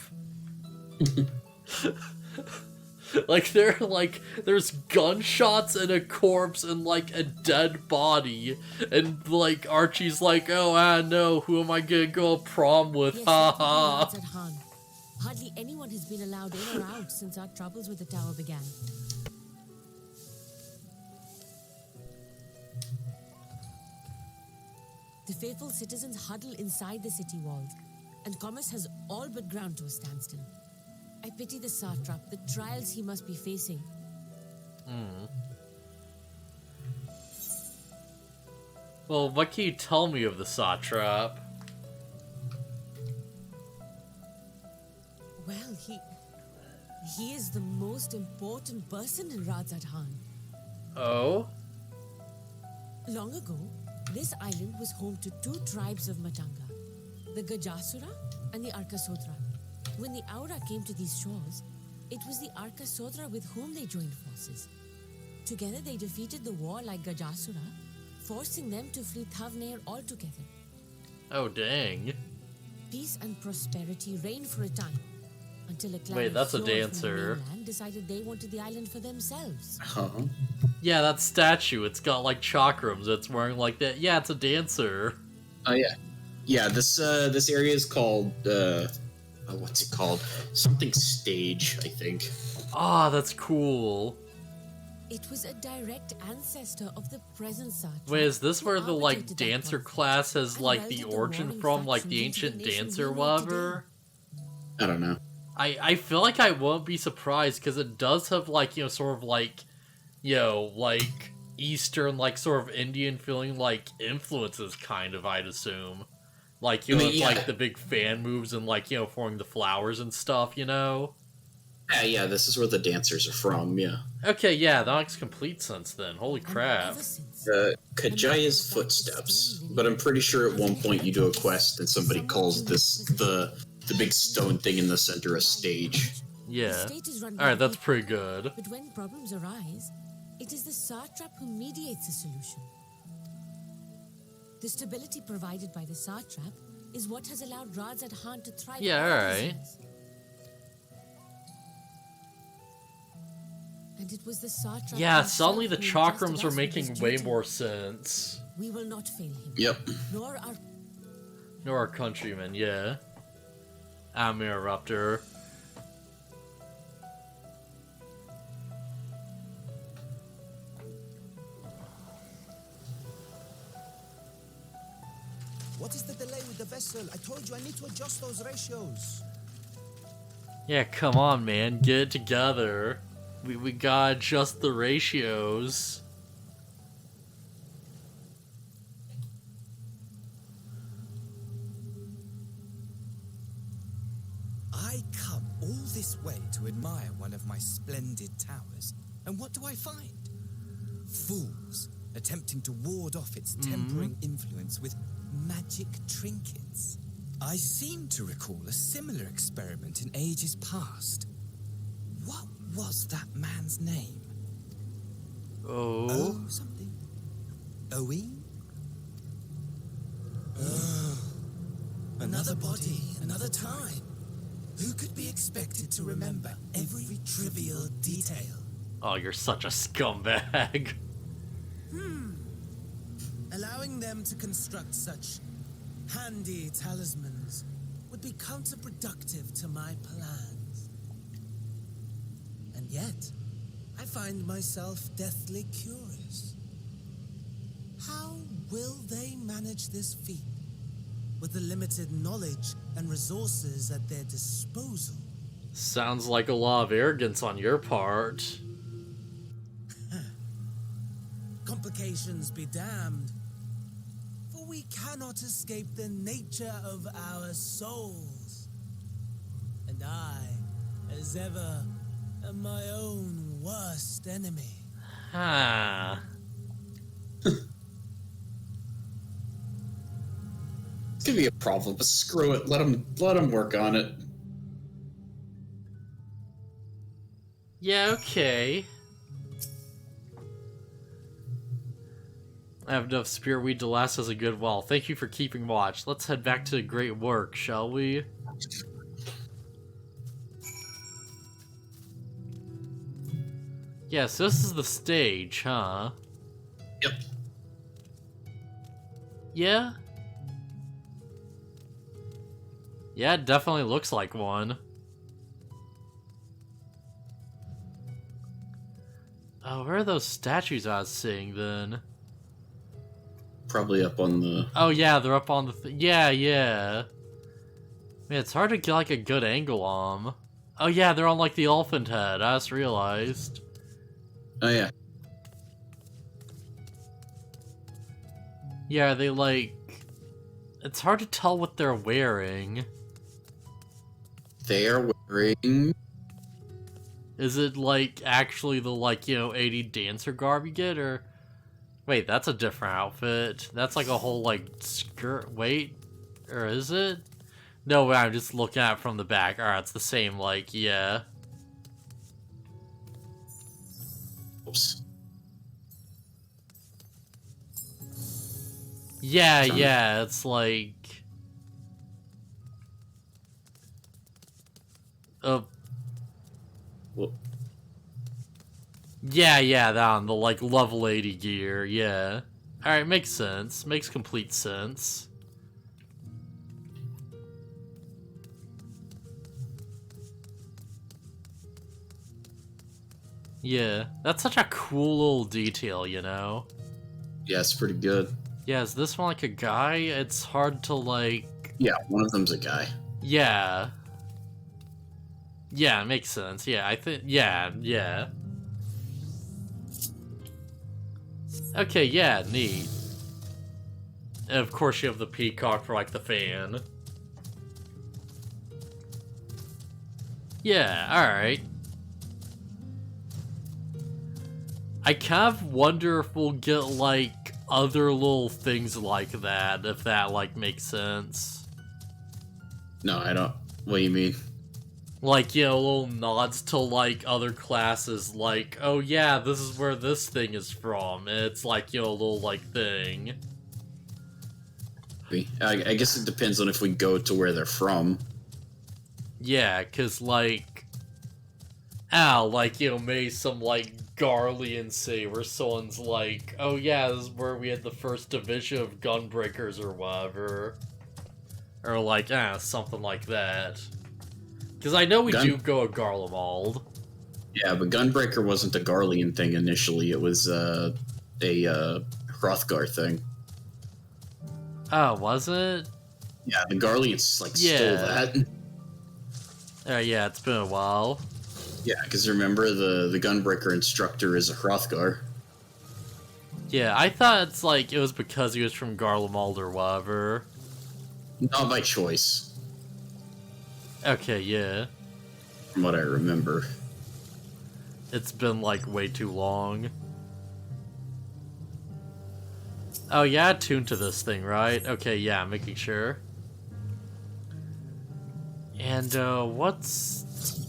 Like, there's gunshots and a corpse and like a dead body, and like Archie's like, oh, no, who am I gonna go prom with? Yes, Ha at Han. Hardly anyone has been allowed in or out since our troubles with the tower began. The faithful citizens huddle inside the city walls, and commerce has all but ground to a standstill. I pity the satrap, the trials he must be facing. Well, what can you tell me of the satrap? Well, he is the most important person in Radzat Han. Oh? Long ago, this island was home to two tribes of Matanga, the Gajasura and the Arkasodra. When the Aura came to these shores, it was the Arkasodra with whom they joined forces. Together they defeated the warlike Gajasura, forcing them to flee Thavnair altogether. Oh, dang. Peace and prosperity reigned for a time, until a clan Wait, of that's a Fjord from the dancer. mainland decided they wanted the island for themselves. Huh? Yeah, that statue, it's got like chakrams, it's wearing like that. Yeah, it's a dancer. Oh yeah, yeah. This area is called what's it called? Something stage, I think. Ah, that's cool. It was a direct ancestor of the present satrap. Wait, is this who where the like arbitrated that dancer conflict class has and like the welded origin warring from, like the factions into ancient the nation dancer, we know whatever? I don't know. I feel like I won't be surprised because it does have like, you know, sort of like, you know, like Eastern, like sort of Indian feeling like influences, kind of, I'd assume. Like, you know, it's like the big fan moves and like, you know, forming the flowers and stuff, you know? Yeah, this is where the dancers are from, yeah. Okay, yeah, that makes complete sense then. Holy crap. Kajaya's footsteps, but I'm pretty sure at one point you do a quest and somebody calls this the big stone thing in the center a stage. Yeah. Alright, that's pretty good. But when problems arise, it is the satrap who mediates a solution. The stability provided by the satrap is what has allowed Radzat Han to thrive. Yeah, alright. And it was the satrap. Yeah, suddenly the himself who chakrams entrusted are us with making this way duty. more sense. We will not fail him. Yep. Nor our countrymen, yeah. Amiraptor. What is the delay with the vessel? I told you I need to adjust those ratios. Yeah, come on, man. Get it together. We gotta adjust the ratios. I come all this way to admire one of my splendid towers, and what do I find? Fools attempting to ward off its tempering influence with magic trinkets. I seem to recall a similar experiment in ages past. What was that man's name? Oh. Something. Owen? Oh. Another body, another time. Who could be expected to remember every trivial detail? Oh, you're such a scumbag. Allowing them to construct such handy talismans would be counterproductive to my plans. And yet, I find myself deathly curious. How will they manage this feat with the limited knowledge and resources at their disposal? Sounds like a lot of arrogance on your part. Complications be damned. For we cannot escape the nature of our souls. And I, as ever, am my own worst enemy. Ah. It's gonna be a problem, but screw it. Let them work on it. Yeah, okay. I have enough spirit weed to last us a good while. Thank you for keeping watch. Let's head back to the great work, shall we? Yes, this is the stage, huh? Yep. Yeah? Yeah, it definitely looks like one. Oh, where are those statues I was seeing then? Probably up on the... Oh yeah, they're up on the... yeah. Man, it's hard to get like a good angle on 'em. Oh yeah, they're on like the elephant head, I just realized. Oh yeah. Yeah, they like... It's hard to tell what they're wearing. They are wearing... Is it like actually the like, you know, 80 dancer garb you get, or... Wait, that's a different outfit. That's like a whole like skirt. Wait, or is it? No, wait, I'm just looking at it from the back. Alright, it's the same, like, yeah. Oops. Yeah, it's like... Well, yeah, that on the, like, level 80 gear, yeah. Alright, makes sense. Makes complete sense. Yeah, that's such a cool little detail, you know? yeah, it's pretty good. Yeah, is this one like a guy? It's hard to, like... Yeah, one of them's a guy. Yeah. Yeah, it makes sense. Yeah, I think... Yeah. Okay, yeah, neat. And of course you have the peacock for, like, the fan. Yeah, alright. I kind of wonder if we'll get, like, other little things like that, if that, like, makes sense. No, I don't. What do you mean? Like, you know, little nods to, like, other classes, like, oh yeah, this is where this thing is from. And it's like, you know, a little, like, thing. I guess it depends on if we go to where they're from. Yeah, cause, like... like, you know, maybe some, like, Garlean say where someone's like, oh yeah, this is where we had the first division of gunbreakers or whatever. Or, like, something like that. Because I know we do go to Garlemald. Yeah, but Gunbreaker wasn't a Garlean thing initially. It was a Hrothgar thing. Oh, was it? Yeah, the Garleans like stole that. Yeah, it's been a while. Yeah, because remember the Gunbreaker instructor is a Hrothgar. Yeah, I thought it's like it was because he was from Garlemald or whatever. Not by choice. Okay, yeah. From what I remember. It's been, like, way too long. Oh, yeah, attuned to this thing, right? Okay, yeah, making sure. And, what's...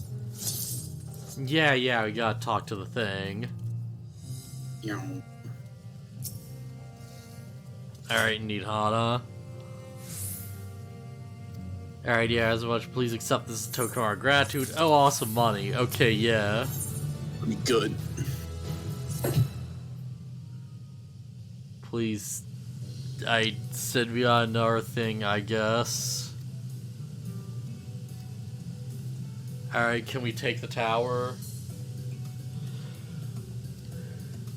Yeah, we gotta talk to the thing. Yeah. Alright, neat, Hana. Alright, yeah, as much, please accept this token of our gratitude. Oh, awesome money. Okay, yeah. Pretty good. Please, I said we got another thing, I guess. Alright, can we take the tower?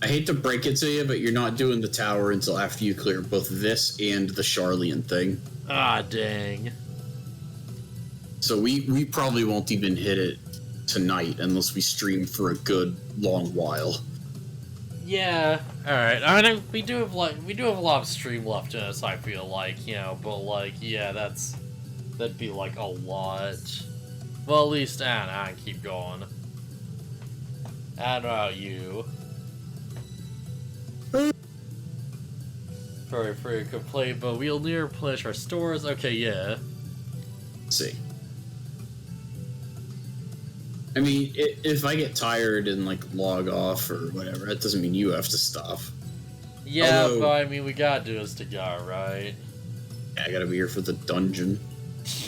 I hate to break it to you, but you're not doing the tower until after you clear both this and the Sharlayan thing. Ah, dang. So we probably won't even hit it tonight unless we stream for a good long while. Yeah, alright. I mean, we do have a lot of stream left in us, I feel like, you know, but like, yeah, that'd be like a lot. Well, at least I can keep going. I don't know about you. Very free to complain, but we'll near replenish our stores. Okay, yeah. Let's see. I mean, if I get tired and, like, log off or whatever, that doesn't mean you have to stop. Yeah, Although- but I mean, we gotta do this together, right? Yeah, I gotta be here for the dungeon.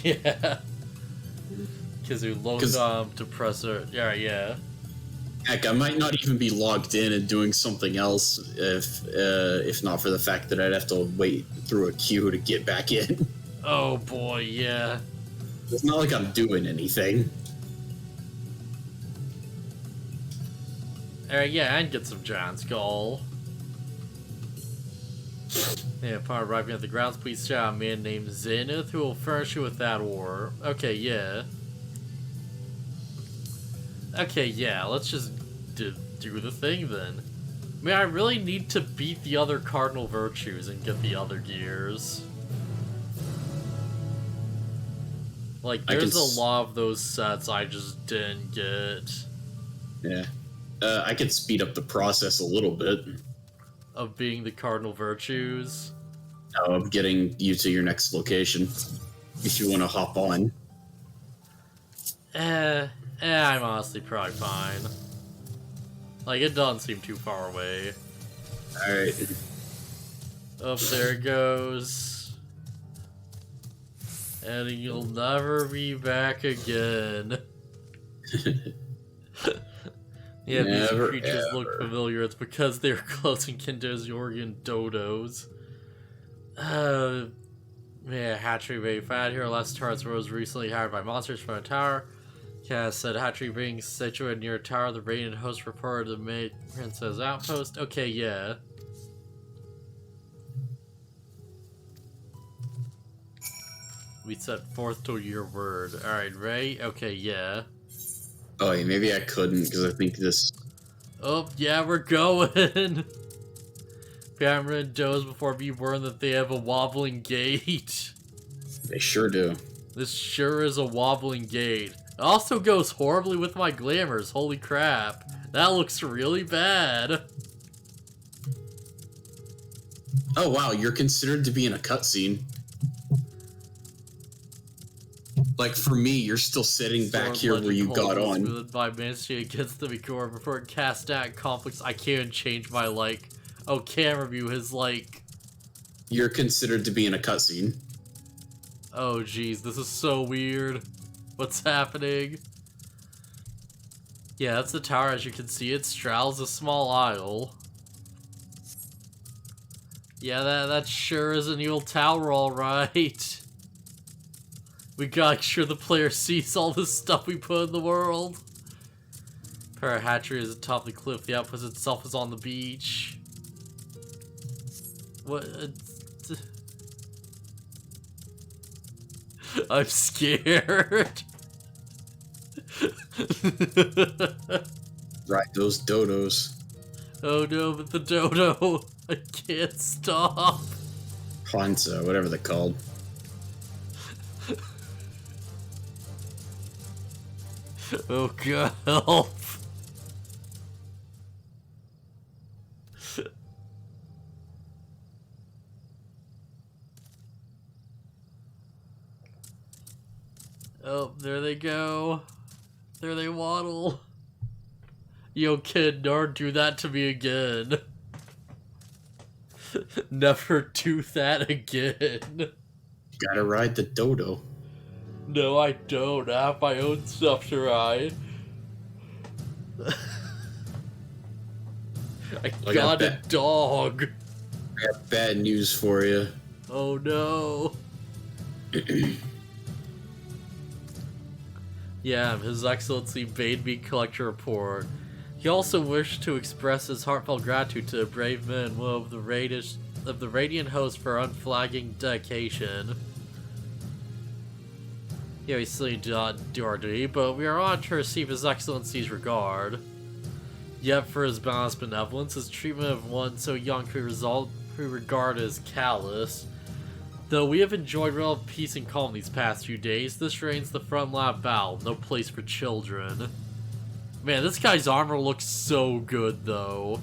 Yeah. Because we logged to press it. Yeah. Heck, I might not even be logged in and doing something else if not for the fact that I'd have to wait through a queue to get back in. Oh boy, yeah. It's not like I'm doing anything. Yeah, and get some giant skull. Yeah, upon arriving at the grounds, please shout a man named Zenith who will furnish you with that ore. Okay, yeah. Okay, yeah, let's just do the thing then. I mean, I really need to beat the other cardinal virtues and get the other gears. Like, there's a lot of those sets I just didn't get. Yeah. I could speed up the process a little bit. Of being the cardinal virtues? Of getting you to your next location. If you want to hop on. I'm honestly probably fine. Like, it doesn't seem too far away. Alright. Up there it goes. And you'll never be back again. Yeah, these creatures look familiar. It's because they're close in kin to Azorian dodos. Yeah, hatchery being found here. Last turrets was recently hired by monsters from a tower. Cass said hatchery being situated near a tower. The radiant host reported to make Princess Outpost. Okay, yeah. We set forth to your word. Alright, Ray? Okay, yeah. Oh, yeah, maybe I couldn't, because I think this... Oh, yeah, we're going! Cameron knows before we learn that they have a wobbling gate. They sure do. This sure is a wobbling gate. It also goes horribly with my glamours, holy crap. That looks really bad. Oh wow, you're considered to be in a cutscene. Like, for me, you're still sitting back here where you got on. By ministry against the Vigor before it cast out conflicts. I can't change my, like... Oh, camera view has, like... You're considered to be in a cutscene. Oh, jeez, this is so weird. What's happening? Yeah, that's the tower. As you can see, it straddles a small isle. Yeah, that sure is an evil tower, alright. We gotta make sure the player sees all the stuff we put in the world. Para hatchery is atop the cliff. The outpost itself is on the beach. What? I'm scared. Right, those dodos. Oh no, but the dodo. I can't stop. Hansa, whatever they're called. Oh god, help. Oh, there they go. There they waddle. Yo, kid, don't do that to me again. Never do that again. Gotta ride the dodo. No, I don't. I have my own stuff to ride. I got a dog. I got bad news for you. Oh no. Yeah, His Excellency bade me collect your report. He also wished to express his heartfelt gratitude to the brave men and women of the Radiant Host for unflagging dedication. Yeah, we still need to do our duty, but we are honored to receive His Excellency's regard. Yet for his boundless benevolence, his treatment of one so young we regard as callous. Though we have enjoyed relative peace and calm these past few days, this remains the front line of battle, no place for children. Man, this guy's armor looks so good, though.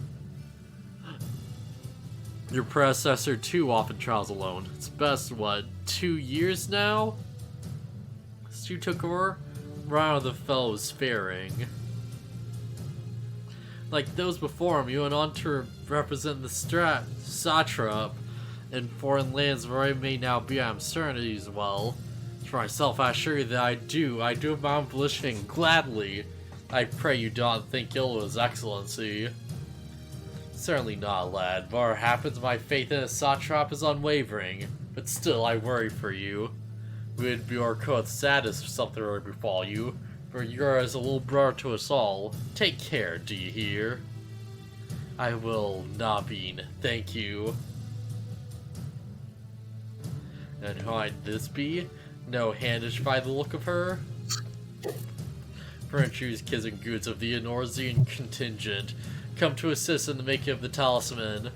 Your predecessor, too, often travels alone. It's best, what, 2 years now? Since you took over? Round of the fellows faring. Like those before him, you went on to represent the satrap in foreign lands where I may now be uncertainties. Well, for myself, I assure you that I do of my own volition, gladly. I pray you don't think ill of his excellency. Certainly not, lad. Whatever happens, my faith in a satrap is unwavering. But still, I worry for you. We would be our coat's saddest if something were to befall you, for you're as a little brother to us all. Take care, do you hear? I will, Nabin. Thank you. And who might this be? No handish by the look of her? Furniture's kids and goods of the Enorzian contingent come to assist in the making of the talisman.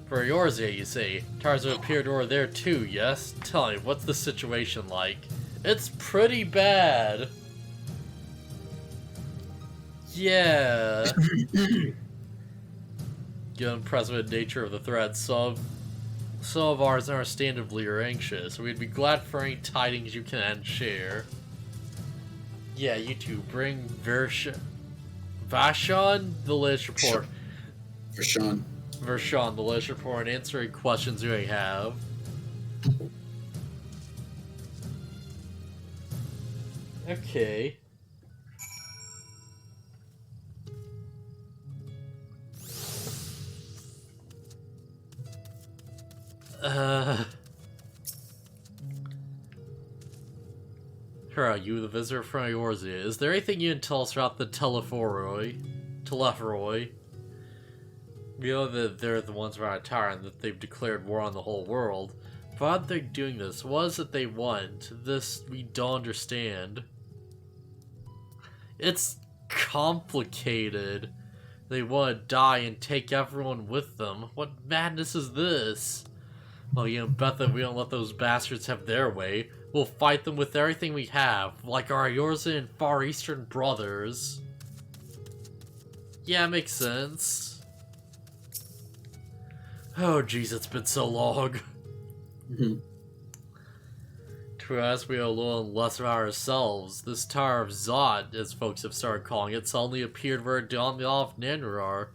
For Eorzea, you say? Tarzan appeared over there too, yes? Tell me, what's the situation like? It's pretty bad. Yeah. Given present nature of the threat, some of ours understandably are anxious. We'd be glad for any tidings you can share. Yeah, you two, bring Vashon, the latest report. Vashon, the latest report, and answer any questions you may have. Okay. Here are you, the visitor from Eorzea. Is there anything you can tell us about the Telephroi? We know that they're the ones around a tower and that they've declared war on the whole world. But how are they doing this? What is it they want? This we don't understand. It's complicated. They want to die and take everyone with them. What madness is this? Well, you bet that we don't let those bastards have their way. We'll fight them with everything we have, like our Eorzea and Far Eastern brothers. Yeah, makes sense. Oh jeez, it's been so long. To us, we know a little less about ourselves. This Tower of Zod, as folks have started calling it, suddenly appeared where it did on the Isle of Nandarar.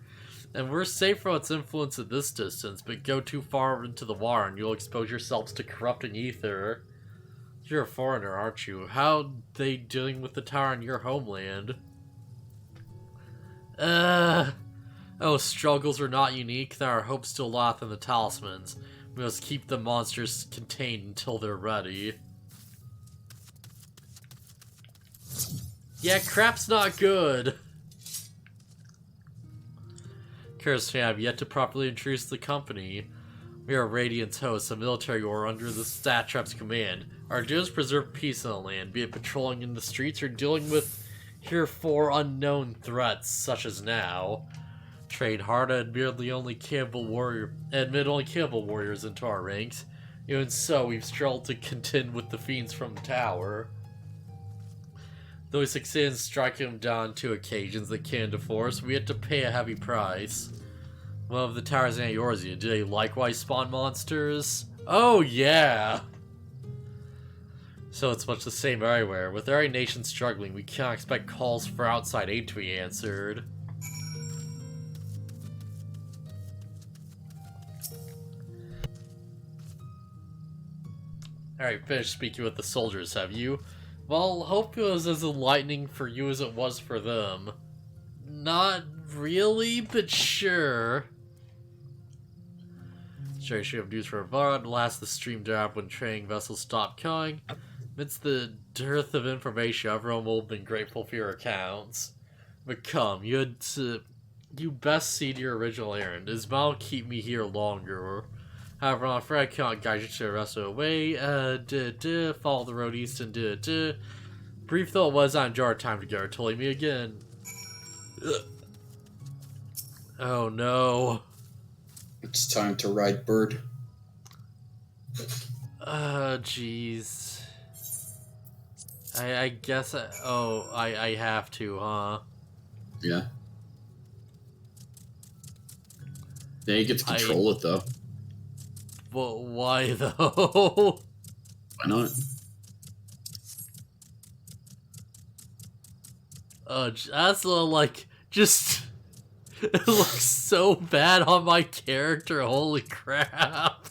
And we're safe from its influence at this distance, but go too far into the water and you'll expose yourselves to corrupting ether. You're a foreigner, aren't you? How are they dealing with the tower in your homeland? Oh, struggles are not unique. There are hopes still lot in the talismans. We must keep the monsters contained until they're ready. Yeah, crap's not good. Curious to have yet to properly introduce the company. We are Radiant's hosts, a military corps under the satrap's command. Our duty is preserve peace in the land, be it patrolling in the streets or dealing with heretofore unknown threats, such as now. Train hard and admit only capable warriors into our ranks. Even so, we've struggled to contend with the fiends from the tower. Though we succeeded in striking them down on 2 occasions that came to force, we had to pay a heavy price. One of the towers in Eorzea, do they likewise spawn monsters? Oh yeah! So it's much the same everywhere. With every nation struggling, we cannot expect calls for outside aid to be answered. Alright, finished speaking with the soldiers, have you? Well, hope it was as enlightening for you as it was for them. Not really, but sure. Sure, you have news for Varad. Last, the stream died when trading vessels stopped coming. Amidst the dearth of information, everyone will have been grateful for your accounts. But come, you best see to your original errand. Ismail keep me here longer. However, I'm afraid I cannot guide you to the rest of the way. Follow the road east and Brief though it was, I enjoyed our time together. Till we meet again. Ugh. Oh no. It's time to ride bird. Jeez. I guess I have to, huh? Yeah. Yeah, you get to control it though. But why though? Why not? That's like just It looks so bad on my character, holy crap.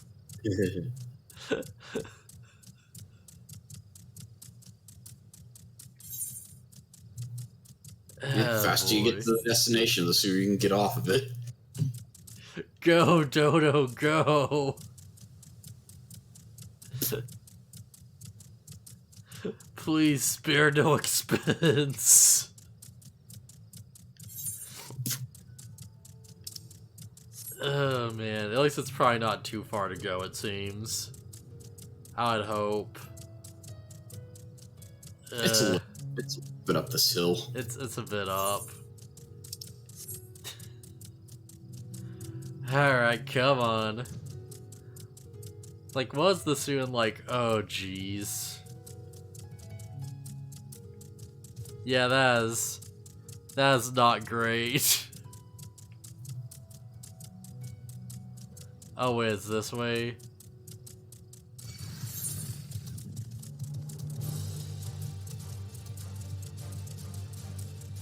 The faster you get to the destination, the sooner you can get off of it. Go, Dodo, go! Please spare no expense. Oh man, at least it's probably not too far to go, it seems. I'd hope. It's a bit up this hill. It's a bit up. Alright, come on. Like, was this doing like, oh jeez. Yeah, that is not great. Oh wait, it's this way?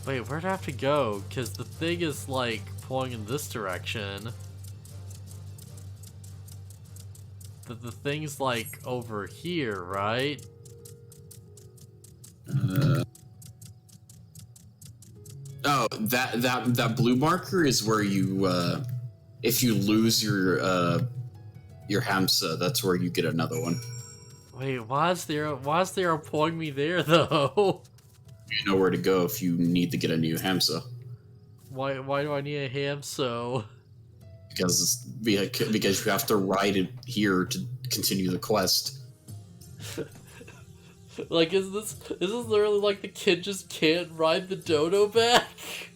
Wait, where'd I have to go? Because the thing is, like, pulling in this direction. The thing's, like, over here, right? Oh, that blue marker is where you, if you lose your Hamsa, that's where you get another one. Wait, why is there pulling me there, though? You know where to go if you need to get a new Hamsa. Why do I need a Hamso? Because you have to ride it here to continue the quest. Like, is this literally like the kid just can't ride the dodo back?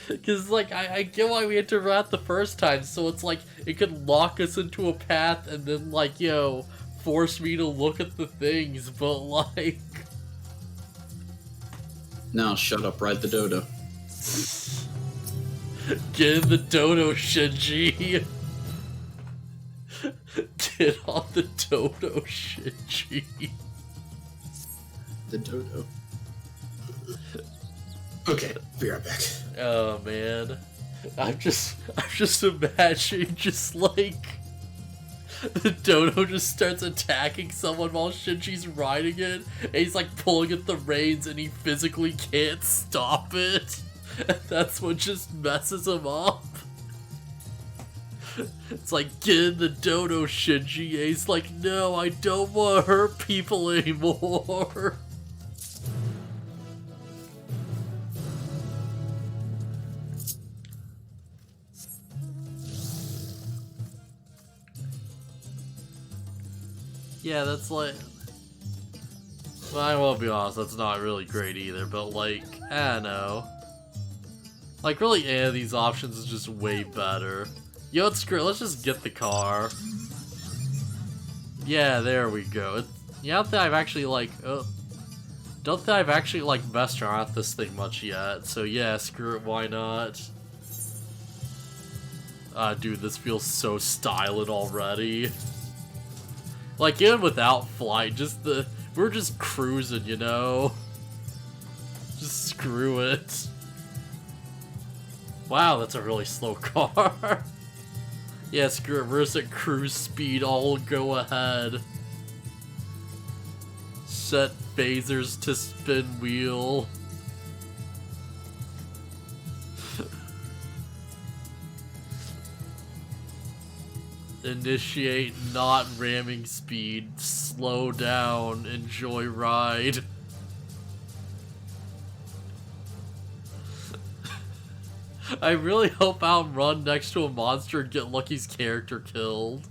Because, like, I get why we had to rat the first time, so it's like, it could lock us into a path and then, like, yo, force me to look at the things, but, like... Now, shut up, ride the dodo. Get in the dodo, Shinji! Get on the dodo, Shinji! The dodo. Okay, be right back. Oh man, I'm just imagining just like the dodo just starts attacking someone while Shinji's riding it, and he's like pulling at the reins, and he physically can't stop it. And that's what just messes him up. It's like, get in the dodo, Shinji. And he's like, no, I don't want to hurt people anymore. Yeah, that's like... Well, I won't be honest, that's not really great either, but like, I don't know. Like, really, any of these options is just way better. Yo, it's screw it, let's just get the car. Yeah, there we go. Yeah, I don't think I've actually, like, don't think I've actually, like, messed around with this thing much yet, so yeah, screw it, why not? Dude, this feels so stylish already. Like, even without flight, we're just cruising, you know? Just screw it. Wow, that's a really slow car. Yeah, screw it, we're just at cruise speed, all go ahead. Set phasers to spin wheel. Initiate not ramming speed, slow down, enjoy ride. I really hope I'll run next to a monster and get Lucky's character killed.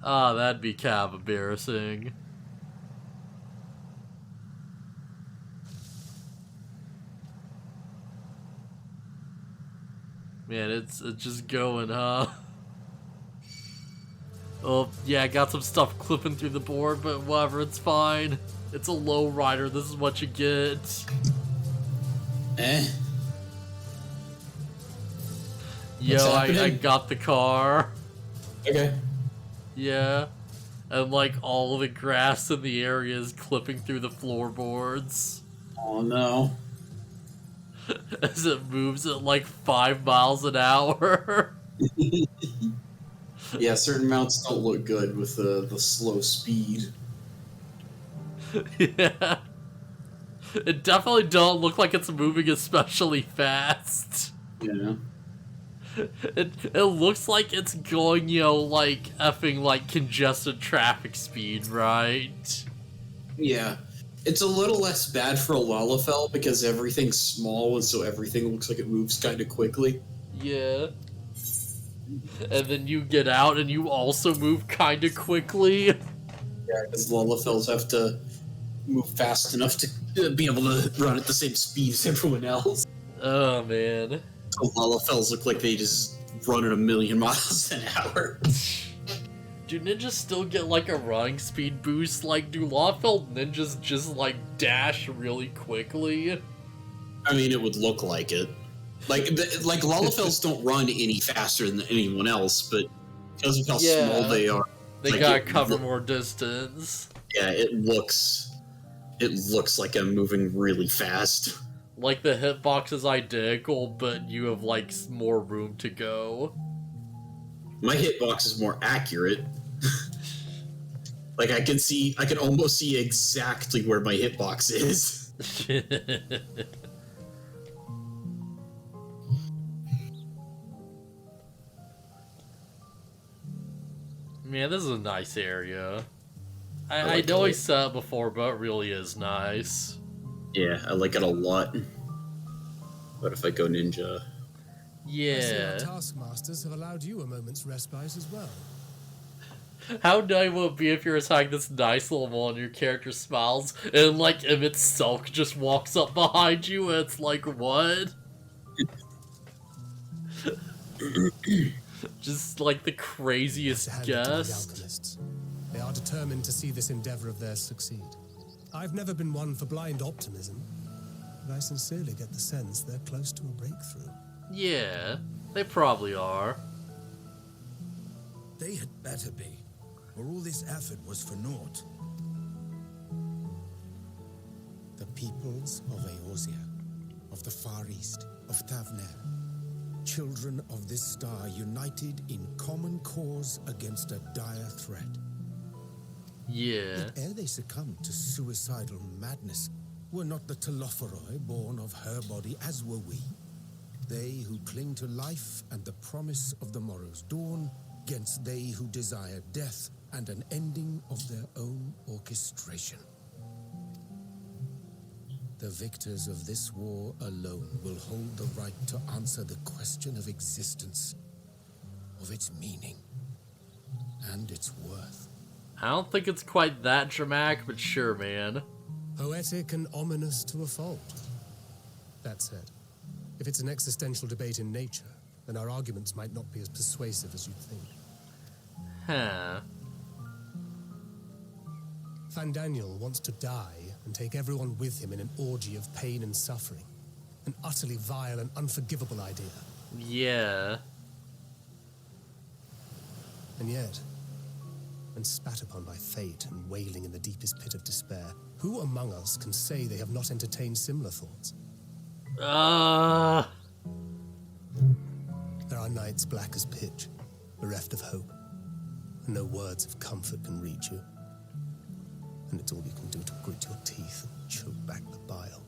Ah, that'd be kind of embarrassing. Man, it's just going, huh? Oh, yeah, I got some stuff clipping through the board, but whatever, it's fine. It's a low rider, this is what you get. Yo, I got the car. Okay. Yeah. And like all of the grass in the area is clipping through the floorboards. Oh no. As it moves at like 5 miles an hour. Yeah, certain mounts don't look good with the slow speed. Yeah. It definitely don't look like it's moving especially fast. Yeah. It looks like it's going, you know, like effing like congested traffic speed, right? Yeah. It's a little less bad for a Lalafell because everything's small and so everything looks like it moves kind of quickly. Yeah. And then you get out and you also move kind of quickly. Yeah, because Lalafells have to move fast enough to be able to run at the same speed as everyone else. Oh, man. So Lalafells look like they just run at 1,000,000 miles an hour. Do ninjas still get like a running speed boost? Like, do Lawfell ninjas just like dash really quickly? I mean, it would look like it. Like Lalafells don't run any faster than anyone else, but because of how small they are, they like, gotta cover more distance. Yeah, it looks like I'm moving really fast. Like the hitbox is identical, but you have like more room to go. My hitbox is more accurate. Like I can almost see exactly where my hitbox is. Man, this is a nice area. I know I said it before, but it really is nice. Yeah, I like it a lot. What if I go ninja? Yeah. I see our taskmasters have allowed you a moment's respite as well. How nice would it be if you're attacking this nice little one and your character smiles and like Emmett Sulk just walks up behind you and it's like, what? Just like the craziest guest. They are determined to see this endeavor of theirs succeed. I've never been one for blind optimism, but I sincerely get the sense they're close to a breakthrough. Yeah, they probably are. They had better be, or all this effort was for naught. The peoples of Eorzea, of the Far East, of Thavner, children of this star united in common cause against a dire threat. Yeah. Yet ere they succumbed to suicidal madness, were not the Telophoroi born of her body as were we? They who cling to life and the promise of the morrow's dawn, against they who desire death and an ending of their own orchestration. The victors of this war alone will hold the right to answer the question of existence, of its meaning, and its worth. I don't think it's quite that dramatic, but sure, man. Poetic and ominous to a fault. That said, if it's an existential debate in nature, then our arguments might not be as persuasive as you'd think. Huh. Fandaniel wants to die and take everyone with him in an orgy of pain and suffering. An utterly vile and unforgivable idea. Yeah. And yet, when spat upon by fate and wailing in the deepest pit of despair, who among us can say they have not entertained similar thoughts? There are nights black as pitch, bereft of hope, and no words of comfort can reach you. And it's all you can do to grit your teeth and choke back the bile.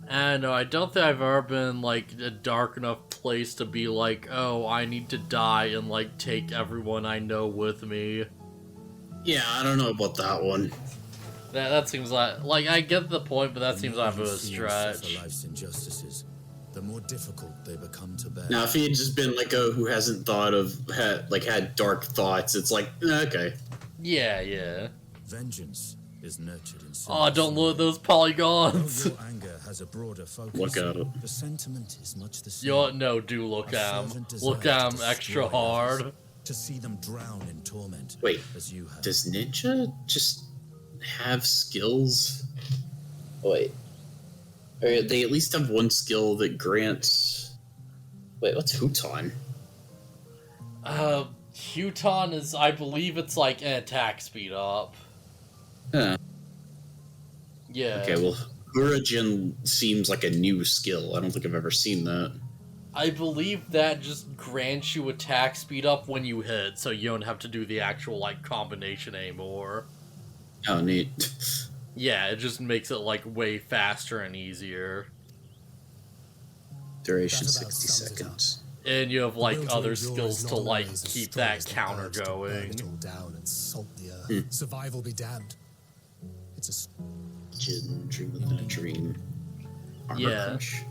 I don't know, I don't think I've ever been, like, a dark enough place to be like, oh, I need to die and, like, take everyone I know with me. Yeah, I don't know about that one. That seems like, I get the point, but that seems like a stretch. Life's injustices, the more difficult they become to bear. Now, if he had just been like a who hasn't thought of, had dark thoughts, it's like, okay. Yeah. Vengeance is nurtured in sin. Oh, don't look at those polygons. Your anger has a broader focus. Look at it. The sentiment is much the same. You know what? No, do look at them. Look at them extra hard. To see them drown in torment. Wait, as you have. Does Ninja just have skills? Wait. Or they at least have one skill that grants... Wait, what's Huton? Huton is, I believe it's like an attack speed up. Huh. Yeah. Okay, well, Kurajin seems like a new skill. I don't think I've ever seen that. I believe that just grants you attack speed up when you hit, so you don't have to do the actual, like, combination anymore. Oh, neat. Yeah, it just makes it, like, way faster and easier. Duration 60 seconds. And you have, like, The will to other endure skills is to, not like, always as keep strong that as the counter urge to burn going. it all down and salt the earth. Survival be damned. It's a Dream within a dream. Armor Yeah. Crush?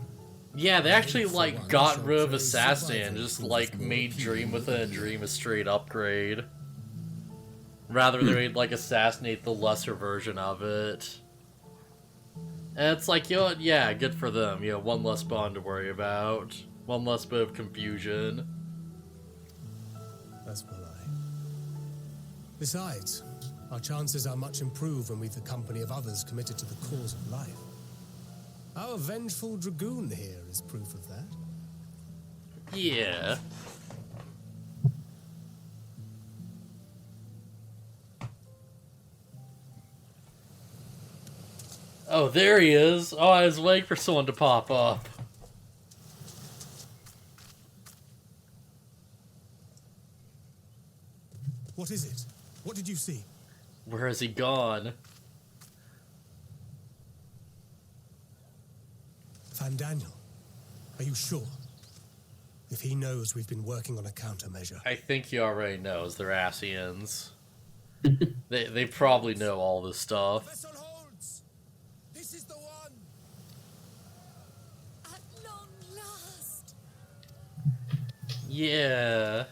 Yeah, they actually, like, got rid of Assassin and just, like, made Dream Within a Dream a straight upgrade. Rather, they made, like, Assassinate the lesser version of it. And it's like, you know what, yeah, good for them. You know, one less bond to worry about. One less bit of confusion. That's polite. Besides, our chances are much improved when we've the company of others committed to the cause of life. Our vengeful Dragoon here is proof of that. Yeah. Oh, there he is. Oh, I was waiting for someone to pop up. What is it? What did you see? Where has he gone? Van Daniel, are you sure? If he knows we've been working on a countermeasure. I think he already knows they're Asians. They probably know all this stuff. Vessel holds! This is the one! At long last! Yeah.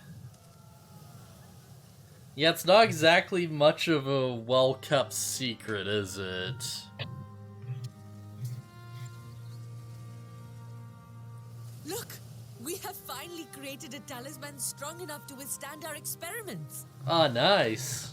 Yeah, it's not exactly much of a well-kept secret, is it? Look! We have finally created a talisman strong enough to withstand our experiments. Ah, nice.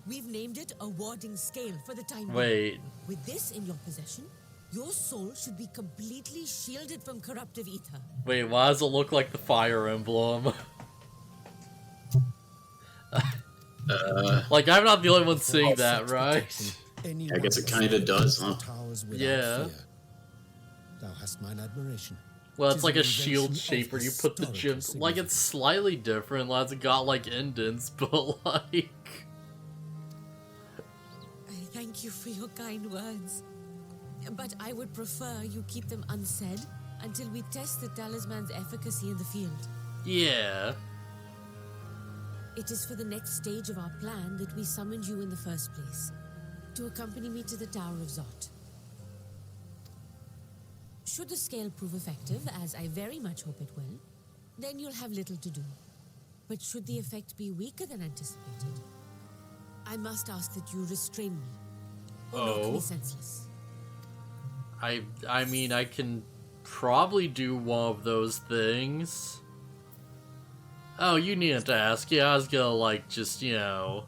We've named it a warding scale for the time being. Wait. With this in your possession, your soul should be completely shielded from corruptive ether. Wait, why does it look like the Fire Emblem? Like, I'm not the only one seeing that, right? I guess it kind of does, huh? Yeah. Thou hast mine admiration. Well, it's like a shield shape where you put the gem. Like, it's slightly different. Like, it's got, like, indents, but, like... I thank you for your kind words. But I would prefer you keep them unsaid until we test the talisman's efficacy in the field. Yeah. It is for the next stage of our plan that we summoned you in the first place, to accompany me to the Tower of Zot. Should the scale prove effective, as I very much hope it will, then you'll have little to do. But should the effect be weaker than anticipated, I must ask that you restrain me, or knock me senseless. I mean, I can probably do one of those things. Oh, you needn't to ask. Yeah, I was gonna, like, just, you know...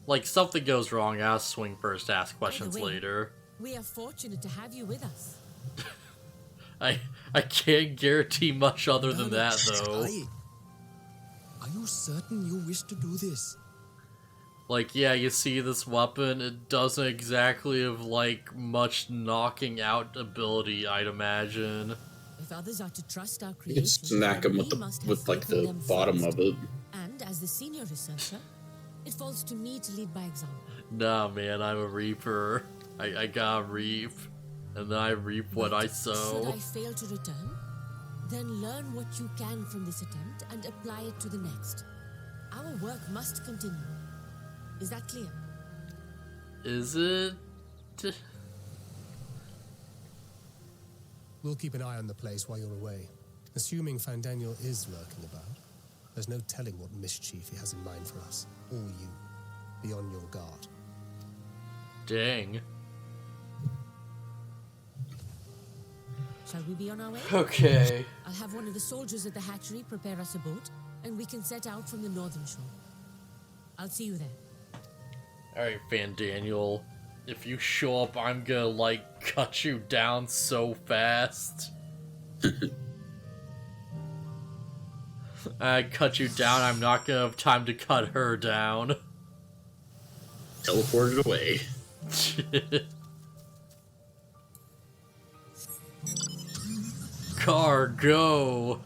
Like, something goes wrong, I'll swing first, ask questions later. We are fortunate to have you with us. I can't guarantee much other than that, though. Are you certain you wish to do this? Like, yeah, you see this weapon, it doesn't exactly have, like, much knocking out ability, I'd imagine. If others are to trust our You creation, can smack him with like the bottom of it. And as the senior researcher, it falls to me to lead by example. Nah, man, I'm a reaper. I gotta reap. And then I reap what I sow. Should I fail to return, then learn what you can from this attempt and apply it to the next. Our work must continue. Is that clear? Is it? We'll keep an eye on the place while you're away. Assuming Fandaniel is lurking about, there's no telling what mischief he has in mind for us, or you. Be on your guard. Dang. Shall we be on our way? Okay. I'll have one of the soldiers at the hatchery prepare us a boat, and we can set out from the northern shore. I'll see you there. Alright, Fandaniel. If you show up, I'm gonna, like, cut you down so fast. I cut you down, I'm not gonna have time to cut her down. Teleported away. Car, go!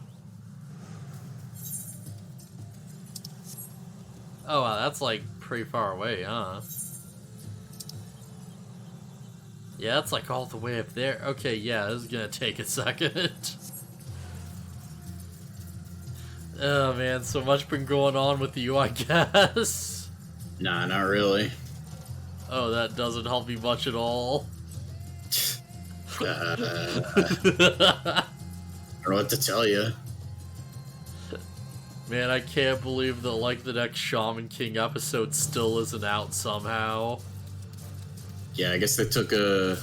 Oh wow, that's like pretty far away, huh? Yeah, that's like all the way up there. Okay, yeah, this is gonna take a second. Oh man, so much been going on with you, I guess. Nah, not really. Oh, that doesn't help me much at all. I don't know what to tell you. Man, I can't believe that like the next Shaman King episode still isn't out somehow. Yeah, I guess they took a...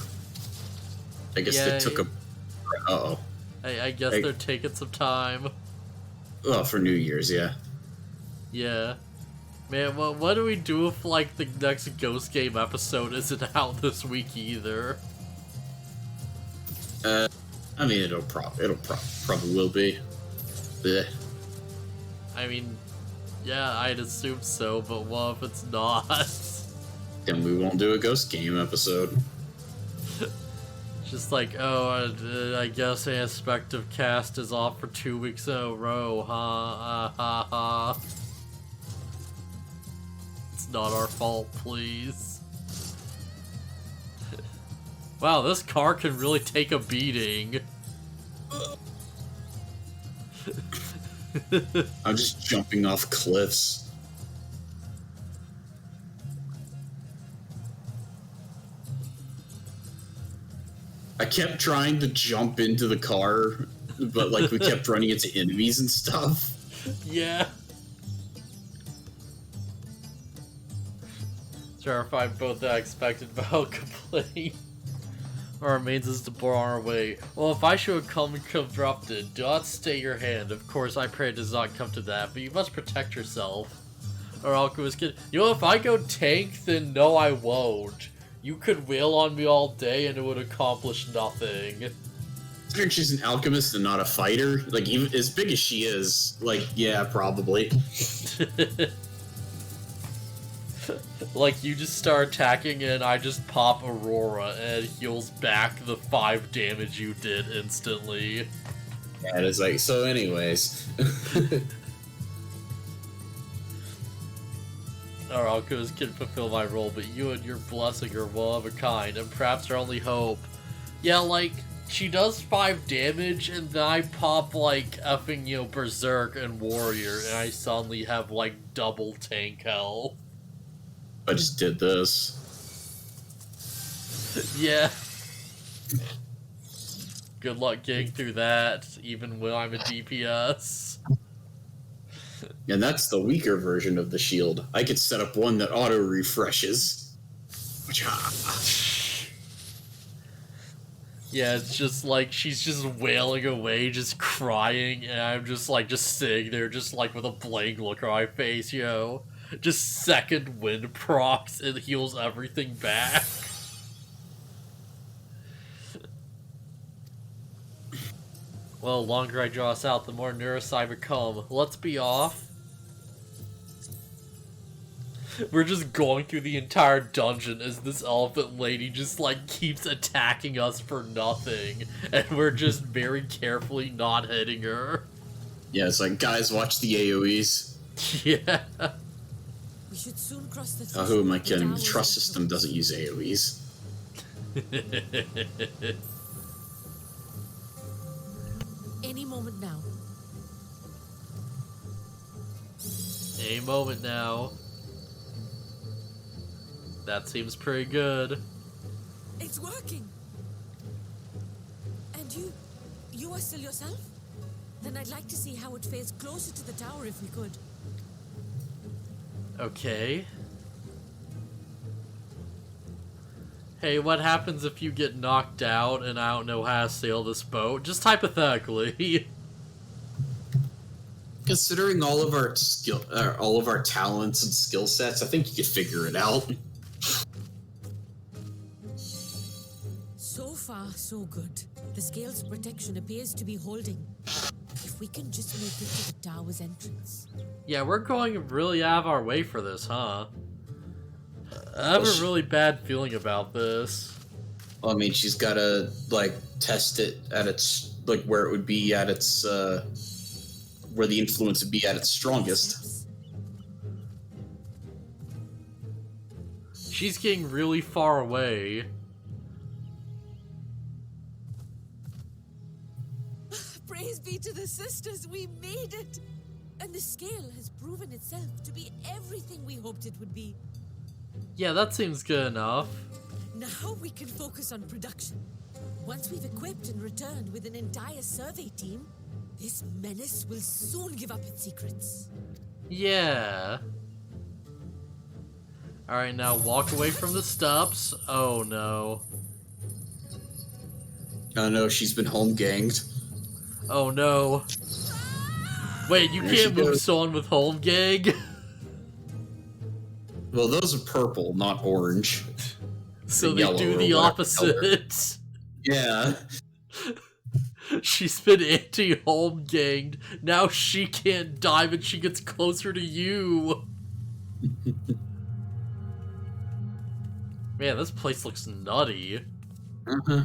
Uh-oh. I guess they're taking some time. Well, for New Year's, yeah. Yeah. Man, what do we do if, like, the next Ghost Game episode isn't out this week either? I mean, it'll probably will be. Blech. I mean, yeah, I'd assume so, but what if it's not? Then we won't do a Ghost Game episode. Just like, oh, I guess Anispective cast is off for 2 weeks in a row, huh? It's not our fault, please. Wow, this car can really take a beating. I'm just jumping off cliffs. I kept trying to jump into the car, but like we kept running into enemies and stuff. Yeah. Terrified both that I expected about complaining. Our remains is to bore on our way. Well, if I should come corrupted, do not stay your hand. Of course, I pray it does not come to that, but you must protect yourself. Or Alchemist kid. You know, if I go tank, then no, I won't. You could wail on me all day and it would accomplish nothing. Considering she's an alchemist and not a fighter, like, even as big as she is, like, yeah, probably. Like, you just start attacking and I just pop Aurora and it heals back the 5 damage you did instantly. Yeah, it's like, so anyways. Our Alchemist can fulfill my role, but you and your blessing are one of a kind, and perhaps our only hope. Yeah, like, she does 5 damage, and then I pop, like, effing, you know, Berserk and Warrior, and I suddenly have, like, double tank health. I just did this. Yeah. Good luck getting through that, even when I'm a DPS. And that's the weaker version of the shield. I could set up one that auto-refreshes. Yeah, it's just like, she's just wailing away, just crying, and I'm just like, just sitting there, just like with a blank look on my face, yo. Just second wind procs, and heals everything back. Well, the longer I draw us out, the more nervous I become. Let's be off. We're just going through the entire dungeon as this elephant lady just, like, keeps attacking us for nothing. And we're just very carefully not hitting her. Yeah, it's like, guys, watch the AoEs. Yeah. We should soon cross the Oh, who am I kidding? The trust system doesn't use AoEs. Any moment now. Any moment now. That seems pretty good. It's working. And you are still yourself? Then I'd like to see how it fares closer to the tower if we could. Okay. Hey, what happens if you get knocked out and I don't know how to sail this boat? Just hypothetically. Considering all of our talents and skill sets, I think you could figure it out. So far, so good. The scale's protection appears to be holding. If we can just make it to the tower's entrance. Yeah, we're going really out of our way for this, huh? I have a really bad feeling about this. Well, I mean, she's gotta, like, test it at its, like, where it would be at its, where the influence would be at its strongest. She's getting really far away. Praise be to the sisters, we made it! And the scale has proven itself to be everything we hoped it would be. Yeah, that seems good enough. Now we can focus on production. Once we've equipped and returned with an entire survey team, this menace will soon give up its secrets. Yeah. Alright, now walk away from the steps. Oh no. Oh no, she's been home ganged. Oh no. Wait, you can't move someone with home gang? Well, those are purple, not orange. So they do the opposite. Yeah. She's been anti-home ganged. Now she can't dive and she gets closer to you. Man, this place looks nutty. Uh-huh.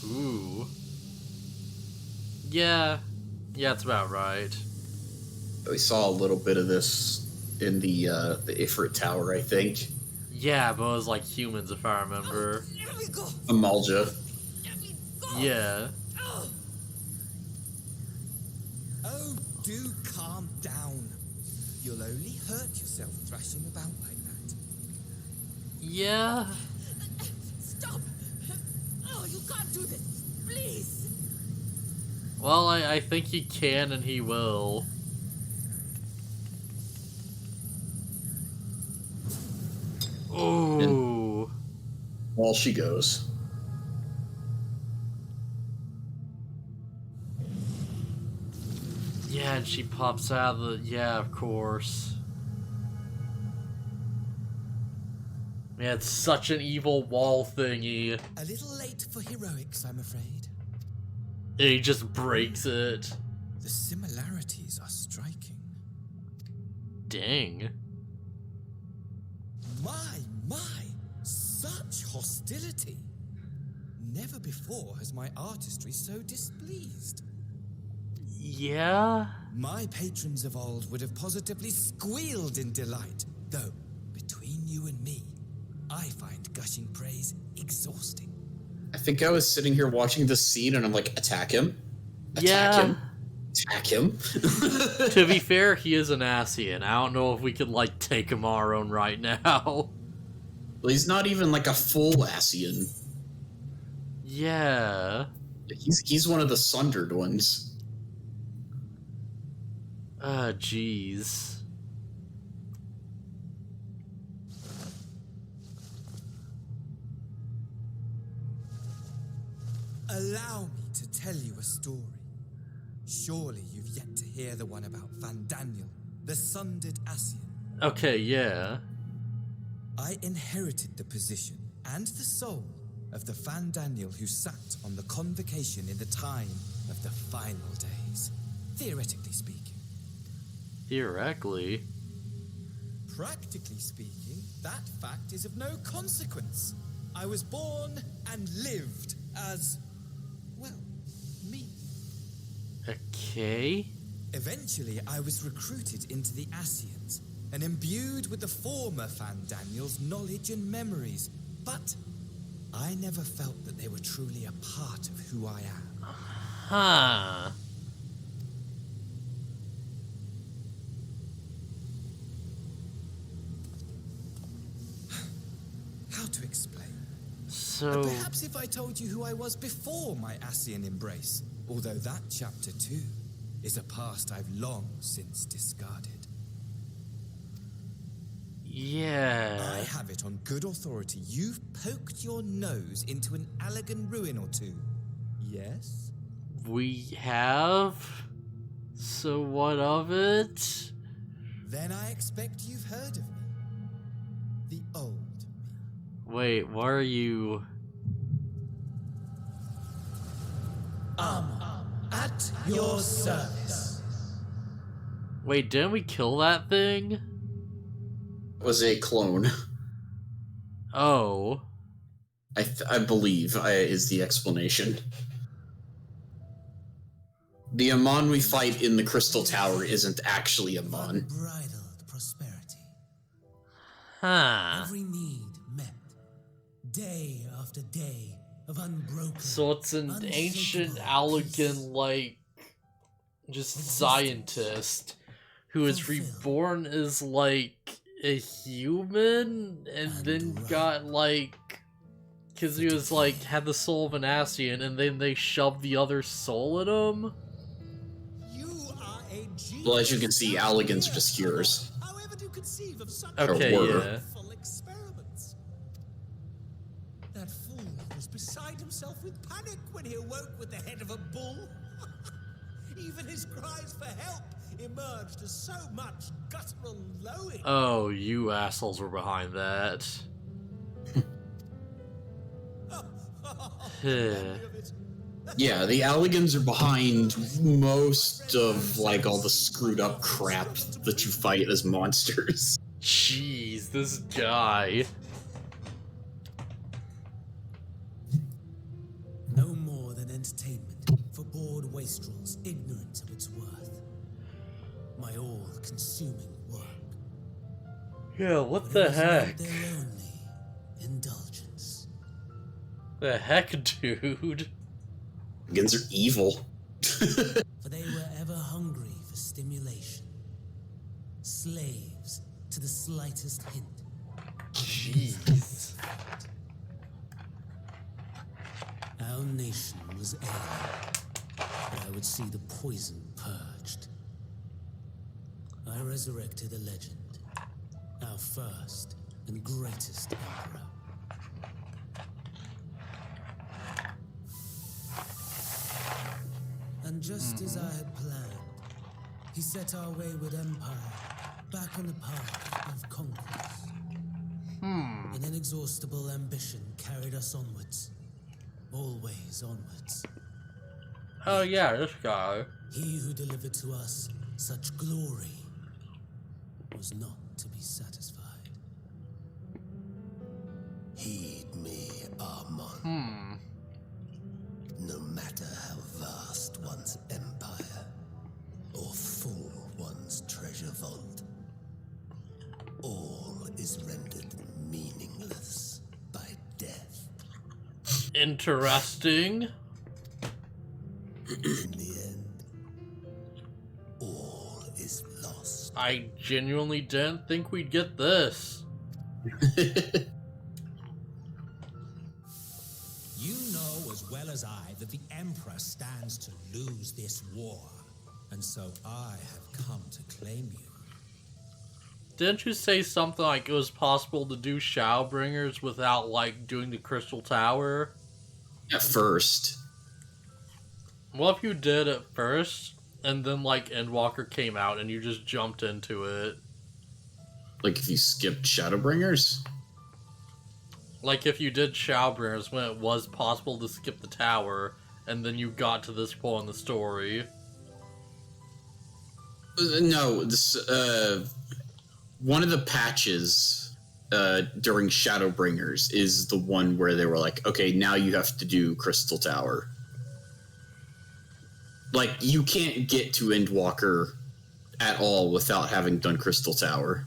Ooh. Yeah. Yeah, that's about right. We saw a little bit of this in the Ifrit Tower, I think. Yeah, but it was like humans, if I remember. Amalja. Yeah. Oh, do calm down. You'll only hurt yourself thrashing about like that. Yeah. Stop! Oh, you can't do this! Please! Well, I think he can and he will. Ooh. Well, she goes. Yeah, and she pops out of the... Yeah, of course. Man, it's such an evil wall thingy. A little late for heroics, I'm afraid. And he just breaks it. The similarities are striking. Dang. My! Such hostility! Never before has my artistry so displeased. Yeah? My patrons of old would have positively squealed in delight, though, between you and me, I find gushing praise exhausting. I think I was sitting here watching this scene and I'm like, attack him. Attack him. Attack him. To be fair, he is an Asian. I don't know if we could, like, take him our own right now. Well, he's not even like a full Asian. Yeah. He's one of the sundered ones. Jeez. Allow me to tell you a story. Surely you've yet to hear the one about Van Daniel, the sundered Asian. Okay, yeah. I inherited the position and the soul of the Van Daniel who sat on the convocation in the time of the final days, theoretically speaking. Theoretically? Practically speaking, that fact is of no consequence. I was born and lived as, well, me. Okay. Eventually, I was recruited into the Asians and imbued with the former Van Daniel's knowledge and memories, but I never felt that they were truly a part of who I am. Huh. How to explain? So... Perhaps if I told you who I was before my Asian embrace, although that chapter too is a past I've long since discarded. Yeah. I have it on good authority. You've poked your nose into an Allegan ruin or two. Yes? We have? So what of it? Then I expect you've heard of me. The old me. Wait, what are you... At At your service. Wait, didn't we kill that thing? It was a clone. Oh. I believe is the explanation. The Amon we fight in the Crystal Tower isn't actually Amon. Unbridled prosperity. Huh. Every need met. Day after day of unbroken. So it's an ancient Allegan, like, just scientist who is reborn as, like, a human and then got, like, because he was, like, had the soul of an Ascian and then they shoved the other soul in him? Well, as you can see, Allegans are just cures. Okay, yeah. That fool was beside himself with panic when he awoke with the head of a bull. Even his cries for help emerged as so much guttural lowing. Oh, you assholes were behind that. Yeah, the Allegans are behind most of, like, all the screwed up crap that you fight as monsters. Jeez, this guy. No more than entertainment for bored wastrels ignorant of its worth. My all-consuming work. Yeah, what the heck? Their only indulgence. The heck, dude? Allegans are evil. For they were ever hungry for stimulation. Slaves to the slightest hint. Jeez. Our nation was ailing, but I would see the poison purged. I resurrected a legend, our first and greatest emperor. And just as I had planned, he set our wayward empire back on the path of conquest. An inexhaustible ambition carried us onwards. Always onwards. Oh yeah, this guy. He who delivered to us such glory was not to be satisfied. Heed me, Amon. No matter how vast one's empire, or full one's treasure vault, all is rendered meaningless by death. Interesting. In the end, all is lost. I genuinely didn't think we'd get this. You know as well as I that the Emperor stands to lose this war, and so I have come to claim you. Didn't you say something like it was possible to do Shadowbringers without, like, doing the Crystal Tower? At first. What if you did at first, and then, like, Endwalker came out and you just jumped into it? Like if you skipped Shadowbringers? Like if you did Shadowbringers when it was possible to skip the tower, and then you got to this point in the story. No, this, one of the patches during Shadowbringers is the one where they were like, okay, now you have to do Crystal Tower. Like, you can't get to Endwalker at all without having done Crystal Tower.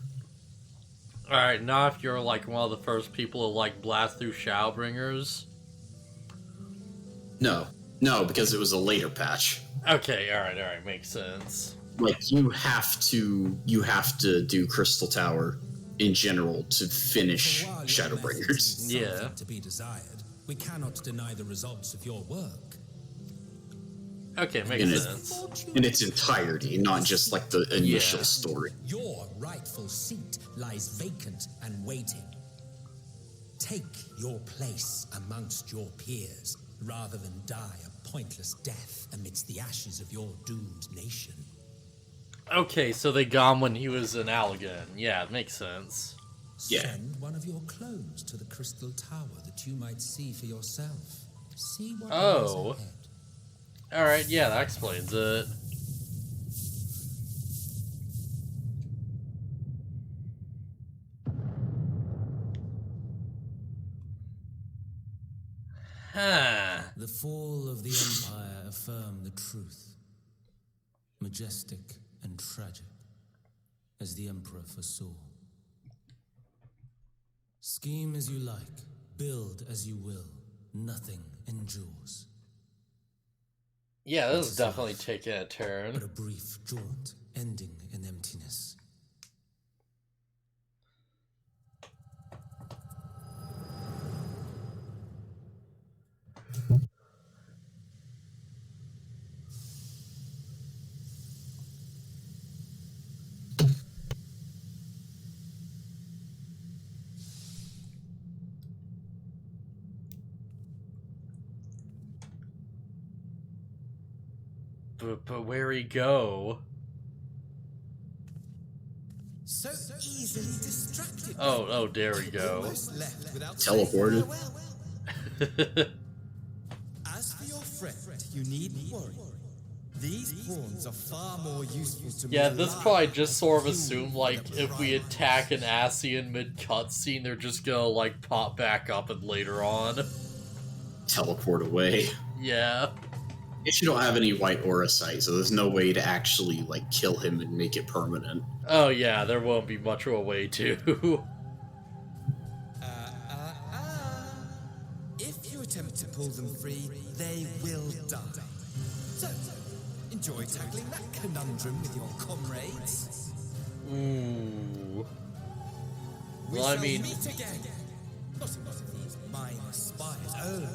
Alright, now if you're like one of the first people to like blast through Shadowbringers. No, because it was a later patch. Okay, alright, makes sense. Like, you have to do Crystal Tower in general to finish Shadowbringers. Yeah. To be desired, we cannot deny the results of your work. Okay, makes sense. In its entirety, not just like the initial story. Your rightful seat lies vacant and waiting. Take your place amongst your peers, rather than die a pointless death amidst the ashes of your doomed nation. Okay, so they got him when he was an Allegan. Yeah, it makes sense. Send one of your clones to the Crystal Tower that you might see for yourself. See what lies ahead. Alright, yeah, that explains it. Huh. The fall of the Empire affirmed the truth. Majestic and tragic, as the Emperor foresaw. Scheme as you like, build as you will, nothing endures. Yeah, this is definitely taking a turn. But a brief jaunt, ending in emptiness. But where he go? So easily distracted. Oh, there we go. Teleported. As for your friend, you needn't worry. These pawns are far more useful to me. Yeah, this probably just sort of assumed, like, if we attack an Asian mid-cutscene, they're just gonna, like, pop back up and later on. Teleport away. Yeah. You don't have any white aura sight, so there's no way to actually, like, kill him and make it permanent. Oh yeah, there won't be much of a way to. If you attempt to pull them free, they will die. So, enjoy tackling that conundrum with your comrades. Ooh. We Well, I shall mean... meet again. Not in one of these minor spires, no,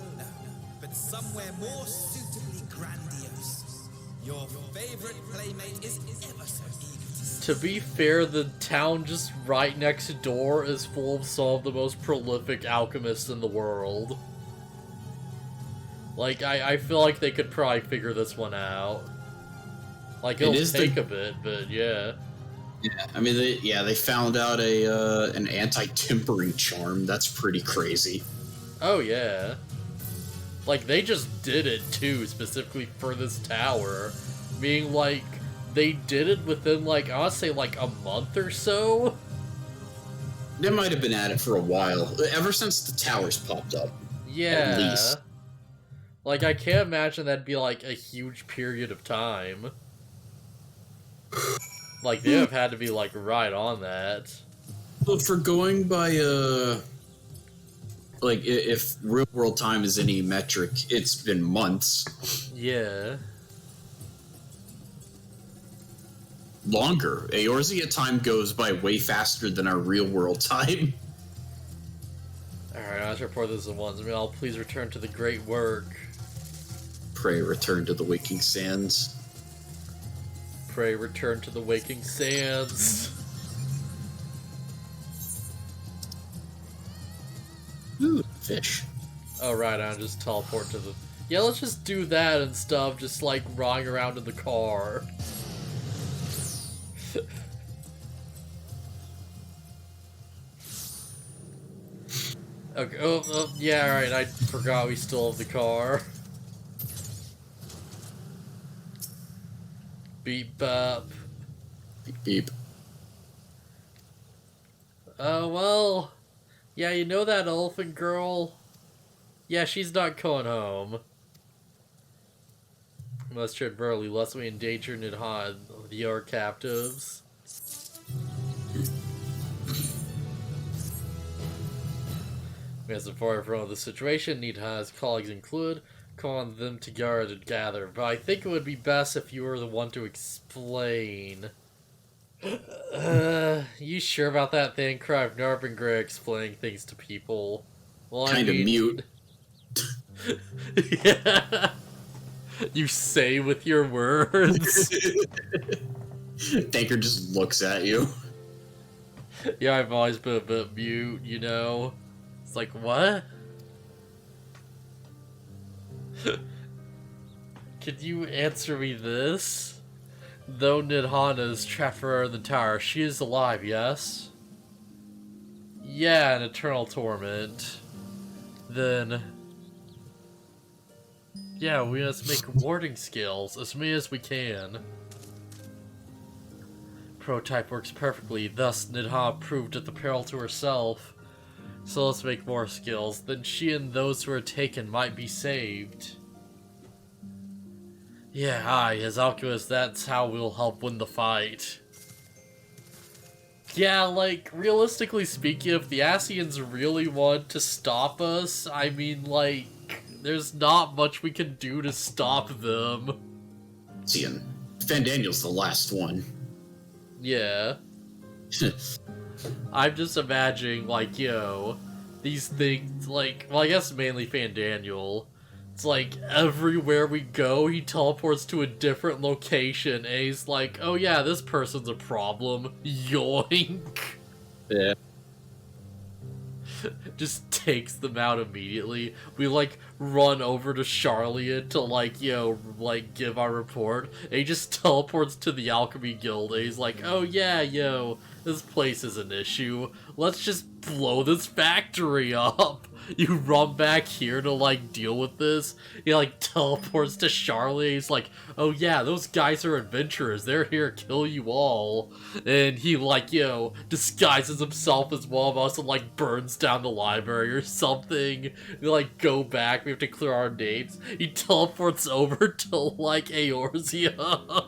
but somewhere more suitably grandiose. Your favorite playmate is ever so eager To be fair, the town just right next door is full of some of the most prolific alchemists in the world. Like, I feel like they could probably figure this one out. Like, it'll take a bit, but yeah. Yeah, I mean, they found out an anti-tempering charm. That's pretty crazy. Oh, yeah. Like, they just did it, too, specifically for this tower. Being, like, they did it within, like, I want to say, like, a month or so? They might have been at it for a while. Ever since the towers popped up. Yeah. At least. Like, I can't imagine that'd be, like, a huge period of time. Like, they have had to be, like, right on that. But for going by, like, if real-world time is any metric, it's been months. Yeah. Longer. Eorzea time goes by way faster than our real-world time. Alright, I'll report this at once. I'll please return to the great work. Pray return to the waking sands. Pray return to the waking sands. Ooh, fish. Oh, right, I'll just teleport to the... Yeah, let's just do that and stuff, just, like, riding around in the car. Okay, oh, yeah, alright, I forgot we still have the car. Beep bop. Beep beep. Oh, well. Yeah, you know that elephant girl? Yeah, she's not going home. Must tread burly, lest we endanger Nidhan, your captives. As for everyone of the situation, Nidhan's colleagues include, call on them to guard and gather, but I think it would be best if you were the one to explain. You sure about that thing? I've never been great at explaining things to people. Well, Kind of mute. Yeah. You say with your words. Tanker just looks at you. Yeah, I've always been a bit mute, you know? It's like, what? Could you answer me this? Though Nidhana is trapped for her in the tower, she is alive, yes? Yeah, in eternal torment. Then... Yeah, we must make warding skills as many as we can. Prototype works perfectly, thus Nidha proved at the peril to herself. So let's make more skills, then she and those who are taken might be saved. Yeah, aye, as alchemists, that's how we'll help win the fight. Yeah, like, realistically speaking, if the Asians really want to stop us, I mean, like, there's not much we can do to stop them. Asian. Fandaniel's the last one. Yeah. I'm just imagining, like, yo, these things, like, well, I guess mainly Fandaniel. It's like, everywhere we go, he teleports to a different location, and he's like, oh yeah, this person's a problem. Yoink! Yeah. Just takes them out immediately. We, like, run over to Charlian to, like, yo, like, give our report, and he just teleports to the Alchemy Guild, and he's like, oh yeah, yo, this place is an issue. Let's just blow this factory up. You run back here to, like, deal with this. He, like, teleports to Charlie. He's like, oh yeah, those guys are adventurers. They're here to kill you all. And he, like, yo, disguises himself as one of us and, like, burns down the library or something. We, like, go back. We have to clear our names. He teleports over to, like, Eorzea.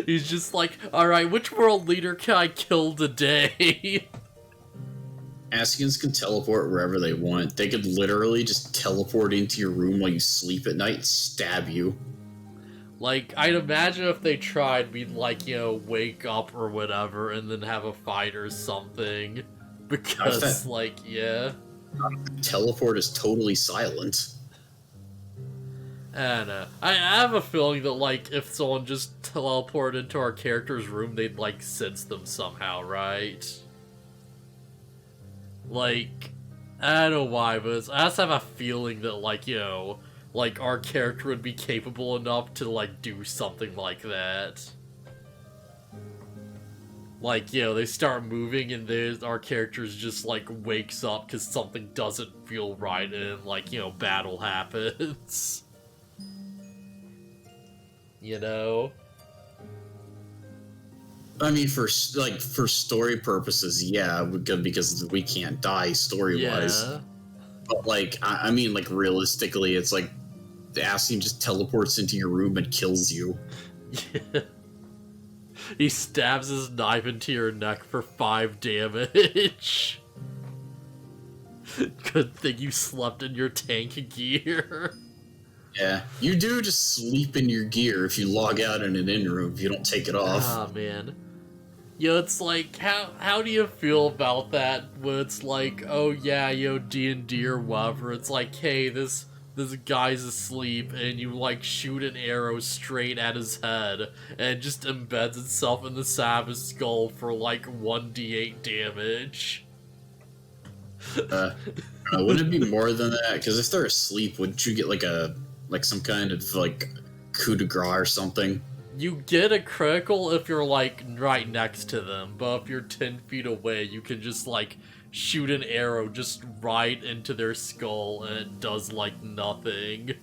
He's just like, alright, which world leader can I kill today? Asians can teleport wherever they want. They could literally just teleport into your room while you sleep at night and stab you. Like, I'd imagine if they tried, we'd, like, you know, wake up or whatever and then have a fight or something. Because, like, yeah. Teleport is totally silent. I don't know. I have a feeling that, like, if someone just teleported into our character's room, they'd, like, sense them somehow, right? Like, I don't know why, but I just have a feeling that, like, you know, like, our character would be capable enough to, like, do something like that. Like, you know, they start moving and our character's just, like, wakes up because something doesn't feel right and, like, you know, battle happens. You know? I mean, for story purposes, yeah, because we can't die story-wise. Yeah. But, like, I mean, like, realistically, it's like the Asian just teleports into your room and kills you. Yeah. He stabs his knife into your neck for 5 damage. Good thing you slept in your tank gear. Yeah, you do just sleep in your gear if you log out in an in-room, if you don't take it off. Ah, man. Yo, it's like, how do you feel about that when it's like, oh yeah, yo, D&D or whatever, it's like, hey, this guy's asleep, and you, like, shoot an arrow straight at his head, and it just embeds itself in the Savage skull for, like, 1d8 damage. Wouldn't it be more than that? Because if they're asleep, wouldn't you get, like, some kind of, like, coup de grace or something? You get a critical if you're, like, right next to them, but if you're 10 feet away, you can just, like, shoot an arrow just right into their skull, and it does, like, nothing.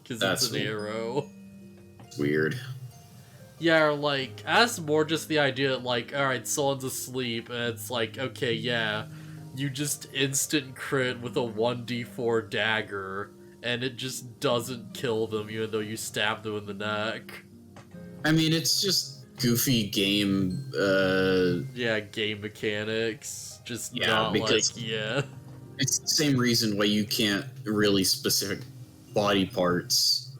Because it's an arrow. Weird. Yeah, or, like, that's more just the idea that, like, alright, someone's asleep, and it's like, okay, yeah, you just instant crit with a 1d4 dagger, and it just doesn't kill them even though you stab them in the neck. I mean, it's just goofy game, Yeah, game mechanics. Just yeah, not because like, yeah. It's the same reason why you can't really specific body parts.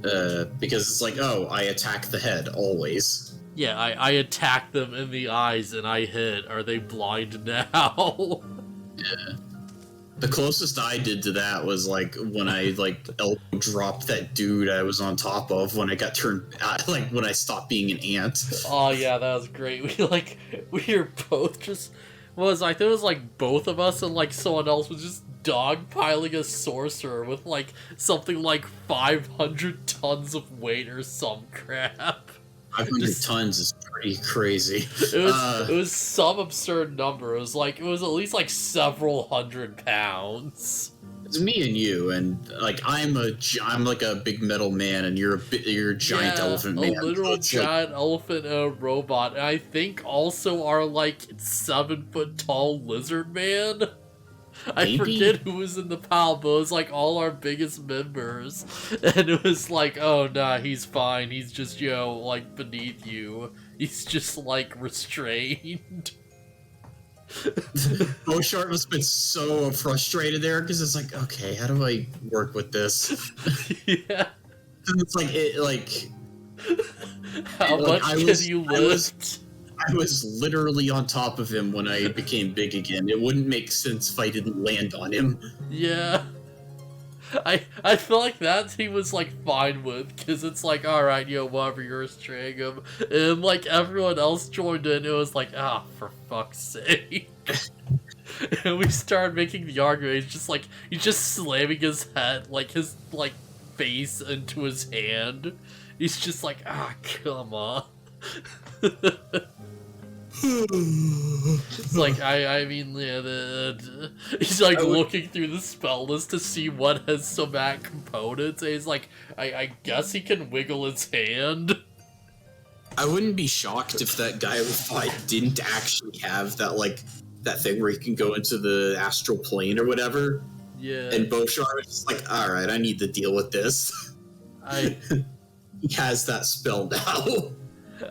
Because it's like, oh, I attack the head, always. Yeah, I attack them in the eyes and I hit. Are they blind now? Yeah. The closest I did to that was, like, when I, like, elbow dropped that dude I was on top of when I got turned, like, when I stopped being an ant. Oh, yeah, that was great. We were both just, I think it was, like, both of us and, like, someone else was just dogpiling a sorcerer with, like, something like 500 tons of weight or some crap. 500 tons is pretty crazy. It was some absurd number. It was at least like several hundred pounds. It's me and you, and like I'm like a big metal man, and you're a giant elephant man. A literal So giant elephant and a robot. And I think also our like 7-foot tall lizard man. I forget who was in the pile, but it was like all our biggest members. And it was like, oh nah, he's fine. He's just, like beneath you. He's just like restrained. BluFuzzyhat must have been so frustrated there because it's like, okay, how do I work with this? Yeah. And it's like How much can you lift? I was literally on top of him when I became big again. It wouldn't make sense if I didn't land on him. Yeah. I feel like that he was like fine with, because it's like, alright, whatever, you're restraining him. And like everyone else joined in, it was like, for fuck's sake. And we started making the argument, he's just slamming his head, like his like face into his hand. He's just like, come on. It's like, I mean, he's like looking through the spell list to see what has somatic components, and he's like, I guess he can wiggle his hand. I wouldn't be shocked if that guy we fight didn't actually have that thing where he can go into the astral plane or whatever. Yeah. And BluFuzzyhat is just like, alright, I need to deal with this. He has that spell now.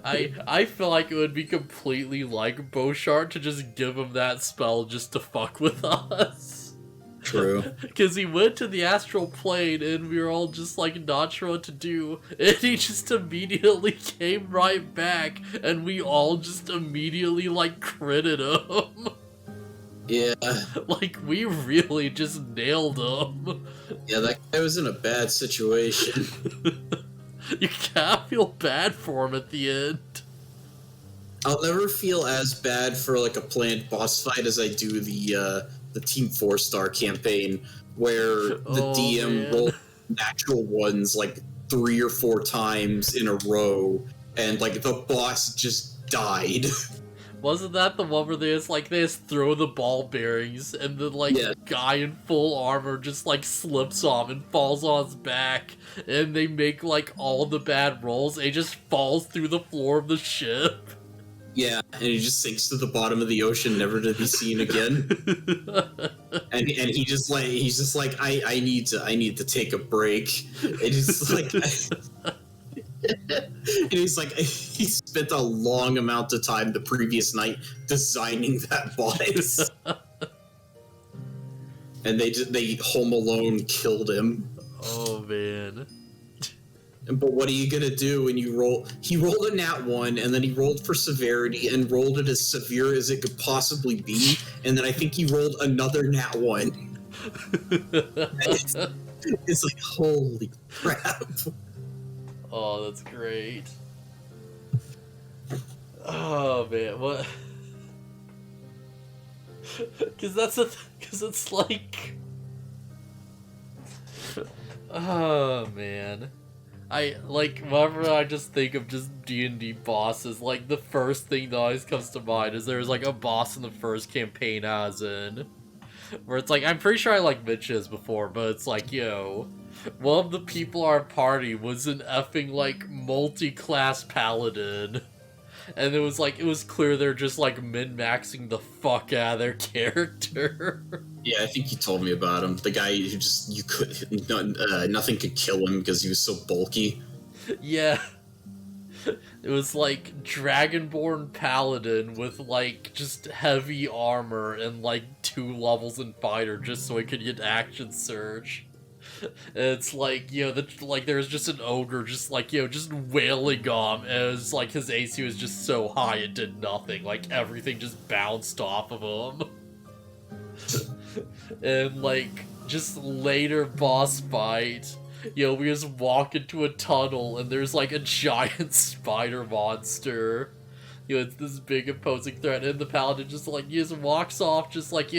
I feel like it would be completely like BluFuzzyhat to just give him that spell just to fuck with us. True. Because he went to the astral plane and we were all just like not sure what to do, and he just immediately came right back and we all just immediately like critted him. Yeah. Like, we really just nailed him. Yeah, that guy was in a bad situation. You can't feel bad for him at the end. I'll never feel as bad for like a planned boss fight as I do the Team 4-star campaign, where the DM rolled natural ones like 3 or 4 times in a row, and like the boss just died. Wasn't that the one where they just throw the ball bearings and the guy in full armor just like slips off and falls on his back, and they make like all the bad rolls and he just falls through the floor of the ship? Yeah, and he just sinks to the bottom of the ocean, never to be seen again. and he's just like I need to take a break. And he's like and he's like, he spent a long amount of time the previous night designing that boss. And they Home Alone killed him. Oh man. But what are you gonna do when you roll? He rolled a nat 1, and then he rolled for severity and rolled it as severe as it could possibly be, and then I think he rolled another nat 1. It's like, holy crap. Oh, that's great. Oh man, what? Because it's like, oh man. Whenever I just think of just D&D bosses, like, the first thing that always comes to mind is there's, like, a boss in the first campaign I was in, where it's like, I'm pretty sure I, like, mentioned this before, but it's like, one of the people our party was an effing, like, multi-class paladin, and it was clear they're just, like, min-maxing the fuck out of their character. Yeah, I think you told me about him. The guy who nothing could kill him because he was so bulky. Yeah. It was like Dragonborn Paladin with like just heavy armor and like 2 levels in fighter just so he could get action surge. And it's like, there's just an ogre just like, just wailing on him, and it was like his AC was just so high it did nothing. Like everything just bounced off of him. And like just later boss fight, we just walk into a tunnel and there's like a giant spider monster. It's this big imposing threat, and the paladin just like he just walks off, just like,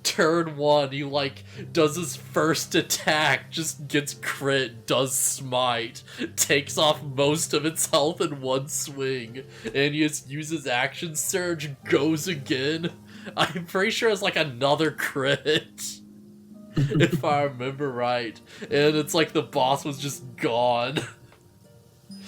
turn 1, he like does his first attack, just gets crit, does smite, takes off most of its health in one swing, and he just uses action surge, goes again. I'm pretty sure it's like another crit. if I remember right. And it's like the boss was just gone.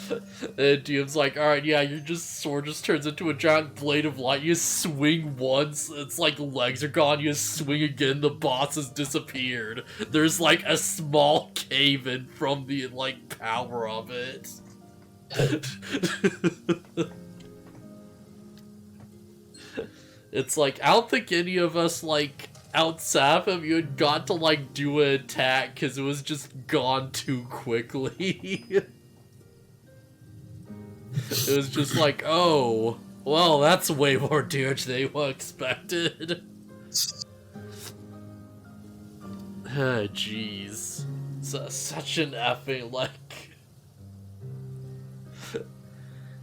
And DM's like, alright, yeah, your sword just turns into a giant blade of light. You swing once, it's like legs are gone. You swing again, the boss has disappeared. There's like a small cave-in from the like power of it. It's like, I don't think any of us like outside of you had got to like do an attack because it was just gone too quickly. It was just like, oh, well, that's way more damage than anyone expected. Jeez. Such an effing, like...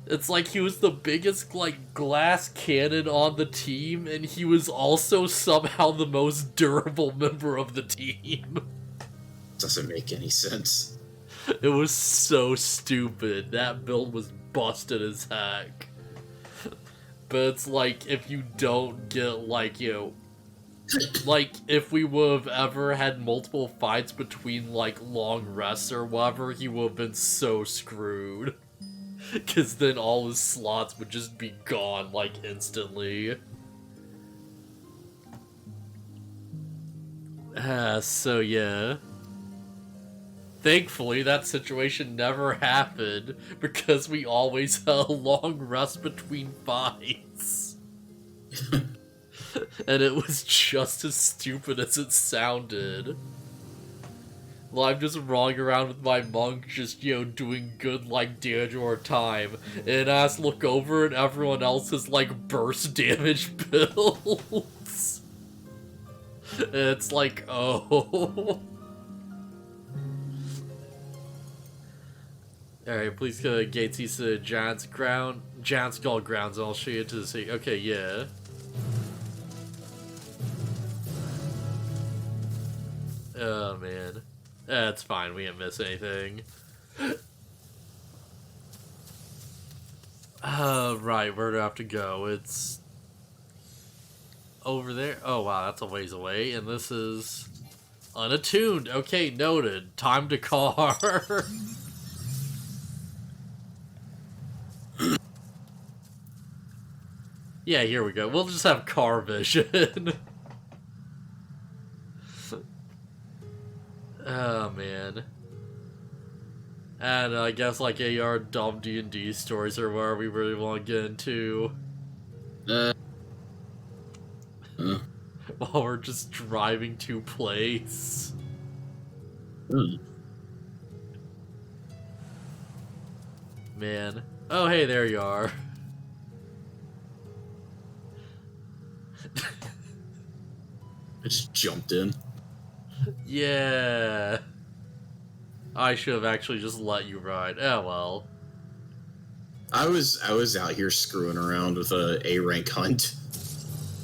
It's like he was the biggest, like, glass cannon on the team, and he was also somehow the most durable member of the team. Doesn't make any sense. It was so stupid. That build was busted as heck. But it's like, if you don't get, like, you know... Like, if we would have ever had multiple fights between, like, long rests or whatever, he would have been so screwed. Because then all his slots would just be gone, like, instantly. So yeah. Thankfully, that situation never happened, because we always had a long rest between fights. And it was just as stupid as it sounded. Well, I'm just rolling around with my monk, just, you know, doing good, like, damage over time. And I just look over and everyone else is, like, burst damage builds. And it's like, oh... Alright, please go to Gates to Giant Skull Grounds, and I'll show you to the sea. Okay, yeah. Oh, man. That's fine, we didn't miss anything. Right, where do I have to go? It's... over there? Oh, wow, that's a ways away, and this is... unattuned. Okay, noted. Time to car. Yeah, here we go. We'll just have car vision. Oh, man. And I guess, like, AR dumb D&D stories are where we really want to get into. While we're just driving to place. Man. Oh, hey, there you are. I just jumped in. Yeah. I should have actually just let you ride. Oh well. I was out here screwing around with a A-rank hunt.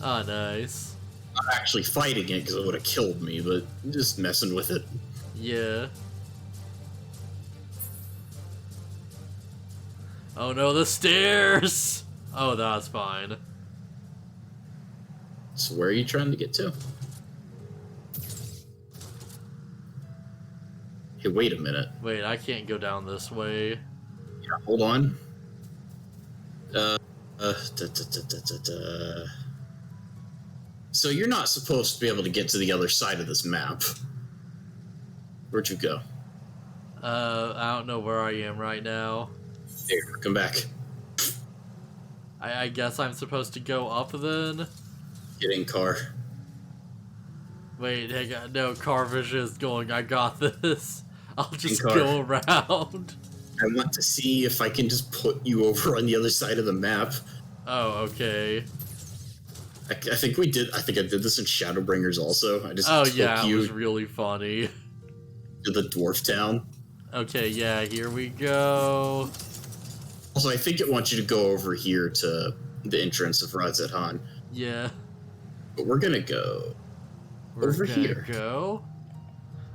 Ah, nice. Not actually fighting it because it would have killed me, but just messing with it. Yeah. Oh no, the stairs! Oh, that's fine. So where are you trying to get to? Hey, wait a minute. Wait, I can't go down this way. Yeah, hold on. So you're not supposed to be able to get to the other side of this map. Where'd you go? I don't know where I am right now. Here, come back. I guess I'm supposed to go up then? Get in car. Wait, hang on. No, car vision is going. I got this. I'll just go around. I want to see if I can just put you over on the other side of the map. Oh, okay. I think we did. I think I did this in Shadowbringers also. I just took you. It was really funny. To the dwarf town. Okay, yeah, here we go. Also, I think it wants you to go over here to the entrance of Radzethan. Yeah. But we're gonna go over here. Go?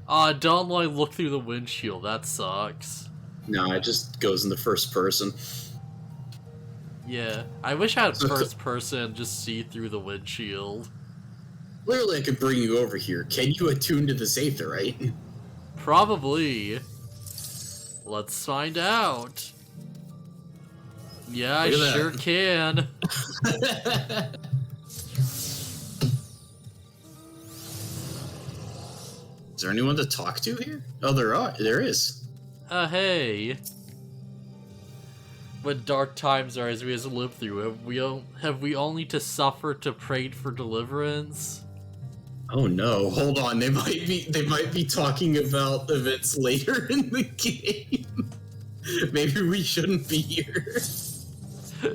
Aw, don't like look through the windshield. That sucks. No, it just goes in the first person. Yeah, I wish I had first person just see through the windshield. Clearly, I could bring you over here. Can you attune to the Aetheryte? Probably. Let's find out. Yeah, I sure can. Is there anyone to talk to here? Oh, there is. Hey. When dark times are as we have to live through, have we only to suffer to pray for deliverance? Oh no, hold on. They might be talking about events later in the game. Maybe we shouldn't be here.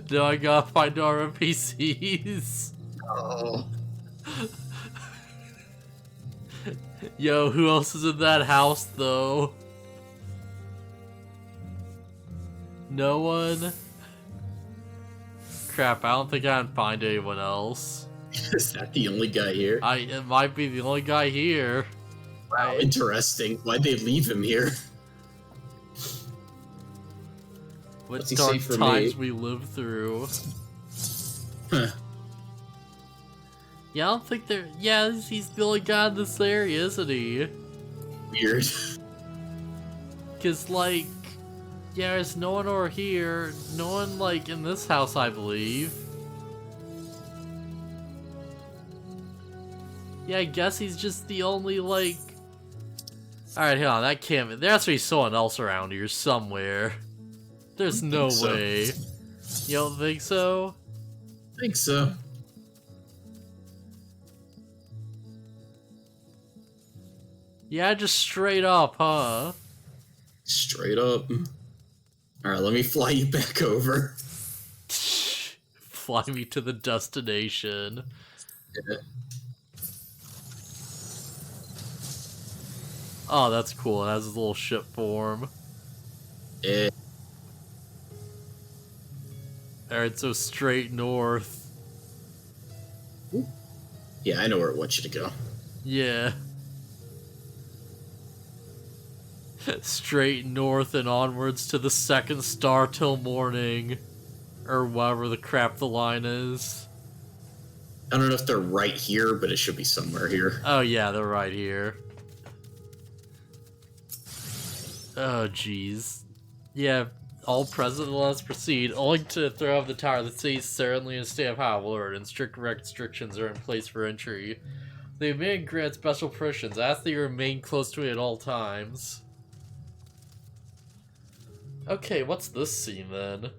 No, I gotta find our NPCs. Oh. Yo, who else is in that house though? No one? Crap, I don't think I can find anyone else. Is that the only guy here? It might be the only guy here. Wow, interesting. Why'd they leave him here? What What's he dark say for times me? we live through. Huh. Yeah, I don't think they're... Yeah, he's the only guy in this area, isn't he? Weird. Cause, like... Yeah, there's no one over here. No one, like, in this house, I believe. Yeah, I guess he's just the only, like... Alright, hold on, that can't be... There has to be someone else around here somewhere. There's no way. You don't think so? I think so. Yeah, just straight up, huh? Straight up. Alright, let me fly you back over. Fly me to the destination. Yeah. Oh, that's cool. It has a little ship form. Yeah. Alright, so straight north. Yeah, I know where I want you to go. Yeah. Straight north and onwards to the second star till morning. Or whatever the crap the line is. I don't know if they're right here, but it should be somewhere here. Oh yeah, they're right here. Oh jeez. Yeah, all present, let us proceed. Owing to the threat of the tower, the city is certainly in a state of high alert, and strict restrictions are in place for entry. They may grant special permissions. Ask that you remain close to it at all times. Okay, what's this scene then?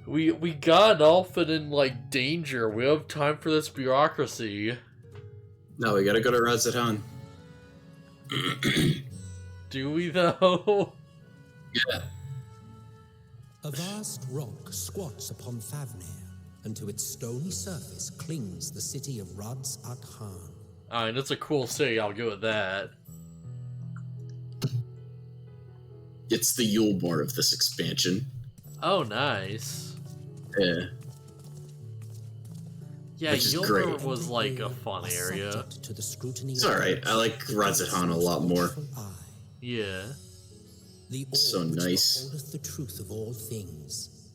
We got an elephant in, like, danger. We have time for this bureaucracy. No, we gotta go to Razatan. Do we, though? Yeah. A vast rock squats upon Favnir, and to its stony surface clings the city of Rads at Han. I mean, it's a cool city, I'll go with that. It's the Yulebor of this expansion. Oh, nice. Yeah. Yeah, Which is great. Yulebor was like a fun area. It's alright. I like Razatan a lot more. Yeah. The orb So which nice. beholdeth the truth of all things.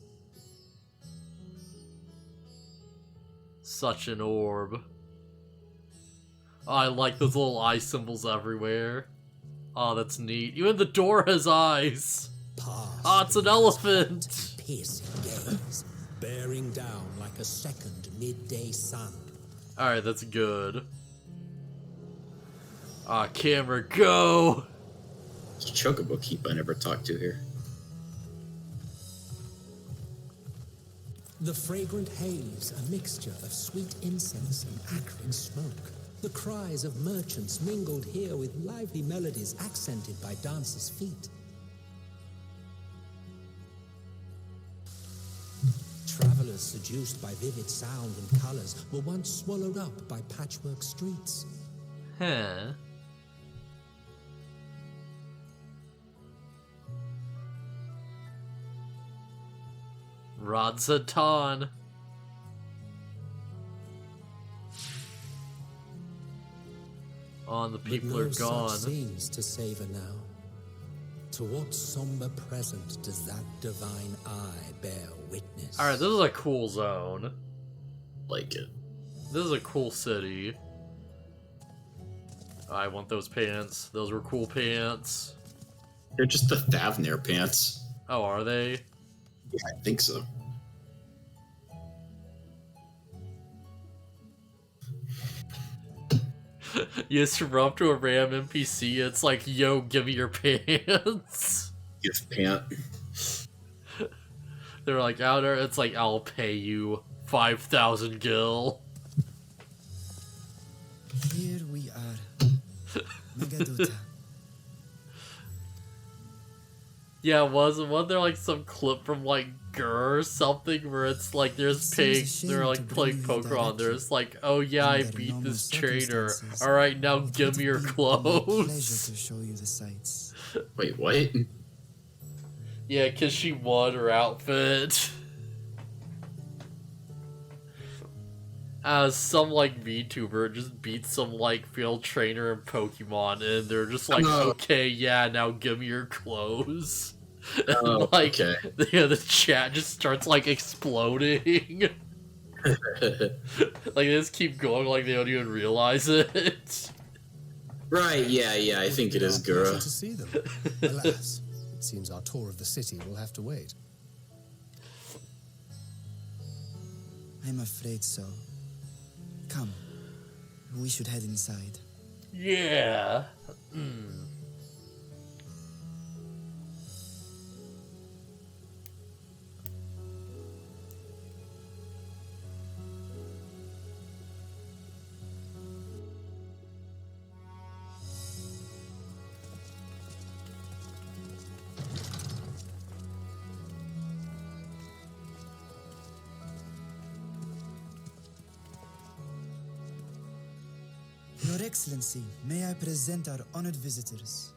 Such an orb. Oh, I like those little eye symbols everywhere. Oh, that's neat. Even the door has eyes. Oh, it's an elephant. Piercing gaze, bearing down like a second midday sun. Alright, that's good. Ah, camera, go! It's Chocobo Keep I never talked to here. The fragrant haze, a mixture of sweet incense and acrid smoke. The cries of merchants mingled here with lively melodies accented by dancers' feet. Travelers seduced by vivid sound and colors were once swallowed up by patchwork streets. Huh. Razatan. Oh, and the people But no are gone. such scenes to savor now. To what somber present does that divine eye bear witness? Alright, this is a cool zone. Like it. This is a cool city. I want those pants. Those were cool pants. They're just the Thavnair pants. Oh, are they? Yeah, I think so. You just run up to a random NPC, it's like, yo, give me your pants. Gift pant. They're like, out there, it's like, I'll pay you 5,000 gil. Here we are. Megaduta. Yeah, wasn't there like some clip from like Gur or something where it's like there's pigs, they're like playing Pokemon, there's like, oh yeah, I beat this trainer. Alright, now give me your clothes. Pleasure to show you the sights. Wait, what? Yeah, cause she won her outfit. Some like VTuber just beat some like field trainer in Pokemon and they're just like, okay, yeah, now give me your clothes. And, like, okay. The chat just starts like exploding. Like they just keep going like they don't even realize it. Right, yeah, I think it is Gura. To see them. Alas, it seems our tour of the city will have to wait. I'm afraid so. Come, we should head inside. Yeah. Your Excellency, may I present our honored visitors?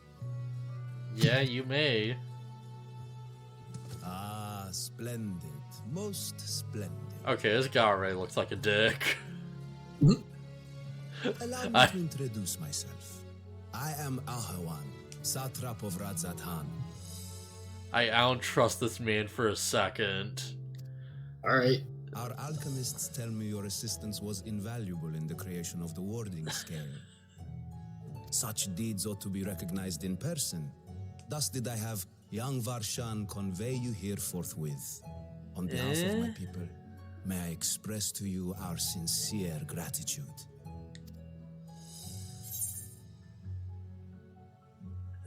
Yeah, you may. Ah, splendid. Most splendid. Okay, this guy already looks like a dick. Allow me to introduce myself. I am Ahawan, Satrap of Radzatan. I don't trust this man for a second. Alright. Our alchemists tell me your assistance was invaluable in the creation of the warding scale. Such deeds ought to be recognized in person. Thus did I have young Varshan convey you here forthwith. On behalf of my people, may I express to you our sincere gratitude.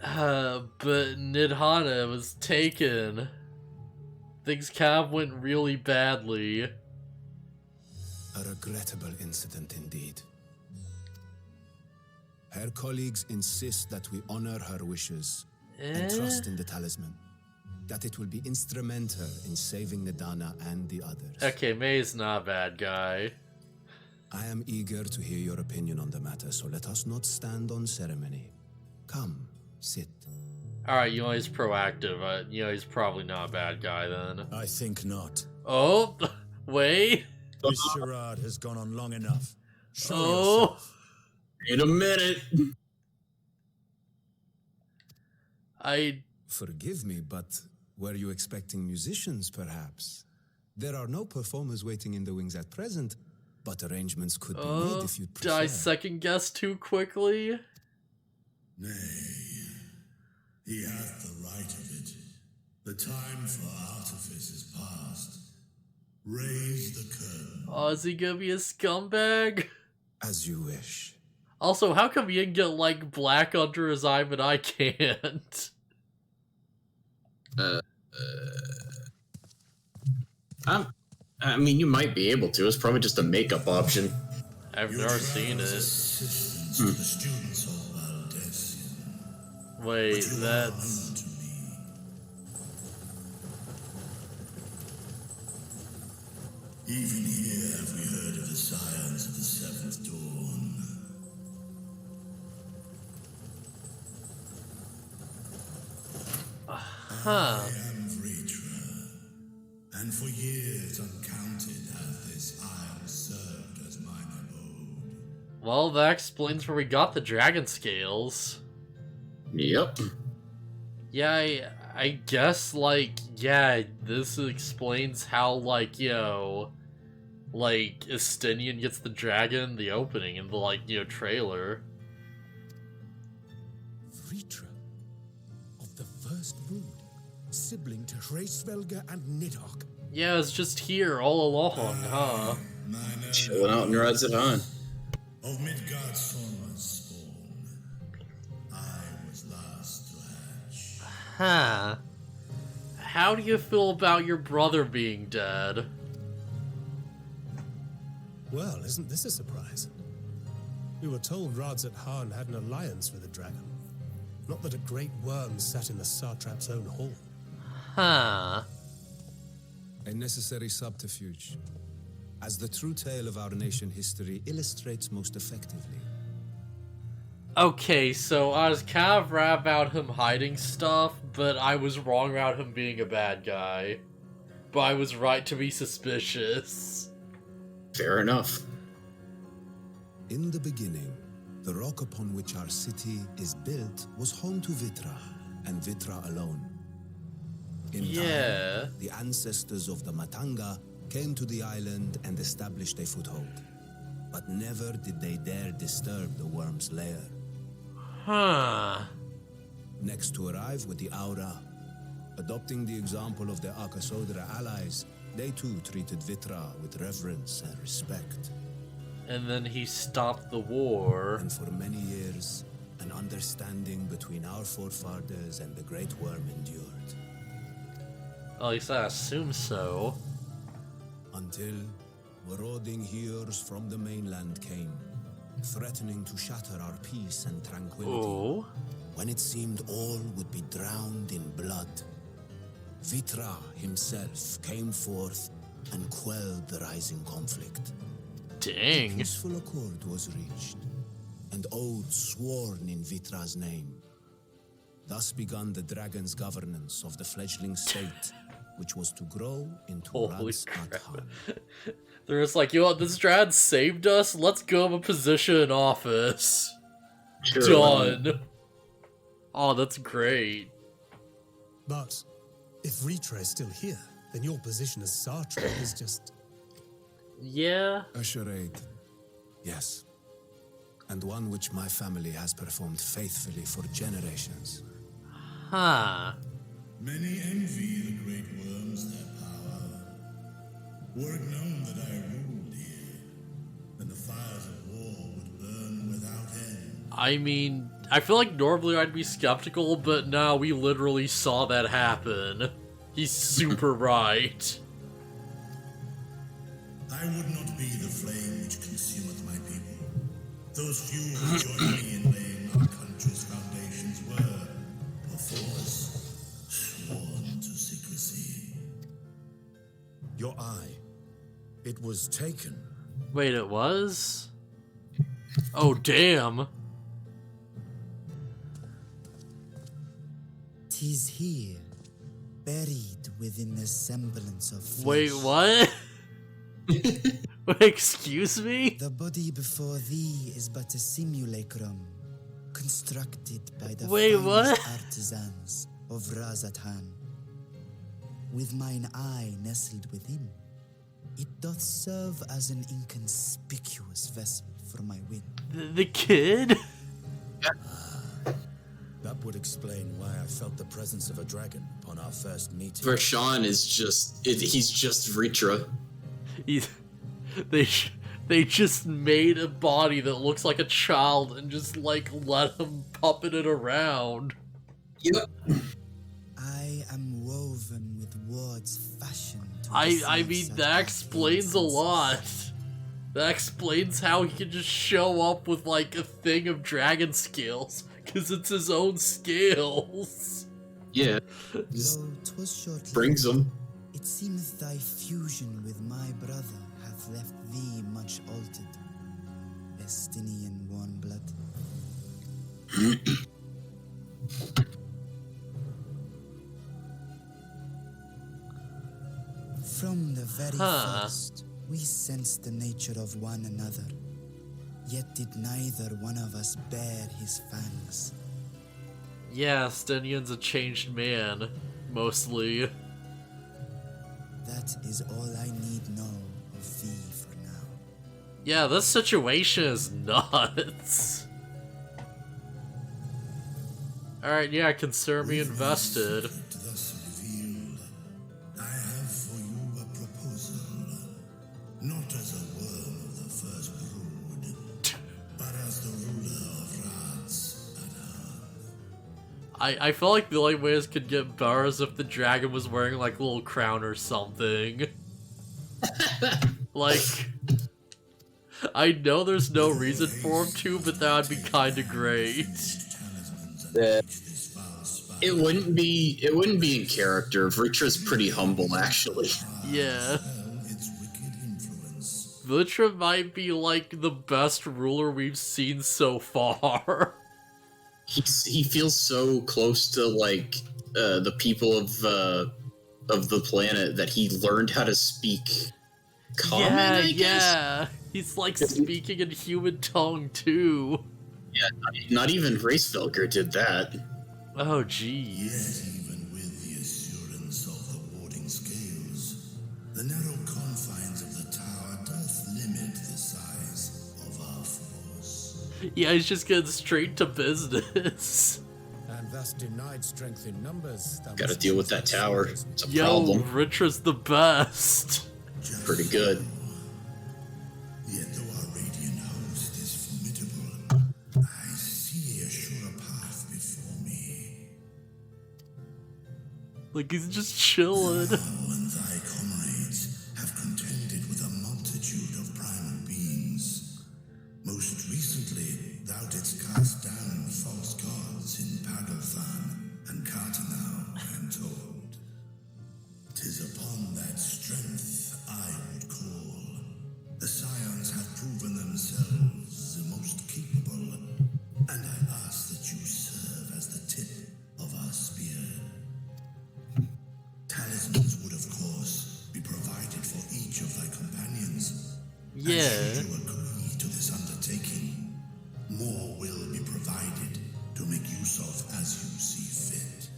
But Nidhana was taken. Things kind of went really badly. A regrettable incident indeed. Her colleagues insist that we honor her wishes and trust in the talisman, that it will be instrumental in saving Nidana and the others. Okay, May's not a bad guy. I am eager to hear your opinion on the matter, so let us not stand on ceremony. Come, sit. Alright, you know he's proactive. You know he's probably not a bad guy then. I think not. Oh, wait. This charade has gone on long enough. Show yourself. Wait a minute. Forgive me, but were you expecting musicians, perhaps? There are no performers waiting in the wings at present, but arrangements could be made if you'd prefer. Did I second guess too quickly? Nay, he hath the right of it. The time for artifice is past. Raise the curtain. Oh, is he gonna be a scumbag? As you wish. Also, how come you can get, like, black under his eye, but I can't? I mean, you might be able to. It's probably just a makeup option. I've never seen it. Wait, that's... Even here have we heard of the scions of the Seventh Dawn. I am Vritra, and for years uncounted hath this isle served as mine abode. Well, that explains where we got the dragon scales. Yep. Yeah, I guess, like, yeah, this explains how, like, you know, Like, Estinian gets the dragon, the opening, in the, like, you know, trailer. Vritra of the first brood, sibling to Hraesvelga and Nidhogg. Yeah, it's just here all along, huh? Chilling out in Radzatan. Of Midgard's Sorma's spawn, I was last to hatch. Huh. How do you feel about your brother being dead? Well, isn't this a surprise? We were told Radzatan had an alliance with the dragon. Not that a great worm sat in the satrap's own hall. Huh. A necessary subterfuge, as the true tale of our nation history illustrates most effectively. Okay, so I was kind of right about him hiding stuff, but I was wrong about him being a bad guy. But I was right to be suspicious. Fair enough. In the beginning, the rock upon which our city is built was home to Vitra, and Vitra alone. In time, the ancestors of the Matanga came to the island and established a foothold. But never did they dare disturb the worm's lair. Huh. Next to arrive with the Aura, adopting the example of their Akasodra allies, they too treated Vitra with reverence and respect. And then he stopped the war. And for many years, an understanding between our forefathers and the Great Worm endured. At least I assume so. Until marauding heroes from the mainland came, threatening to shatter our peace and tranquility. Oh. When it seemed all would be drowned in blood, Vitra himself came forth and quelled the rising conflict. Dang. A peaceful accord was reached, and oaths sworn in Vitra's name. Thus began the dragon's governance of the fledgling state, which was to grow into Radzatan. They're just like, you know what, this Drad saved us, let's give him a position in office. Sure. Done. Oh, that's great. But if Vritra is still here, then your position as satrap is just... Yeah? A charade. Yes. And one which my family has performed faithfully for generations. Huh. Many envy the great worms their power. Were it known that I ruled here, then the fires of war would burn without end. I mean, I feel like normally I'd be skeptical, but no, we literally saw that happen. He's super right. I would not be the flame which consumeth my people. Those few who joined me in laying our country's foundations were, perforce, sworn to secrecy. Your eye. It was taken. Wait, it was? Oh, damn. 'Tis here, buried within the semblance of flesh. Wait, what? Excuse me? The body before thee is but a simulacrum, constructed by the Wait, finest what? artisans of Radzatan. With mine eye nestled within, it doth serve as an inconspicuous vessel for my wind. The kid? That would explain why I felt the presence of a dragon upon our first meeting. Vershawn is just... he's just Vritra. They just made a body that looks like a child and just, like, let him puppet it around. Yep. I am woven with words fashioned to I mean, that explains a lot. That explains how he can just show up with, like, a thing of dragon scales, because it's his own scales. Yeah. Just brings them. It seemeth thy fusion with my brother hath left thee much altered, Estinian warm blood. From the very first, we sensed the nature of one another, yet did neither one of us bare his fangs. Yeah, Stenian's a changed man, mostly. That is all I need know of V for now. Yeah, this situation is nuts. Alright, yeah, consider me invested. Thus revealed, I have for you a proposal, not as a worm of the first brood, but as the ruler of rats at heart. I feel like the only way this could get better is if the dragon was wearing like a little crown or something. Like, I know there's no reason for him to, but that would be kinda great. It wouldn't be in character. Vritra's pretty humble, actually. Yeah. Vritra might be like the best ruler we've seen so far. He feels so close to like the people of the planet that he learned how to speak common. I guess? Yeah. He's like speaking in human tongue too. Yeah, not even Racevelker did that. Oh, jeez. Yet even with the assurance of the warding scales, the narrow confines of the tower doth limit the size of our force. Yeah, he's just getting straight to business. And thus denied strength in numbers. Gotta deal with that tower. It's a Yo, problem. Vritra's the best. Pretty good. Yet though our radiant host is formidable, I see a surer path before me. Like, he's just chilling. Thou and thy comrades have contended with a multitude of primal beings. Most recently, thou didst cast down false gods in Pagalthan and Cartanau, I am told. 'Tis upon that strength I would call. The scions have proven themselves the most capable, and I ask that you serve as the tip of our spear. Talismans would, of course, be provided for each of thy companions. Yeah. And should you agree to this undertaking, more will be provided to make use of as you see fit.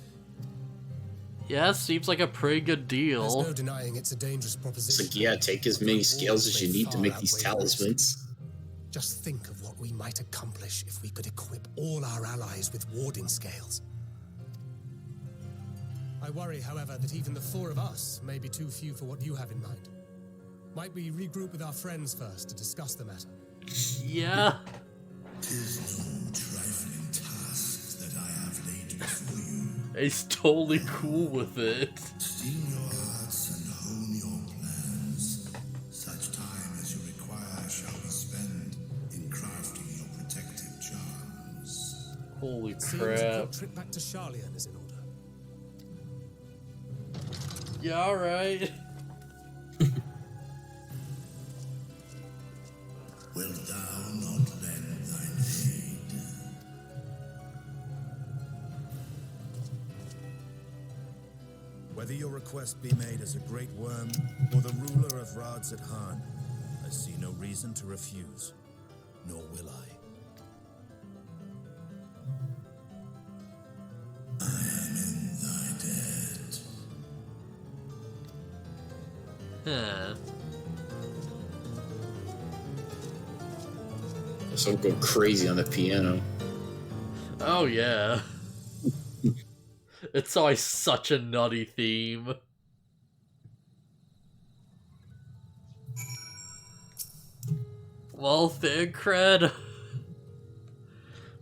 Yeah, seems like a pretty good deal. There's no denying it's a dangerous proposition. It's like, yeah, take as many scales as you need to make these talismans. Just think of what we might accomplish if we could equip all our allies with warding scales. I worry, however, that even the four of us may be too few for what you have in mind. Might we regroup with our friends first to discuss the matter? Yeah. 'Tis no trifling task that I have laid before you. He's totally cool with it. Steel your hearts and hone your plans. Such time as you require shall be spent in crafting your protective charms. Holy Seems crap. a quick trip back to Charlian is in order. Yeah, alright. Wilt thou not lend thine aid? Whether your request be made as a great worm or the ruler of Rads at Harn, I see no reason to refuse, nor will I. I am in thy debt. Huh. So go crazy on the piano. Oh, yeah. It's always such a nutty theme. Well, Thancred.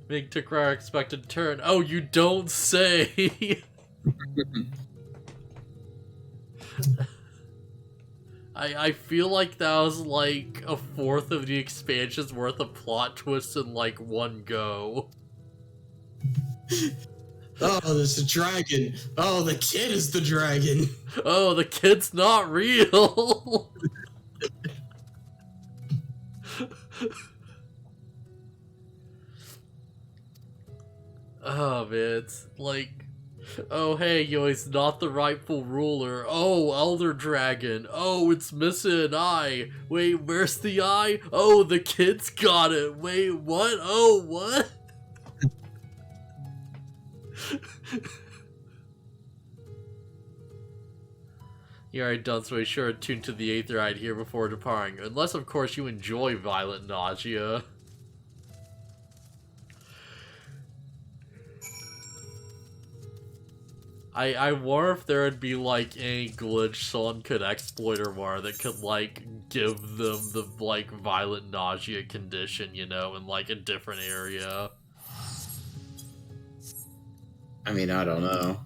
Big took our expected turn. Oh, you don't say! I feel like that was like a fourth of the expansion's worth of plot twists in like one go. Oh, there's a dragon. Oh, the kid is the dragon. Oh, the kid's not real. Oh man, it's like, oh hey, yo, he's not the rightful ruler. Oh, Elder Dragon. Oh, it's missing an eye. Wait, where's the eye? Oh, the kid's got it. Wait, what? Oh, what? You're already done, so be sure to tune to the Aether Ride here before departing. Unless, of course, you enjoy violent nausea. I wonder if there would be, like, any glitch someone could exploit or more that could, like, give them the, like, violent nausea condition, you know, in, like, a different area. I mean, I don't know.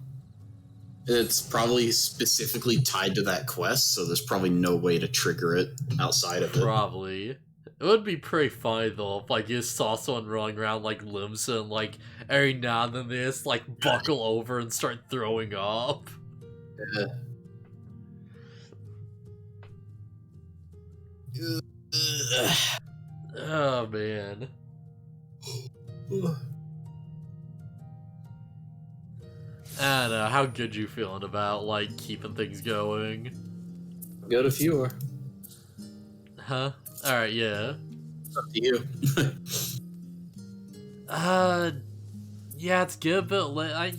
It's probably specifically tied to that quest, so there's probably no way to trigger it outside of it. Probably. It would be pretty funny, though, if, like, you saw someone running around like Limsa and, like, every now and then they just, like, buckle over and start throwing up. Yeah. Oh, man. I don't know, how good you feeling about, like, keeping things going? Good if you are. Huh? Alright, yeah. It's up to you. Yeah, it's good, but I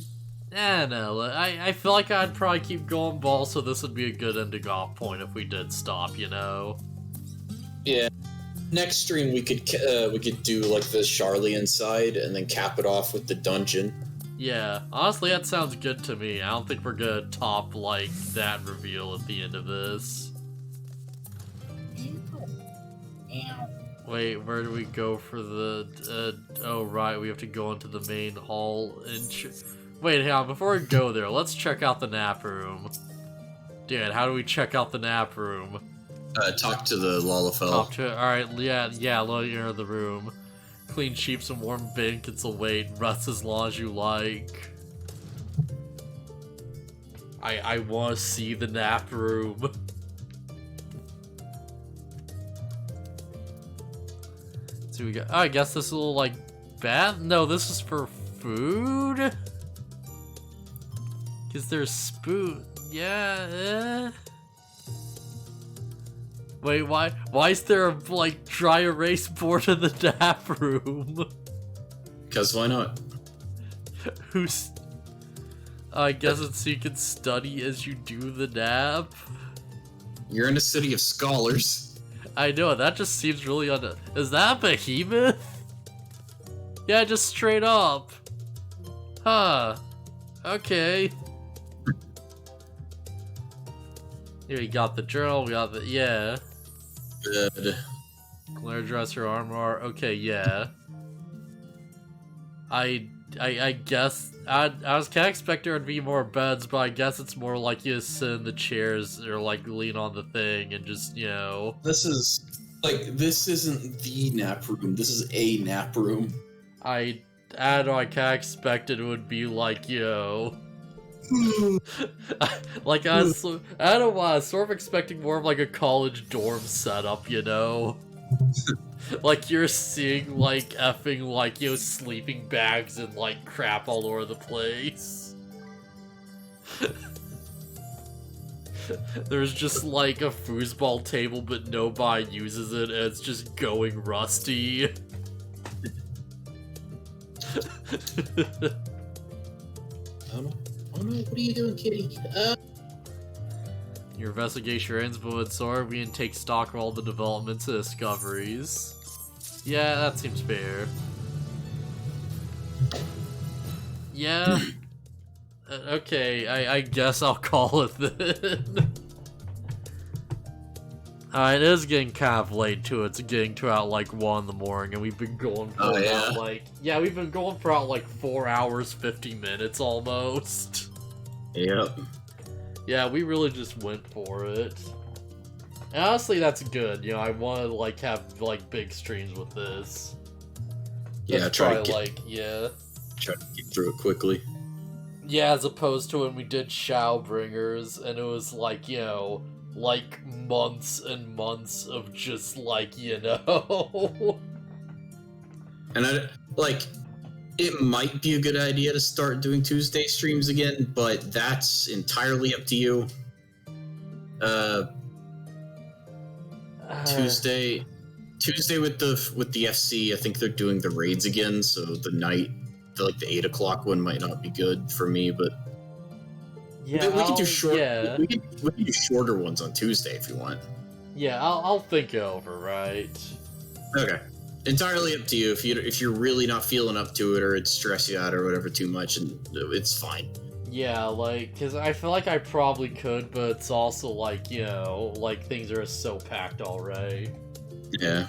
don't know. I feel like I'd probably keep going ball, so this would be a good ending off point if we did stop, you know? Yeah. Next stream we could do like the Charlian side and then cap it off with the dungeon. Yeah, honestly, that sounds good to me. I don't think we're gonna top, like, that reveal at the end of this. Wait, where do we go for the, oh right, we have to go into the main hall and wait, hang on, before we go there, let's check out the nap room. Dude, how do we check out the nap room? Talk to the Lalafell. Alright, yeah, let you enter the room. Clean sheets and warm blankets await. Rest as long as you like. I want to see the nap room. So we got. Oh, I guess this little like bath. No, this is for food. Cause there's spoon. Yeah. Wait, why is there a, like, dry erase board in the nap room? Because why not? Who's... I guess it's so you can study as you do the nap? You're in a city of scholars. I know, that just seems really Is that a behemoth? Yeah, just straight up. Huh. Okay. Here we got the journal, we got the... yeah. Good. Glare dresser, armor, okay, yeah. I guess... I was kinda expecting there would be more beds, but I guess it's more like you just sit in the chairs or, like, lean on the thing and just, you know... This is... like, this isn't the nap room, this is a nap room. I don't know, I kinda expected it would be like, you know... like, I don't know why, I was sort of expecting more of like a college dorm setup, you know? Like, you're seeing, like, effing, like, you know, sleeping bags and, like, crap all over the place. There's just, like, a foosball table, but nobody uses it, and it's just going rusty. Oh no, what are you doing, kitty? Your investigation ends, but with Sora, we can take stock of all the developments and discoveries. Yeah, that seems fair. Yeah. Okay, I guess I'll call it then. It is getting kind of late too. It's getting to about like 1 in the morning, and we've been going for about like... yeah, we've been going for about like 4 hours, 50 minutes almost. Yep. Yeah, we really just went for it. And honestly, that's good. You know, I want to like have like big streams with this. Yeah, That's try to probably, get, like, yeah. try to get through it quickly. Yeah, as opposed to when we did Shadowbringers, and it was like, you know, like months and months of just like, you know. And it might be a good idea to start doing Tuesday streams again, but that's entirely up to you. Tuesday with the FC, I think they're doing the raids again, so the 8 o'clock one might not be good for me, but Yeah, we can do short. Yeah, we can do shorter ones on Tuesday if you want. yeah, I'll think it over, right? Okay. Entirely up to you. If you're really not feeling up to it, or it's stress you out, or whatever too much, and it's fine. Yeah, like, because I feel like I probably could, but it's also like, you know, like things are so packed already. Yeah.